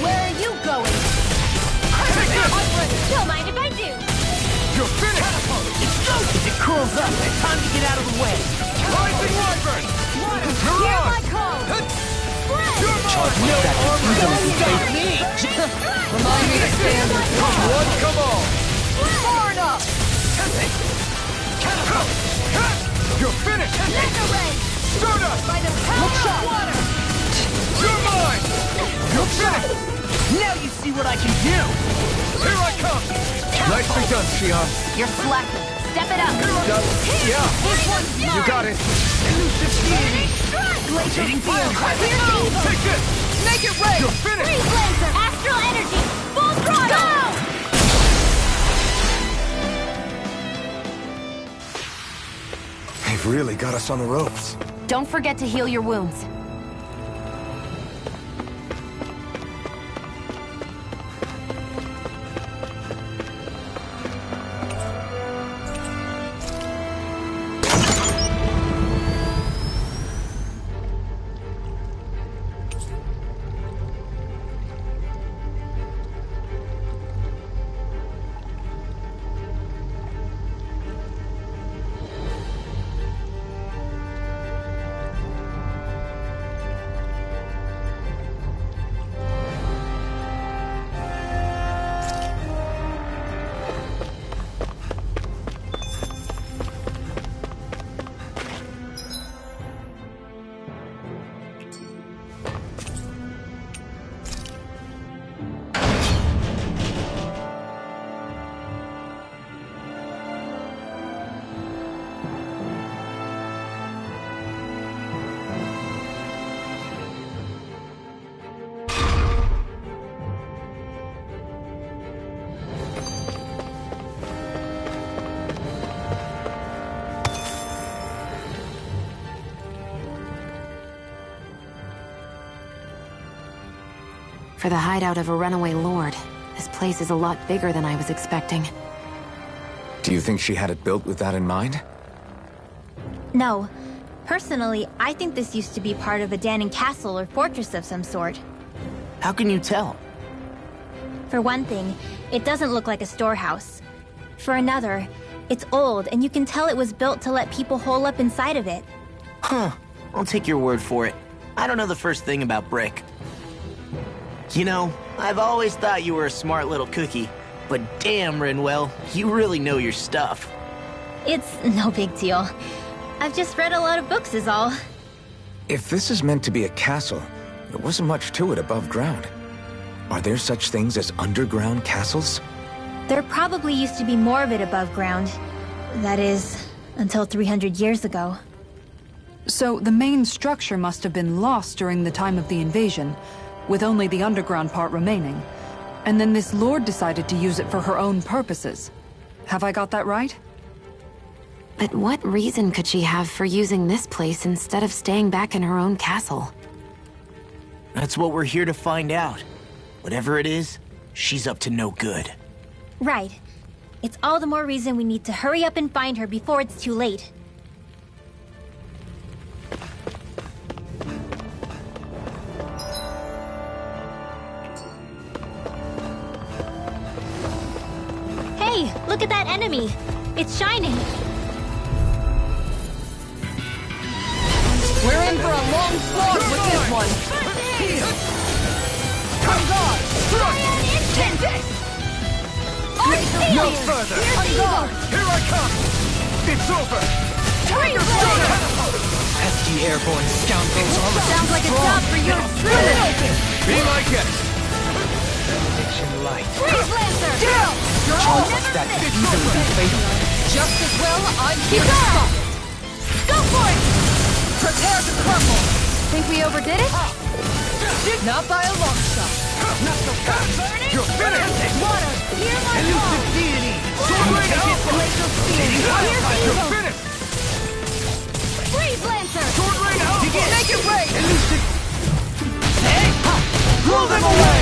Where are you going? Don't mind if I do. You're finished! It's goes as it curls up. It's time to get out of the way. Rising Wyvern! Hear my call. Spread. No armor can stop me! Remind me to stand with One, come on! Far enough! You're finished! Laser ray. Stardust! By the power of water. You're mine! You're finished! Now you see what I can do! Here I come! Nicely done, Shion. You're slacking. Step it up. Yeah, This one's you got it. Elusive deity! Glacial field. Take this! Make it rain! You're finished! Freeze laser. Astral energy. Full throttle. Go! They've really got us on the ropes. Don't forget to heal your wounds. For the hideout of a runaway lord, this place is a lot bigger than I was expecting. Do you think she had it built with that in mind? No. Personally, I think this used to be part of a Dahnan castle or fortress of some sort. How can you tell? For one thing, it doesn't look like a storehouse. For another, it's old, and you can tell it was built to let people hole up inside of it. Huh. I'll take your word for it. I don't know the first thing about brick. You know, I've always thought you were a smart little cookie, but damn, Rinwell, you really know your stuff. It's no big deal. I've just read a lot of books is all. If this is meant to be a castle, there wasn't much to it above ground. Are there such things as underground castles? There probably used to be more of it above ground. That is, until 300 years ago. So the main structure must have been lost during the time of the invasion, with only the underground part remaining. And then this lord decided to use it for her own purposes. Have I got that right? But what reason could she have for using this place instead of staying back in her own castle? That's what we're here to find out. Whatever it is, she's up to no good. Right. It's all the more reason we need to hurry up and find her before it's too late. Hey, look at that enemy! It's shining! We're in for a long slog with this one! Come on! No further! Here I come! It's over! Tiger Blade! Pesky airborne scoundrels are Sounds like a job for your crew! Be my guest! Benediction light. Freeze Lancer! Down! You're all That could easily be fatal. Just as well, I'm here to stop it! Go for it! Prepare to crumble! Think we overdid it? Not by a long shot! Not so fast! You're finished! Water! Hear my Elusive call! deity! Sword Blade Alpha! Glacial Spear! Here's You're Eagle! finished! Freeze Lancer! Sword Blade Alpha! Make it rain! Elusive... Hey! Blow them away!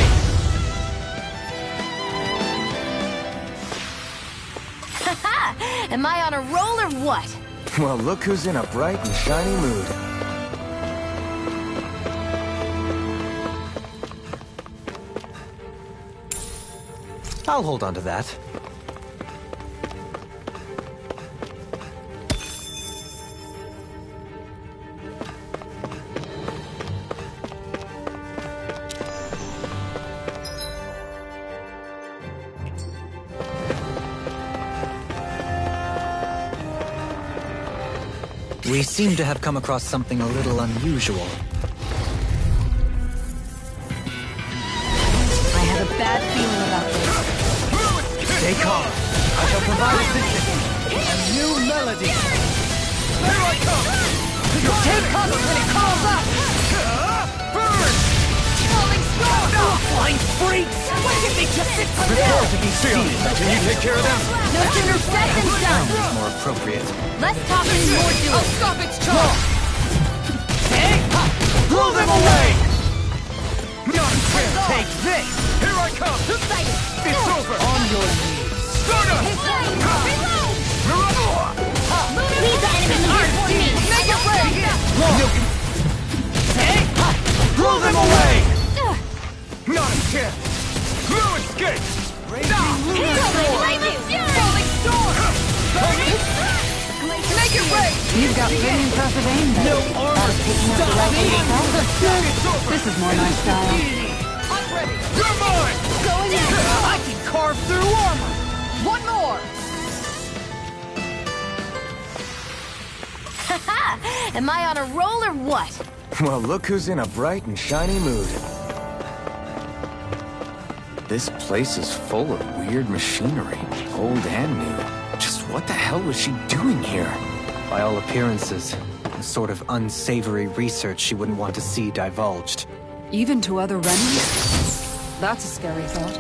Am I on a roll or what? Well, look who's in a bright and shiny mood. I'll hold on to that. We seem to have come across something a little unusual. I have a bad feeling about this. Stay calm. I shall provide assistance. A new melody. Here I come! Take cover when it calls up! Burn! Falling storm! Flying freaks! Why did they just sit for Prepare to be Sion, seized. can you take care of them? No sooner said than done! Sounds more appropriate. Less talking, more I'll doing. stop its charge! Blow them away! Take this! Here I come! It's over! On your knees! Stardust! Leave the enemy's art for me! Make it rain! Blow them away! Not a chance! No escape! Falling storm! Make it rain! You've got pretty impressive aim then. No armor! Stop me! It's over! This is more my style. I'm ready! You're mine! Going in! I can carve through armor! One more! Am I on a roll or what? Well, look who's in a bright and shiny mood. This place is full of weird machinery, old and new. Just what the hell was she doing here? By all appearances, the sort of unsavory research she wouldn't want to see divulged. Even to other Renans? That's a scary thought.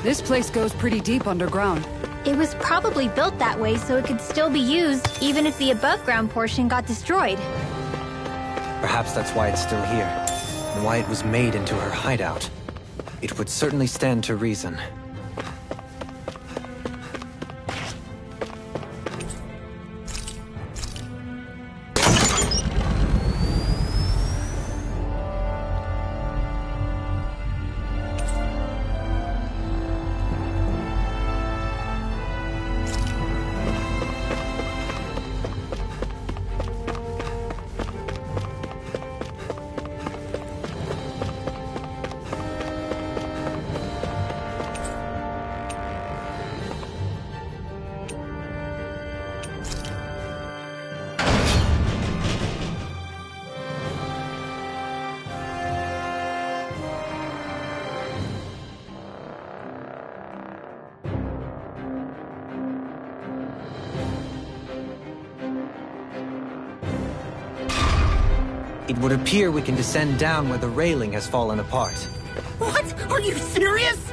This place goes pretty deep underground. It was probably built that way so it could still be used, even if the above-ground portion got destroyed. Perhaps that's why it's still here, and why it was made into her hideout. It would certainly stand to reason. It would appear we can descend down where the railing has fallen apart. What? Are you serious?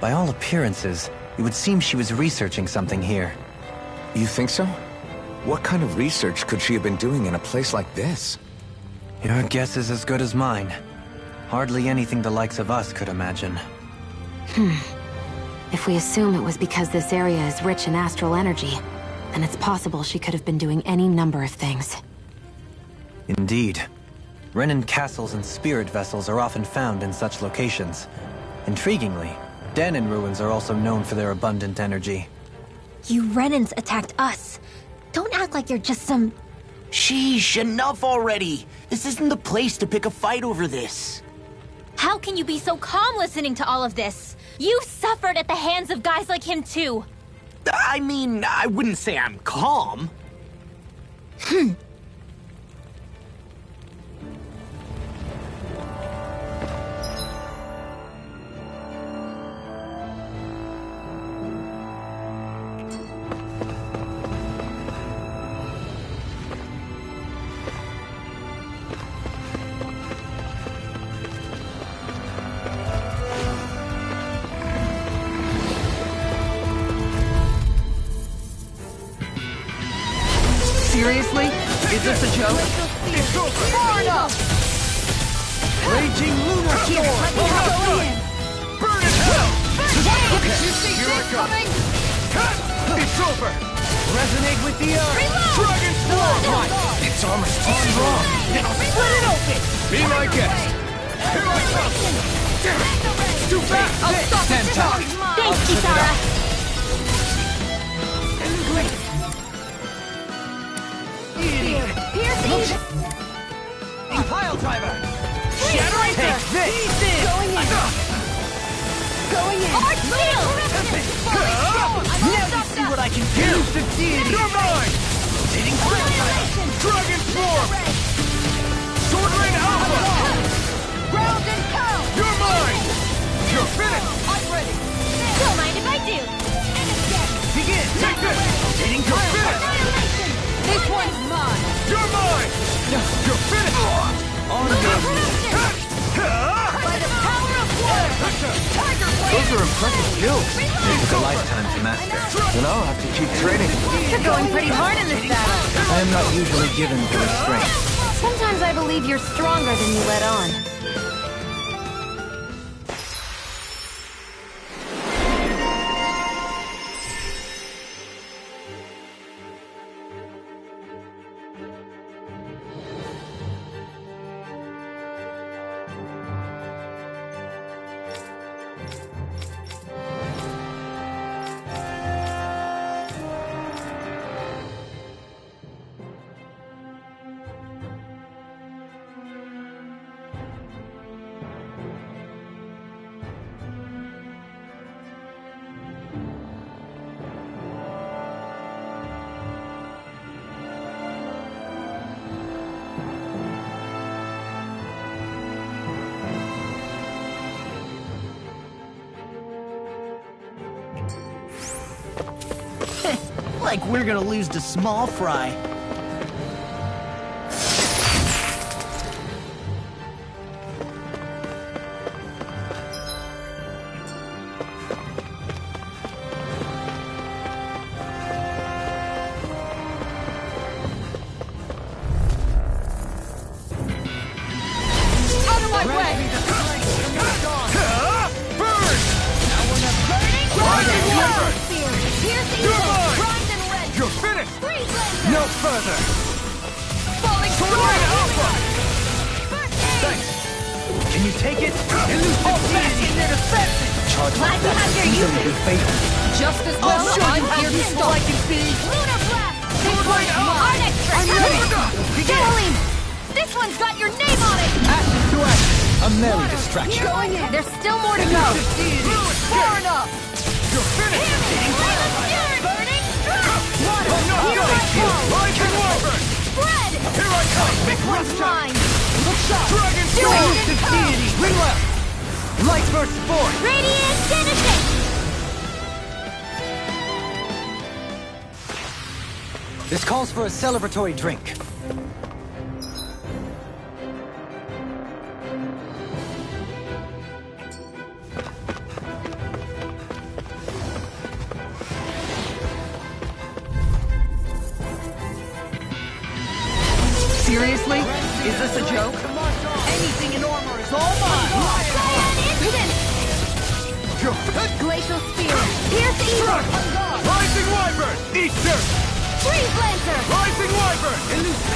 By all appearances, it would seem she was researching something here. You think so? What kind of research could she have been doing in a place like this? Your guess is as good as mine. Hardly anything the likes of us could imagine. If we assume it was because this area is rich in astral energy, then it's possible she could have been doing any number of things. Indeed. Renan castles and spirit vessels are often found in such locations. Intriguingly, Dahnan ruins are also known for their abundant energy. You Renans attacked us. Don't act like you're just some... Sheesh, enough already! This isn't the place to pick a fight over this. How can you be so calm listening to all of this? You suffered at the hands of guys like him too. I mean, I wouldn't say I'm calm. Seriously? Is this a joke? It's over! Far enough! Raging Lunar Storm! Burn in hell! Okay, You see here this I come. coming? It's over! Resonate with the earth! Dragon Storm! Its armor's too strong! Now split it open! Be my guest! Here I come! It's too fast! I'll stop it! Thanks, Kisara. Pile driver! Shattering! Take this! Going in! Going in! Arch field! Now you see what I can do! Use the deity! You're mine! Rotating pile driver! Dragon Form! Sword Rain Alpha! Round and pound! You're mine! You're finished! I'm ready! Don't mind if I do! And again! Begin! Take this! Rotating You're pile finished! Annihilation! This one's mine! You're mine! You're finished! On the By the power of water! Tiger Blade! Those are impressive skills. It took a lifetime to master. Then I'll have to keep training. You're going pretty hard in this battle! I am not usually given to restraint. Sometimes I believe you're stronger than you let on. like we're gonna lose to Small Fry. No further! Falling sword alpha! Thanks! Can you take it? Hold back in their defenses! Charge like that will easily be fatal. Just as well, I'm here to stop. I can see! Lunar blast! Sword Rain alpha! I'm ready! Dohalim! This one's got your name on it! Ashes to ashes! A merry distraction. Going in. There's still more to go. Far enough! You're finished! Burning! Water! Rising Wyvern! Spread! Here I come! This one's mine! Look sharp! Dragon Sword! Deity! Ring left! Light versus force! Radiant Genesis! This calls for a celebratory drink. Seriously? Is this a joke? Anything in armor is all mine! Glacial Spear! Pierce Evil! Rising Wyvern! Easter! Freeze Lancer! Rising Wyvern!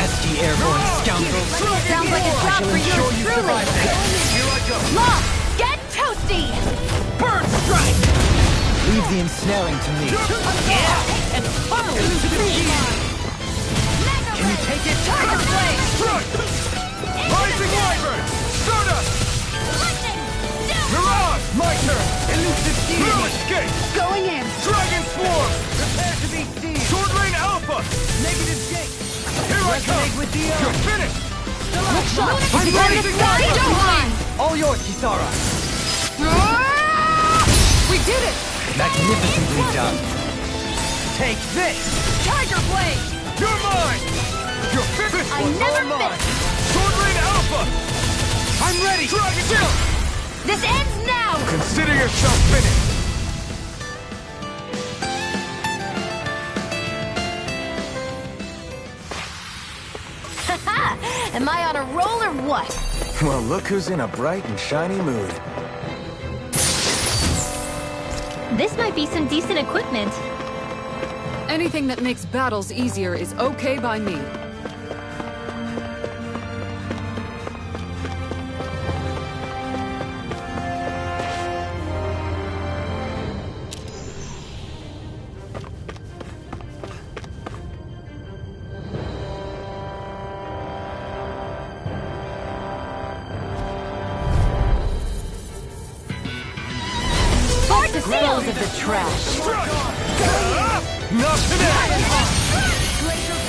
Pesky airborne scoundrels. Sounds like a job for yours truly! Here I go! Lost! Get toasty! Bird strike! Leave the ensnaring to me. Yeah! And funnel into the team! Can you take it? Tiger Blade! Strike! Rising Wyvern! Stardust! Lightning! Mirage! My turn! Elusive Deity! Escape! Going in. Dragon Swarm! Prepare to be seized! Sword Rain Alpha! Negative gate! Here I come! with the You're finished! Look sharp! I'm Rising Wyvern! Dohalim! All yours, Kisara. We did it! Magnificently done. Take this! Tiger Blade! You're mine! You're finished! I never mine! Sword Rain Alpha! I'm ready! Dragon Chill! This ends now! Consider yourself finished! Haha! Am I on a roll or what? Well, look who's in a bright and shiny mood. This might be some decent equipment. Anything that makes battles easier is okay by me. The sales of the trash. Not today!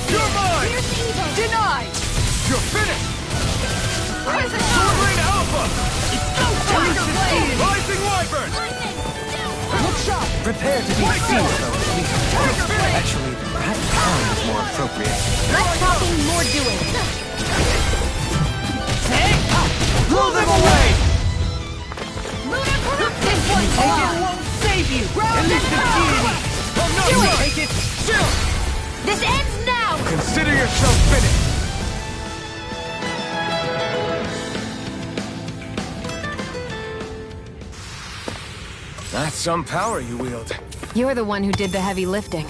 You're mine! Denied! You're finished! Sword Rain Alpha! Tiger Blade! Rising Wyvern! Look sharp! Prepare to be sealed, though. Actually, perhaps time is more appropriate. Less talking, more doing. Blow them away! This one's mine! Won't save you! Elusive Deity! I'm not Do it! Take it! Chill! This ends now! Consider yourself finished! That's some power you wield. You're the one who did the heavy lifting.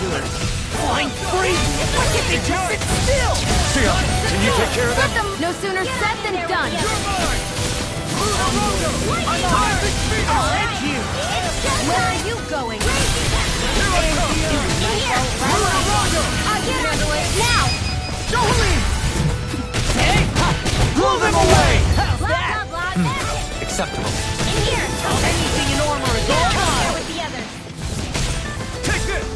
regulars. Flying free! Why can't they just sit still? Sia, can you take care of them? No sooner said than done. I'll end you! Where are you going? I'll handle it now! Dohalim! Hey! Blow them away! How's Blah, that? blah, blah, that's it. Acceptable. In here! Anything in armor is all Share mine! with the others. Take this!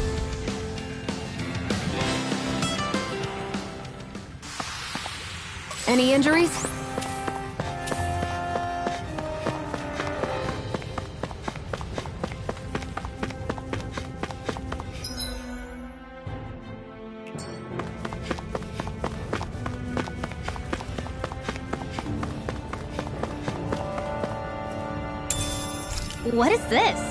Any injuries? What is this?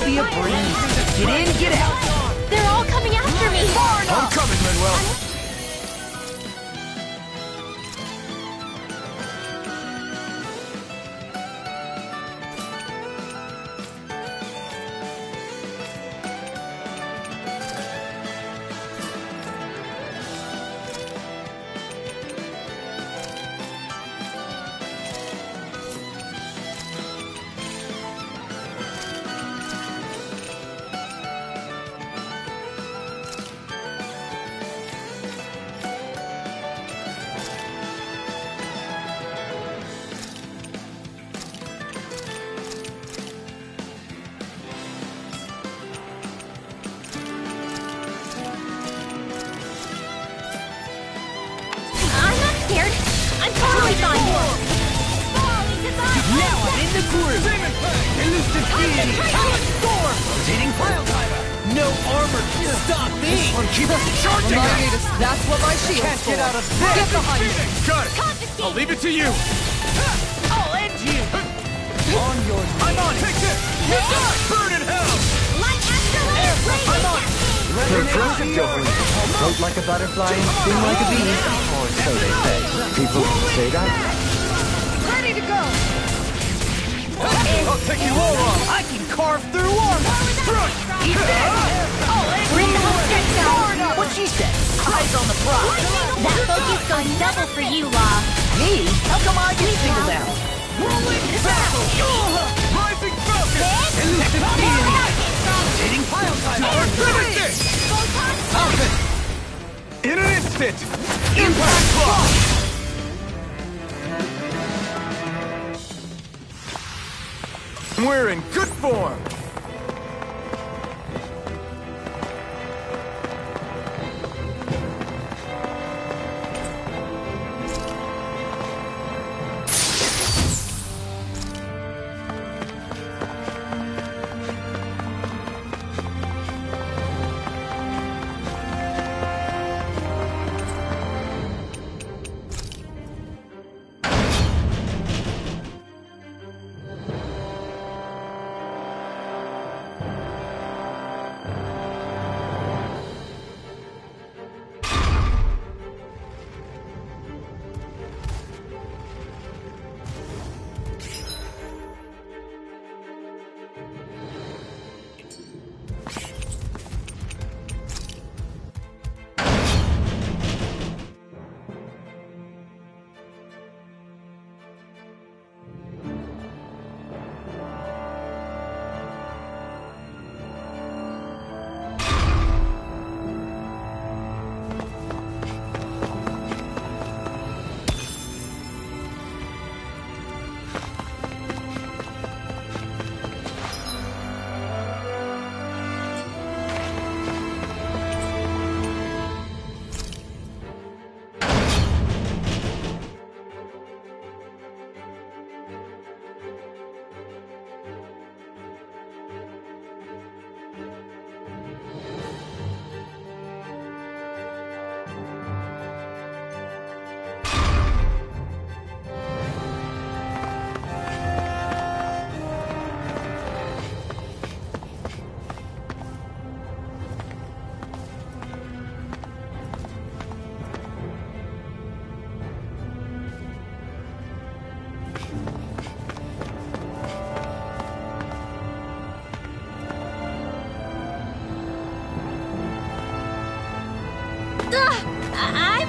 Be a breeze. Get in, get out. They're all coming after me! I'm coming, Manuel. Now I'm in the groove! Elusive Deity! Talent Storm! Rotating Pile Driver! No armor can stop me! This one keeps charging us! That's what my shield's Can't for. get out of this! Get behind me! Got it! I'll leave it to you! I'll end you! On your knees! I'm on it! Take this! Burn in hell! Light Astrolabe Blade! I'm on it! Progressive Dohalim. Float like a butterfly and sting like a bee. Or so they say. People say that. Ready to go! I'll take you all on! I can carve through armor! Eat this! I'll end Bring you! the whole set down! What she said? Eyes on the prize! That focus goes double for you, Law. Me? How come I get singled out? Whirling battle! Rising Falcon! Elusive Deity! Rotating Pile Driver! Finish it! Falcon! In an instant! Impact Block! We're in good form!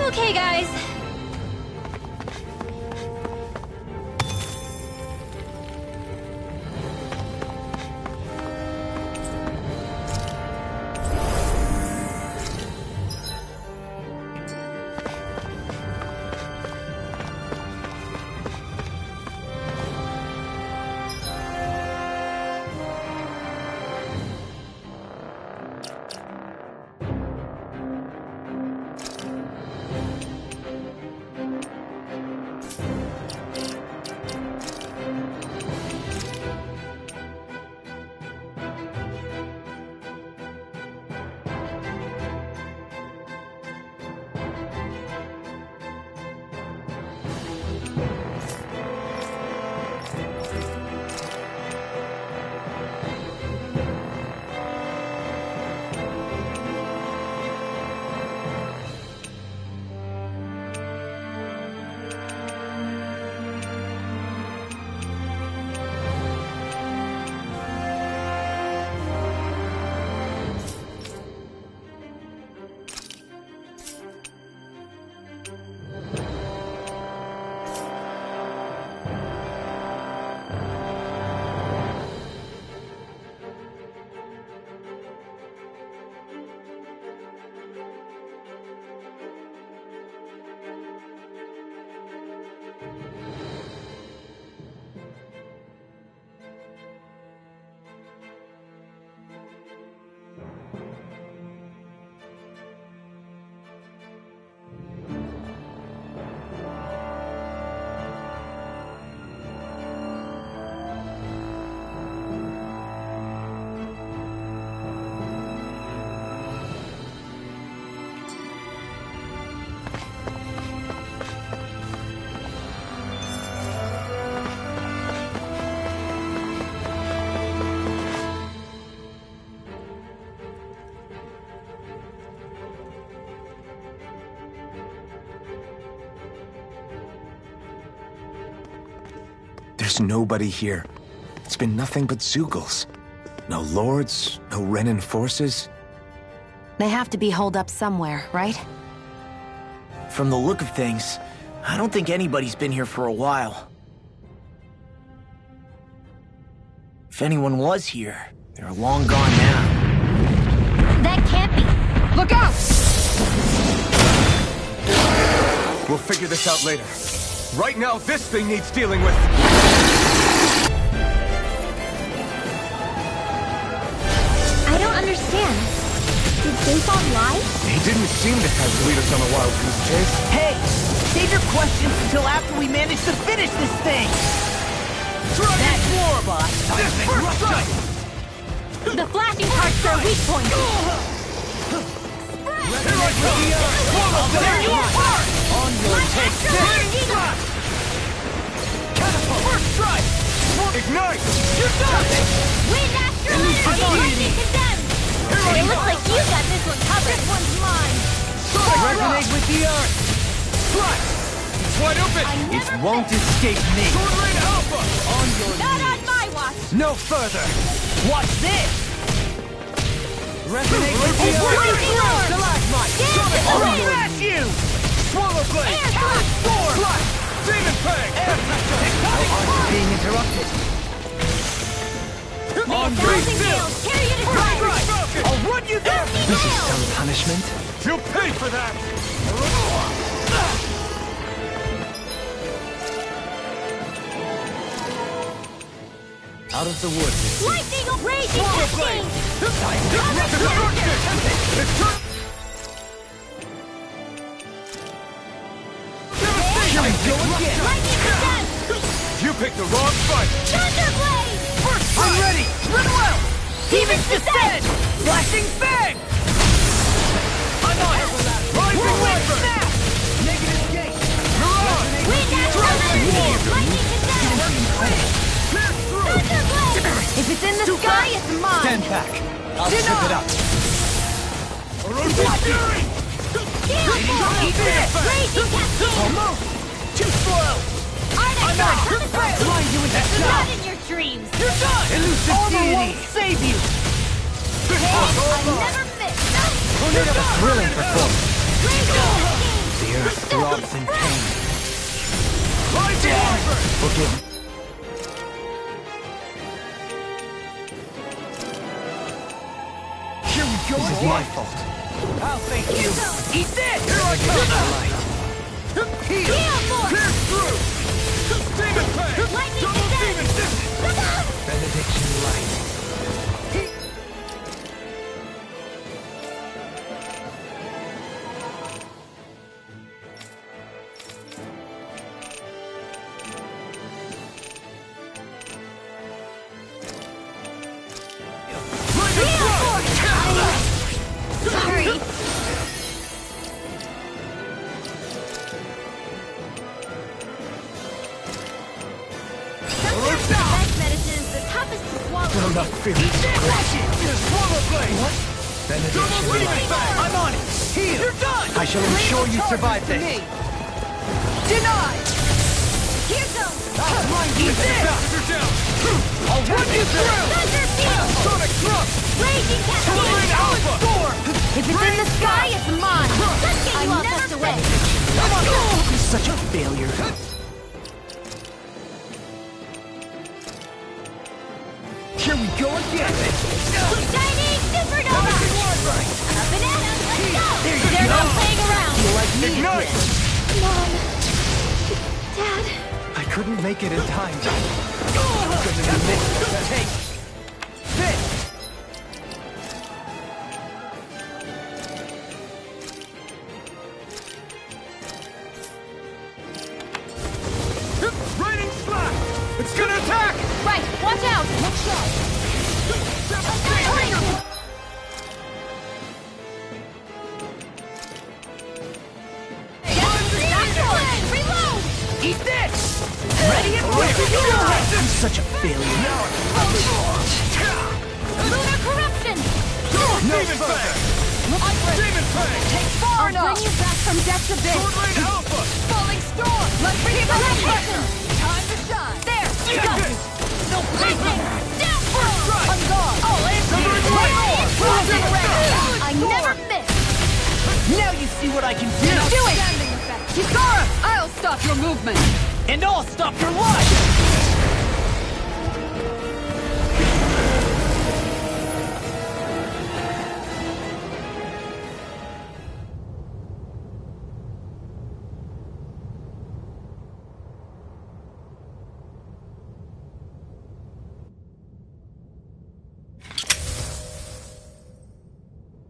Okay, guys. There's nobody here. It's been nothing but Zeugles. No lords, no Renan forces. They have to be holed up somewhere, right? From the look of things, I don't think anybody's been here for a while. If anyone was here, they're long gone now. That can't be. Look out! We'll figure this out later. Right now, this thing needs dealing with. I don't understand. Did Beifong lie? He didn't seem to have to lead us on a wild goose chase. Hey! Save your questions until after we manage to finish this thing! That's war, boss! The flashing parts are weak points. Here I come! There you are! On your take! Catapult! First strike! Ignite! You're done! Wind Astral Energy! Condemned! It looks like you got this one covered. This one's mine! Resonate with the earth! Strike! It's wide open! It won't escape me! Sword Rain Alpha! On your Not on knees! my watch! No further! Watch this! Resonate with the Blazing earth! Orb! Stalagmite! I'll Smash you! Swallow Blade! Air Talon Storm! Demon Fang! Air Pressure! Being interrupted! May 1,000 gales carry you to triumph! I'll run you down! This is some punishment? You'll pay for that! Out of the woods. Lightning raging cascade! Lightning condemned! You picked the wrong fight! Thunderblade! I'm ready! Run well! Demon's Descent! Flashing Fang! I'm on it! Rising Wiper! Snap! Negative Gate! Mirage! Wind Astral Energy! Lightning condemned! Thunderblade! If it's in the sky, it's mine! Stand back. I'll trip it up. Fury! Raging cascade! Almost! Too slow! Arctic Blast! Blind you into Not shock! in your dreams! You're done! Elusive Armor deity! won't Save you! I never miss! Thrilling performance. Raging cascade! The earth throbs in pain. Forgive me. Here we go. This is my fault. I'll thank you. Eat this! Here I come! Heal! Pierce through! Demon Fang! Double Demon Distance! Benediction light. Sorry. Sometimes medicine is the toughest to swallow. I'm not feeling so great. Swallow Blade! What? Benediction light. I'm on it! Heal! You're done! I shall ensure you survive this. Denied! Here goes! Eat this! I'll run you through! Thunder Field! Sonic Thrust! Raging Terrain Alpha! Storm! If it's in the sky, it's mine! Let's get you all tucked away! Come on! He's such a failure. Here we go again! Shining Supernova! Up and at 'em, let's go! There you They're go. not playing around! You like me? Ignite! Mom... Dad... I couldn't make it in time. Take this! Raining Slash! It's gonna attack! Right, watch out! Watch out! Reload! Eat this! Ready and wait! He's such a failure. Lunar corruption! Demon Fang! Demon Fang! Take far enough! I'll bring you back from death's abyss! Sword Rain Alpha! Falling storm! Let's bring it back! Time to shine! There! Got it! No lightning! Down! I'm gone! I'll answer your I never miss! Now you see what I can do! Do it! Kisara! I'll stop your movement! And I'll stop your life!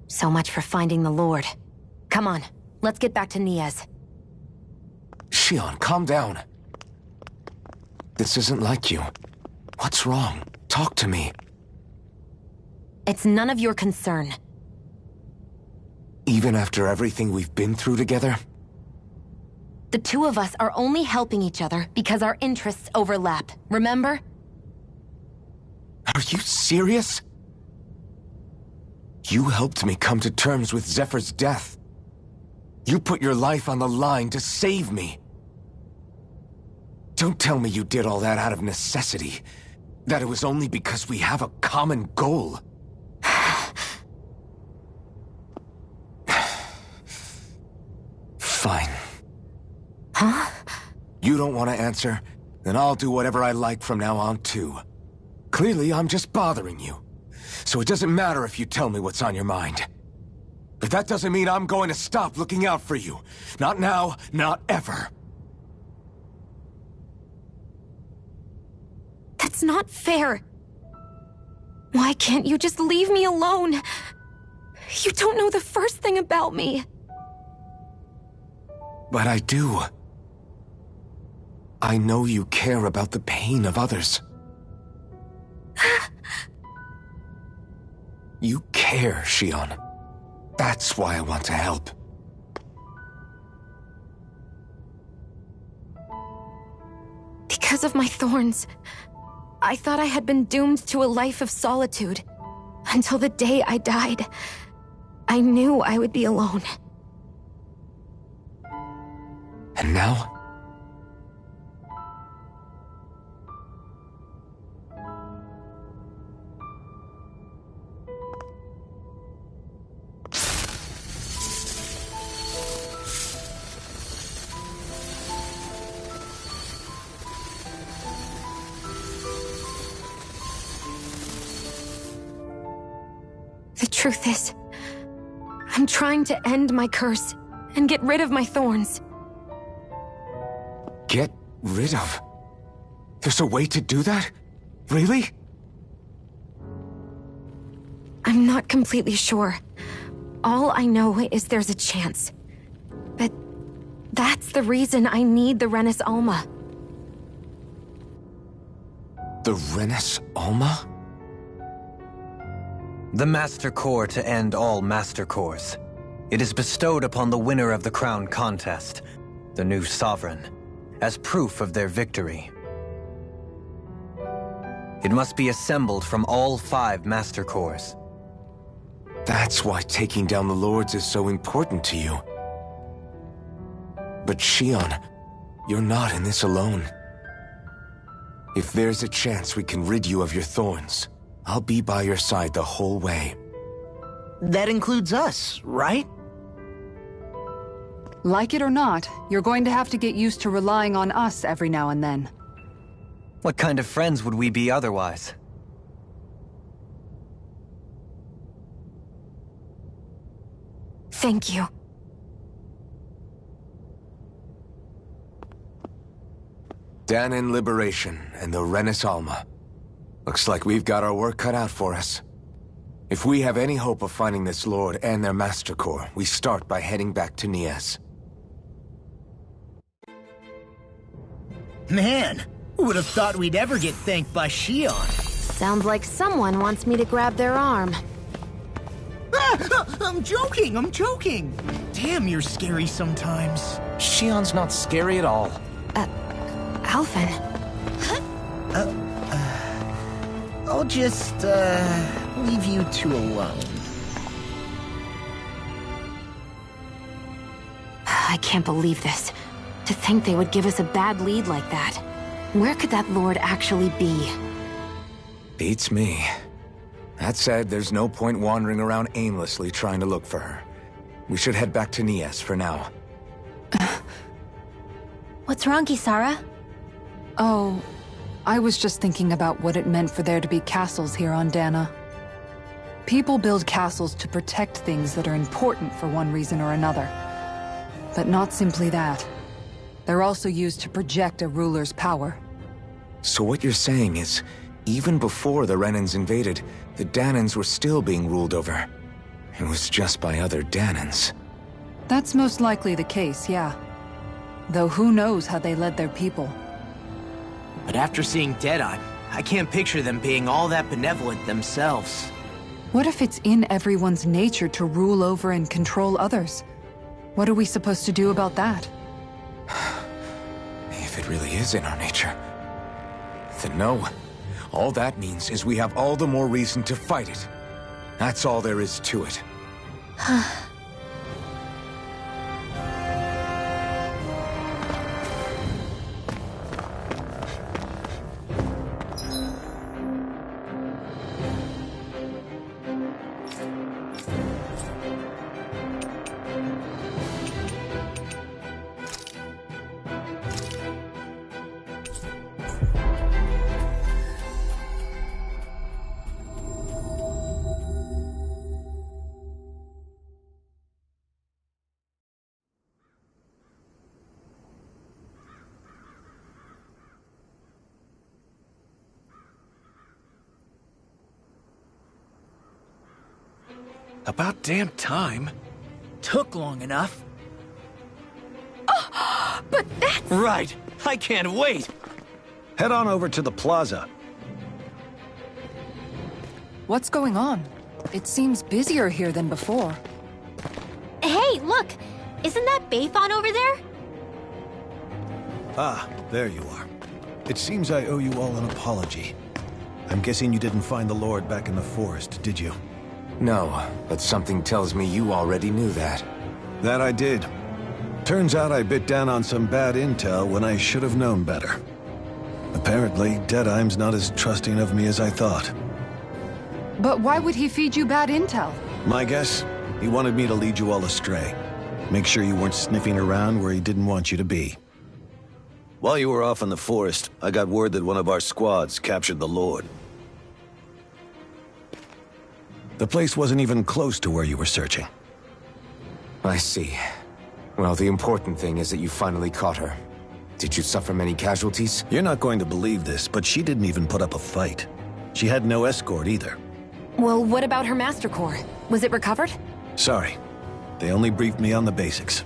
So much for finding the Lord. Come on, let's get back to Niez. Shion, calm down. This isn't like you. What's wrong? Talk to me. It's none of your concern. Even after everything we've been through together? The two of us are only helping each other because our interests overlap, remember? Are you serious? You helped me come to terms with Zephyr's death. You put your life on the line to save me. Don't tell me you did all that out of necessity. That it was only because we have a common goal. Fine. Huh? You don't want to answer? Then I'll do whatever I like from now on, too. Clearly, I'm just bothering you. So it doesn't matter if you tell me what's on your mind. But that doesn't mean I'm going to stop looking out for you. Not now, not ever. That's not fair. Why can't you just leave me alone? You don't know the first thing about me. But I do. I know you care about the pain of others. You care, Shion. That's why I want to help. Because of my thorns, I thought I had been doomed to a life of solitude. Until the day I died, I knew I would be alone. And now? truth is, I'm trying to end my curse and get rid of my thorns. Get rid of? There's a way to do that? Really? I'm not completely sure. All I know is there's a chance. But that's the reason I need the Renis Alma. The Renis Alma? The Master Core to end all Master Cores. It is bestowed upon the winner of the Crown Contest, the new Sovereign, as proof of their victory. It must be assembled from all 5 Master Cores. That's why taking down the Lords is so important to you. But Shionne, you're not in this alone. If there's a chance we can rid you of your thorns, I'll be by your side the whole way. That includes us, right? Like it or not, you're going to have to get used to relying on us every now and then. What kind of friends would we be otherwise? Thank you. Dahnan Liberation and the Renis Alma. Looks like we've got our work cut out for us. If we have any hope of finding this Lord and their Master Core, we start by heading back to Niez. Man, who would have thought we'd ever get thanked by Shionne? Sounds like someone wants me to grab their arm. I'm joking! Damn, you're scary sometimes. Shionne's not scary at all. Alphen. I'll just, leave you two alone. I can't believe this. To think they would give us a bad lead like that. Where could that Lord actually be? Beats me. That said, there's no point wandering around aimlessly trying to look for her. We should head back to Niez for now. What's wrong, Kisara? Oh, I was just thinking about what it meant for there to be castles here on Dahna. People build castles to protect things that are important for one reason or another. But not simply that. They're also used to project a ruler's power. So what you're saying is, even before the Renans invaded, the Dahnans were still being ruled over. It was just by other Dahnans. That's most likely the case, yeah. Though who knows how they led their people. But after seeing Deadeye, I can't picture them being all that benevolent themselves. What if it's in everyone's nature to rule over and control others? What are we supposed to do about that? If it really is in our nature, then no. All that means is we have all the more reason to fight it. That's all there is to it. About damn time. Took long enough. But that's... Right! I can't wait! Head on over to the plaza. What's going on? It seems busier here than before. Hey, look! Isn't that Beifan over there? Ah, there you are. It seems I owe you all an apology. I'm guessing you didn't find the Lord back in the forest, did you? No, but something tells me you already knew that. That I did. Turns out I bit down on some bad intel when I should have known better. Apparently, Deadeye's not as trusting of me as I thought. But why would he feed you bad intel? My guess? He wanted me to lead you all astray. Make sure you weren't sniffing around where he didn't want you to be. While you were off in the forest, I got word that one of our squads captured the Lord. The place wasn't even close to where you were searching. I see. Well, the important thing is that you finally caught her. Did you suffer many casualties? You're not going to believe this, but she didn't even put up a fight. She had no escort either. Well, what about her Master Core? Was it recovered? Sorry. They only briefed me on the basics.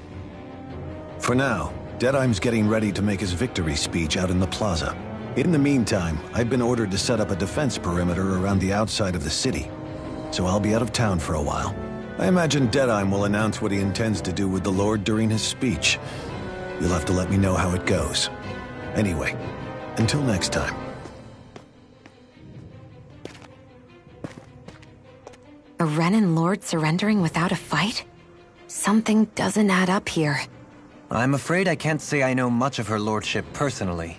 For now, Deadeye's getting ready to make his victory speech out in the plaza. In the meantime, I've been ordered to set up a defense perimeter around the outside of the city, so I'll be out of town for a while. I imagine Deadeye will announce what he intends to do with the Lord during his speech. You'll have to let me know how it goes. Anyway, until next time. A Renan Lord surrendering without a fight? Something doesn't add up here. I'm afraid I can't say I know much of her lordship personally.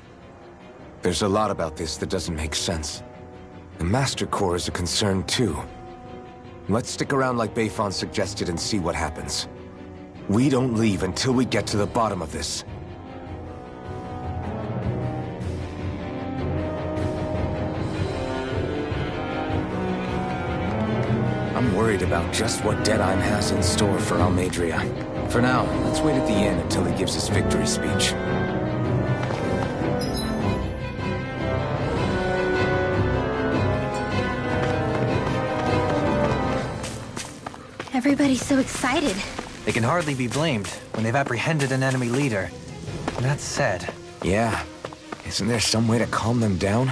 There's a lot about this that doesn't make sense. The Master Core is a concern too. Let's stick around like Beifan suggested and see what happens. We don't leave until we get to the bottom of this. I'm worried about just what Deadeye has in store for Almeidrea. For now, let's wait at the inn until he gives his victory speech. Everybody's so excited. They can hardly be blamed when they've apprehended an enemy leader. That said... Yeah. Isn't there some way to calm them down?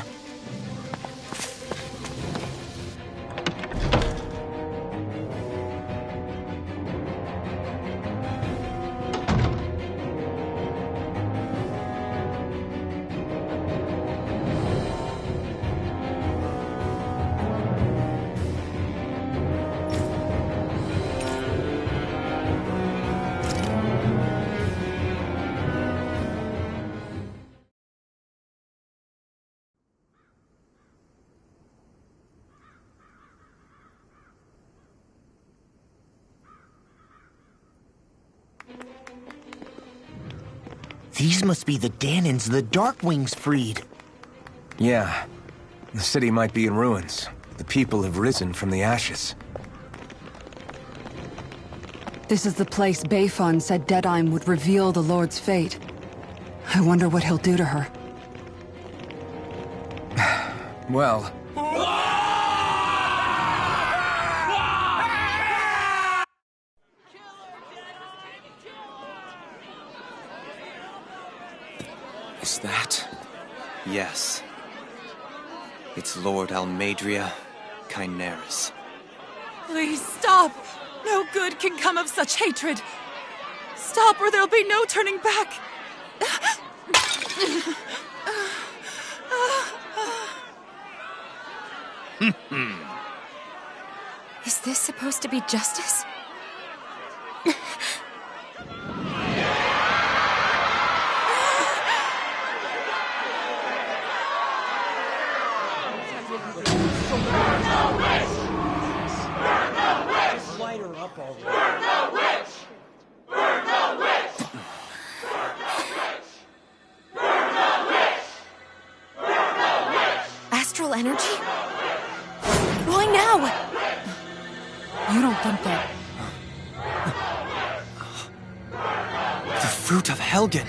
These must be the Danans the Darkwings freed. Yeah. The city might be in ruins. The people have risen from the ashes. This is the place Beifan said Deadeye would reveal the Lord's fate. I wonder what he'll do to her. Well... Is that... Yes. It's Lord Almeidrea Kynaris. Please stop! No good can come of such hatred! Stop or there'll be no turning back! Is this supposed to be justice? Astral energy? Why now? You don't think that... The fruit of Helgen!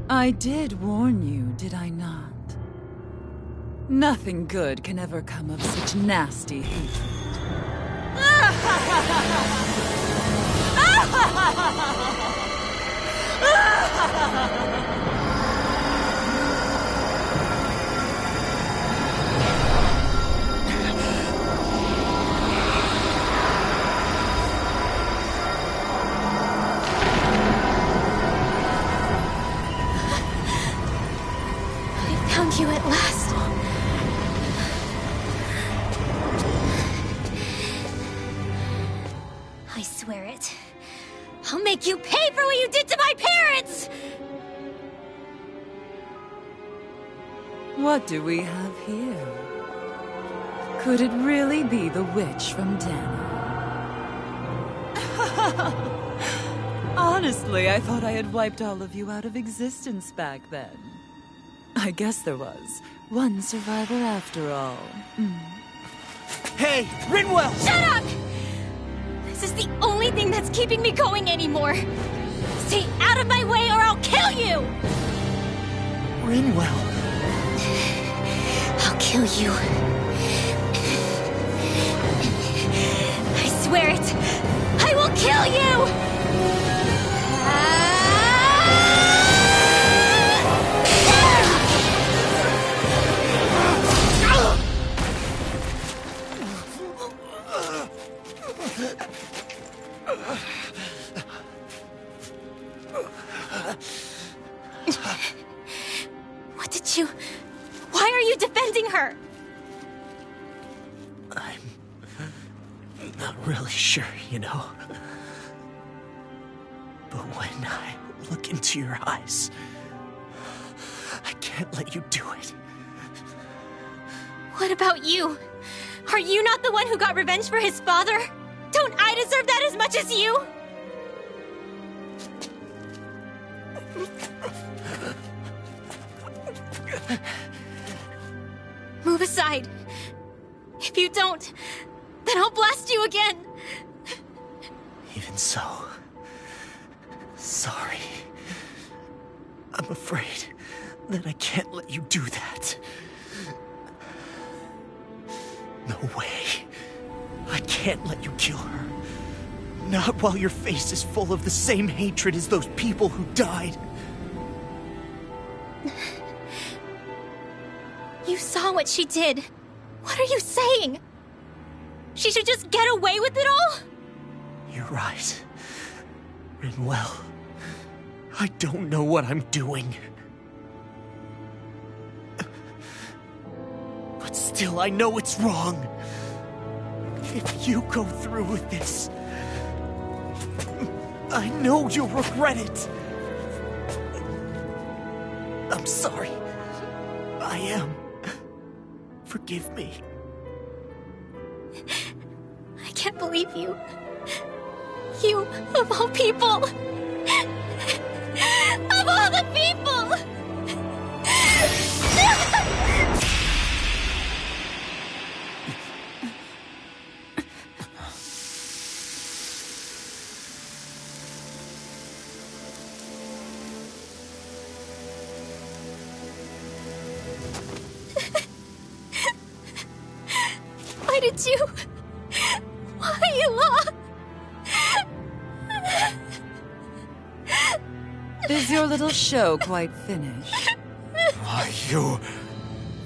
I did warn you, did I not? Nothing good can ever come of such nasty hatred. Found you at last. I swear it. I'll make you pay for what you did to my parents! What do we have here? Could it really be the witch from Dana? Honestly, I thought I had wiped all of you out of existence back then. I guess there was one survivor after all. Hey, Rinwell! Shut up! This is the only thing that's keeping me going anymore. Stay out of my way or I'll kill you! Rinwell. I'll kill you. I swear it. I will kill you! What did you... Why are you defending her? I'm not really sure, you know. But when I look into your eyes, I can't let you do it. What about you? Are you not the one who got revenge for his father? Don't I deserve that as much as you? Move aside. If you don't, then I'll blast you again. Even so, sorry. I'm afraid that I can't let you do that. No way. I can't let you kill her. Not while your face is full of the same hatred as those people who died. You saw what she did. What are you saying? She should just get away with it all? You're right. Rinwell. I don't know what I'm doing. But still, I know it's wrong. If you go through with this, I know you'll regret it. I'm sorry. I am. Forgive me. I can't believe you. You, of all people. Of all the people! Why did you... Why you lost? Is your little show quite finished? Why, you...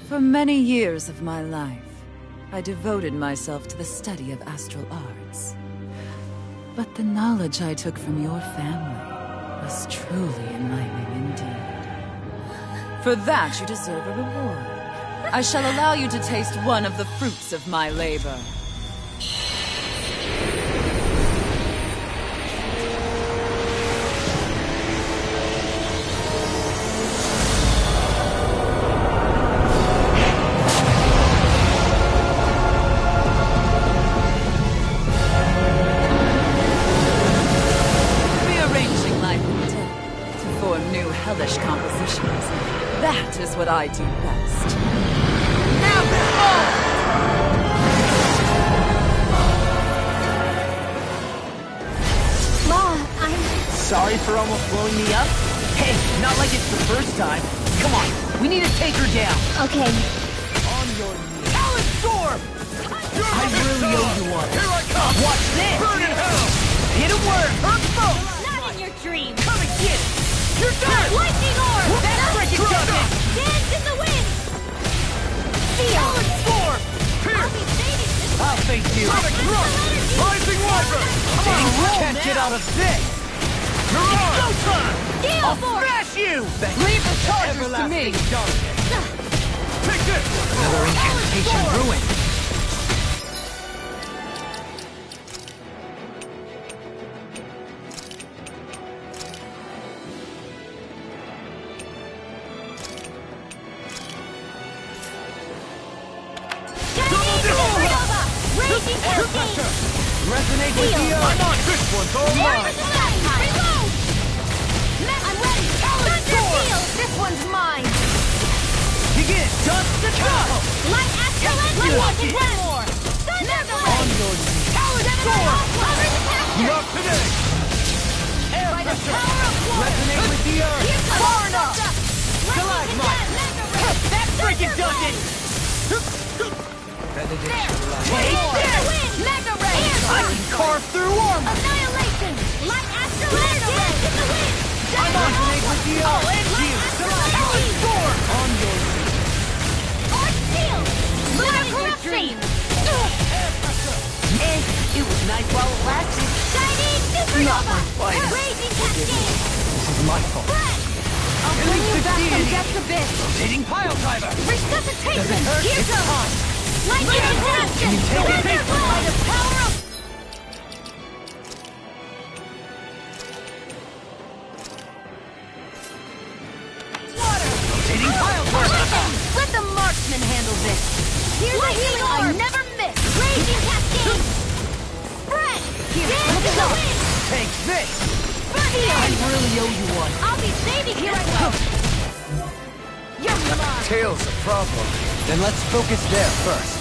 For many years of my life, I devoted myself to the study of astral arts. But the knowledge I took from your family was truly enlightening indeed. For that, you deserve a reward. I shall allow you to taste one of the fruits of my labor. Rearranging life and death to form new hellish compositions. That is what I do best. Ma, I'm... Sorry for almost blowing me up? Hey, not like it's the first time. Come on, we need to take her down. Okay. On your knees. Talon Storm! I really owe you one. Here I come! Watch this! Burn in hell! Hit a word! Hurt foe! Not in your dream! Come and get it! You're done! Lightning orb! That's freaking done! Dance in the wind! Talon Storm! I'll be saving this I'll face you! Rising Wyvern! Come on, roll can't get out of this! You're on! Go time! Gale I'll Force! smash you! Leave the charges to me! Take this! Another incantation ruined. Raging Cascade! Resonate with the earth! I'm on! This one's all mine! Reload! I'm ready! Thunder Field! This one's mine! Begin! Dust the dust! Light Astral Engine! Let's watch one more! Thunder On your knees! Talon Storm! Cover the pasture! Not today! Air By the pressure! power of water! Resonate with the earth! Here's the Far enough! Lightning Stalagmite! That freaking does it! Benediction lies. Take this! Mega Ray! I can carve through armor! Annihilation! Light Astral Engine! Dance in the wind! Resonate with the earth! I'll end you! Talon Storm! On your knees! Arch Shield! Lunar Corruption! It was nice while it lasted. Shining Not my Supernova! fight. Raging Cascade! This is my fault. I'll bring you back from Death's Abyss! Rotating pile driver. Resuscitation! Does it hurt? Here It's goes! time. Lightning Injection! Can you take it? Thunderbolt! By the power of... Water! Rotating pile driver. Let the marksman handle this! Here's a healing orb! I never miss! Raging Cascade! Spread! Dance in the wind! Take this! Feel! I really owe you one. I'll be saving here I go! You're mine! Tail's a problem. Then let's focus there first.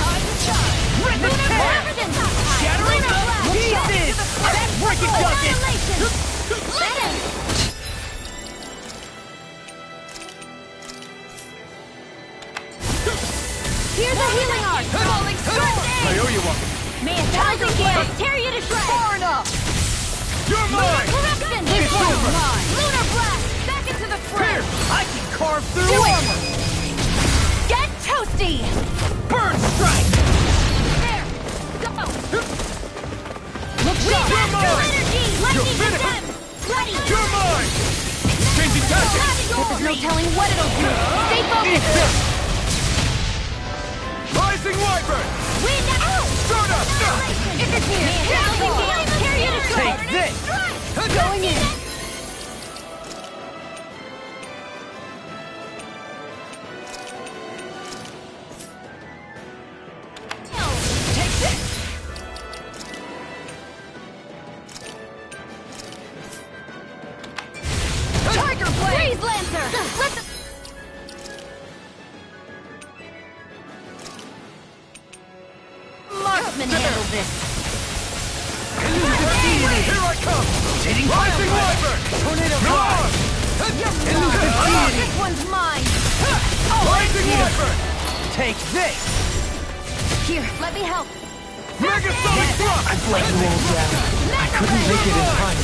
Time to shine! Rip it Lunar apart! Evidence! Shattering Lunar Blast! pieces! That freaking does it! Annihilation! Listen! Here's a healing art! Falling Storm! I owe you one! May 1,000 gales tear you to shreds! Far enough! You're Lunar mine! Corruption! This one's mine! Lunar Blast! Back into the fray! I can carve through armor! Get toasty! Burn strike! There! Go! Look sharp! You're Astral mine! energy! You're Lightning finished! condemned! Ready! You're mine! Changing tactics! There's no telling what it'll do! Stay focused! Rising Wyvern! Wind out! Start up! If it's here! 1,000 gales tear you to shreds! Take this! Going in! Take this! Tiger Blade! Freeze Lancer! Let the... Marksman handle this! Here I come! Rotating Rising pile Wyvern! Tornado You're on! This one's mine! Rising Wyvern! Take this! Here, let me help! Mega Sonic Thrust! I've let you all down. I couldn't make it in time.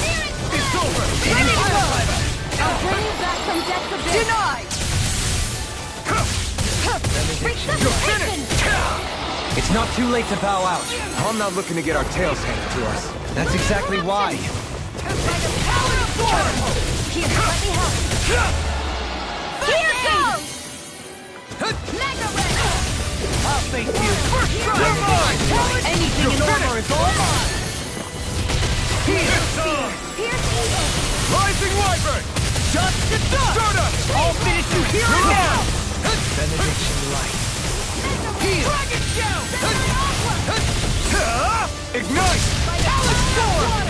It's over! Rotating pile driver! I'll bring you back from Death's Abyss! Denied! Resuscitation! It's not too late to bow out. I'm not looking to get our tails handed to us. That's exactly why. By the power of water! Here, let me help! Here goes! Mega Red! I'll face you. First strike! Anything in armor is all mine! Here's evil! Rising Wyvern! Dust to dust! I'll finish you here and now! Benediction light. Heal! Dragon Shout! Ignite! Talon Storm!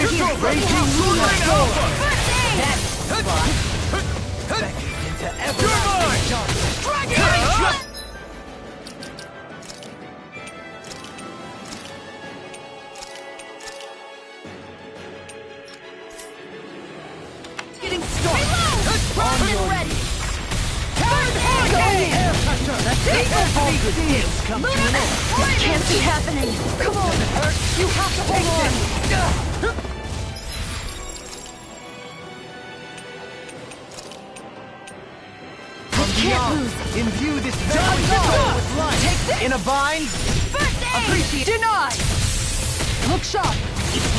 It's over! Raging Sword Rain Alpha! That's fun! Beckoning into everlasting darkness! Dragon Getting started! Reload! On ready! Talon Hurricane! Air pressure! That's it! All good things come to an end! This can't be happening! Come on! You have to hold on! Can't lose! Imbue this very soul with life! Take this! In a bind! First aid! Appreciate! Denied! Look sharp!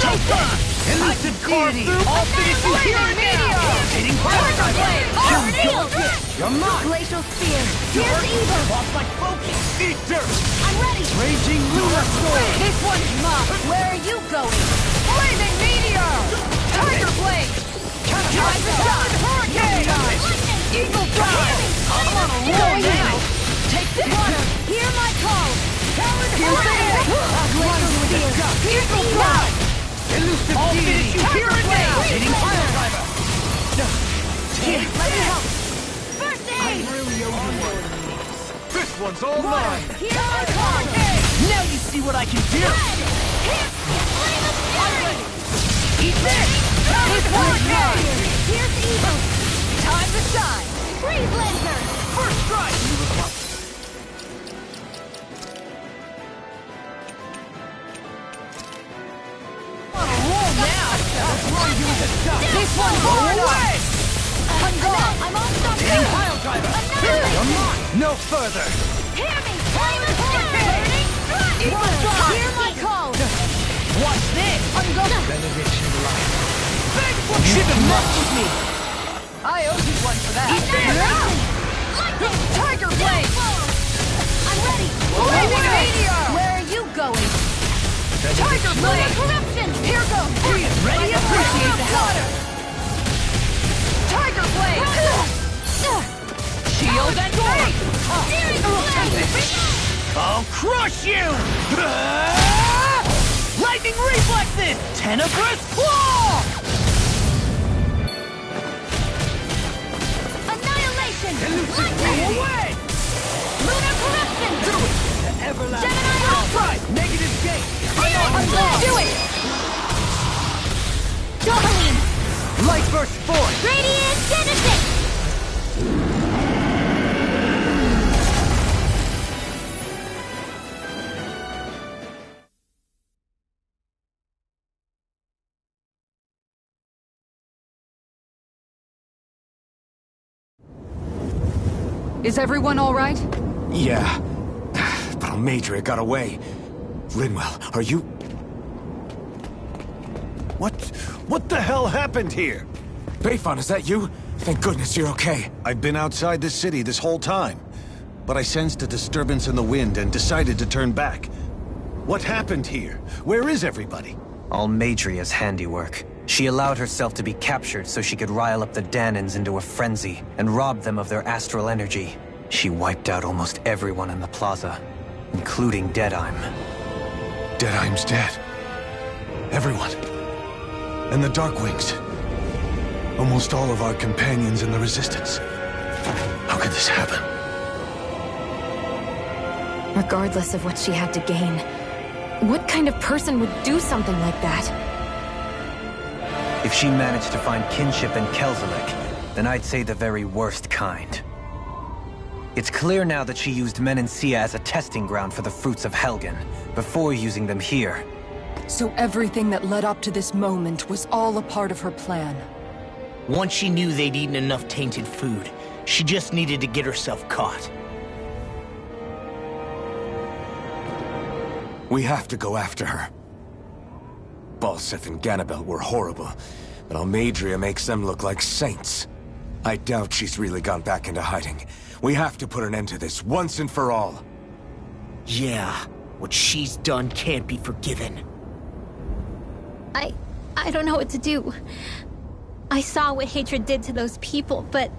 Take that! Elusive deity! I'll finish you here and now! Hitting Tiger Blade! You're mine! Glacial Spear! Here's evil! Lost my focus! Eat dirt! I'm ready! Raging Lunar Storm! This one's mine! Where are you going? Flaming Meteor! Tiger Blade! Tiger Talon Hurricane! Eagle Drive! I'm on a roll now! Take this! Hear my call! Talon Hurricane! Glacial Spear! Eagle Drive! Elusive deity! Here and now! Hitting Fire Driver! Here, let me help! First I aid! really owe you one. This one's all mine! Hear my call! Now you see what I can do! Here! Flame of Fury! Eat this! This one's mine! Here's evil! Time to shine! Freeze Laser! First strike! On a roll now! I'll throw you into dust! This one's Go away! I'm gone! I'm unstoppable! Hitting Pile Driver! Annihilate! You're mine! No further! Hear me! Flame of Fury! Equal Drive! Hear my call! Watch this! I'm gonna... Benediction light. You shouldn't mess with me! I owe you one for that! Eat this! Tiger Blade! I'm ready! Flaming Meteor! Where are you going? Tiger Blade! Corruption! Here goes! Ready? Appreciate the help! Tiger Blade! Shield and Blade! Searing Blade! I'll crush you! Lightning reflexes! Tenebrous Claw! Annihilation! Elusive Lightning! deity! Away! Lunar Corruption! Do it! The everlasting Gemini Alpha! Negative gate! I'm gonna do it! Dohalim! Light burst forth! Radiant Genesis! Is everyone all right? Yeah. But Almeidrea got away. Linwell, are you... What the hell happened here? Bayfon, is that you? Thank goodness you're okay. I've been outside the city this whole time, but I sensed a disturbance in the wind and decided to turn back. What happened here? Where is everybody? Almeidrea's handiwork. She allowed herself to be captured so she could rile up the Danans into a frenzy and rob them of their astral energy. She wiped out almost everyone in the plaza, including Deadheim. Deadheim's dead. Everyone. And the Darkwings. Almost all of our companions in the Resistance. How could this happen? Regardless of what she had to gain, what kind of person would do something like that? If she managed to find kinship in Kelzelik, then I'd say the very worst kind. It's clear now that she used Menancia as a testing ground for the fruits of Helgen, before using them here. So everything that led up to this moment was all a part of her plan. Once she knew they'd eaten enough tainted food, she just needed to get herself caught. We have to go after her. Balseph and Ganabel were horrible, but Almeidrea makes them look like saints. I doubt she's really gone back into hiding. We have to put an end to this once and for all. Yeah, what she's done can't be forgiven. I don't know what to do. I saw what hatred did to those people, but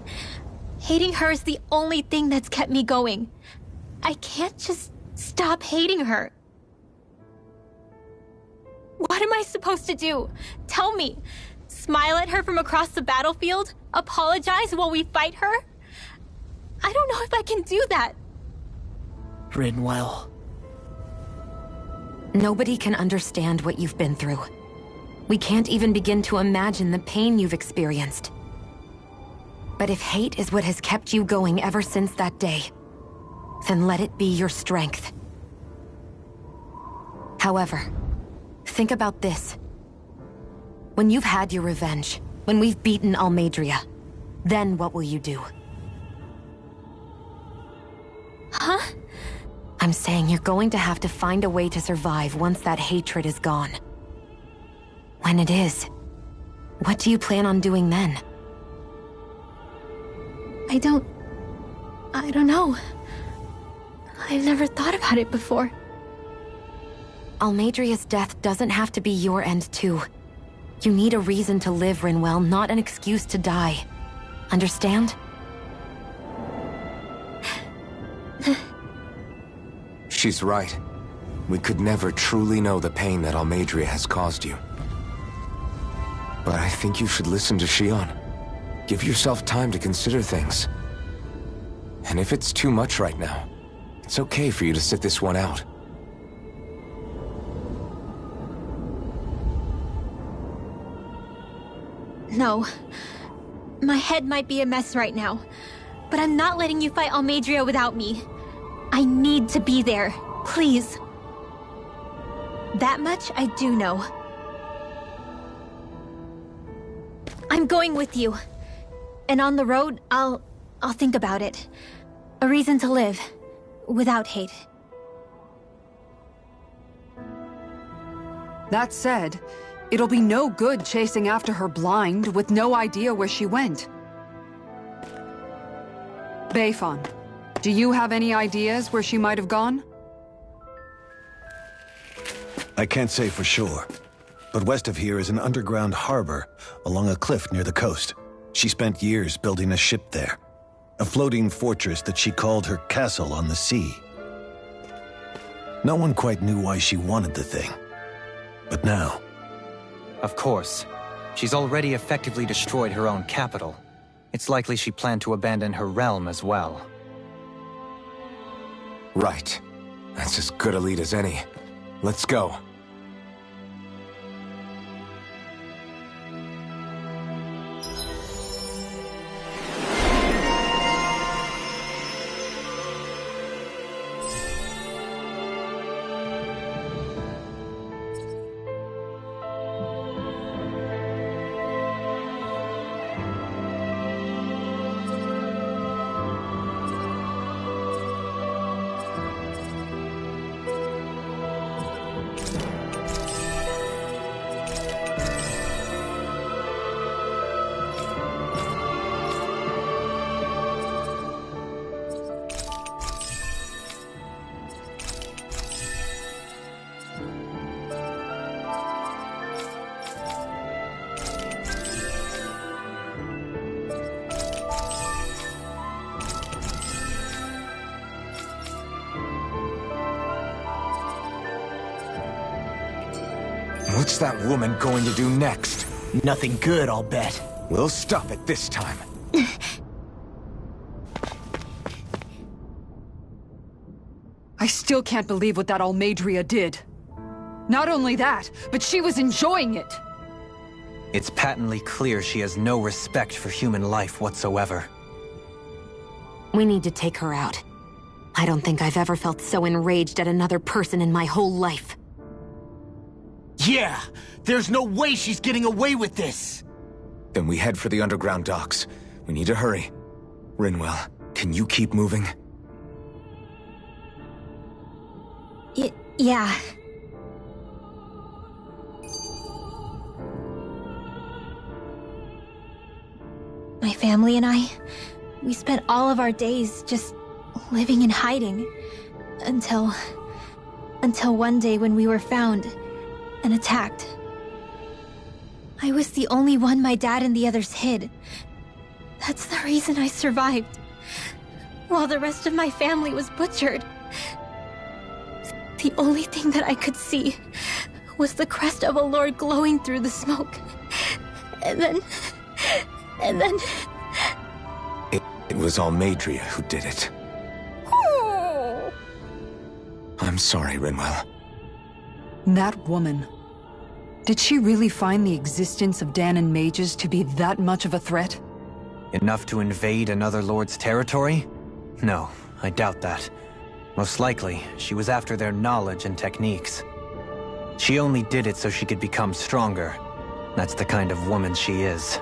hating her is the only thing that's kept me going. I can't just stop hating her. What am I supposed to do? Tell me. Smile at her from across the battlefield? Apologize while we fight her? I don't know if I can do that. Rinwell. Nobody can understand what you've been through. We can't even begin to imagine the pain you've experienced. But if hate is what has kept you going ever since that day, then let it be your strength. However, think about this. When you've had your revenge, when we've beaten Almeidrea, then what will you do? Huh? I'm saying you're going to have to find a way to survive once that hatred is gone. When it is, what do you plan on doing then? I don't know. I've never thought about it before. Almeidrea's death doesn't have to be your end too. You need a reason to live, Rinwell, not an excuse to die. Understand? She's right. We could never truly know the pain that Almeidrea has caused you. But I think you should listen to Shionne. Give yourself time to consider things. And if it's too much right now, it's okay for you to sit this one out. No. My head might be a mess right now, but I'm not letting you fight Almeidrea without me. I need to be there, please. That much I do know. I'm going with you. And on the road, I'll think about it. A reason to live, without hate. That said, it'll be no good chasing after her blind with no idea where she went. Beifan, do you have any ideas where she might have gone? I can't say for sure, but west of here is an underground harbor along a cliff near the coast. She spent years building a ship there, a floating fortress that she called her castle on the sea. No one quite knew why she wanted the thing, but now... Of course. She's already effectively destroyed her own capital. It's likely she planned to abandon her realm as well. Right. That's as good a lead as any. Let's go. What's that woman going to do next? Nothing good, I'll bet. We'll stop it this time. I still can't believe what that Almeidrea did. Not only that, but she was enjoying it. It's patently clear she has no respect for human life whatsoever. We need to take her out. I don't think I've ever felt so enraged at another person in my whole life. Yeah! There's no way she's getting away with this! Then we head for the underground docks. We need to hurry. Rinwell, can you keep moving? Yeah. My family and I, we spent all of our days just living in hiding. Until one day when we were found and attacked. I was the only one my dad and the others hid. That's the reason I survived. While the rest of my family was butchered. The only thing that I could see was the crest of a lord glowing through the smoke. And then... It was Almeidrea who did it. I'm sorry, Rinwell. That woman. Did she really find the existence of Dahnan mages to be that much of a threat? Enough to invade another lord's territory? No, I doubt that. Most likely, she was after their knowledge and techniques. She only did it so she could become stronger. That's the kind of woman she is.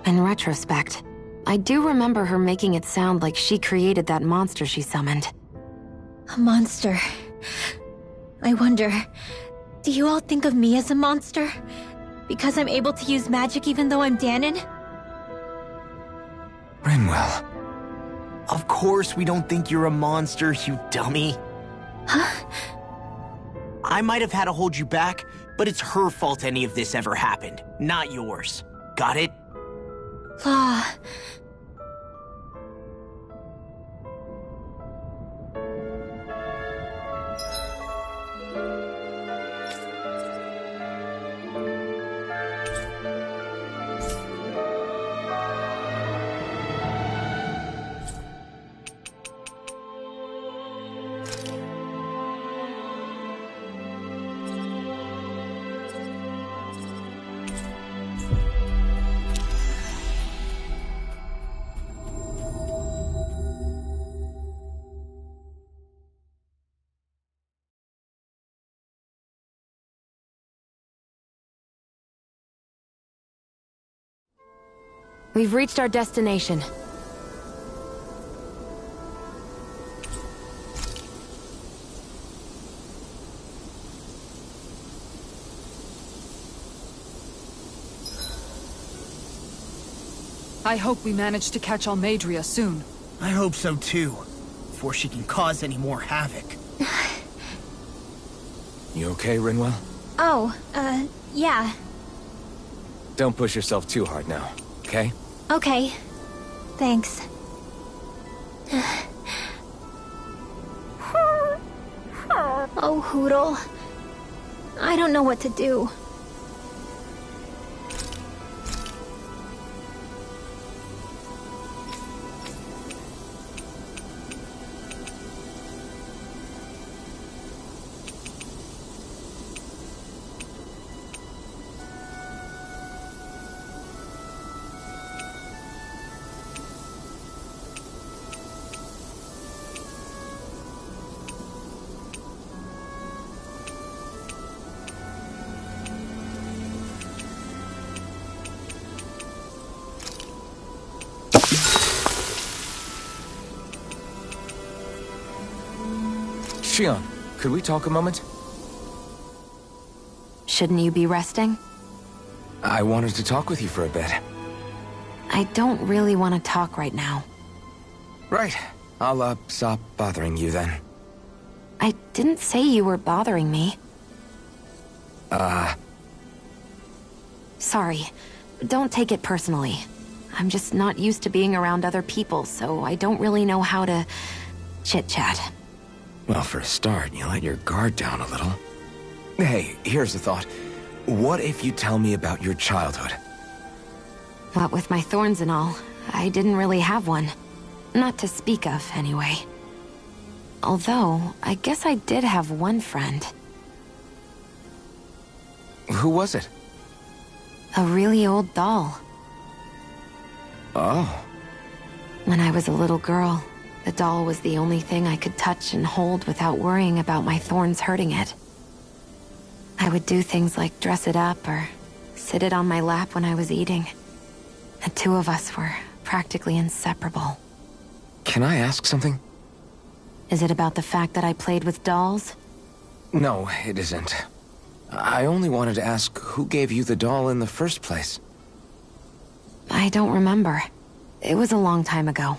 In retrospect, I do remember her making it sound like she created that monster she summoned. A monster. I wonder, do you all think of me as a monster? Because I'm able to use magic even though I'm Dahnan? Rinwell. Of course we don't think you're a monster, you dummy. Huh? I might have had to hold you back, but it's her fault any of this ever happened, not yours. Got it? Law. We've reached our destination. I hope we manage to catch Almeidrea soon. I hope so too, before she can cause any more havoc. You okay, Rinwell? Oh, yeah. Don't push yourself too hard now, okay? Okay. Thanks. Oh, Hootle. I don't know what to do. Shionne, could we talk a moment? Shouldn't you be resting? I wanted to talk with you for a bit. I don't really want to talk right now. Right. I'll, stop bothering you then. I didn't say you were bothering me. Sorry. Don't take it personally. I'm just not used to being around other people, so I don't really know how to chit-chat. Well, for a start, you let your guard down a little. Hey, here's a thought. What if you tell me about your childhood? What with my thorns and all, I didn't really have one. Not to speak of, anyway. Although, I guess I did have one friend. Who was it? A really old doll. Oh. When I was a little girl, the doll was the only thing I could touch and hold without worrying about my thorns hurting it. I would do things like dress it up or sit it on my lap when I was eating. The two of us were practically inseparable. Can I ask something? Is it about the fact that I played with dolls? No, it isn't. I only wanted to ask who gave you the doll in the first place. I don't remember. It was a long time ago.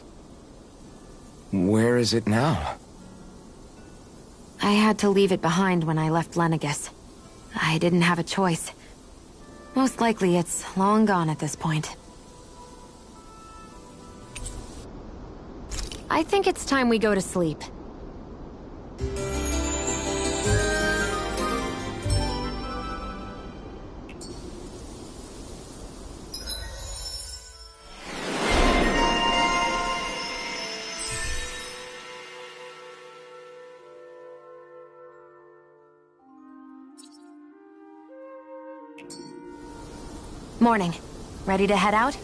Where is it now? I had to leave it behind when I left Lenegis. I didn't have a choice. Most likely it's long gone at this point. I think it's time we go to sleep. Morning. Ready to head out?